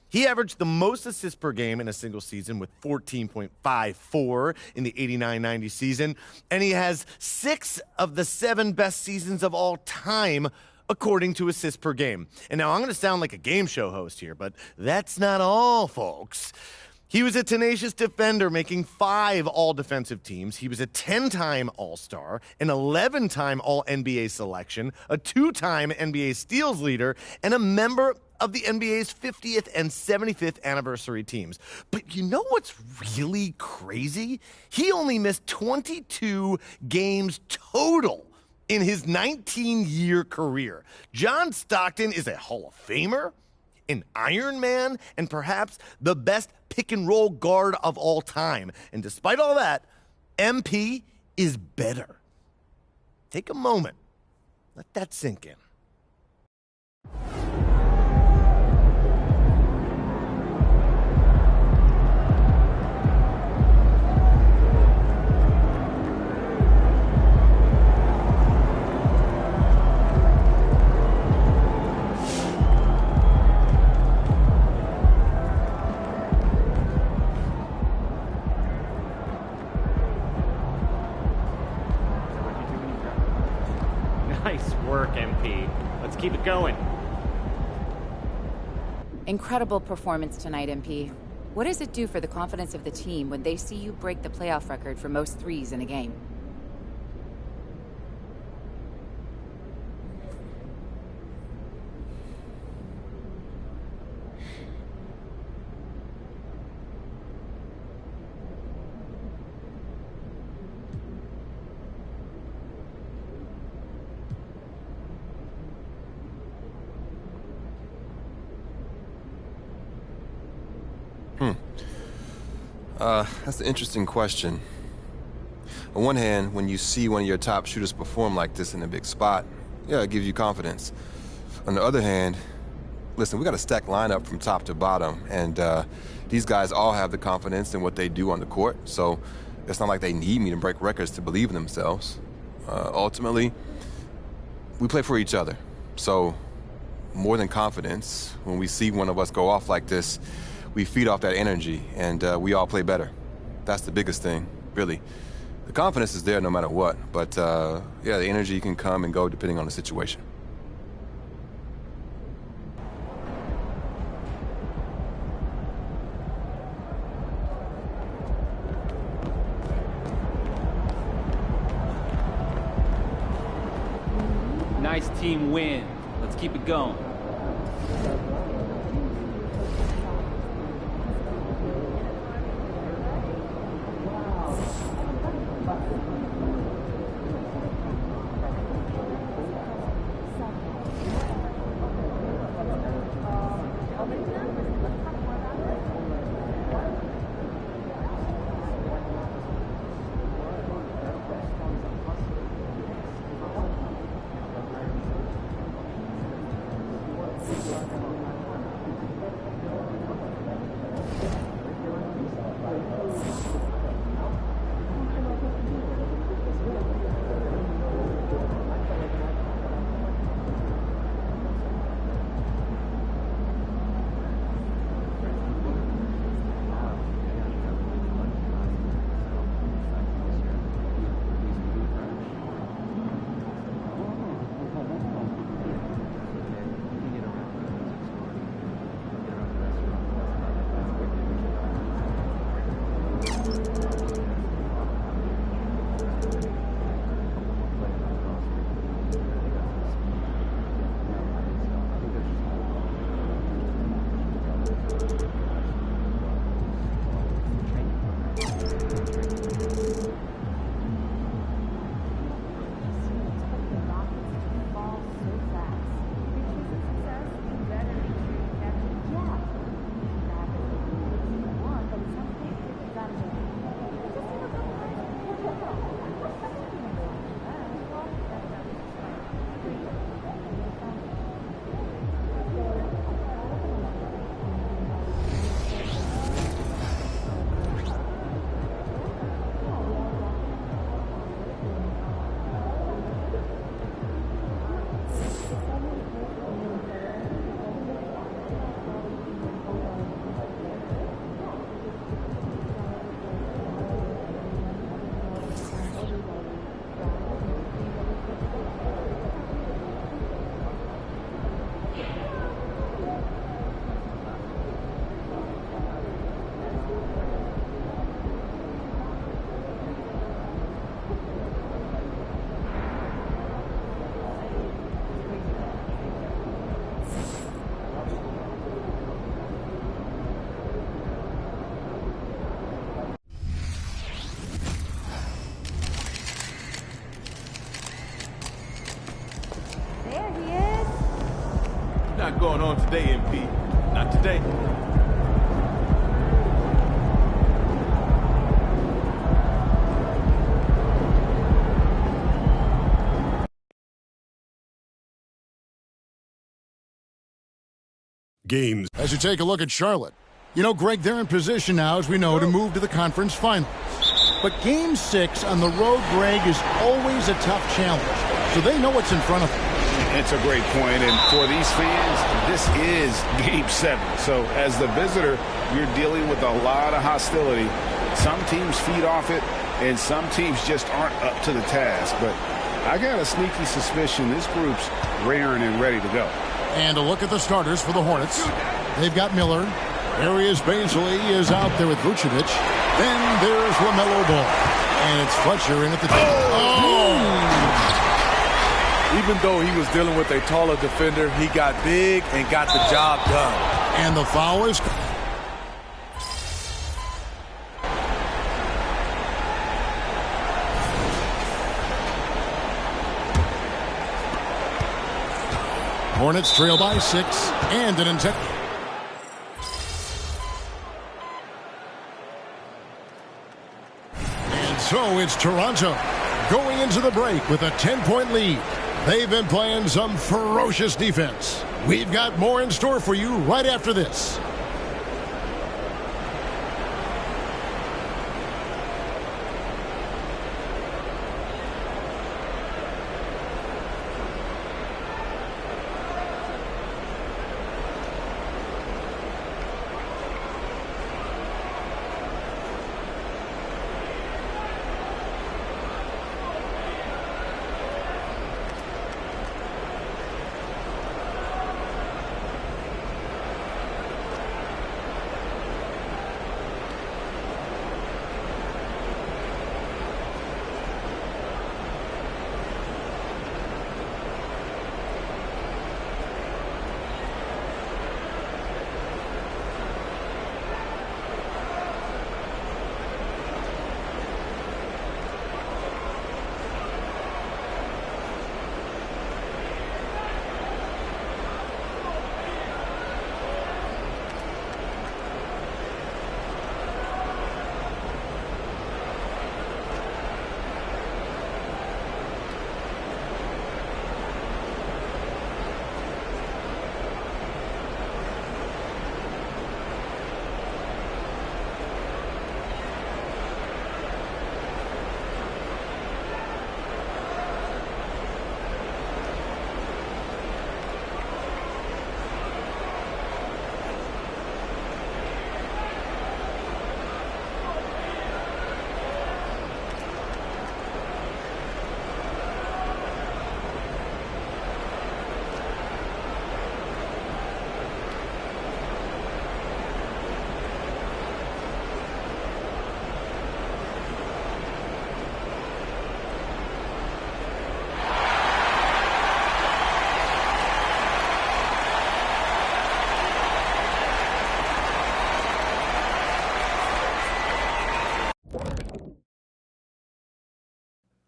He averaged the most assists per game in a single season with 14.54 in the 89-90 season, and he has 6 of the 7 best seasons of all time according to assists per game. And now I'm going to sound like a game show host here, but that's not all, folks. He was a tenacious defender, making 5 all-defensive teams. He was a 10-time All-Star, an 11-time All-NBA selection, a 2-time NBA steals leader, and a member of the NBA's 50th and 75th anniversary teams. But you know what's really crazy? He only missed 22 games total in his 19-year career. John Stockton is a Hall of Famer, an Iron Man, and perhaps the best pick-and-roll guard of all time. And despite all that, MP is better. Take a moment. Let that sink in. Nice work, MP. Let's keep it going. Incredible performance tonight, MP. What does it do for the confidence of the team when they see you break the playoff record for most threes in a game? That's an interesting question. On one hand, when you see one of your top shooters perform like this in a big spot, yeah, it gives you confidence. On the other hand, listen, we got a stacked lineup from top to bottom, and these guys all have the confidence in what they do on the court, so it's not like they need me to break records to believe in themselves. Ultimately, we play for each other, so more than confidence, when we see one of us go off like this, we feed off that energy, and we all play better. That's the biggest thing, really. The confidence is there no matter what, but yeah, the energy can come and go depending on the situation. Nice team win. Let's keep it going. Not going on today, MP. Not today. Games. As you take a look at Charlotte, you know, Greg, they're in position now, as we know, to move to the conference final. But Game 6 on the road, Greg, is always a tough challenge. So they know what's in front of them. It's a great point, and for these fans, this is Game 7. So as the visitor, you're dealing with a lot of hostility. Some teams feed off it, and some teams just aren't up to the task. But I got a sneaky suspicion this group's raring and ready to go. And a look at the starters for the Hornets. They've got Miller. Arias Baisley is out there with Vucevic. Then there's LaMelo Ball. And it's Fletcher in at the Even though he was dealing with a taller defender, he got big and got the job done. And the foul is... Hornets trail by 6 and an intent. And so it's Toronto going into the break with a 10-point lead. They've been playing some ferocious defense. We've got more in store for you right after this.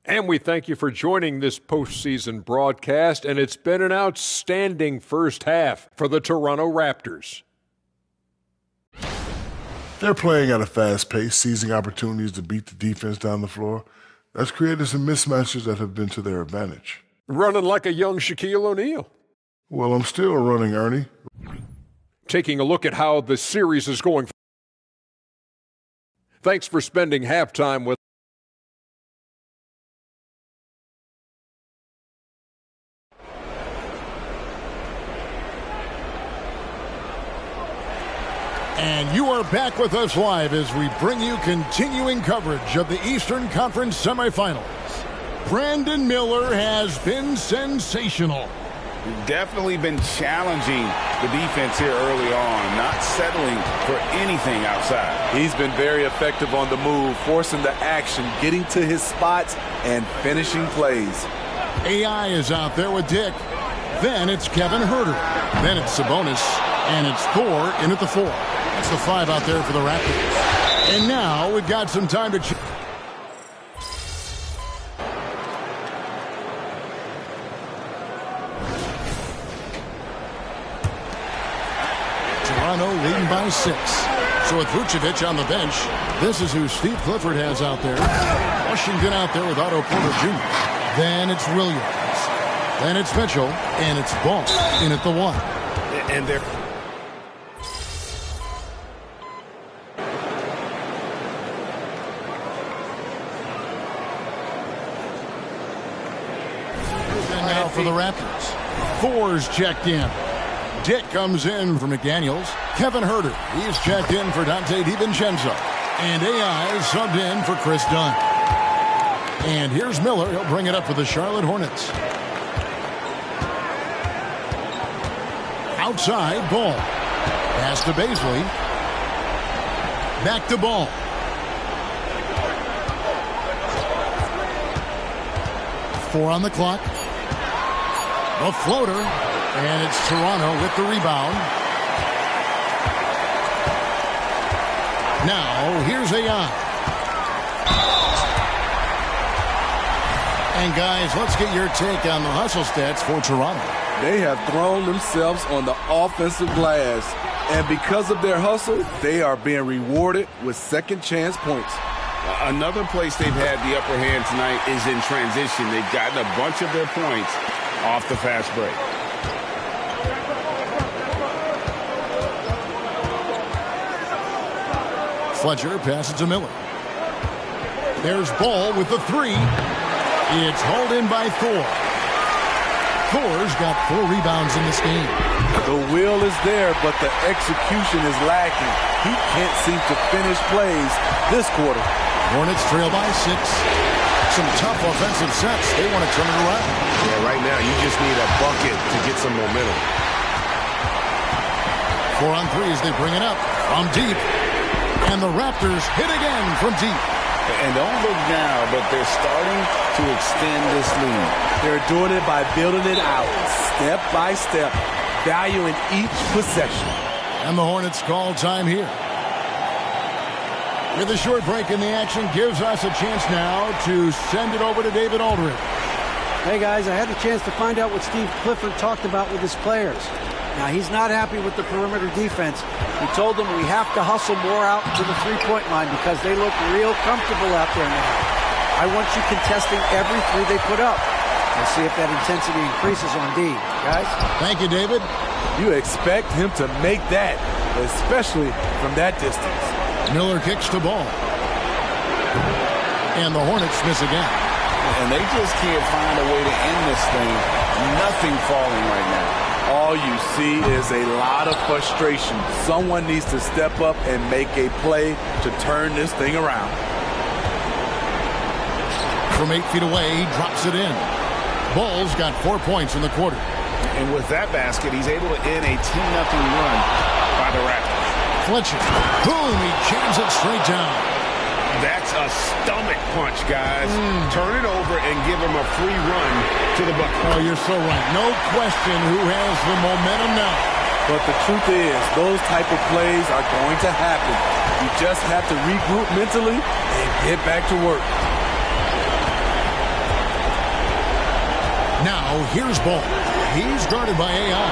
And we thank you for joining this postseason broadcast, and it's been an outstanding first half for the Toronto Raptors. They're playing at a fast pace, seizing opportunities to beat the defense down the floor. That's created some mismatches that have been to their advantage. Running like a young Shaquille O'Neal. Well, I'm still running, Ernie. Taking a look at how the series is going. Thanks for spending halftime with And you are back with us live as we bring you continuing coverage of the Eastern Conference semifinals. Brandon Miller has been sensational. Definitely been challenging the defense here early on, not settling for anything outside. He's been very effective on the move, forcing the action, getting to his spots, and finishing plays. AI is out there with Dick. Then it's Kevin Huerter. Then it's Sabonis. And it's Thor in at the 4. That's the 5 out there for the Raptors. And now we've got some time to check. Toronto leading by 6. So with Vucevic on the bench, this is who Steve Clifford has out there. Washington out there with Otto Porter Jr. Then it's Williams. Then it's Mitchell. And it's Ball in at the 1. And they're... Now for the Raptors. Thor's checked in. Dick comes in for McDaniels. Kevin Huerter, he's checked in for Dante DiVincenzo. And AI is subbed in for Chris Dunn. And here's Miller. He'll bring it up for the Charlotte Hornets. Outside, Ball. Pass to Baisley. Back to Ball. Four on the clock. The floater, and it's Toronto with the rebound. Now, here's AI. And guys, let's get your take on the hustle stats for Toronto. They have thrown themselves on the offensive glass, and because of their hustle, they are being rewarded with second chance points. Another place they've had the upper hand tonight is in transition. They've gotten a bunch of their points off the fast break. Fletcher passes to Miller. There's Ball with the 3. It's hauled in by Thor. Thor's got 4 rebounds in this game. The will is there, but the execution is lacking. He can't seem to finish plays this quarter. Hornets trail by 6. Some tough offensive sets. They want to turn it around. Yeah, right now you just need a bucket to get some momentum. 4 on 3 as they bring it up from deep. And the Raptors hit again from deep. And don't look now, but they're starting to extend this lead. They're doing it by building it out, step by step, valuing each possession. And the Hornets call time here. With a short break in the action, gives us a chance now to send it over to David Aldridge. Hey guys, I had a chance to find out what Steve Clifford talked about with his players. Now, he's not happy with the perimeter defense. He told them we have to hustle more out to the three-point line because they look real comfortable out there now. I want you contesting every 3 they put up. We'll see if that intensity increases on D. Guys? Thank you, David. You expect him to make that, especially from that distance. Miller kicks the ball. And the Hornets miss again. And they just can't find a way to end this thing. Nothing falling right now. All you see is a lot of frustration. Someone needs to step up and make a play to turn this thing around. From 8 feet away, he drops it in. Ball's got 4 points in the quarter. And with that basket, he's able to end a 10-0 run by the Raptors. Fletcher, boom, he jams it straight down. That's a stomach punch, guys. Turn it over and give him a free run to the bucket. Oh, you're so right. No question who has the momentum now. But the truth is, those type of plays are going to happen. You just have to regroup mentally and get back to work. Now, here's Ball. He's guarded by AI.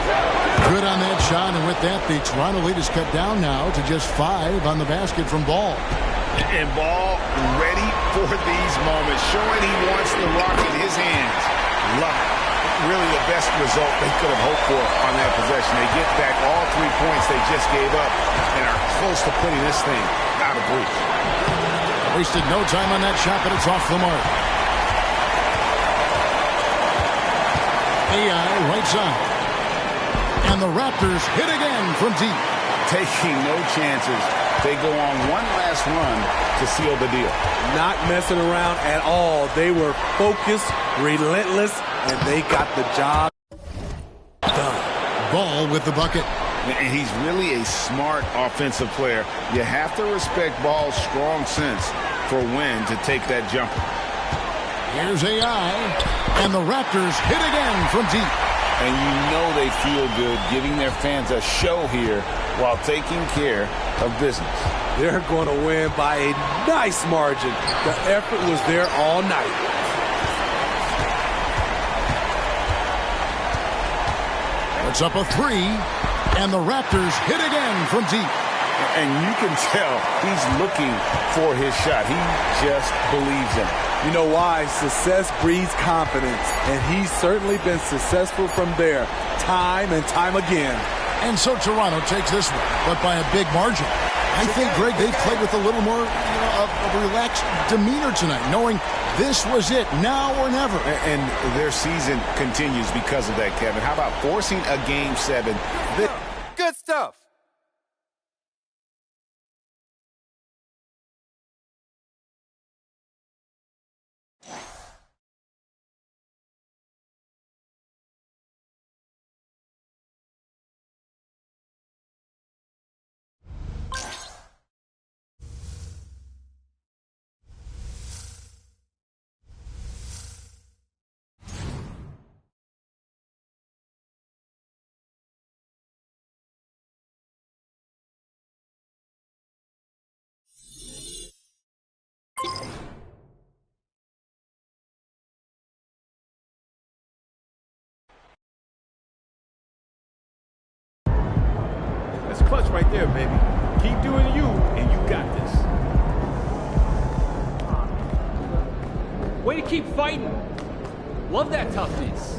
Good on that shot, and with that, the Toronto lead is cut down now to just 5 on the basket from Ball. And Ball ready for these moments, showing he wants the rock in his hands. Love it. Really the best result they could have hoped for on that possession. They get back all 3 points they just gave up and are close to putting this thing out of reach. Wasted no time on that shot, but it's off the mark. AI right side. And the Raptors hit again from deep. Taking no chances. They go on one last run to seal the deal. Not messing around at all. They were focused, relentless, and they got the job done. Ball with the bucket. And he's really a smart offensive player. You have to respect Ball's strong sense for when to take that jumper. Here's AI, and the Raptors hit again from deep. And you know they feel good giving their fans a show here while taking care of business. They're going to win by a nice margin. The effort was there all night. It's up a 3, and the Raptors hit again from deep. And you can tell he's looking for his shot. He just believes in it. You know why? Success breeds confidence, and he's certainly been successful from there, time and time again. And so Toronto takes this one, but by a big margin. I think, Greg, they played with a little more of a relaxed demeanor tonight, knowing this was it, now or never. And their season continues because of that, Kevin. How about forcing a Game 7? Good stuff. That's clutch right there, baby. Keep doing you, and you got this. Way to keep fighting. Love that toughness.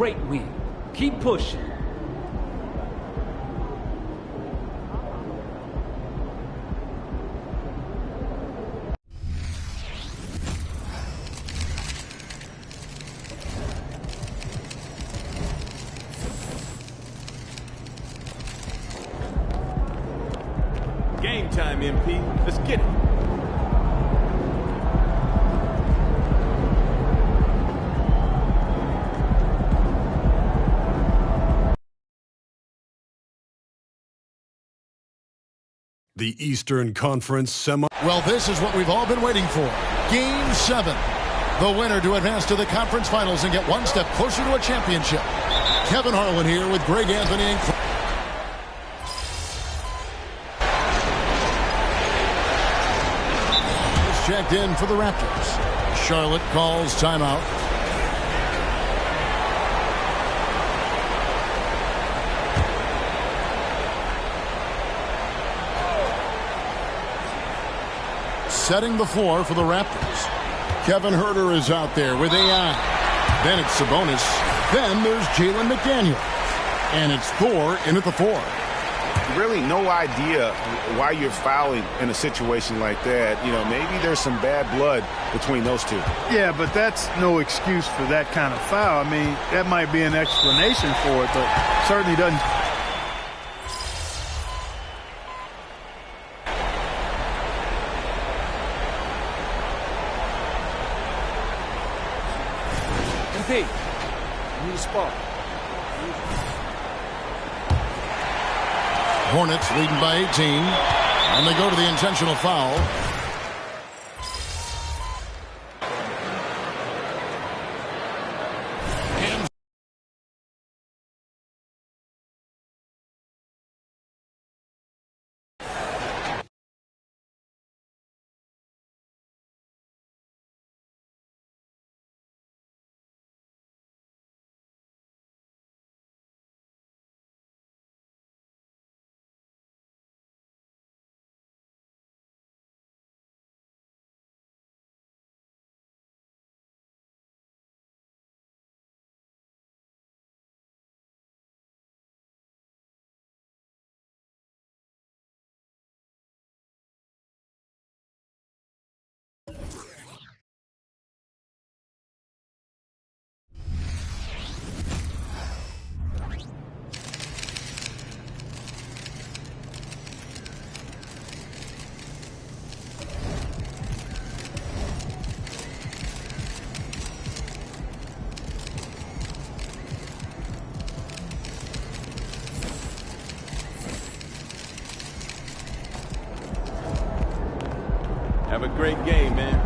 great win. Keep pushing. Game time, MP. Let's get it. The Eastern Conference semi. Well, this is what we've all been waiting for. Game 7. The winner to advance to the conference finals and get one step closer to a championship. Kevin Harlan here with Greg Anthony and checked in for the Raptors. Charlotte calls timeout. Setting the floor for the Raptors. Kevin Huerter is out there with AI. Then it's Sabonis. Then there's Jalen McDaniels. And it's Thor in at the 4. Really no idea why you're fouling in a situation like that. You know, maybe there's some bad blood between those two. Yeah, but that's no excuse for that kind of foul. I mean, that might be an explanation for it, but certainly doesn't. MP, I need a spot. Hornets leading by 18. And they go to the intentional foul. Have a great game, man.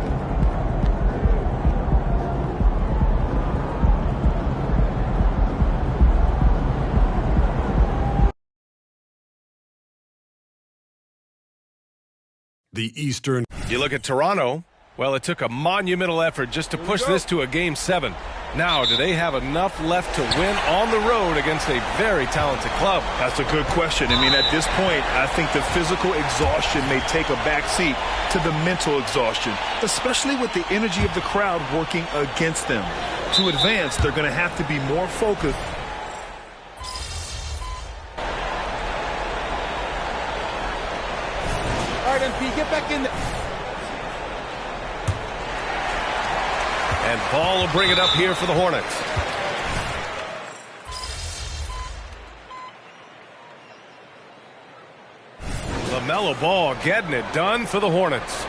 The Eastern. You look at Toronto. Well, it took a monumental effort just to push this to a Game 7. Now, do they have enough left to win on the road against a very talented club? That's a good question. I mean, at this point, I think the physical exhaustion may take a backseat to the mental exhaustion, especially with the energy of the crowd working against them. To advance, they're going to have to be more focused. All right, MP, get back in there. And Ball will bring it up here for the Hornets. LaMelo Ball getting it done for the Hornets.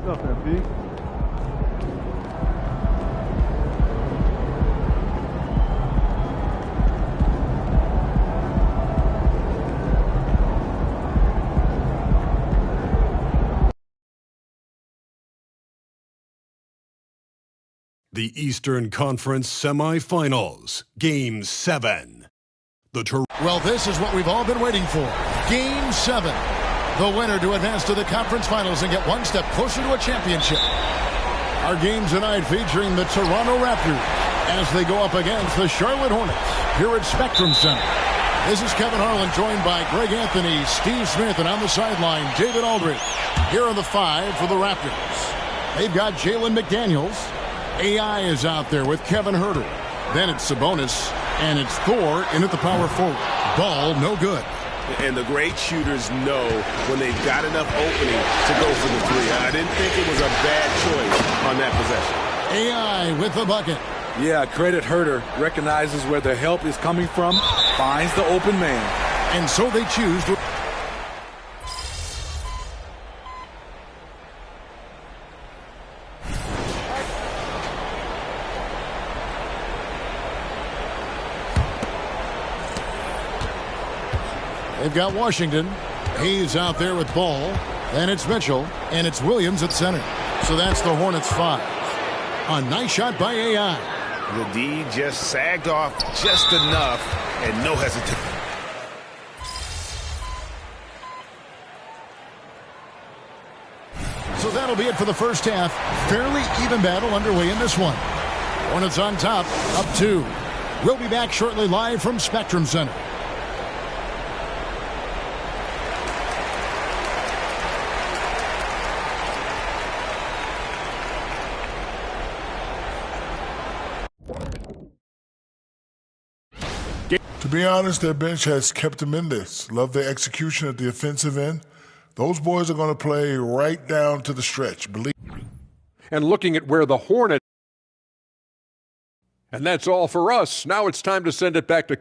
What's up, MP? The Eastern Conference Semifinals, Game 7. Well, this is what we've all been waiting for. Game 7. The winner to advance to the conference finals and get one step closer to a championship. Our game tonight featuring the Toronto Raptors as they go up against the Charlotte Hornets here at Spectrum Center. This is Kevin Harlan, joined by Greg Anthony, Steve Smith, and on the sideline, David Aldridge. Here are the 5 for the Raptors. They've got Jalen McDaniels. AI is out there with Kevin Huerter. Then it's Sabonis, and it's Thor in at the power forward. Ball, no good. And the great shooters know when they've got enough opening to go for the three. I didn't think it was a bad choice on that possession. AI with the bucket. Yeah, credit Huerter. Recognizes where the help is coming from, finds the open man. And so they choose to... They've got Washington. He's out there with Ball. Then it's Mitchell. And it's Williams at center. So that's the Hornets 5. A nice shot by AI. The D just sagged off just enough and no hesitation. So that'll be it for the first half. Fairly even battle underway in this one. Hornets on top, up 2. We'll be back shortly live from Spectrum Center. To be honest, their bench has kept them in this. Love their execution at the offensive end. Those boys are going to play right down to the stretch. Believe. And looking at where the Hornets... And that's all for us. Now it's time to send it back to...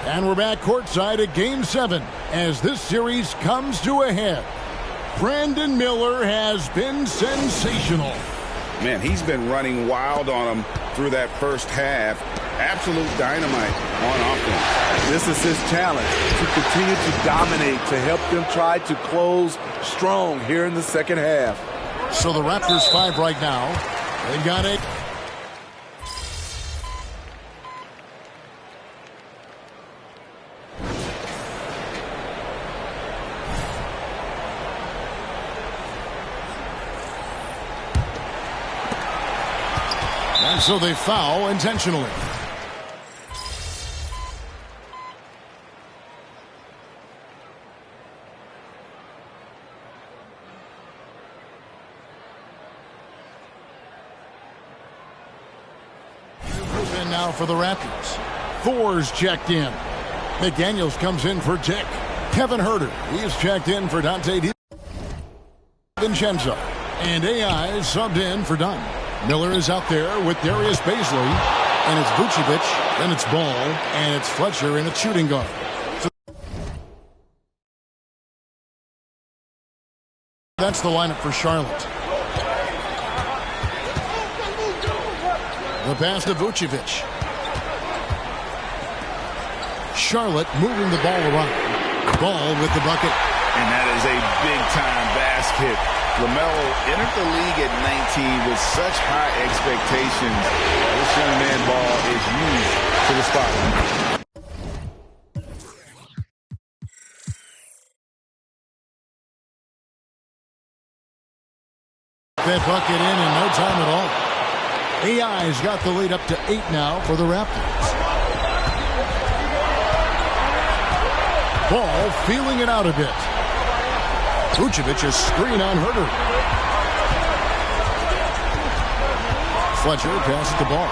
And we're back courtside at Game 7 as this series comes to a head. Brandon Miller has been sensational. Man, he's been running wild on him through that first half. Absolute dynamite on offense. This is his challenge, to continue to dominate, to help them try to close strong here in the second half. So the Raptors 5 right now. They've got 8. And so they foul intentionally. And now for the Raptors. Thor's checked in. McDaniels comes in for Dick. Kevin Huerter, he's checked in for Dante DiVincenzo. And AI is subbed in for Dunn. Miller is out there with Darius Baisley, and it's Vucevic, then it's Ball, and it's Fletcher in a shooting guard. So that's the lineup for Charlotte. The pass to Vucevic. Charlotte moving the ball around. Ball with the bucket. And that is a big-time basket. LaMelo entered the league at 19 with such high expectations. This young man Ball is used to the spotlight. That bucket in no time at all. AI's got the lead up to 8 now for the Raptors. Ball feeling it out a bit. Vucevic is screen on Huerter. Fletcher passes the ball.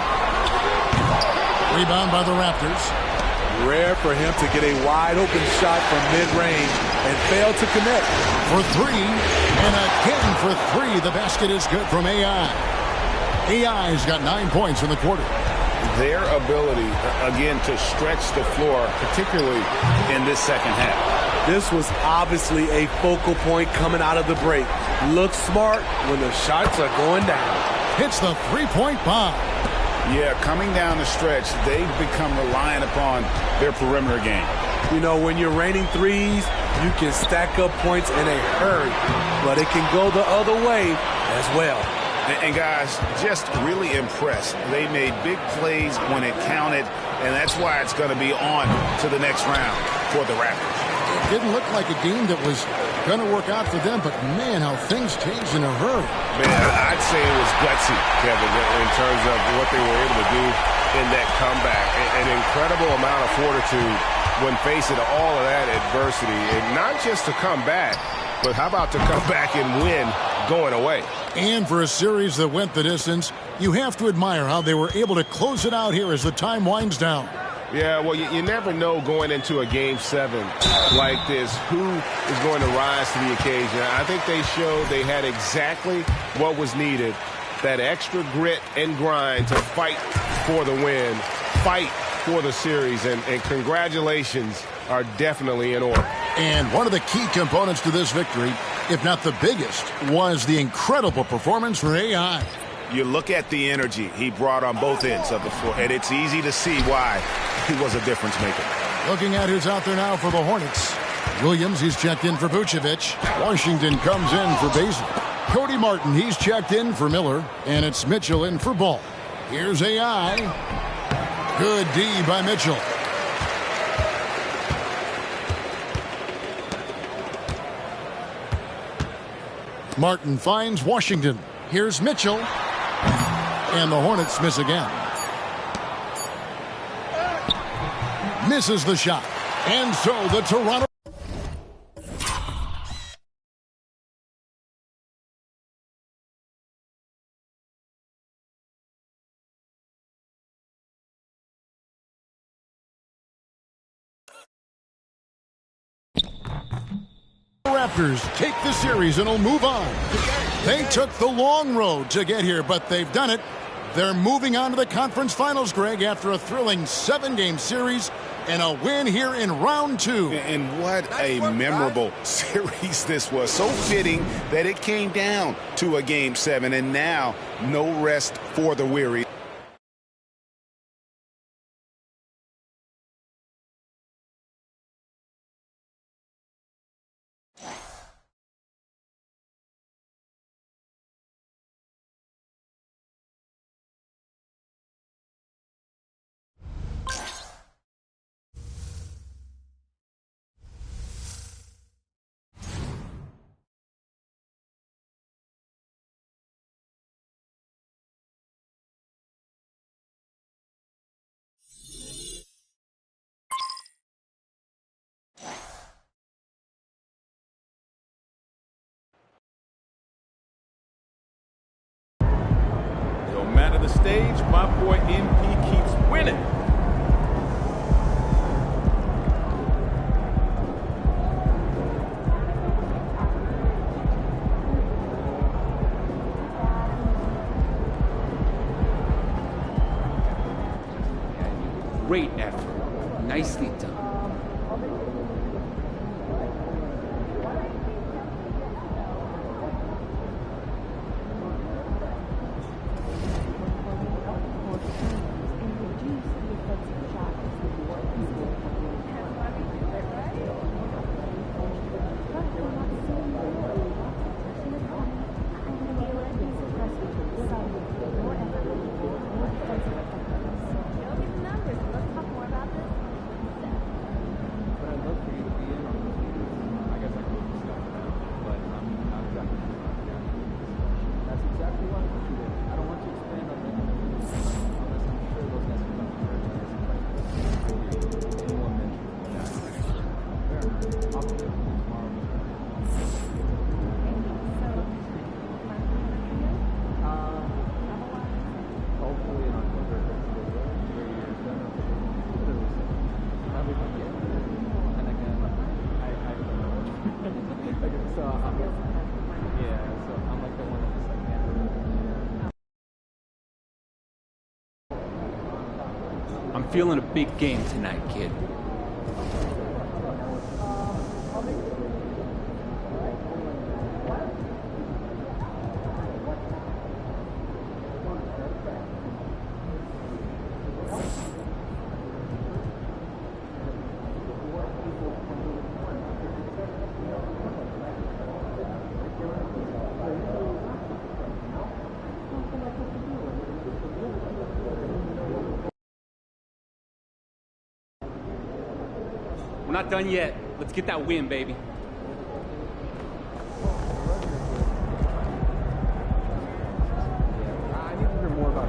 Rebound by the Raptors. Rare for him to get a wide open shot from mid-range and fail to connect. For 3, and again for 3. The basket is good from AI. AI's got 9 points in the quarter. Their ability, again, to stretch the floor, particularly in this second half. This was obviously a focal point coming out of the break. Look smart when the shots are going down. Hits the three-point bomb. Yeah, coming down the stretch, they've become reliant upon their perimeter game. You know, when you're raining threes, you can stack up points in a hurry, but it can go the other way as well. And guys, just really impressed. They made big plays when it counted, and that's why it's going to be on to the next round for the Raptors. It didn't look like a game that was going to work out for them, but man, how things changed in a hurry. Man, I'd say it was gutsy, Kevin, in terms of what they were able to do in that comeback. An incredible amount of fortitude when facing all of that adversity. And not just to come back, but how about to come back and win going away? And for a series that went the distance, you have to admire how they were able to close it out here as the time winds down. Yeah, well, you never know going into a Game 7 like this who is going to rise to the occasion. I think they showed they had exactly what was needed, that extra grit and grind to fight for the win, fight for the series, and congratulations are definitely in order. And one of the key components to this victory, if not the biggest, was the incredible performance from AI. You look at the energy he brought on both ends of the floor, and it's easy to see why he was a difference maker. Looking at who's out there now for the Hornets. Williams, he's checked in for Vucevic. Washington comes in for Basil. Cody Martin, he's checked in for Miller. And it's Mitchell in for Ball. Here's AI. Good D by Mitchell. Martin finds Washington. Here's Mitchell. And the Hornets miss again. Misses the shot. And so the Toronto... Raptors take the series and will move on. They took the long road to get here, but they've done it. They're moving on to the conference finals, Greg, after a thrilling 7-game series and a win here in round 2. And what a memorable series this was. So fitting that it came down to a Game 7, and now no rest for the weary. No matter the stage, my boy MP keeps winning. Great effort. Nicely done. I'm feeling a big game tonight, kid. We're not done yet. Let's get that win, baby.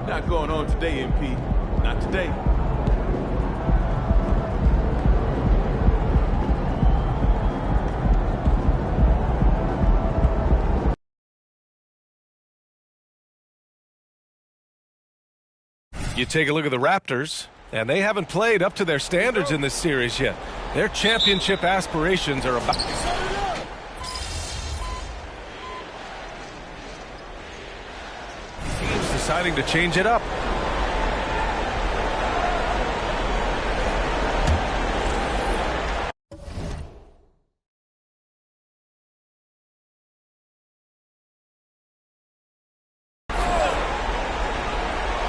Not going on today, MP. Not today. You take a look at the Raptors, and they haven't played up to their standards in this series yet. Their championship aspirations are about... Teams deciding to change it up.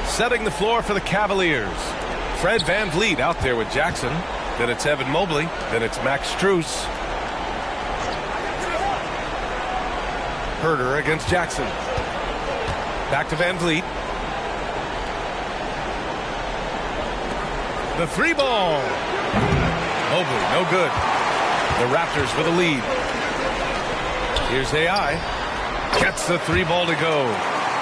Setting the floor for the Cavaliers. Fred VanVleet out there with Jackson. Then it's Evan Mobley. Then it's Max Strus. Herter against Jackson. Back to VanVleet. The three ball. Mobley, no good. The Raptors with a lead. Here's AI. Gets the three ball to go.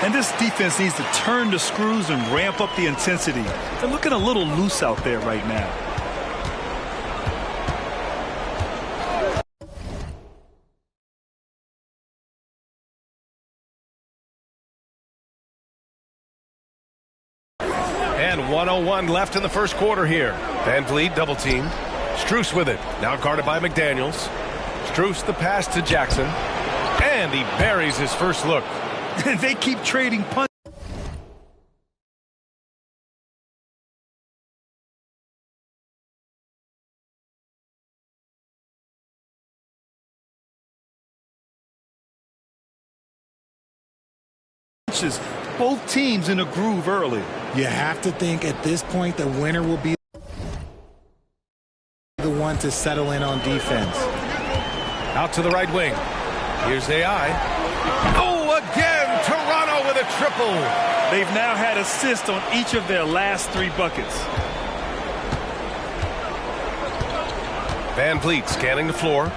And this defense needs to turn the screws and ramp up the intensity. They're looking a little loose out there right now. And 101 left in the first quarter here. VanVleet double teamed. Strus with it. Now guarded by McDaniels. Strus the pass to Jackson. And he buries his first look. They keep trading punches. Both teams in a groove early. You have to think at this point the winner will be the one to settle in on defense. Out to the right wing. Here's AI. Oh, again! Toronto with a triple. They've now had assists on each of their last 3 buckets. VanVleet scanning the floor.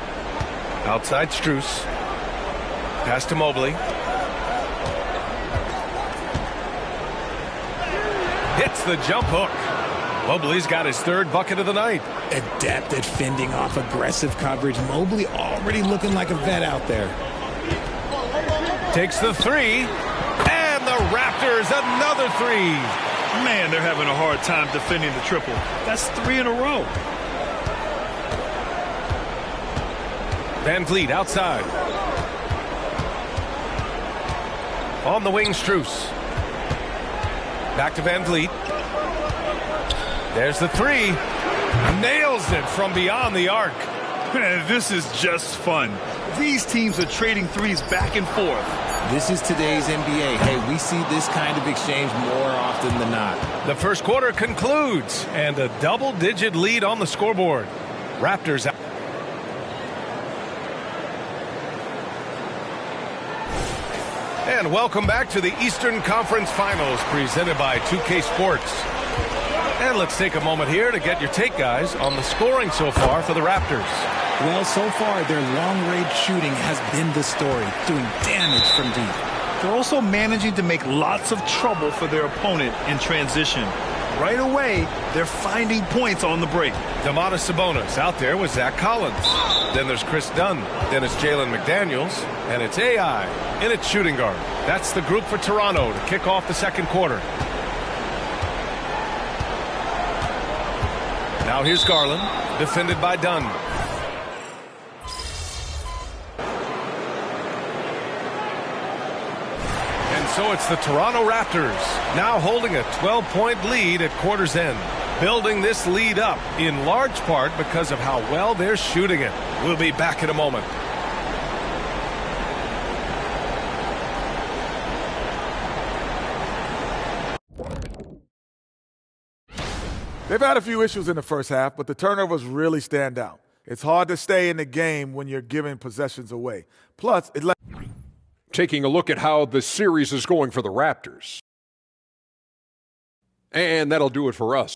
Outside Strus. Pass to Mobley. Hits the jump hook. Mobley's got his 3rd bucket of the night. Adept at fending off aggressive coverage. Mobley already looking like a vet out there. Takes the 3. And the Raptors another 3. Man, they're having a hard time defending the triple. That's 3 in a row. VanVleet outside. On the wing, Strus. Back to VanVleet. There's the 3. Nails it from beyond the arc. Man, this is just fun. These teams are trading threes back and forth. This is today's NBA. Hey, we see this kind of exchange more often than not. The first quarter concludes, and a double-digit lead on the scoreboard. Raptors out. And welcome back to the Eastern Conference Finals presented by 2K Sports. And let's take a moment here to get your take, guys, on the scoring so far for the Raptors. Well, so far, their long-range shooting has been the story, doing damage from deep. They're also managing to make lots of trouble for their opponent in transition. Right away, they're finding points on the break. Domantas Sabonis out there with Zach Collins. Then there's Chris Dunn. Then it's Jalen McDaniels. And it's AI in its shooting guard. That's the group for Toronto to kick off the second quarter. Now here's Garland, defended by Dunn. And so it's the Toronto Raptors, now holding a 12-point lead at quarter's end. Building this lead up in large part because of how well they're shooting it. We'll be back in a moment. They've had a few issues in the first half, but the turnovers really stand out. It's hard to stay in the game when you're giving possessions away. Plus, taking a look at how the series is going for the Raptors. And that'll do it for us.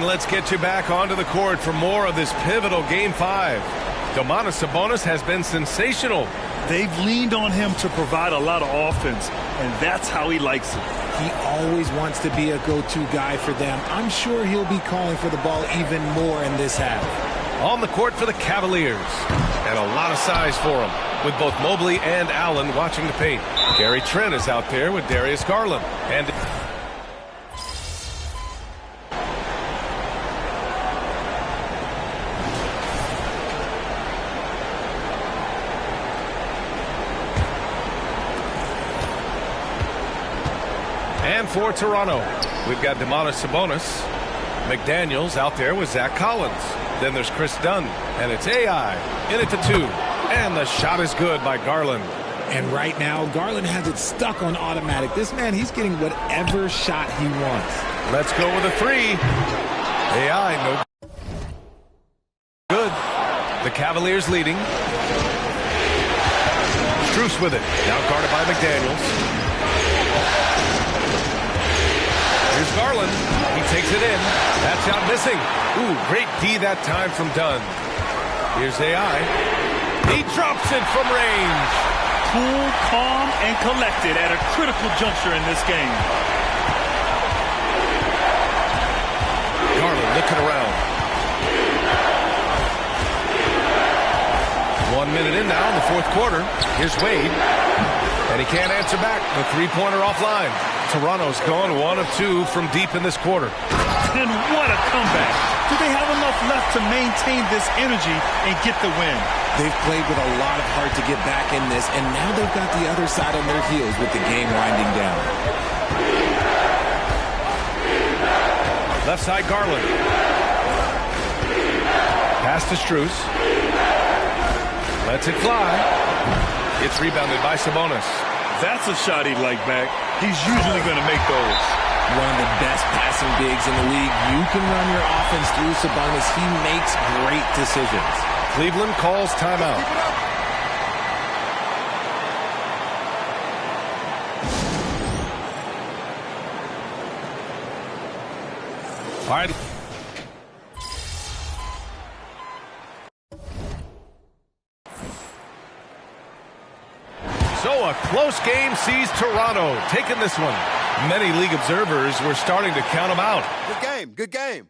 let's get you back onto the court for more of this pivotal Game 5. Domantas Sabonis has been sensational. They've leaned on him to provide a lot of offense, and that's how he likes it. He always wants to be a go-to guy for them. I'm sure he'll be calling for the ball even more in this half. On the court for the Cavaliers. And a lot of size for him, with both Mobley and Allen watching the paint. Gary Trent is out there with Darius Garland. And for Toronto, we've got Domantas Sabonis. McDaniels out there with Zach Collins. Then there's Chris Dunn, and it's AI in it to 2. And the shot is good by Garland. And right now, Garland has it stuck on automatic. This man, he's getting whatever shot he wants. Let's go with a 3. AI, no good. The Cavaliers leading. Strus with it. Now guarded by McDaniels. Here's Garland. He takes it in. That shot missing. Ooh, great D that time from Dunn. Here's AI. He drops it from range. Cool, calm, and collected at a critical juncture in this game. Garland looking around. 1 minute in now in the fourth quarter. Here's Wade. And he can't answer back. The three-pointer offline. Toronto's gone 1 of 2 from deep in this quarter. And what a comeback. Do they have enough left to maintain this energy and get the win? They've played with a lot of heart to get back in this, and now they've got the other side on their heels with the game winding down. Left side Garland. Pass to Strus. Lets it fly. It's rebounded by Sabonis. That's a shot he'd like back. He's usually going to make those. One of the best passing bigs in the league. You can run your offense through Sabonis. He makes great decisions. Cleveland calls timeout. All right. So a close game sees Toronto taking this one. Many league observers were starting to count them out. Good game, good game.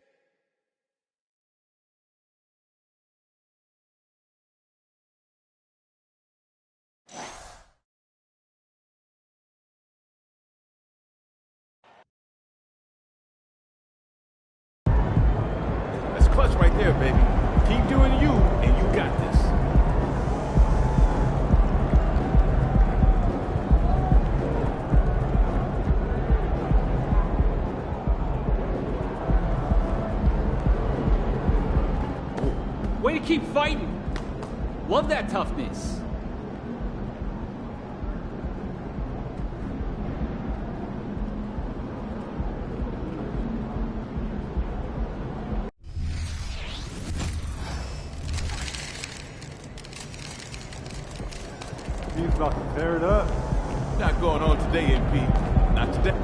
That's clutch right there, baby. Keep doing you, and you got this. Way to keep fighting. Love that toughness. He's about to tear it up. Not going on today, MP. Not today.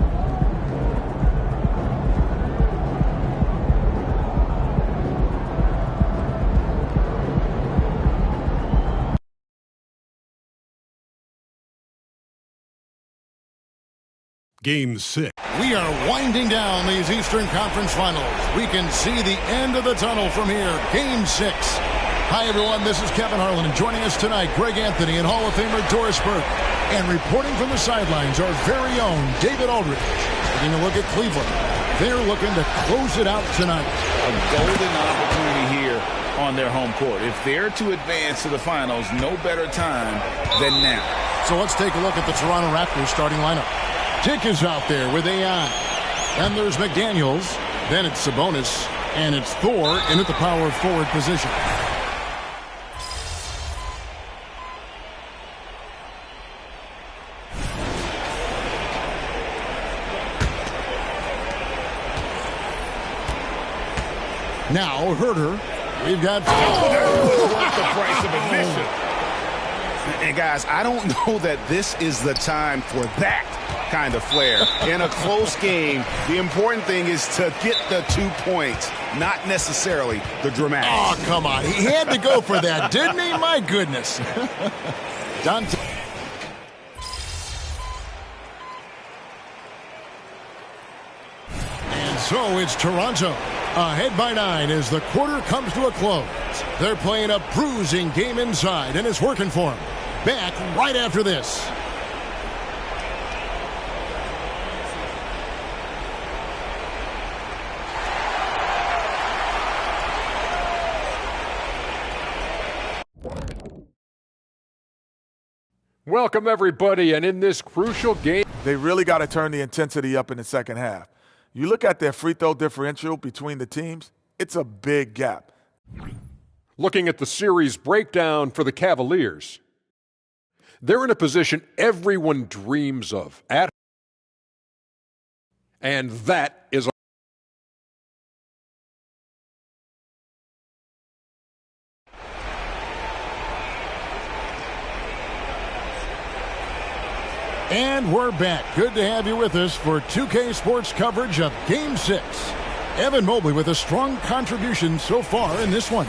Game 6. We are winding down these Eastern Conference Finals. We can see the end of the tunnel from here. Game 6. Hi, everyone. This is Kevin Harlan, and joining us tonight, Greg Anthony and Hall of Famer Doris Burke. And reporting from the sidelines, our very own David Aldridge. Taking a look at Cleveland. They're looking to close it out tonight. A golden opportunity here on their home court. If they're to advance to the finals, no better time than now. So let's take a look at the Toronto Raptors starting lineup. Dick is out there with AI. Then there's McDaniels. Then it's Sabonis. And it's Thor in at the power forward position. Now, Herter. We've got... Worth the price of admission. And guys, I don't know that this is the time for that kind of flair. In a close game, the important thing is to get the 2 points. not necessarily the dramatic. Oh, come on. He had to go for that, didn't he? My goodness. Dante. And so it's Toronto ahead by 9 as the quarter comes to a close. They're playing a bruising game inside, and it's working for them. Back right after this. Welcome, everybody, and in this crucial game, they really got to turn the intensity up in the second half. You look at their free throw differential between the teams, it's a big gap. Looking at the series breakdown for the Cavaliers, they're in a position everyone dreams of, and that is And we're back. Good to have you with us for 2K Sports coverage of Game 6. Evan Mobley with a strong contribution so far in this one.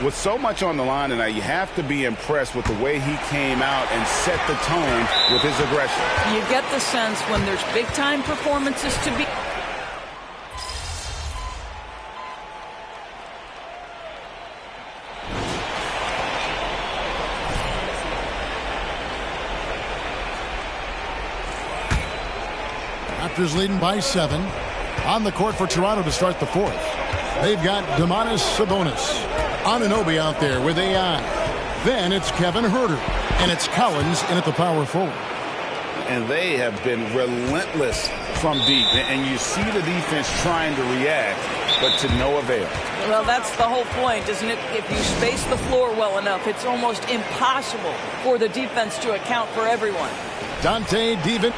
With so much on the line tonight, you have to be impressed with the way he came out and set the tone with his aggression. You get the sense when there's big-time performances to be... Raptors leading by 7. On the court for Toronto to start the fourth. They've got Domantas Sabonis. Anunoby out there with AI. Then it's Kevin Huerter. And it's Collins in at the power forward. And they have been relentless from deep. And you see the defense trying to react, but to no avail. Well, that's the whole point, isn't it? If you space the floor well enough, it's almost impossible for the defense to account for everyone. Dante Divan.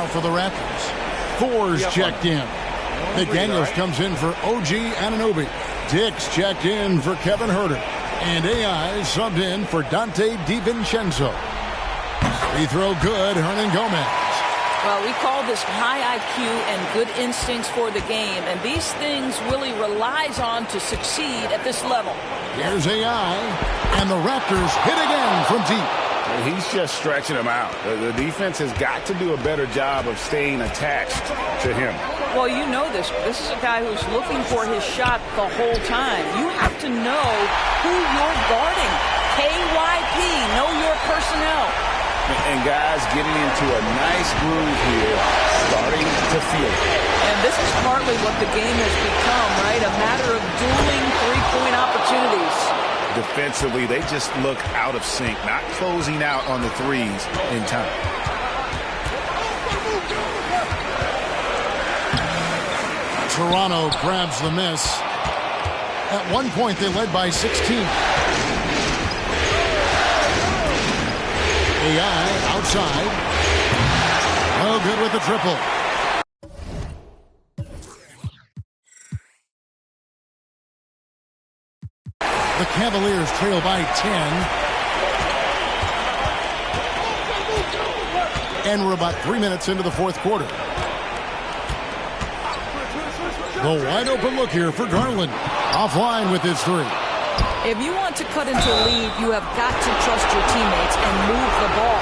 For the Raptors. Fours checked in. McDaniels comes in for OG Anunoby. Dix checked in for Kevin Huerter. And AI subbed in for Dante DiVincenzo. Free throw good, Hernan Gomez. Well, we call this high IQ and good instincts for the game, and these things Willie relies on to succeed at this level. Here's AI, and the Raptors hit again from deep. He's just stretching him out. The defense has got to do a better job of staying attached to him. Well, you know this. This is a guy who's looking for his shot the whole time. You have to know who you're guarding. KYP, know your personnel. And guys getting into a nice groove here, starting to feel it. And this is partly what the game has become, right? A matter of dueling three-point opportunities. Defensively, they just look out of sync, not closing out on the threes in time. Toronto grabs the miss. At one point, they led by 16. AI outside. No good with the triple. The Cavaliers trail by 10. And we're about 3 minutes into the fourth quarter. The wide open look here for Garland. Offline with his three. If you want to cut into a lead, you have got to trust your teammates and move the ball.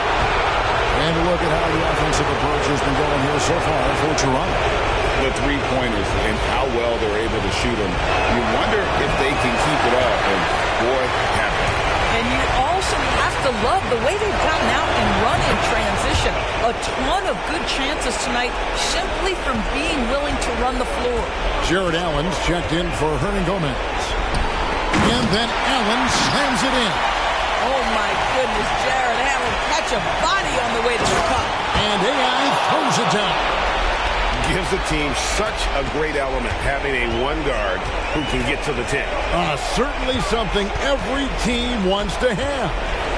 And look at how the offensive approach has been going here so far for Toronto. The three-pointers and how well they're able to shoot them. You wonder if they can keep it up, and boy, have they. And you also have to love the way they've gotten out and run in transition. A ton of good chances tonight simply from being willing to run the floor. Jared Allen's checked in for Hernan Gomez. And then Allen slams it in. Oh, my goodness, Jared Allen catch a body on the way to the cup. And AI throws it down. Gives the team such a great element, having a one guard who can get to the 10. Certainly something every team wants to have.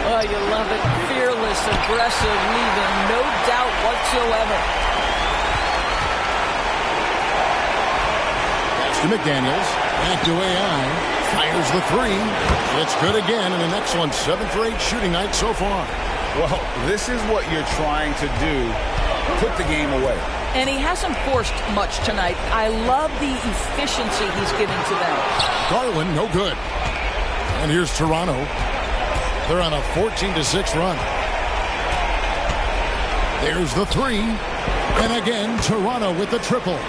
Oh, you love it. Fearless, aggressive, leaving no doubt whatsoever. Pass to McDaniels. Back to AI. Fires the three. It's good again, and an excellent 7 for 8 shooting night so far. Well, this is what you're trying to do. Put the game away. And he hasn't forced much tonight. I love the efficiency he's giving to them. Garland, no good. And here's Toronto. They're on a 14-6 run. There's the three. And again, Toronto with the triple.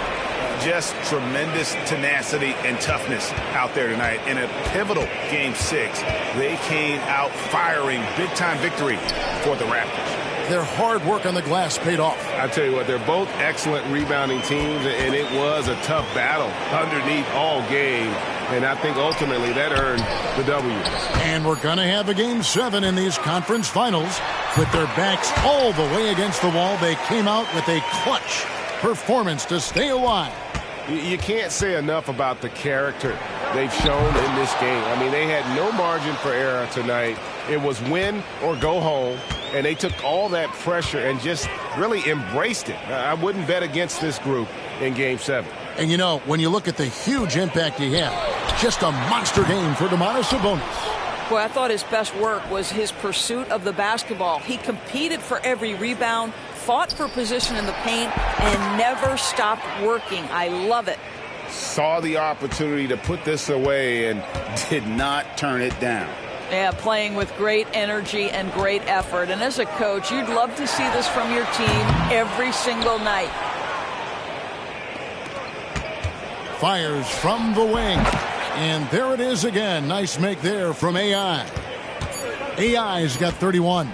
Just tremendous tenacity and toughness out there tonight. In a pivotal Game 6, they came out firing. Big-time victory for the Raptors. Their hard work on the glass paid off. I tell you what, they're both excellent rebounding teams, and it was a tough battle underneath all game. And I think ultimately that earned the W. And we're going to have a Game 7 in these conference finals. With their backs all the way against the wall, they came out with a clutch performance to stay alive. You can't say enough about the character they've shown in this game. I mean, they had no margin for error tonight. It was win or go home, and they took all that pressure and just really embraced it. I wouldn't bet against this group in Game 7. And, you know, when you look at the huge impact he had, just a monster game for Domantas Sabonis. Boy, I thought his best work was his pursuit of the basketball. He competed for every rebound, fought for position in the paint, and never stopped working. I love it. Saw the opportunity to put this away and did not turn it down. Yeah, playing with great energy and great effort. And as a coach, you'd love to see this from your team every single night. Fires from the wing. And there it is again. Nice make there from AI. AI's got 31.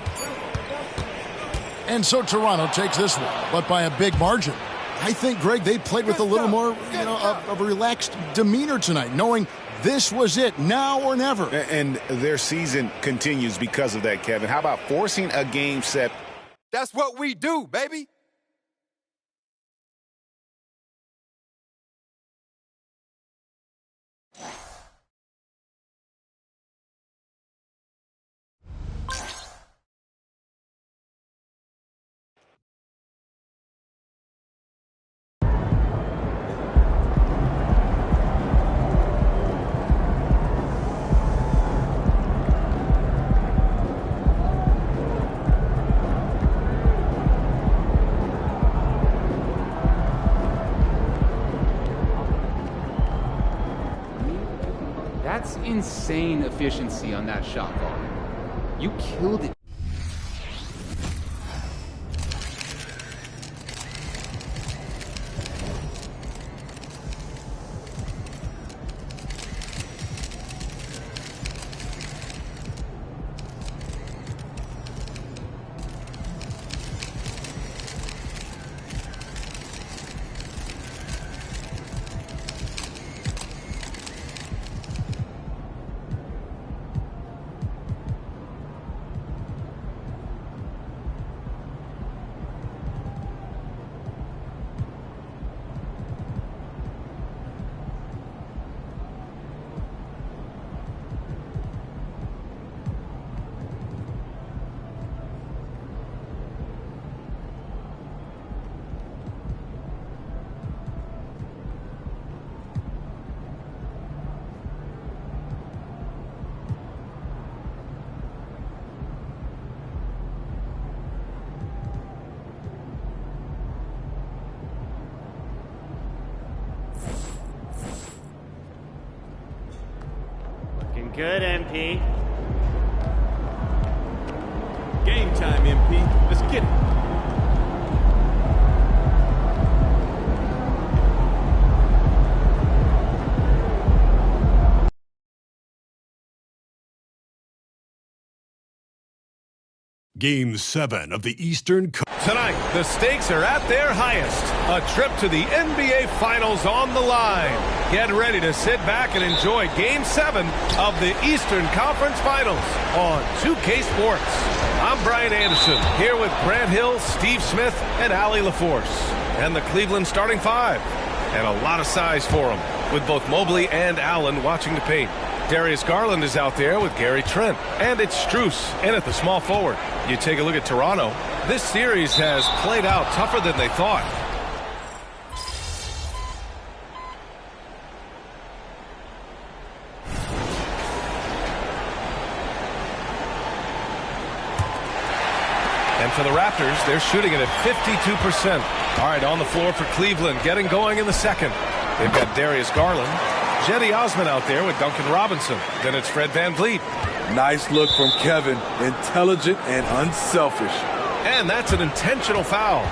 And so Toronto takes this one, but by a big margin. I think, Greg, they played with a little more, of a relaxed demeanor tonight, knowing this was it, now or never. And their season continues because of that, Kevin. How about forcing a game set? That's what we do, baby. That's insane efficiency on that shot volume. You killed it. Good, MP. Game time, MP. Let's get it. Game 7 of the Eastern Conference. Tonight, the stakes are at their highest. A trip to the NBA Finals on the line. Get ready to sit back and enjoy Game 7 of the Eastern Conference Finals on 2K Sports. I'm Brian Anderson, here with Grant Hill, Steve Smith, and Allie LaForce. And the Cleveland starting five. And a lot of size for them, with both Mobley and Allen watching the paint. Darius Garland is out there with Gary Trent. And it's Strus in at the small forward. You take a look at Toronto. This series has played out tougher than they thought. And for the Raptors, they're shooting it at 52%. All right, on the floor for Cleveland, getting going in the second. They've got Darius Garland, Cedi Osman out there with Duncan Robinson. Then it's Fred VanVleet. Nice look from Kevin. Intelligent and unselfish. And that's an intentional foul.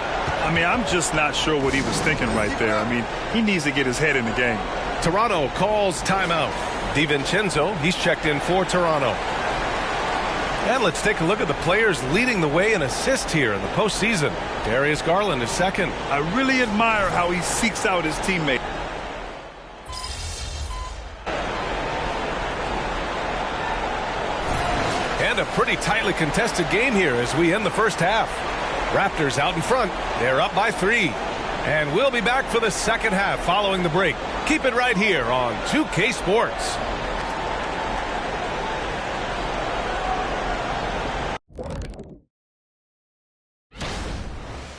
I mean, I'm just not sure what he was thinking right there. I mean, he needs to get his head in the game. Toronto calls timeout. DiVincenzo, he's checked in for Toronto. And let's take a look at the players leading the way in assists here in the postseason. Darius Garland is second. I really admire how he seeks out his teammate. And a pretty tightly contested game here as we end the first half. Raptors out in front. They're up by 3. And we'll be back for the second half following the break. Keep it right here on 2K Sports.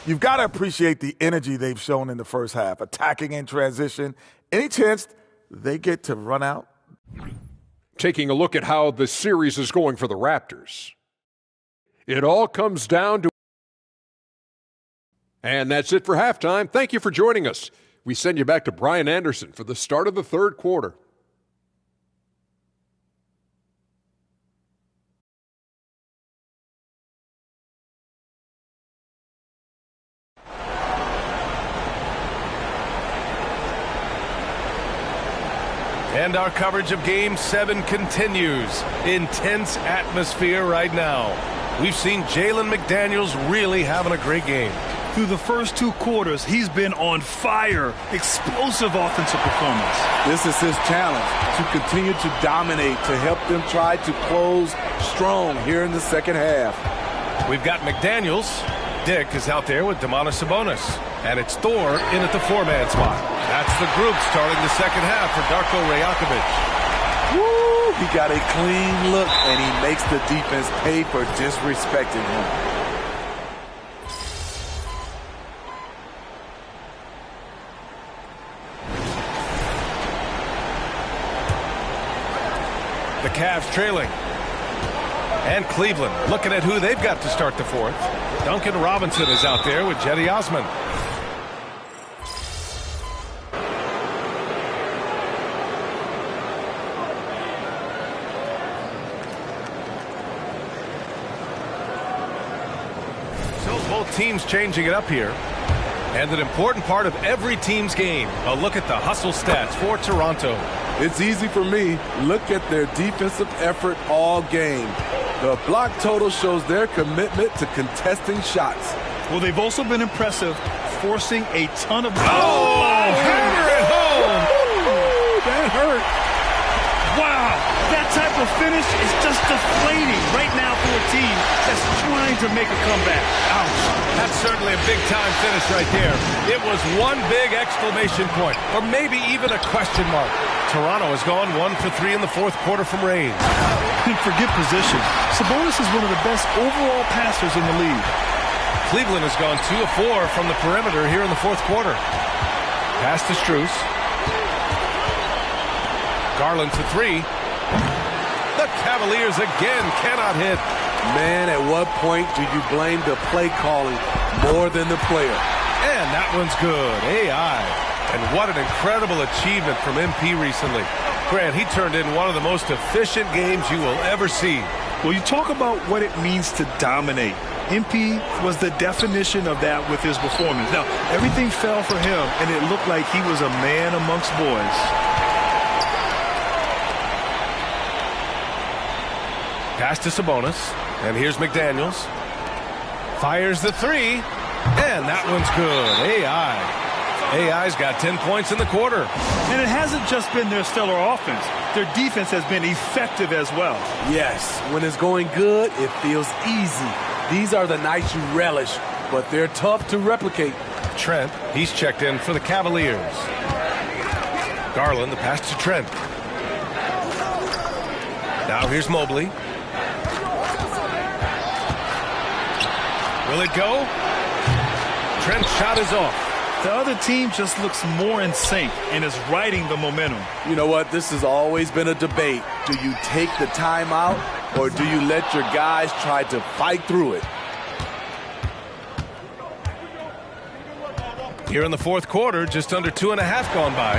You've got to appreciate the energy they've shown in the first half, attacking in transition. Any chance they get to run out? Taking a look at how the series is going for the Raptors. It all comes down to... And that's it for halftime. Thank you for joining us. We send you back to Brian Anderson for the start of the third quarter. And our coverage of Game 7 continues. Intense atmosphere right now. We've seen Jalen McDaniels really having a great game. Through the first 2 quarters, he's been on fire. Explosive offensive performance. This is his challenge, to continue to dominate, to help them try to close strong here in the second half. We've got McDaniels. Dick is out there with Domantas Sabonis. And it's Thor in at the 4-man spot. That's the group starting the second half for Darko Rajakovic. Woo! He got a clean look, and he makes the defense pay for disrespecting him. The Cavs trailing. And Cleveland looking at who they've got to start the fourth. Duncan Robinson is out there with Cedi Osman. So both teams changing it up here. And an important part of every team's game, a look at the hustle stats for Toronto. It's easy for me. Look at their defensive effort all game. The block total shows their commitment to contesting shots. Well, they've also been impressive, forcing a ton of... Hammer it home! That hurt. Wow, that type of finish is just deflating right now for a team that's trying to make a comeback. Ouch. That's certainly a big-time finish right there. It was one big exclamation point, or maybe even a question mark. Toronto has gone 1 for 3 in the fourth quarter from range. And forget position. Sabonis is one of the best overall passers in the league. Cleveland has gone 2 of 4 from the perimeter here in the fourth quarter. Pass to Strus. Garland for 3. The Cavaliers again cannot hit. Man, at what point do you blame the play calling more than the player? And that one's good. AI. And what an incredible achievement from MP recently. Grant, he turned in one of the most efficient games you will ever see. Well, you talk about what it means to dominate. MP was the definition of that with his performance. Now, everything fell for him, and it looked like he was a man amongst boys. Pass to Sabonis. And here's McDaniels. Fires the 3. And that one's good. AI's got 10 points in the quarter. And it hasn't just been their stellar offense. Their defense has been effective as well. Yes, when it's going good, it feels easy. These are the nights you relish, but they're tough to replicate. Trent, he's checked in for the Cavaliers. Garland, the pass to Trent. Now here's Mobley. Will it go? Trent's shot is off. The other team just looks more in sync and is riding the momentum. You know what? This has always been a debate. Do you take the timeout or do you let your guys try to fight through it? Here in the fourth quarter, just under 2.5 gone by.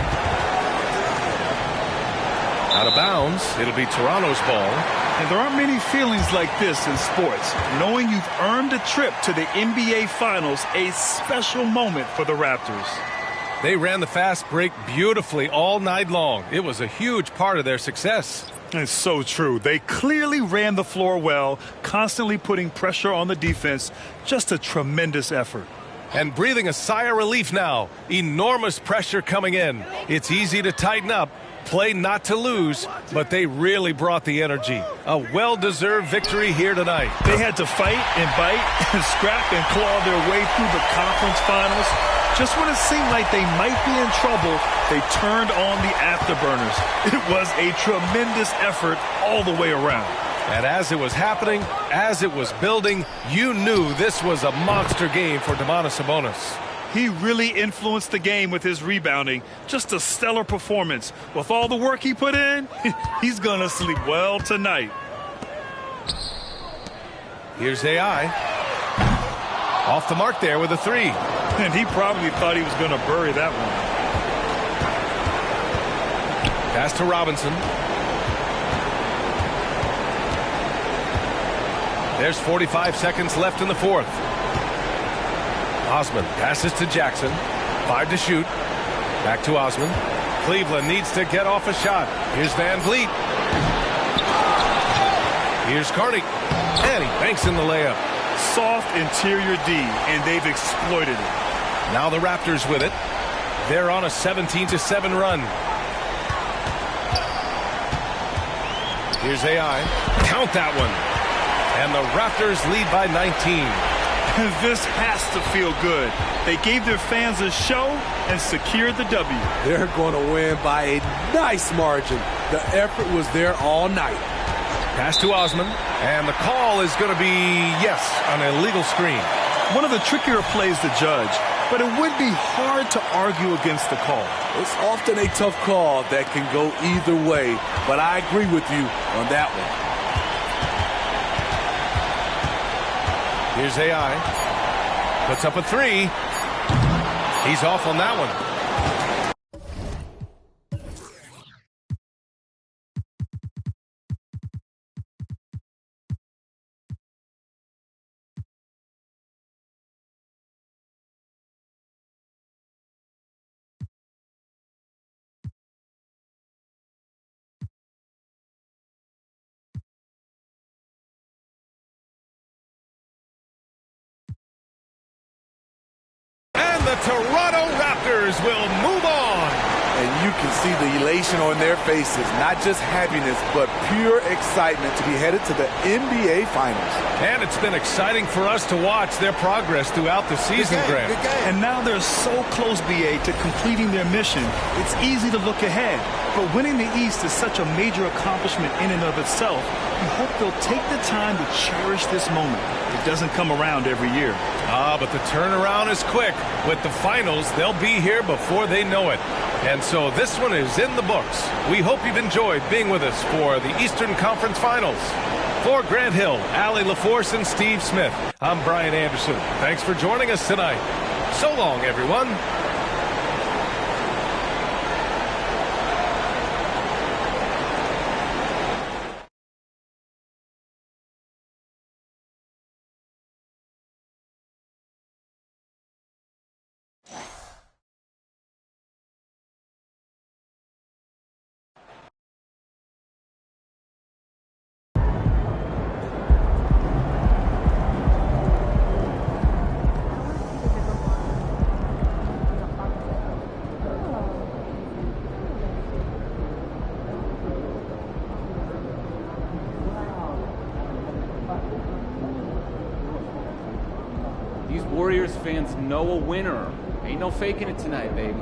Out of bounds. It'll be Toronto's ball. And there aren't many feelings like this in sports. Knowing you've earned a trip to the NBA Finals, a special moment for the Raptors. They ran the fast break beautifully all night long. It was a huge part of their success. It's so true. They clearly ran the floor well, constantly putting pressure on the defense. Just a tremendous effort. And breathing a sigh of relief now. Enormous pressure coming in. It's easy to tighten up. Play not to lose, but they really brought the energy. A well-deserved victory here tonight. They had to fight and bite and scrap and claw their way through the conference finals. Just when it seemed like they might be in trouble, they turned on the afterburners. It was a tremendous effort all the way around. And as it was happening, as it was building, you knew this was a monster game for Domantas Sabonis. He really influenced the game with his rebounding. Just a stellar performance. With all the work he put in, he's going to sleep well tonight. Here's AI. Off the mark there with a three. And he probably thought he was going to bury that one. Pass to Robinson. There's 45 seconds left in the fourth. Osman passes to Jackson. 5 to shoot. Back to Osman. Cleveland needs to get off a shot. Here's Van Vliet. Here's Carney. And he banks in the layup. Soft interior D, and they've exploited it. Now the Raptors with it. They're on a 17-7 run. Here's AI. Count that one. And the Raptors lead by 19. This has to feel good. They gave their fans a show and secured the W. They're going to win by a nice margin. The effort was there all night. Pass to Osman. And the call is going to be, yes, an illegal screen. One of the trickier plays to judge, but it would be hard to argue against the call. It's often a tough call that can go either way, but I agree with you on that one. Here's AI. Puts up a three. He's off on that one. The Toronto Raptors will move on. And you can see the elation on their faces. Not just happiness, but pure excitement to be headed to the NBA Finals. And it's been exciting for us to watch their progress throughout the season, Grant. And now they're so close, BA, to completing their mission. It's easy to look ahead. But winning the East is such a major accomplishment in and of itself. We hope they'll take the time to cherish this moment. It doesn't come around every year. But the turnaround is quick. With the finals, they'll be here before they know it. And so this one is in the books. We hope you've enjoyed being with us for the Eastern Conference Finals. For Grant Hill, Allie LaForce, and Steve Smith, I'm Brian Anderson. Thanks for joining us tonight. So long, everyone. Warriors fans know a winner. Ain't no faking it tonight, baby.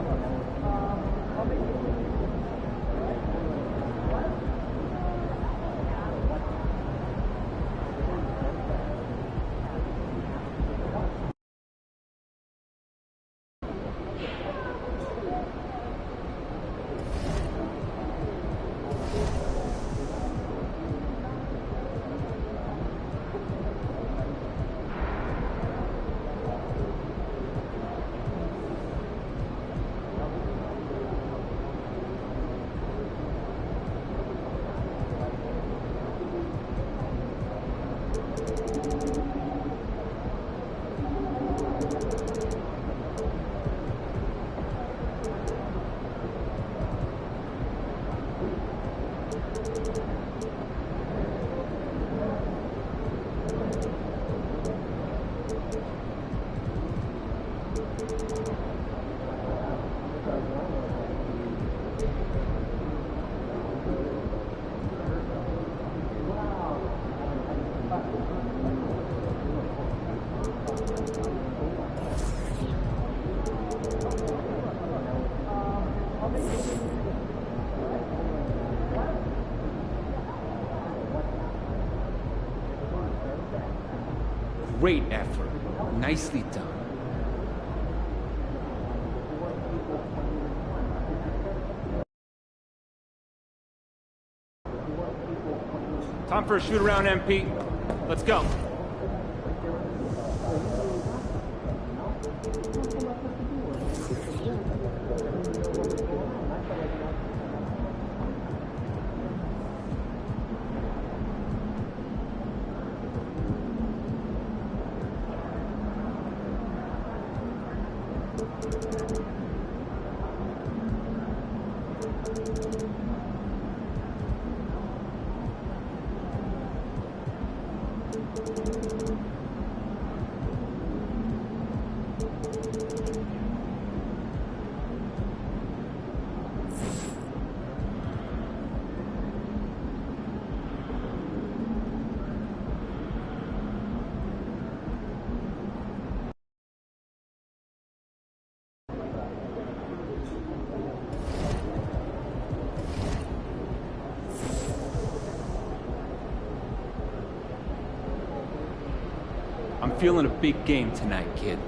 Great effort. Nicely done. Time for a shoot around, MP. Let's go. I'm feeling a big game tonight, kid.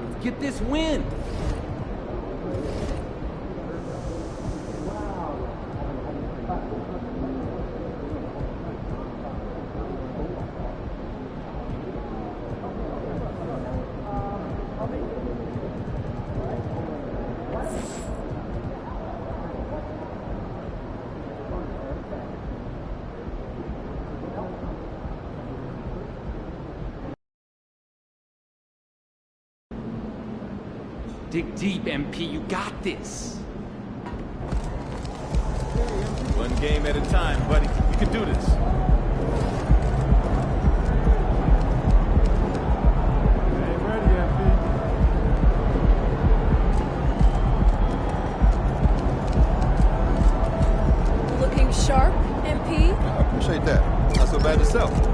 Let's get this win. Dig deep, MP. You got this. One game at a time, buddy. You can do this. Looking sharp, MP. I appreciate that. Not so bad yourself.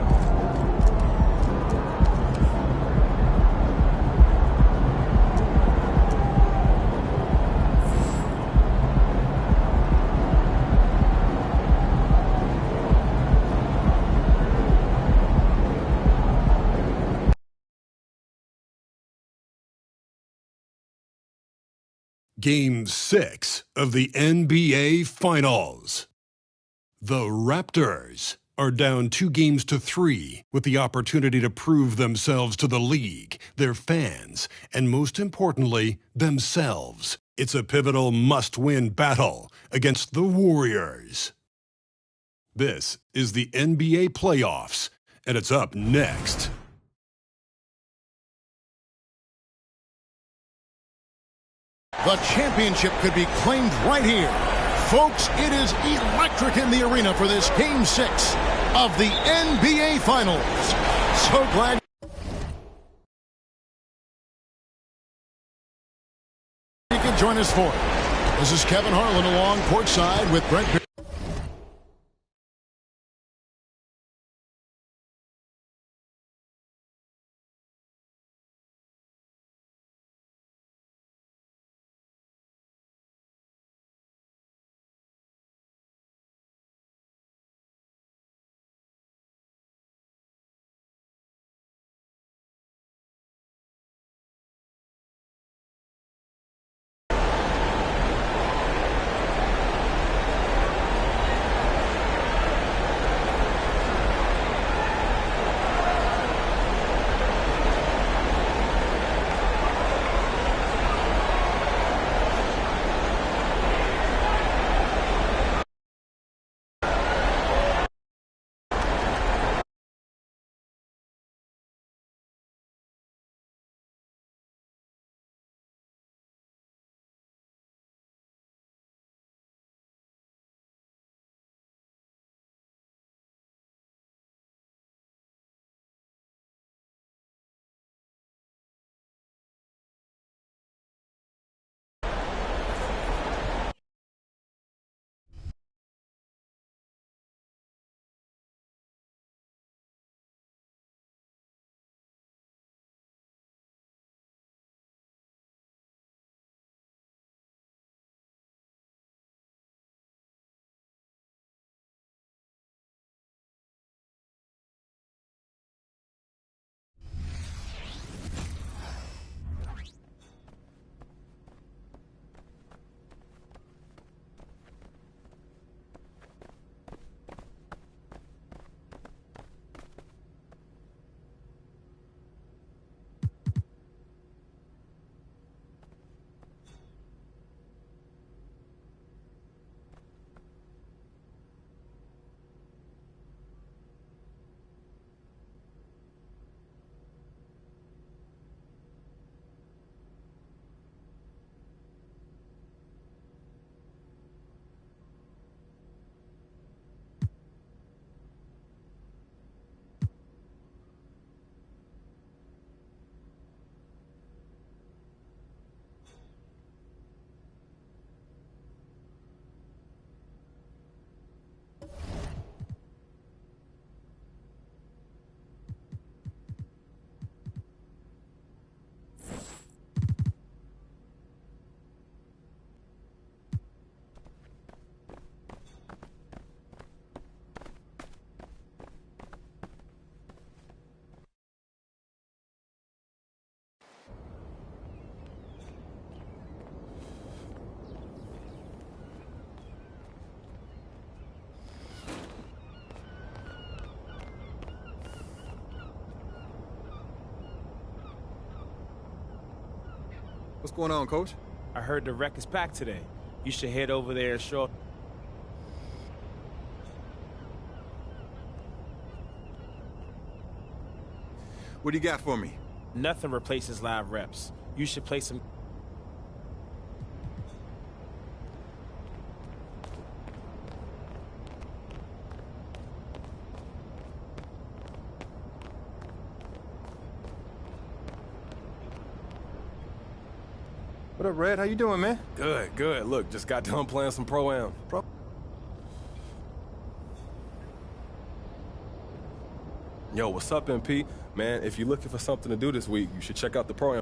Game 6 of the NBA Finals. The Raptors are down 2-3 with the opportunity to prove themselves to the league, their fans, and most importantly, themselves. It's a pivotal must-win battle against the Warriors. This is the NBA playoffs, and it's up next. The championship could be claimed right here. Folks, it is electric in the arena for this Game 6 of the NBA Finals. So glad you could join us for it. This is Kevin Harlan along courtside with Brent Pierce. What's going on, Coach? I heard the wreck is packed today. You should head over there short. What do you got for me? Nothing replaces live reps. You should play some... What up, Red? How you doing, man? Good, good. Look, just got done playing some Pro-Am. Yo, what's up, MP? Man, if you're looking for something to do this week, you should check out the Pro-Am.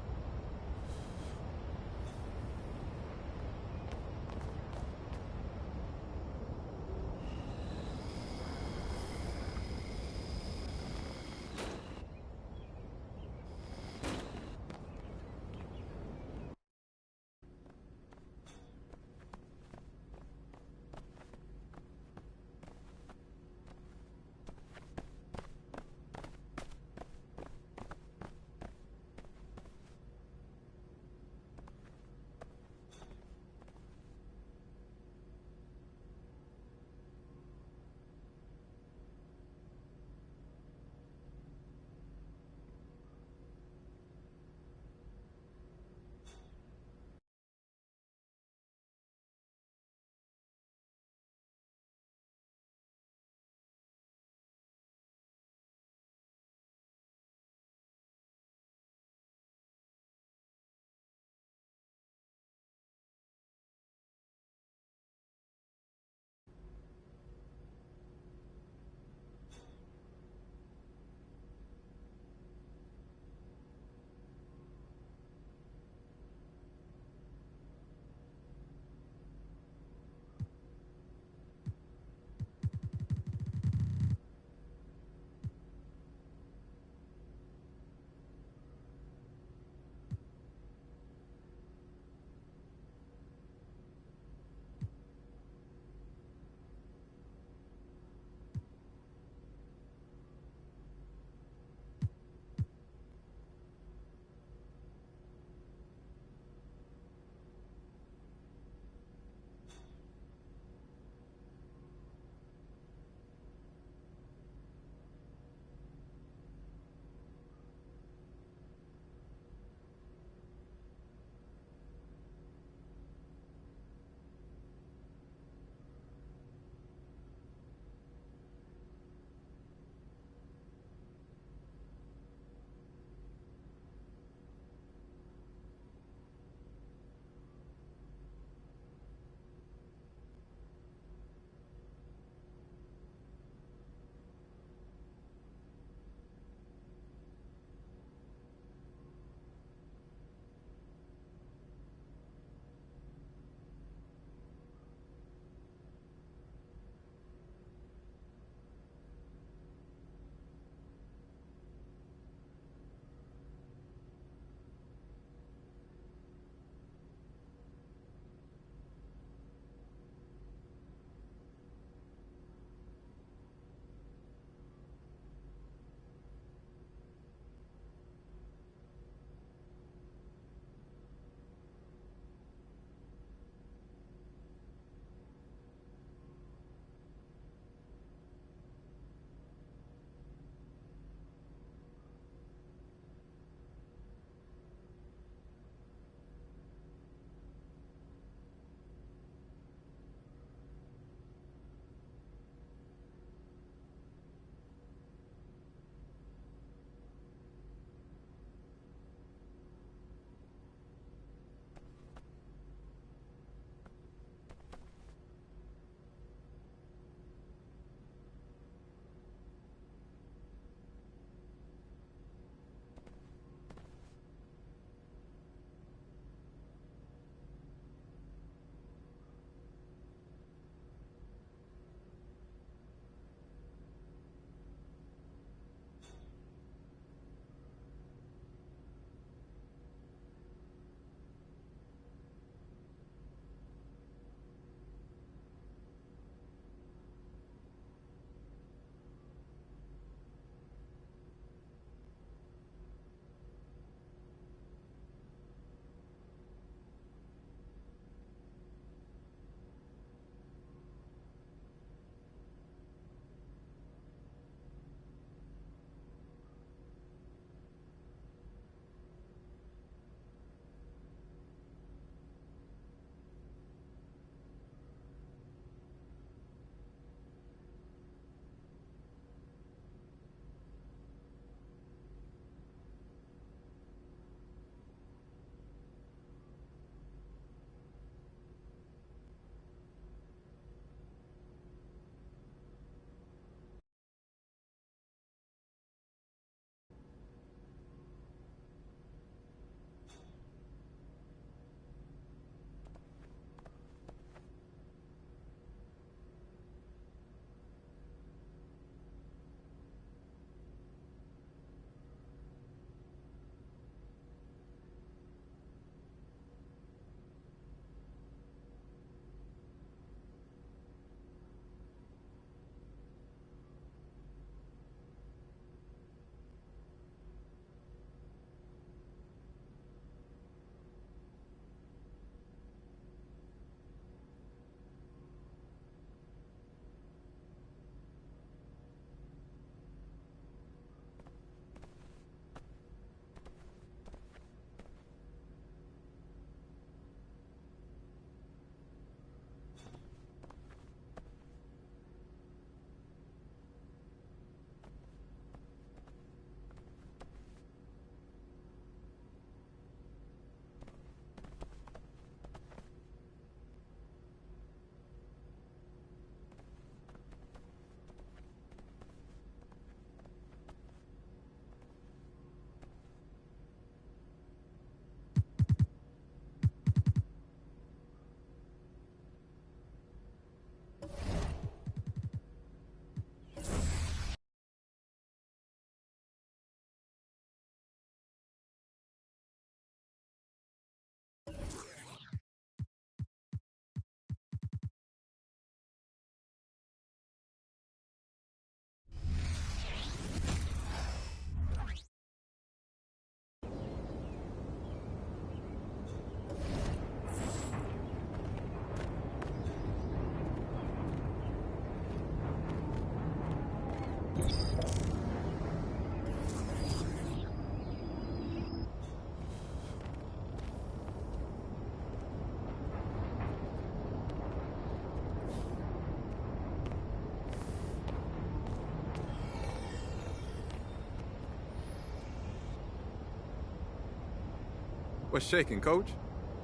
What's shaking, Coach?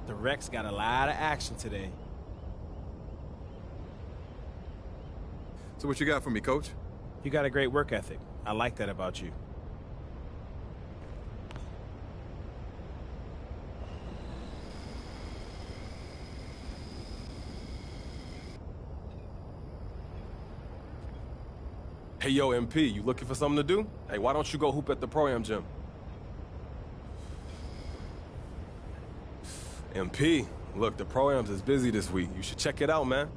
The Rex got a lot of action today. So what you got for me, Coach? You got a great work ethic. I like that about you. Hey, yo, MP, you looking for something to do? Hey, why don't you go hoop at the Pro-Am gym? MP, look, the Pro-Am's is busy this week. You should check it out, man.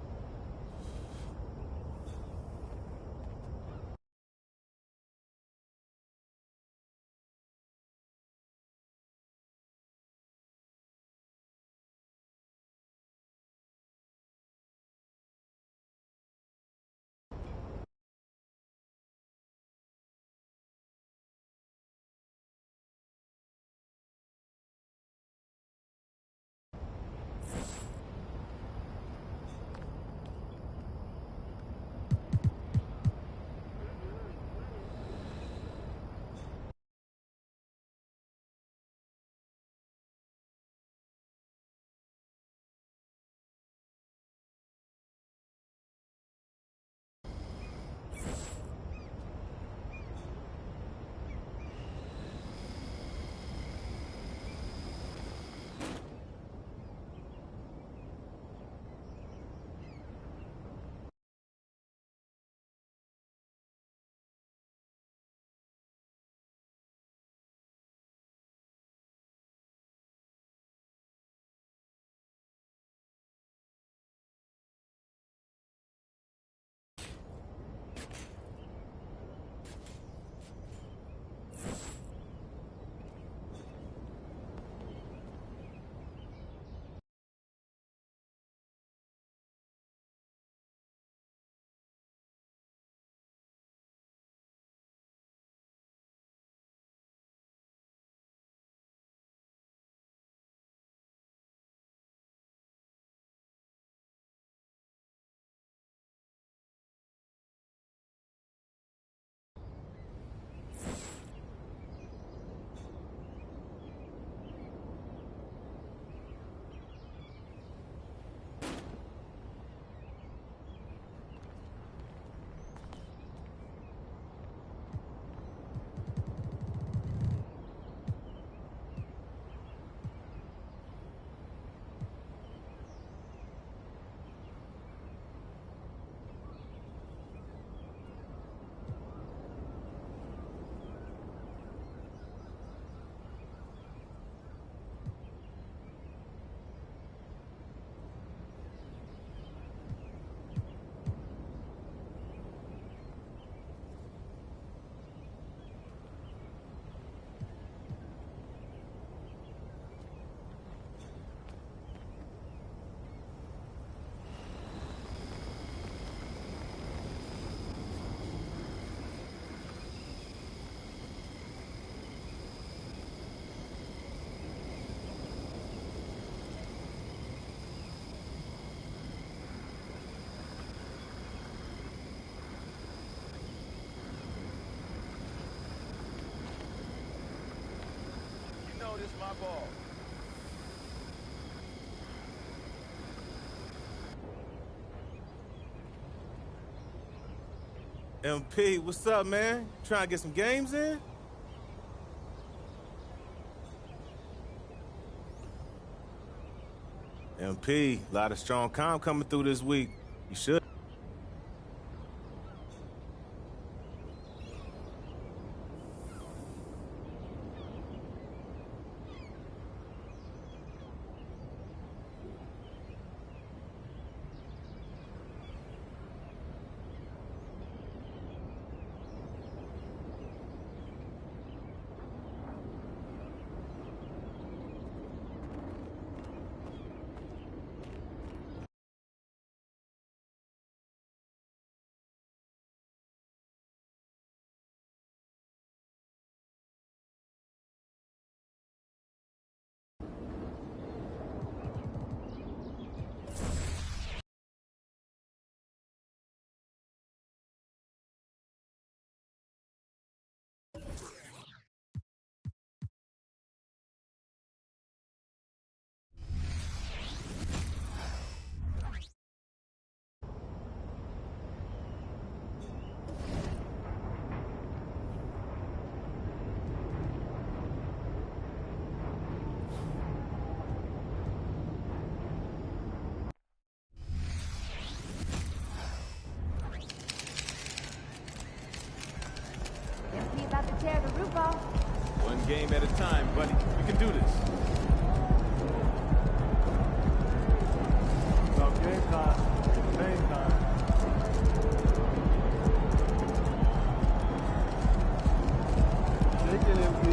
This my ball. MP, what's up, man? Trying to get some games in? MP, a lot of strong comp coming through this week. You should. game at a time, buddy. You can do this. Game time. Game time. Take it, MP.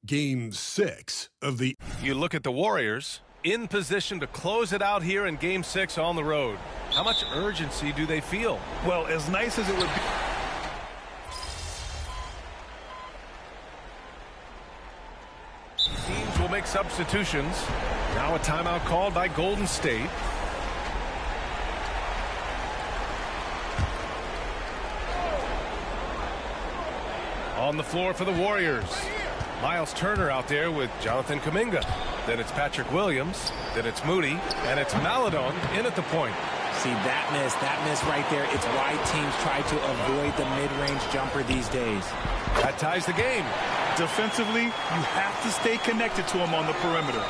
Game 6 of the... You look at the Warriors in position to close it out here in Game 6 on the road. How much urgency do they feel? Well, as nice as it would be. Teams will make substitutions. Now a timeout called by Golden State. On the floor for the Warriors. Miles Turner out there with Jonathan Kuminga. Then it's Patrick Williams. Then it's Moody. And it's Maledon in at the point. See, that miss right there. It's why teams try to avoid the mid-range jumper these days. That ties the game. Defensively, you have to stay connected to him on the perimeter.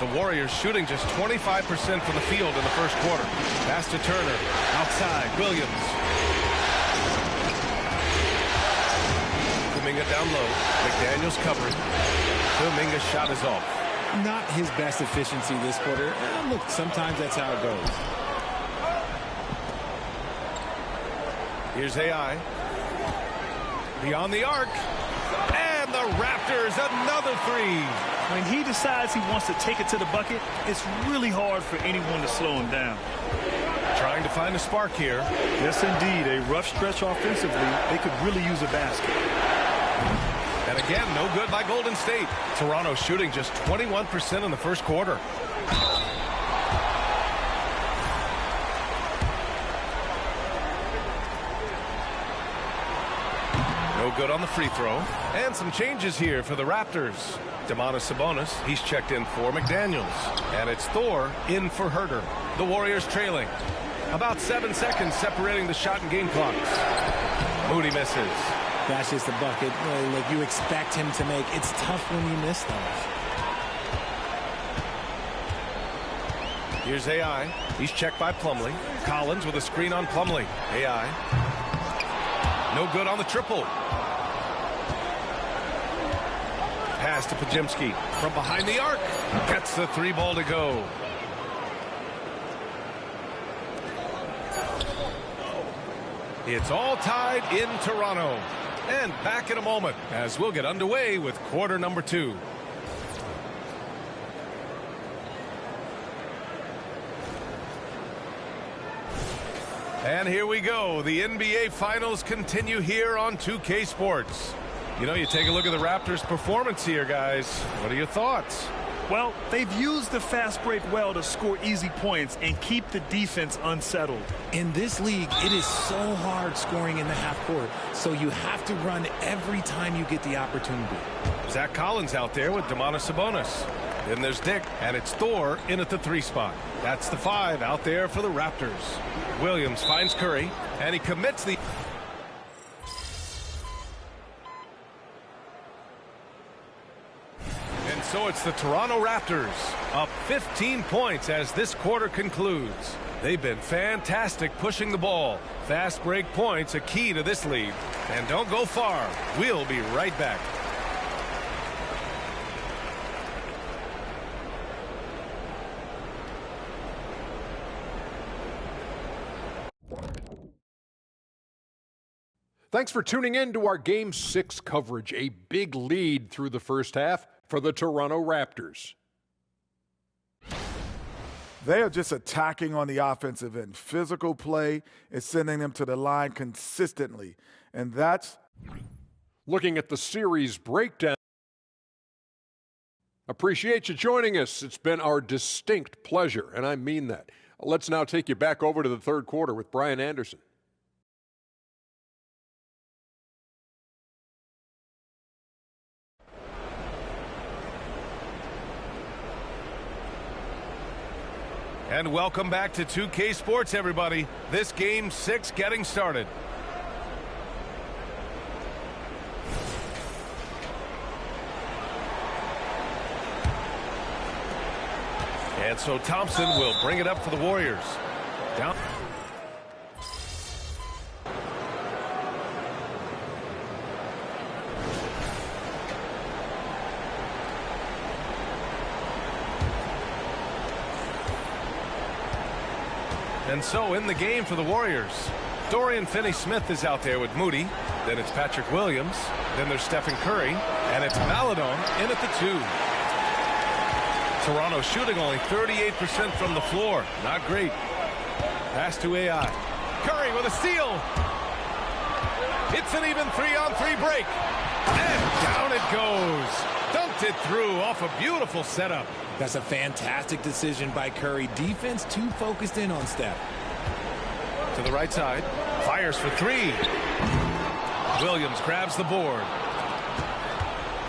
The Warriors shooting just 25% from the field in the first quarter. Pass to Turner. Outside, Williams. Kuminga down low. McDaniels covered. Kuminga's shot is off. Not his best efficiency this quarter. Look, sometimes that's how it goes. Here's AI. Beyond the arc. And the Raptors, another three. When he decides he wants to take it to the bucket, it's really hard for anyone to slow him down. Trying to find a spark here. Yes, indeed. A rough stretch offensively. They could really use a basket. And again, no good by Golden State. Toronto shooting just 21% in the first quarter. No good on the free throw. And some changes here for the Raptors. Domantas Sabonis, he's checked in for McDaniels. And it's Thor in for Herter. The Warriors trailing. About 7 seconds separating the shot and game clocks. Moody misses. That's just a bucket. Look, you expect him to make. It's tough when you miss those. Here's AI. He's checked by Plumlee. Collins with a screen on Plumlee. AI. No good on the triple. Pass to Podziemski. From behind the arc. Gets the three ball to go. It's all tied in Toronto. And back in a moment as we'll get underway with quarter number 2. And here we go. The NBA Finals continue here on 2K Sports. You know, you take a look at the Raptors' performance here, guys. What are your thoughts? Well, they've used the fast break well to score easy points and keep the defense unsettled. In this league, it is so hard scoring in the half court, so you have to run every time you get the opportunity. Zach Collins out there with Domantas Sabonis. Then there's Dick, and it's Thor in at the 3 spot. That's the 5 out there for the Raptors. Williams finds Curry, and he commits the... So it's the Toronto Raptors up 15 points as this quarter concludes. They've been fantastic pushing the ball. Fast break points a key to this lead. And don't go far. We'll be right back. Thanks for tuning in to our Game 6 coverage. A big lead through the first half for the Toronto Raptors. They are just attacking on the offensive end. Physical play is sending them to the line consistently. And that's... Looking at the series breakdown. Appreciate you joining us. It's been our distinct pleasure, and I mean that. Let's now take you back over to the third quarter with Brian Anderson. And welcome back to 2K Sports, everybody. This Game 6 getting started. And so Thompson will bring it up for the Warriors. Down. And so in the game for the Warriors, Dorian Finney-Smith is out there with Moody. Then it's Patrick Williams. Then there's Stephen Curry. And it's Maledon in at the 2. Toronto shooting only 38% from the floor. Not great. Pass to AI. Curry with a steal. It's an even 3-on-3 break. And down it goes. Dunked it through off a beautiful setup. That's a fantastic decision by Curry. Defense too focused in on Steph. To the right side. Fires for 3. Williams grabs the board.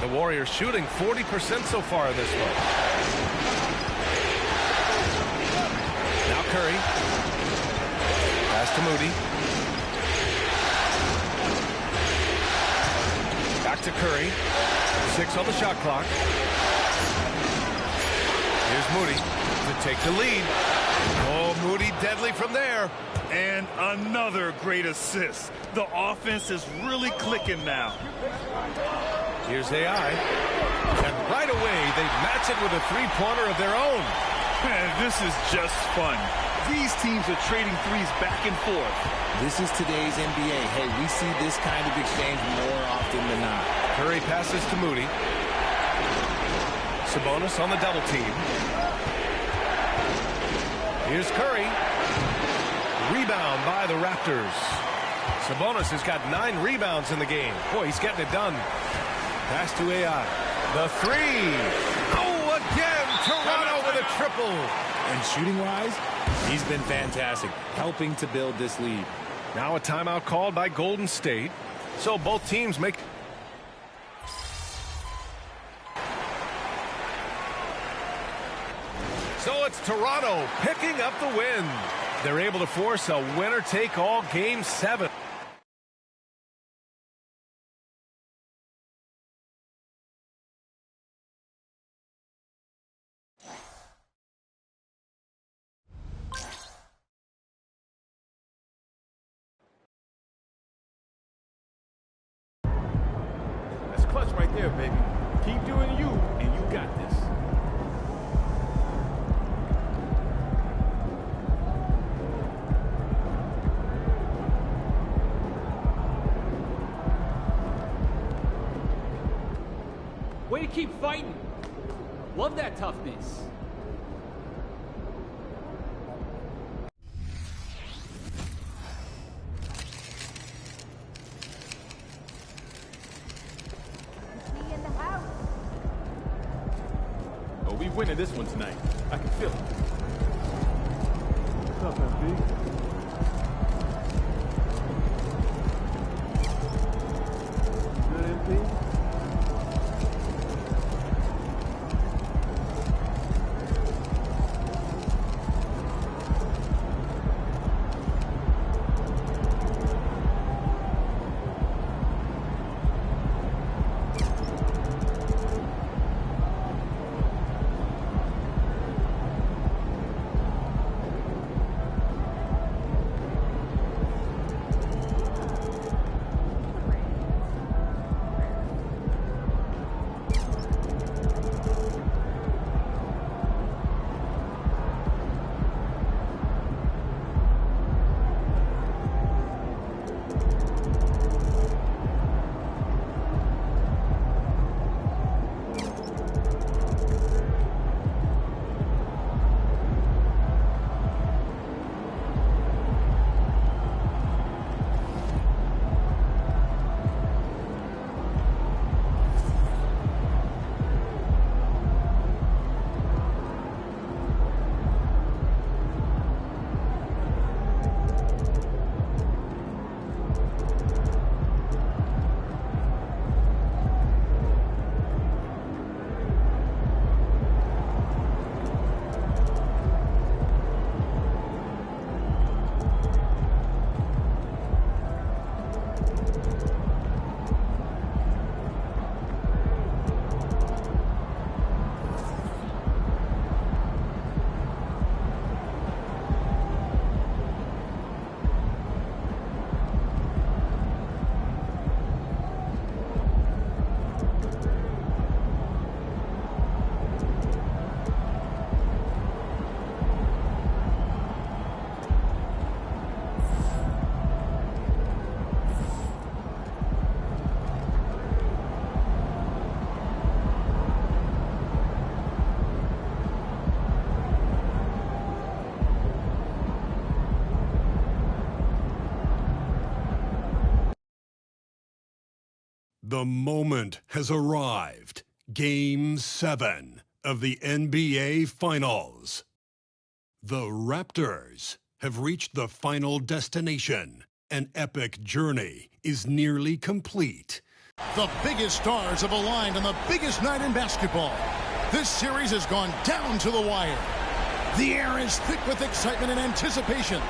The Warriors shooting 40% so far in this one. Now Curry. Pass to Moody. Back to Curry. 6 on the shot clock. Here's Moody to take the lead. Oh, Moody deadly from there. And another great assist. The offense is really clicking now. Here's AI. And right away, they match it with a three-pointer of their own. Man, this is just fun. These teams are trading threes back and forth. This is today's NBA. Hey, we see this kind of exchange more often than not. Curry passes to Moody. Sabonis on the double team. Here's Curry. Rebound by the Raptors. Sabonis has got 9 rebounds in the game. Boy, he's getting it done. Pass to AI. The 3. Oh, again, Toronto with a triple. And shooting-wise, he's been fantastic, helping to build this lead. Now a timeout called by Golden State. So both teams make... So it's Toronto picking up the win. They're able to force a winner-take-all Game 7. That's clutch right there, baby. Keep doing you, and you got this. Way to keep fighting. Love that toughness. Oh, we winning this one tonight. I can feel it. What's up, MP? Good, MP? The moment has arrived. Game 7 of the NBA Finals. The Raptors have reached the final destination. An epic journey is nearly complete. The biggest stars have aligned on the biggest night in basketball. This series has gone down to the wire. The air is thick with excitement and anticipation.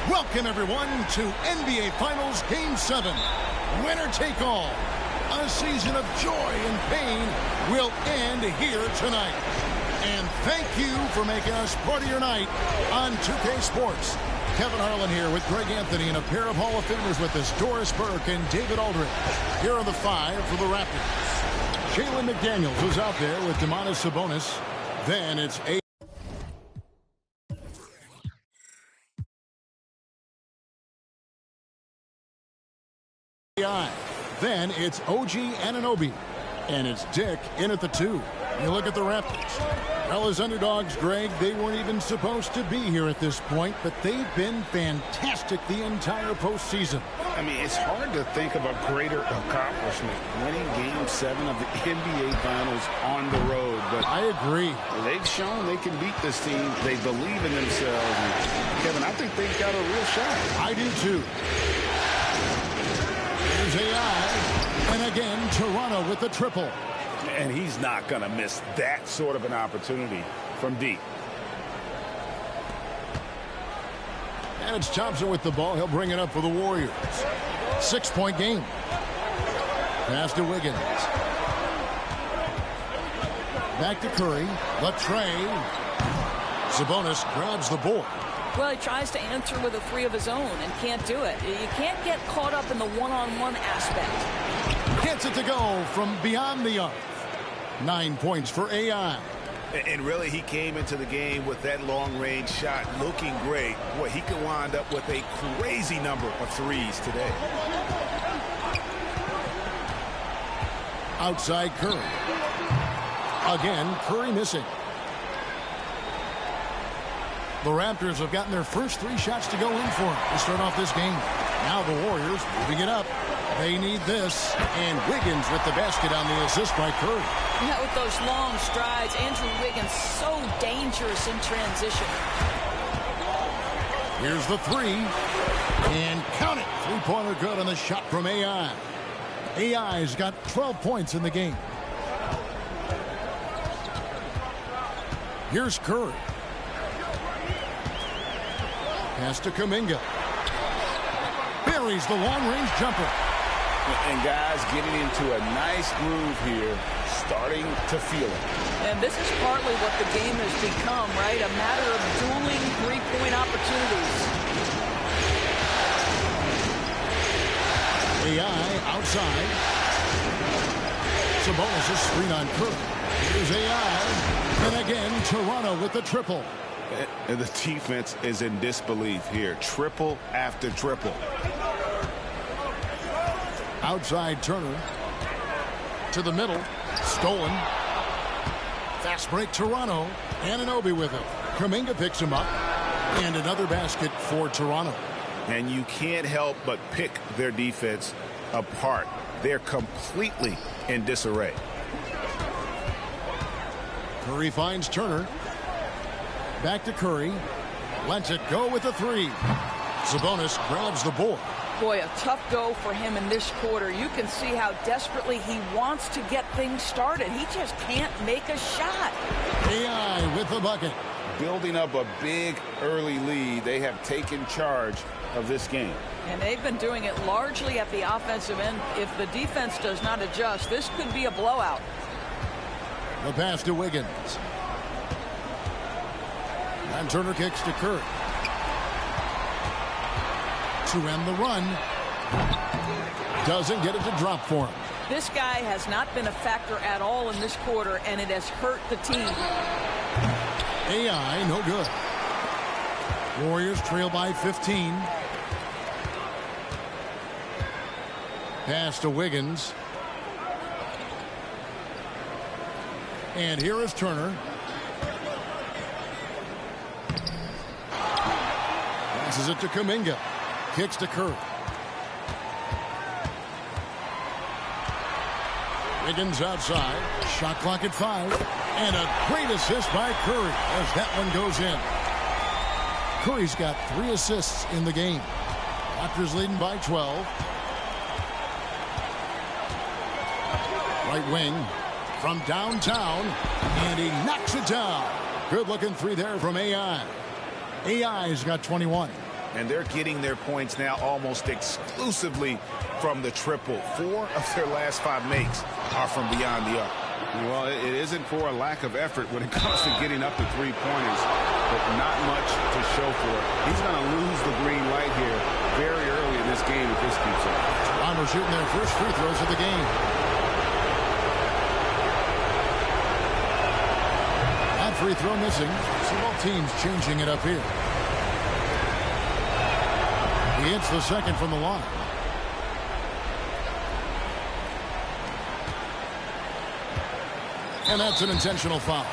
Welcome, everyone, to NBA Finals Game 7. Winner take all. A season of joy and pain will end here tonight. And thank you for making us part of your night on 2K Sports. Kevin Harlan here with Greg Anthony and a pair of Hall of Famers with us, Doris Burke and David Aldridge. Here are the 5 for the Raptors. Jalen McDaniels was out there with Domantas Sabonis. Then it's Then it's OG Anunoby. And it's Dick in at the 2. You look at the Raptors. Well, as underdogs, Greg, they weren't even supposed to be here at this point, but they've been fantastic the entire postseason. I mean, it's hard to think of a greater accomplishment, winning Game 7 of the NBA Finals on the road. But I agree. They've shown they can beat this team. They believe in themselves. And Kevin, I think they've got a real shot. I do, too. Here's AI. And again, Toronto with the triple. And he's not going to miss that sort of an opportunity from deep. And it's Thompson with the ball. He'll bring it up for the Warriors. 6-point game. Pass to Wiggins. Back to Curry. Latrey. Sabonis grabs the board. Well, he tries to answer with a 3 of his own and can't do it. You can't get caught up in the one-on-one aspect. Gets it to go from beyond the arc. 9 points for AI. And really, he came into the game with that long-range shot looking great. Boy, he could wind up with a crazy number of threes today. Outside Curry. Again, Curry missing. The Raptors have gotten their first 3 shots to go in for them to start off this game. Now the Warriors moving it up. They need this. And Wiggins with the basket on the assist by Curry. Yeah, with those long strides, Andrew Wiggins so dangerous in transition. Here's the 3. And count it. 3-pointer good on the shot from AI. AI's got 12 points in the game. Here's Curry. Pass to Kuminga. Buries the long-range jumper. And guys getting into a nice groove here, starting to feel it. And this is partly what the game has become, right? A matter of dueling 3-point opportunities. AI outside. Sabonis' screen on Curry. Here's AI. And again, Toronto with the triple. And the defense is in disbelief here. Triple after triple. Outside Turner. To the middle. Stolen. Fast break Toronto. Anunoby with it. Kuminga picks him up. And another basket for Toronto. And you can't help but pick their defense apart. They're completely in disarray. Curry finds Turner. Back to Curry. Lets it go with the 3. Sabonis grabs the board. Boy, a tough go for him in this quarter. You can see how desperately he wants to get things started. He just can't make a shot. AI with the bucket. Building up a big early lead. They have taken charge of this game. And they've been doing it largely at the offensive end. If the defense does not adjust, this could be a blowout. The pass to Wiggins. And Turner kicks to Curry. To end the run. Doesn't get it to drop for him. This guy has not been a factor at all in this quarter, and it has hurt the team. AI, no good. Warriors trail by 15. Pass to Wiggins. And here is Turner. Passes it to Kuminga. Kicks to Curry. Wiggins outside. Shot clock at 5. And a great assist by Curry as that one goes in. Curry's got 3 assists in the game. Raptors leading by 12. Right wing from downtown, and he knocks it down. Good looking 3 there from AI. AI's got 21. And they're getting their points now almost exclusively from the triple. 4 of their last 5 makes are from beyond the arc. Well, it isn't for a lack of effort when it comes to getting up to 3-pointers, but not much to show for it. He's going to lose the green light here very early in this game if this keeps up. Toronto shooting their first free throws of the game. That free throw missing. So both teams changing it up here. He hits the second from the line. And that's an intentional foul.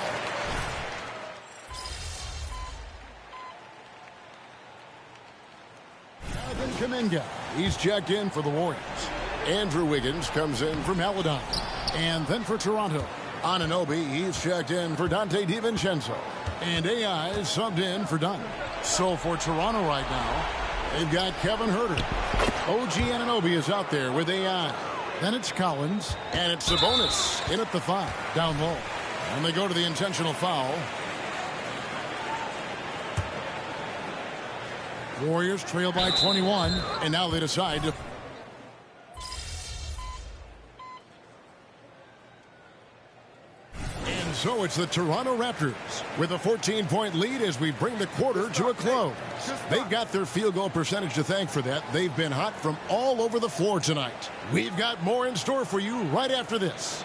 Jonathan Kuminga. He's checked in for the Warriors. Andrew Wiggins comes in for Maledon. And then for Toronto, Anunoby, he's checked in for Dante DiVincenzo. And AI is subbed in for Dunn. So for Toronto right now, they've got Kevin Huerter. OG Anunoby is out there with AI. Then it's Collins, and it's Sabonis in at the 5, down low. And they go to the intentional foul. Warriors trail by 21, and now they decide to... And so it's the Toronto Raptors with a 14-point lead as we bring the quarter to a close. They've got their field goal percentage to thank for that. They've been hot from all over the floor tonight. We've got more in store for you right after this.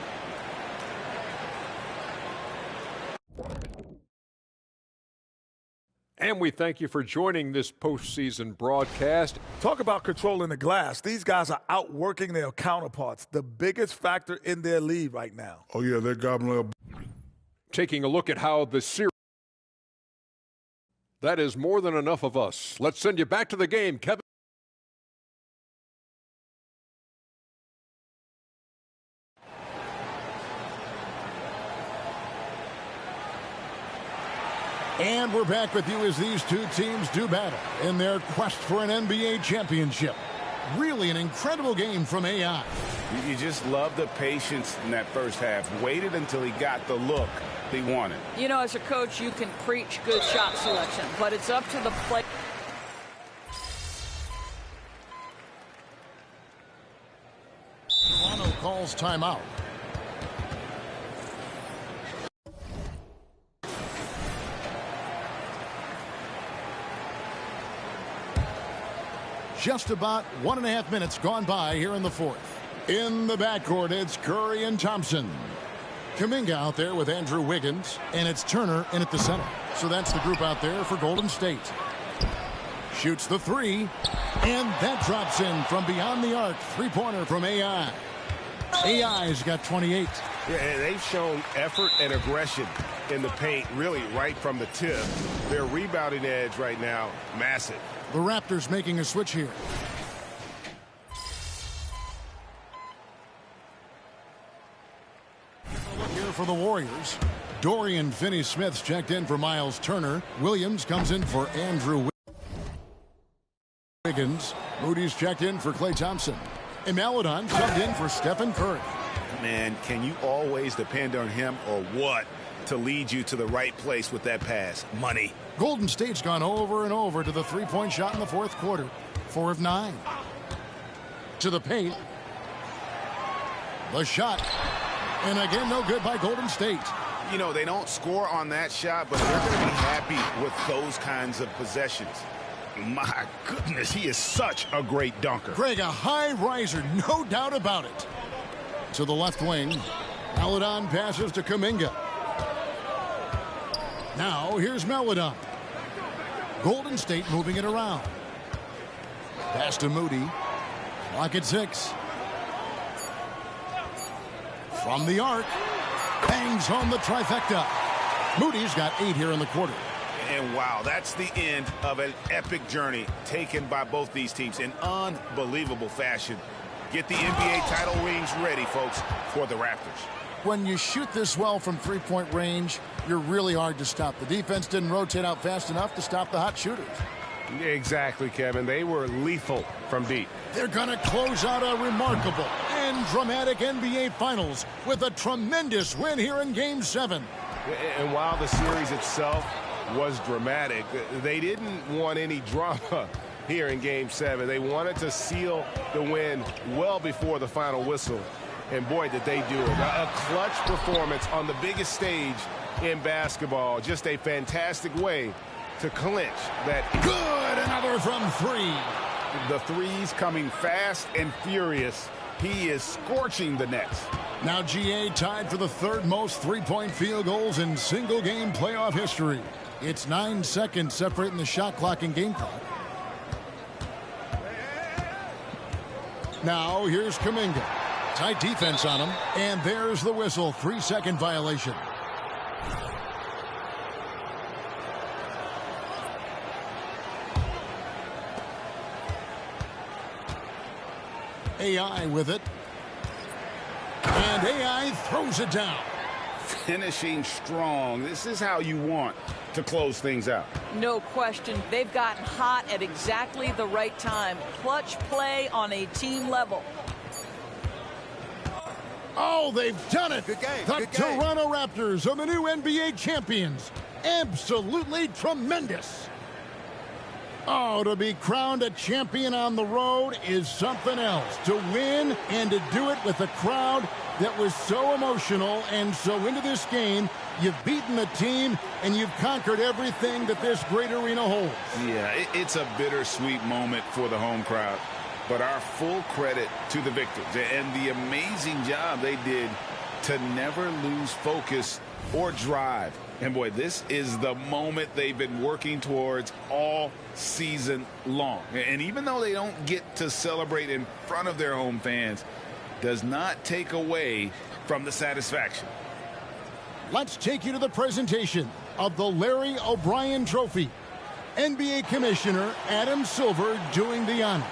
And we thank you for joining this postseason broadcast. Talk about controlling the glass. These guys are outworking their counterparts, the biggest factor in their lead right now. Oh, yeah, they're gobbling up. Taking a look at how the series... That is more than enough of us. Let's send you back to the game, Kevin. And we're back with you as these two teams do battle in their quest for an NBA championship. Really an incredible game from AI. You just love the patience in that first half. Waited until he got the look he wanted. You know, as a coach, you can preach good shot selection, but it's up to the play. Toronto calls timeout. Just about 1.5 minutes gone by here in the fourth. In the backcourt, it's Curry and Thompson. Kuminga out there with Andrew Wiggins, and it's Turner in at the center. So that's the group out there for Golden State. Shoots the 3, and that drops in from beyond the arc. 3-pointer from AI. AI's got 28. Yeah, they've shown effort and aggression in the paint, really right from the tip. Their rebounding edge right now, massive. The Raptors making a switch here. Look here for the Warriors. Dorian Finney-Smith's checked in for Miles Turner. Williams comes in for Andrew Wiggins. Moody's checked in for Klay Thompson. And Maledon subbed in for Stephen Curry. Man, can you always depend on him or what to lead you to the right place with that pass? Money. Golden State's gone over and over to the 3-point shot in the fourth quarter. 4 of 9. To the paint. The shot. And again, no good by Golden State. You know, they don't score on that shot, but they're going to be happy with those kinds of possessions. My goodness, he is such a great dunker. Greg, a high riser, no doubt about it. To the left wing. Maledon passes to Kuminga. Now, here's Maledon. Golden State moving it around. Pass to Moody. Clock at 6. From the arc. Bangs home the trifecta. Moody's got 8 here in the quarter. And wow, that's the end of an epic journey taken by both these teams in unbelievable fashion. get the NBA title rings ready, folks, for the Raptors. When you shoot this well from three-point range, you're really hard to stop. The defense didn't rotate out fast enough to stop the hot shooters. Exactly, Kevin. They were lethal from deep. They're going to close out a remarkable and dramatic NBA Finals with a tremendous win here in Game 7. And while the series itself was dramatic, they didn't want any drama here in Game 7. They wanted to seal the win well before the final whistle. And boy, did they do it. A clutch performance on the biggest stage in basketball. Just a fantastic way to clinch that. Good, another from three. The threes coming fast and furious. He is scorching the Nets. Now GA tied for the third most three-point field goals in single-game playoff history. It's 9 seconds separating the shot clock and game clock. Now here's Kuminga. Tight defense on him. And there's the whistle. 3-second violation. AI with it. And AI throws it down. Finishing strong. This is how you want to close things out. No question. They've gotten hot at exactly the right time. Clutch play on a team level. Oh, they've done it. Good game. The Good game. Toronto Raptors are the new NBA champions. Absolutely tremendous. Oh, to be crowned a champion on the road is something else. To win and to do it with a crowd that was so emotional and so into this game, you've beaten the team and you've conquered everything that this great arena holds. Yeah, it's a bittersweet moment for the home crowd. But our full credit to the victors and the amazing job they did to never lose focus or drive. And boy, this is the moment they've been working towards all season long. And even though they don't get to celebrate in front of their home fans, does not take away from the satisfaction. Let's take you to the presentation of the Larry O'Brien Trophy. NBA Commissioner Adam Silver doing the honors.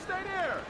Stay there!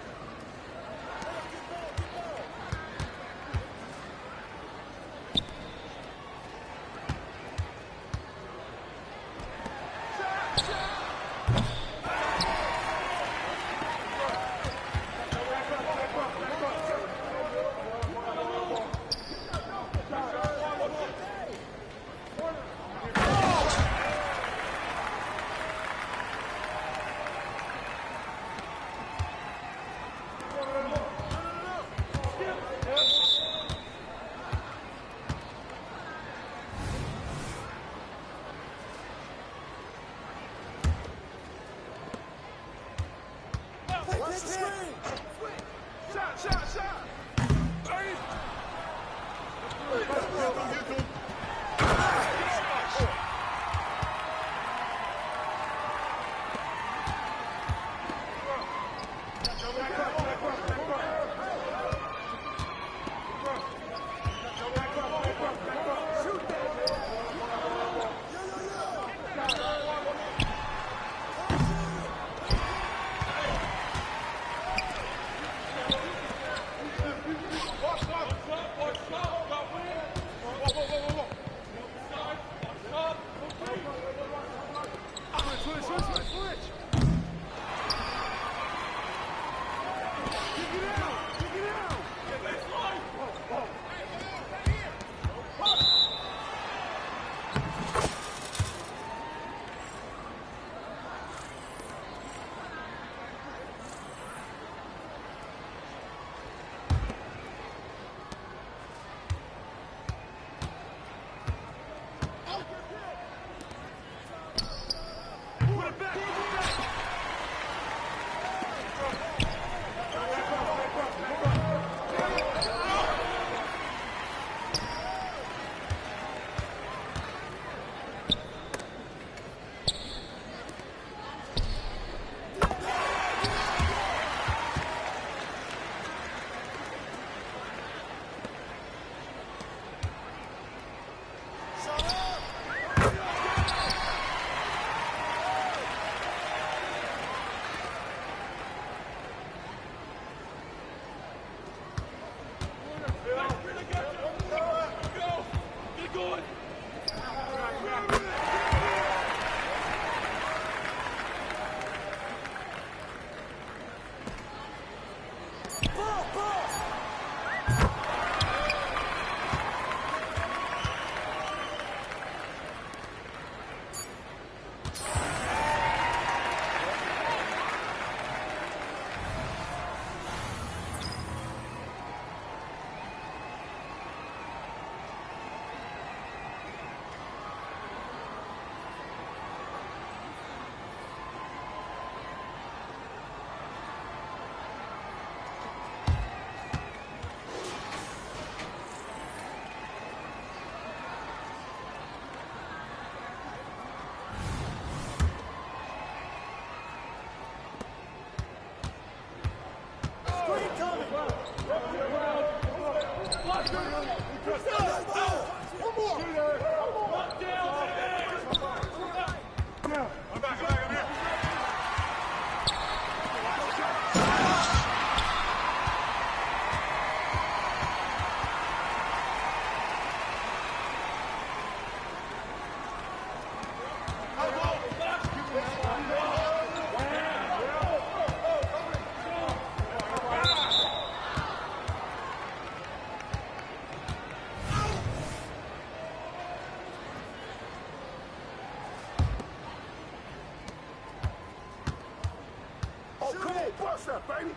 Bust that, baby.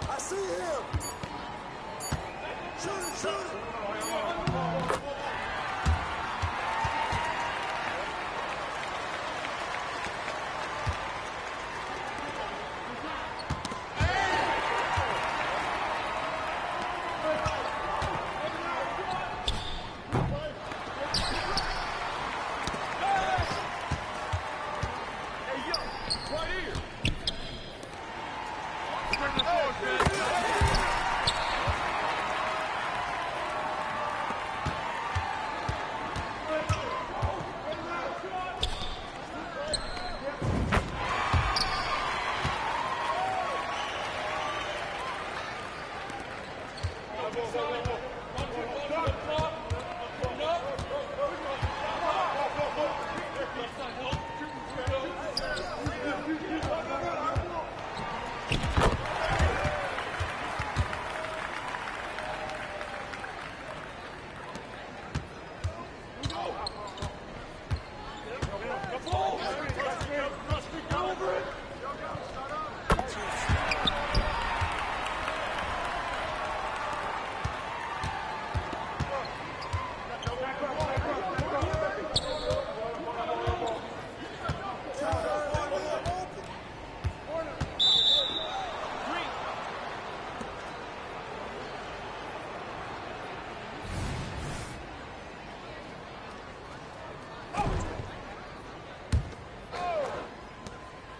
I see him. Shoot it, shoot it.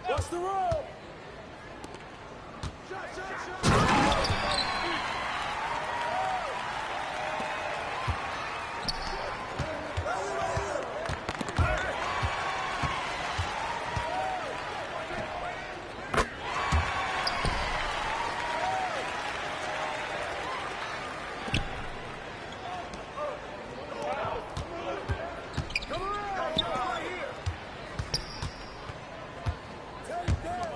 What's the roll? Shot, shot, shot. Take that!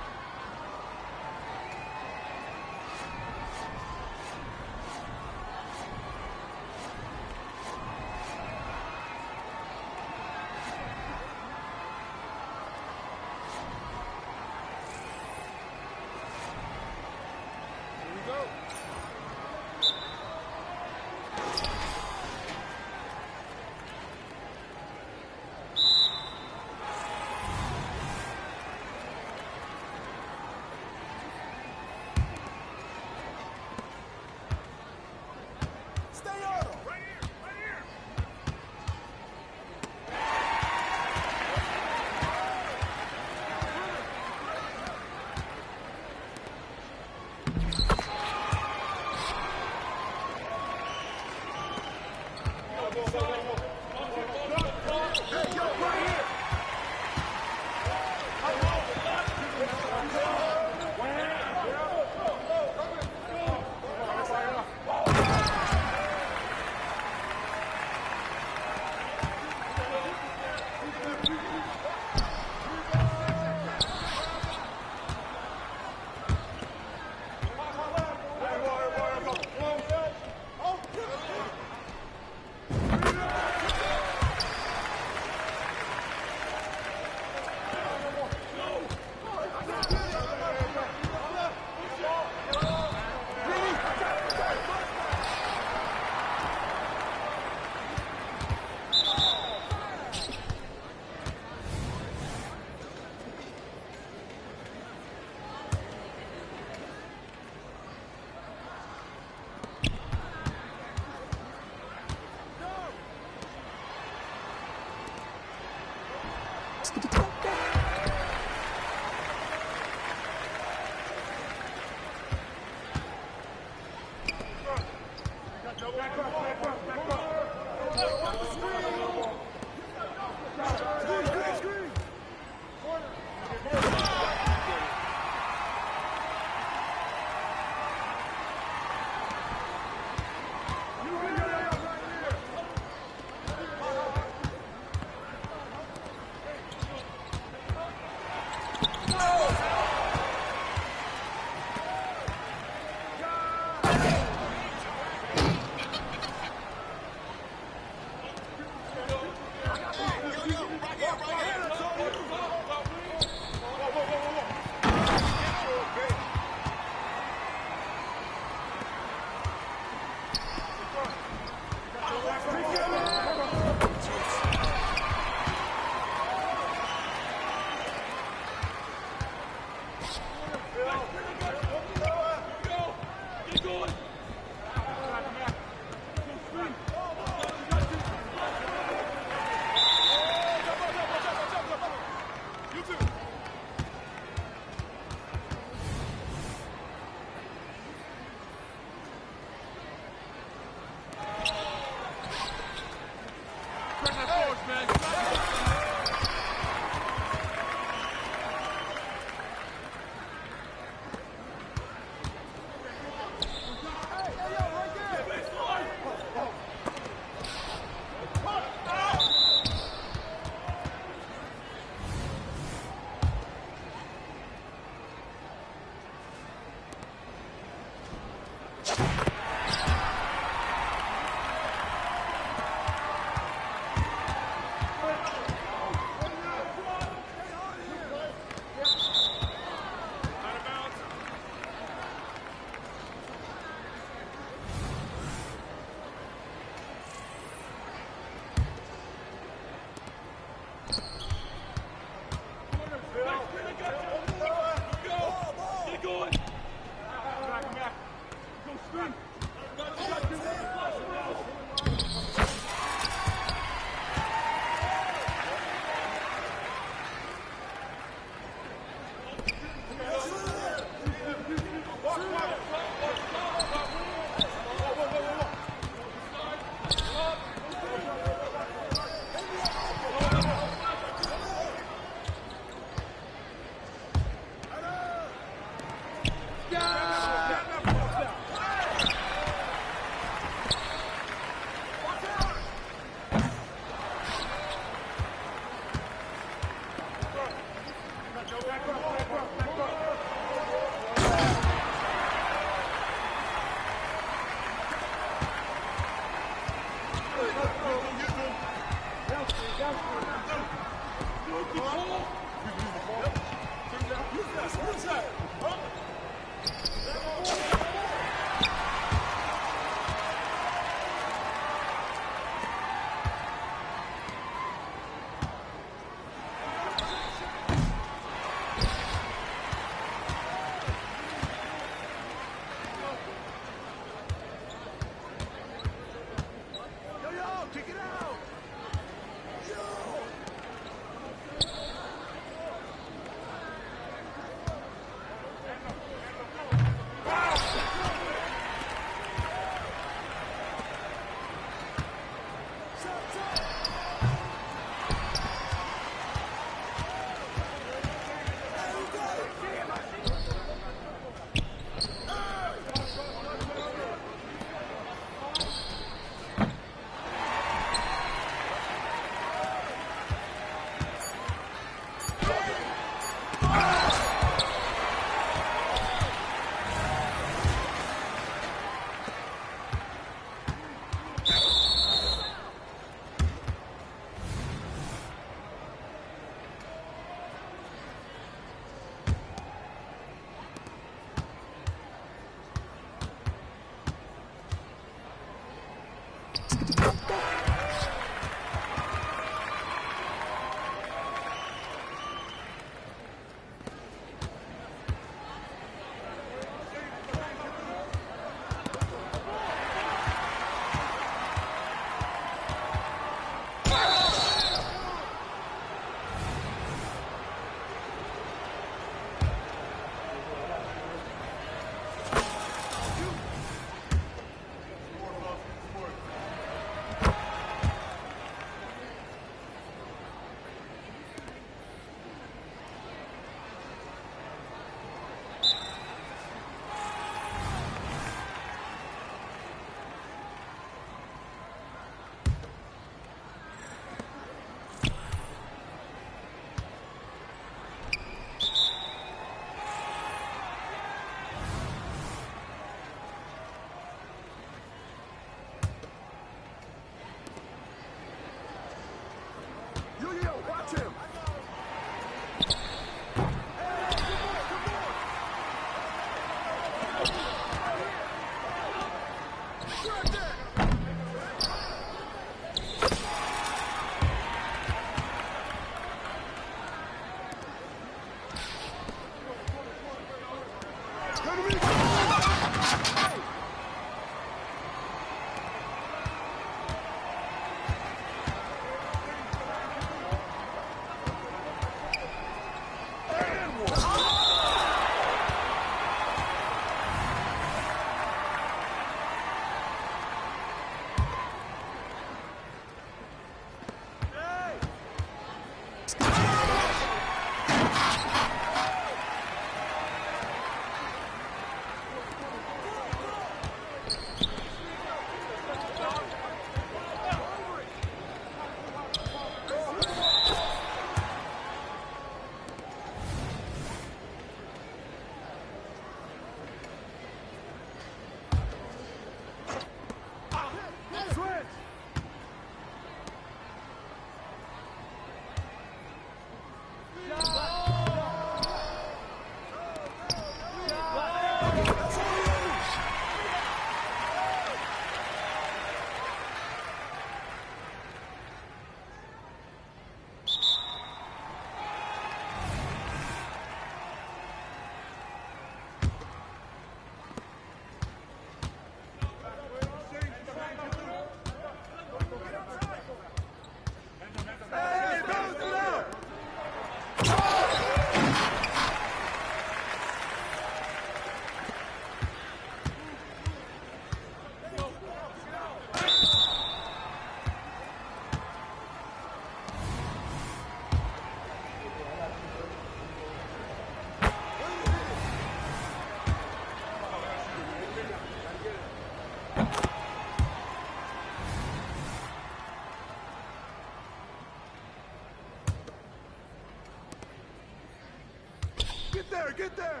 there, get there.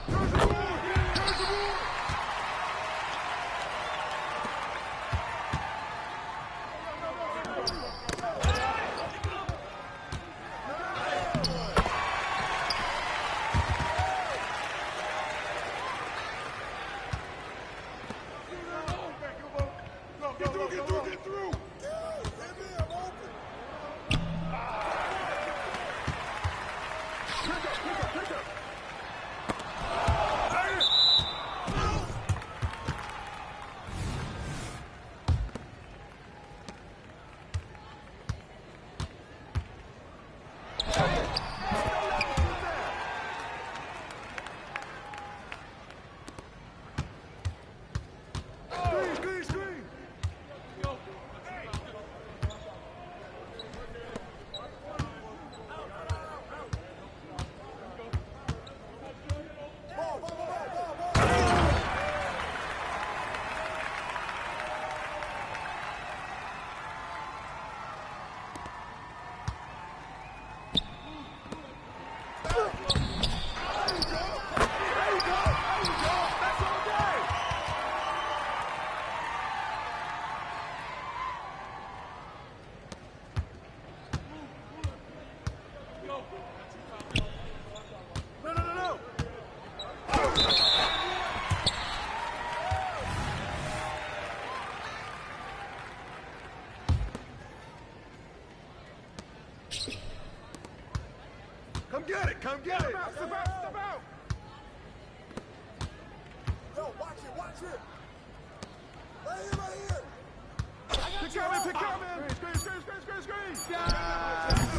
There's the board, there's the board. Get through. Come get it! Come get it! Step out! Step out! Step out! Yo, watch it! Watch it! Right here! Right here! Pick out, man! Pick out, man! Screen! Screen! Screen! Screen! Screen!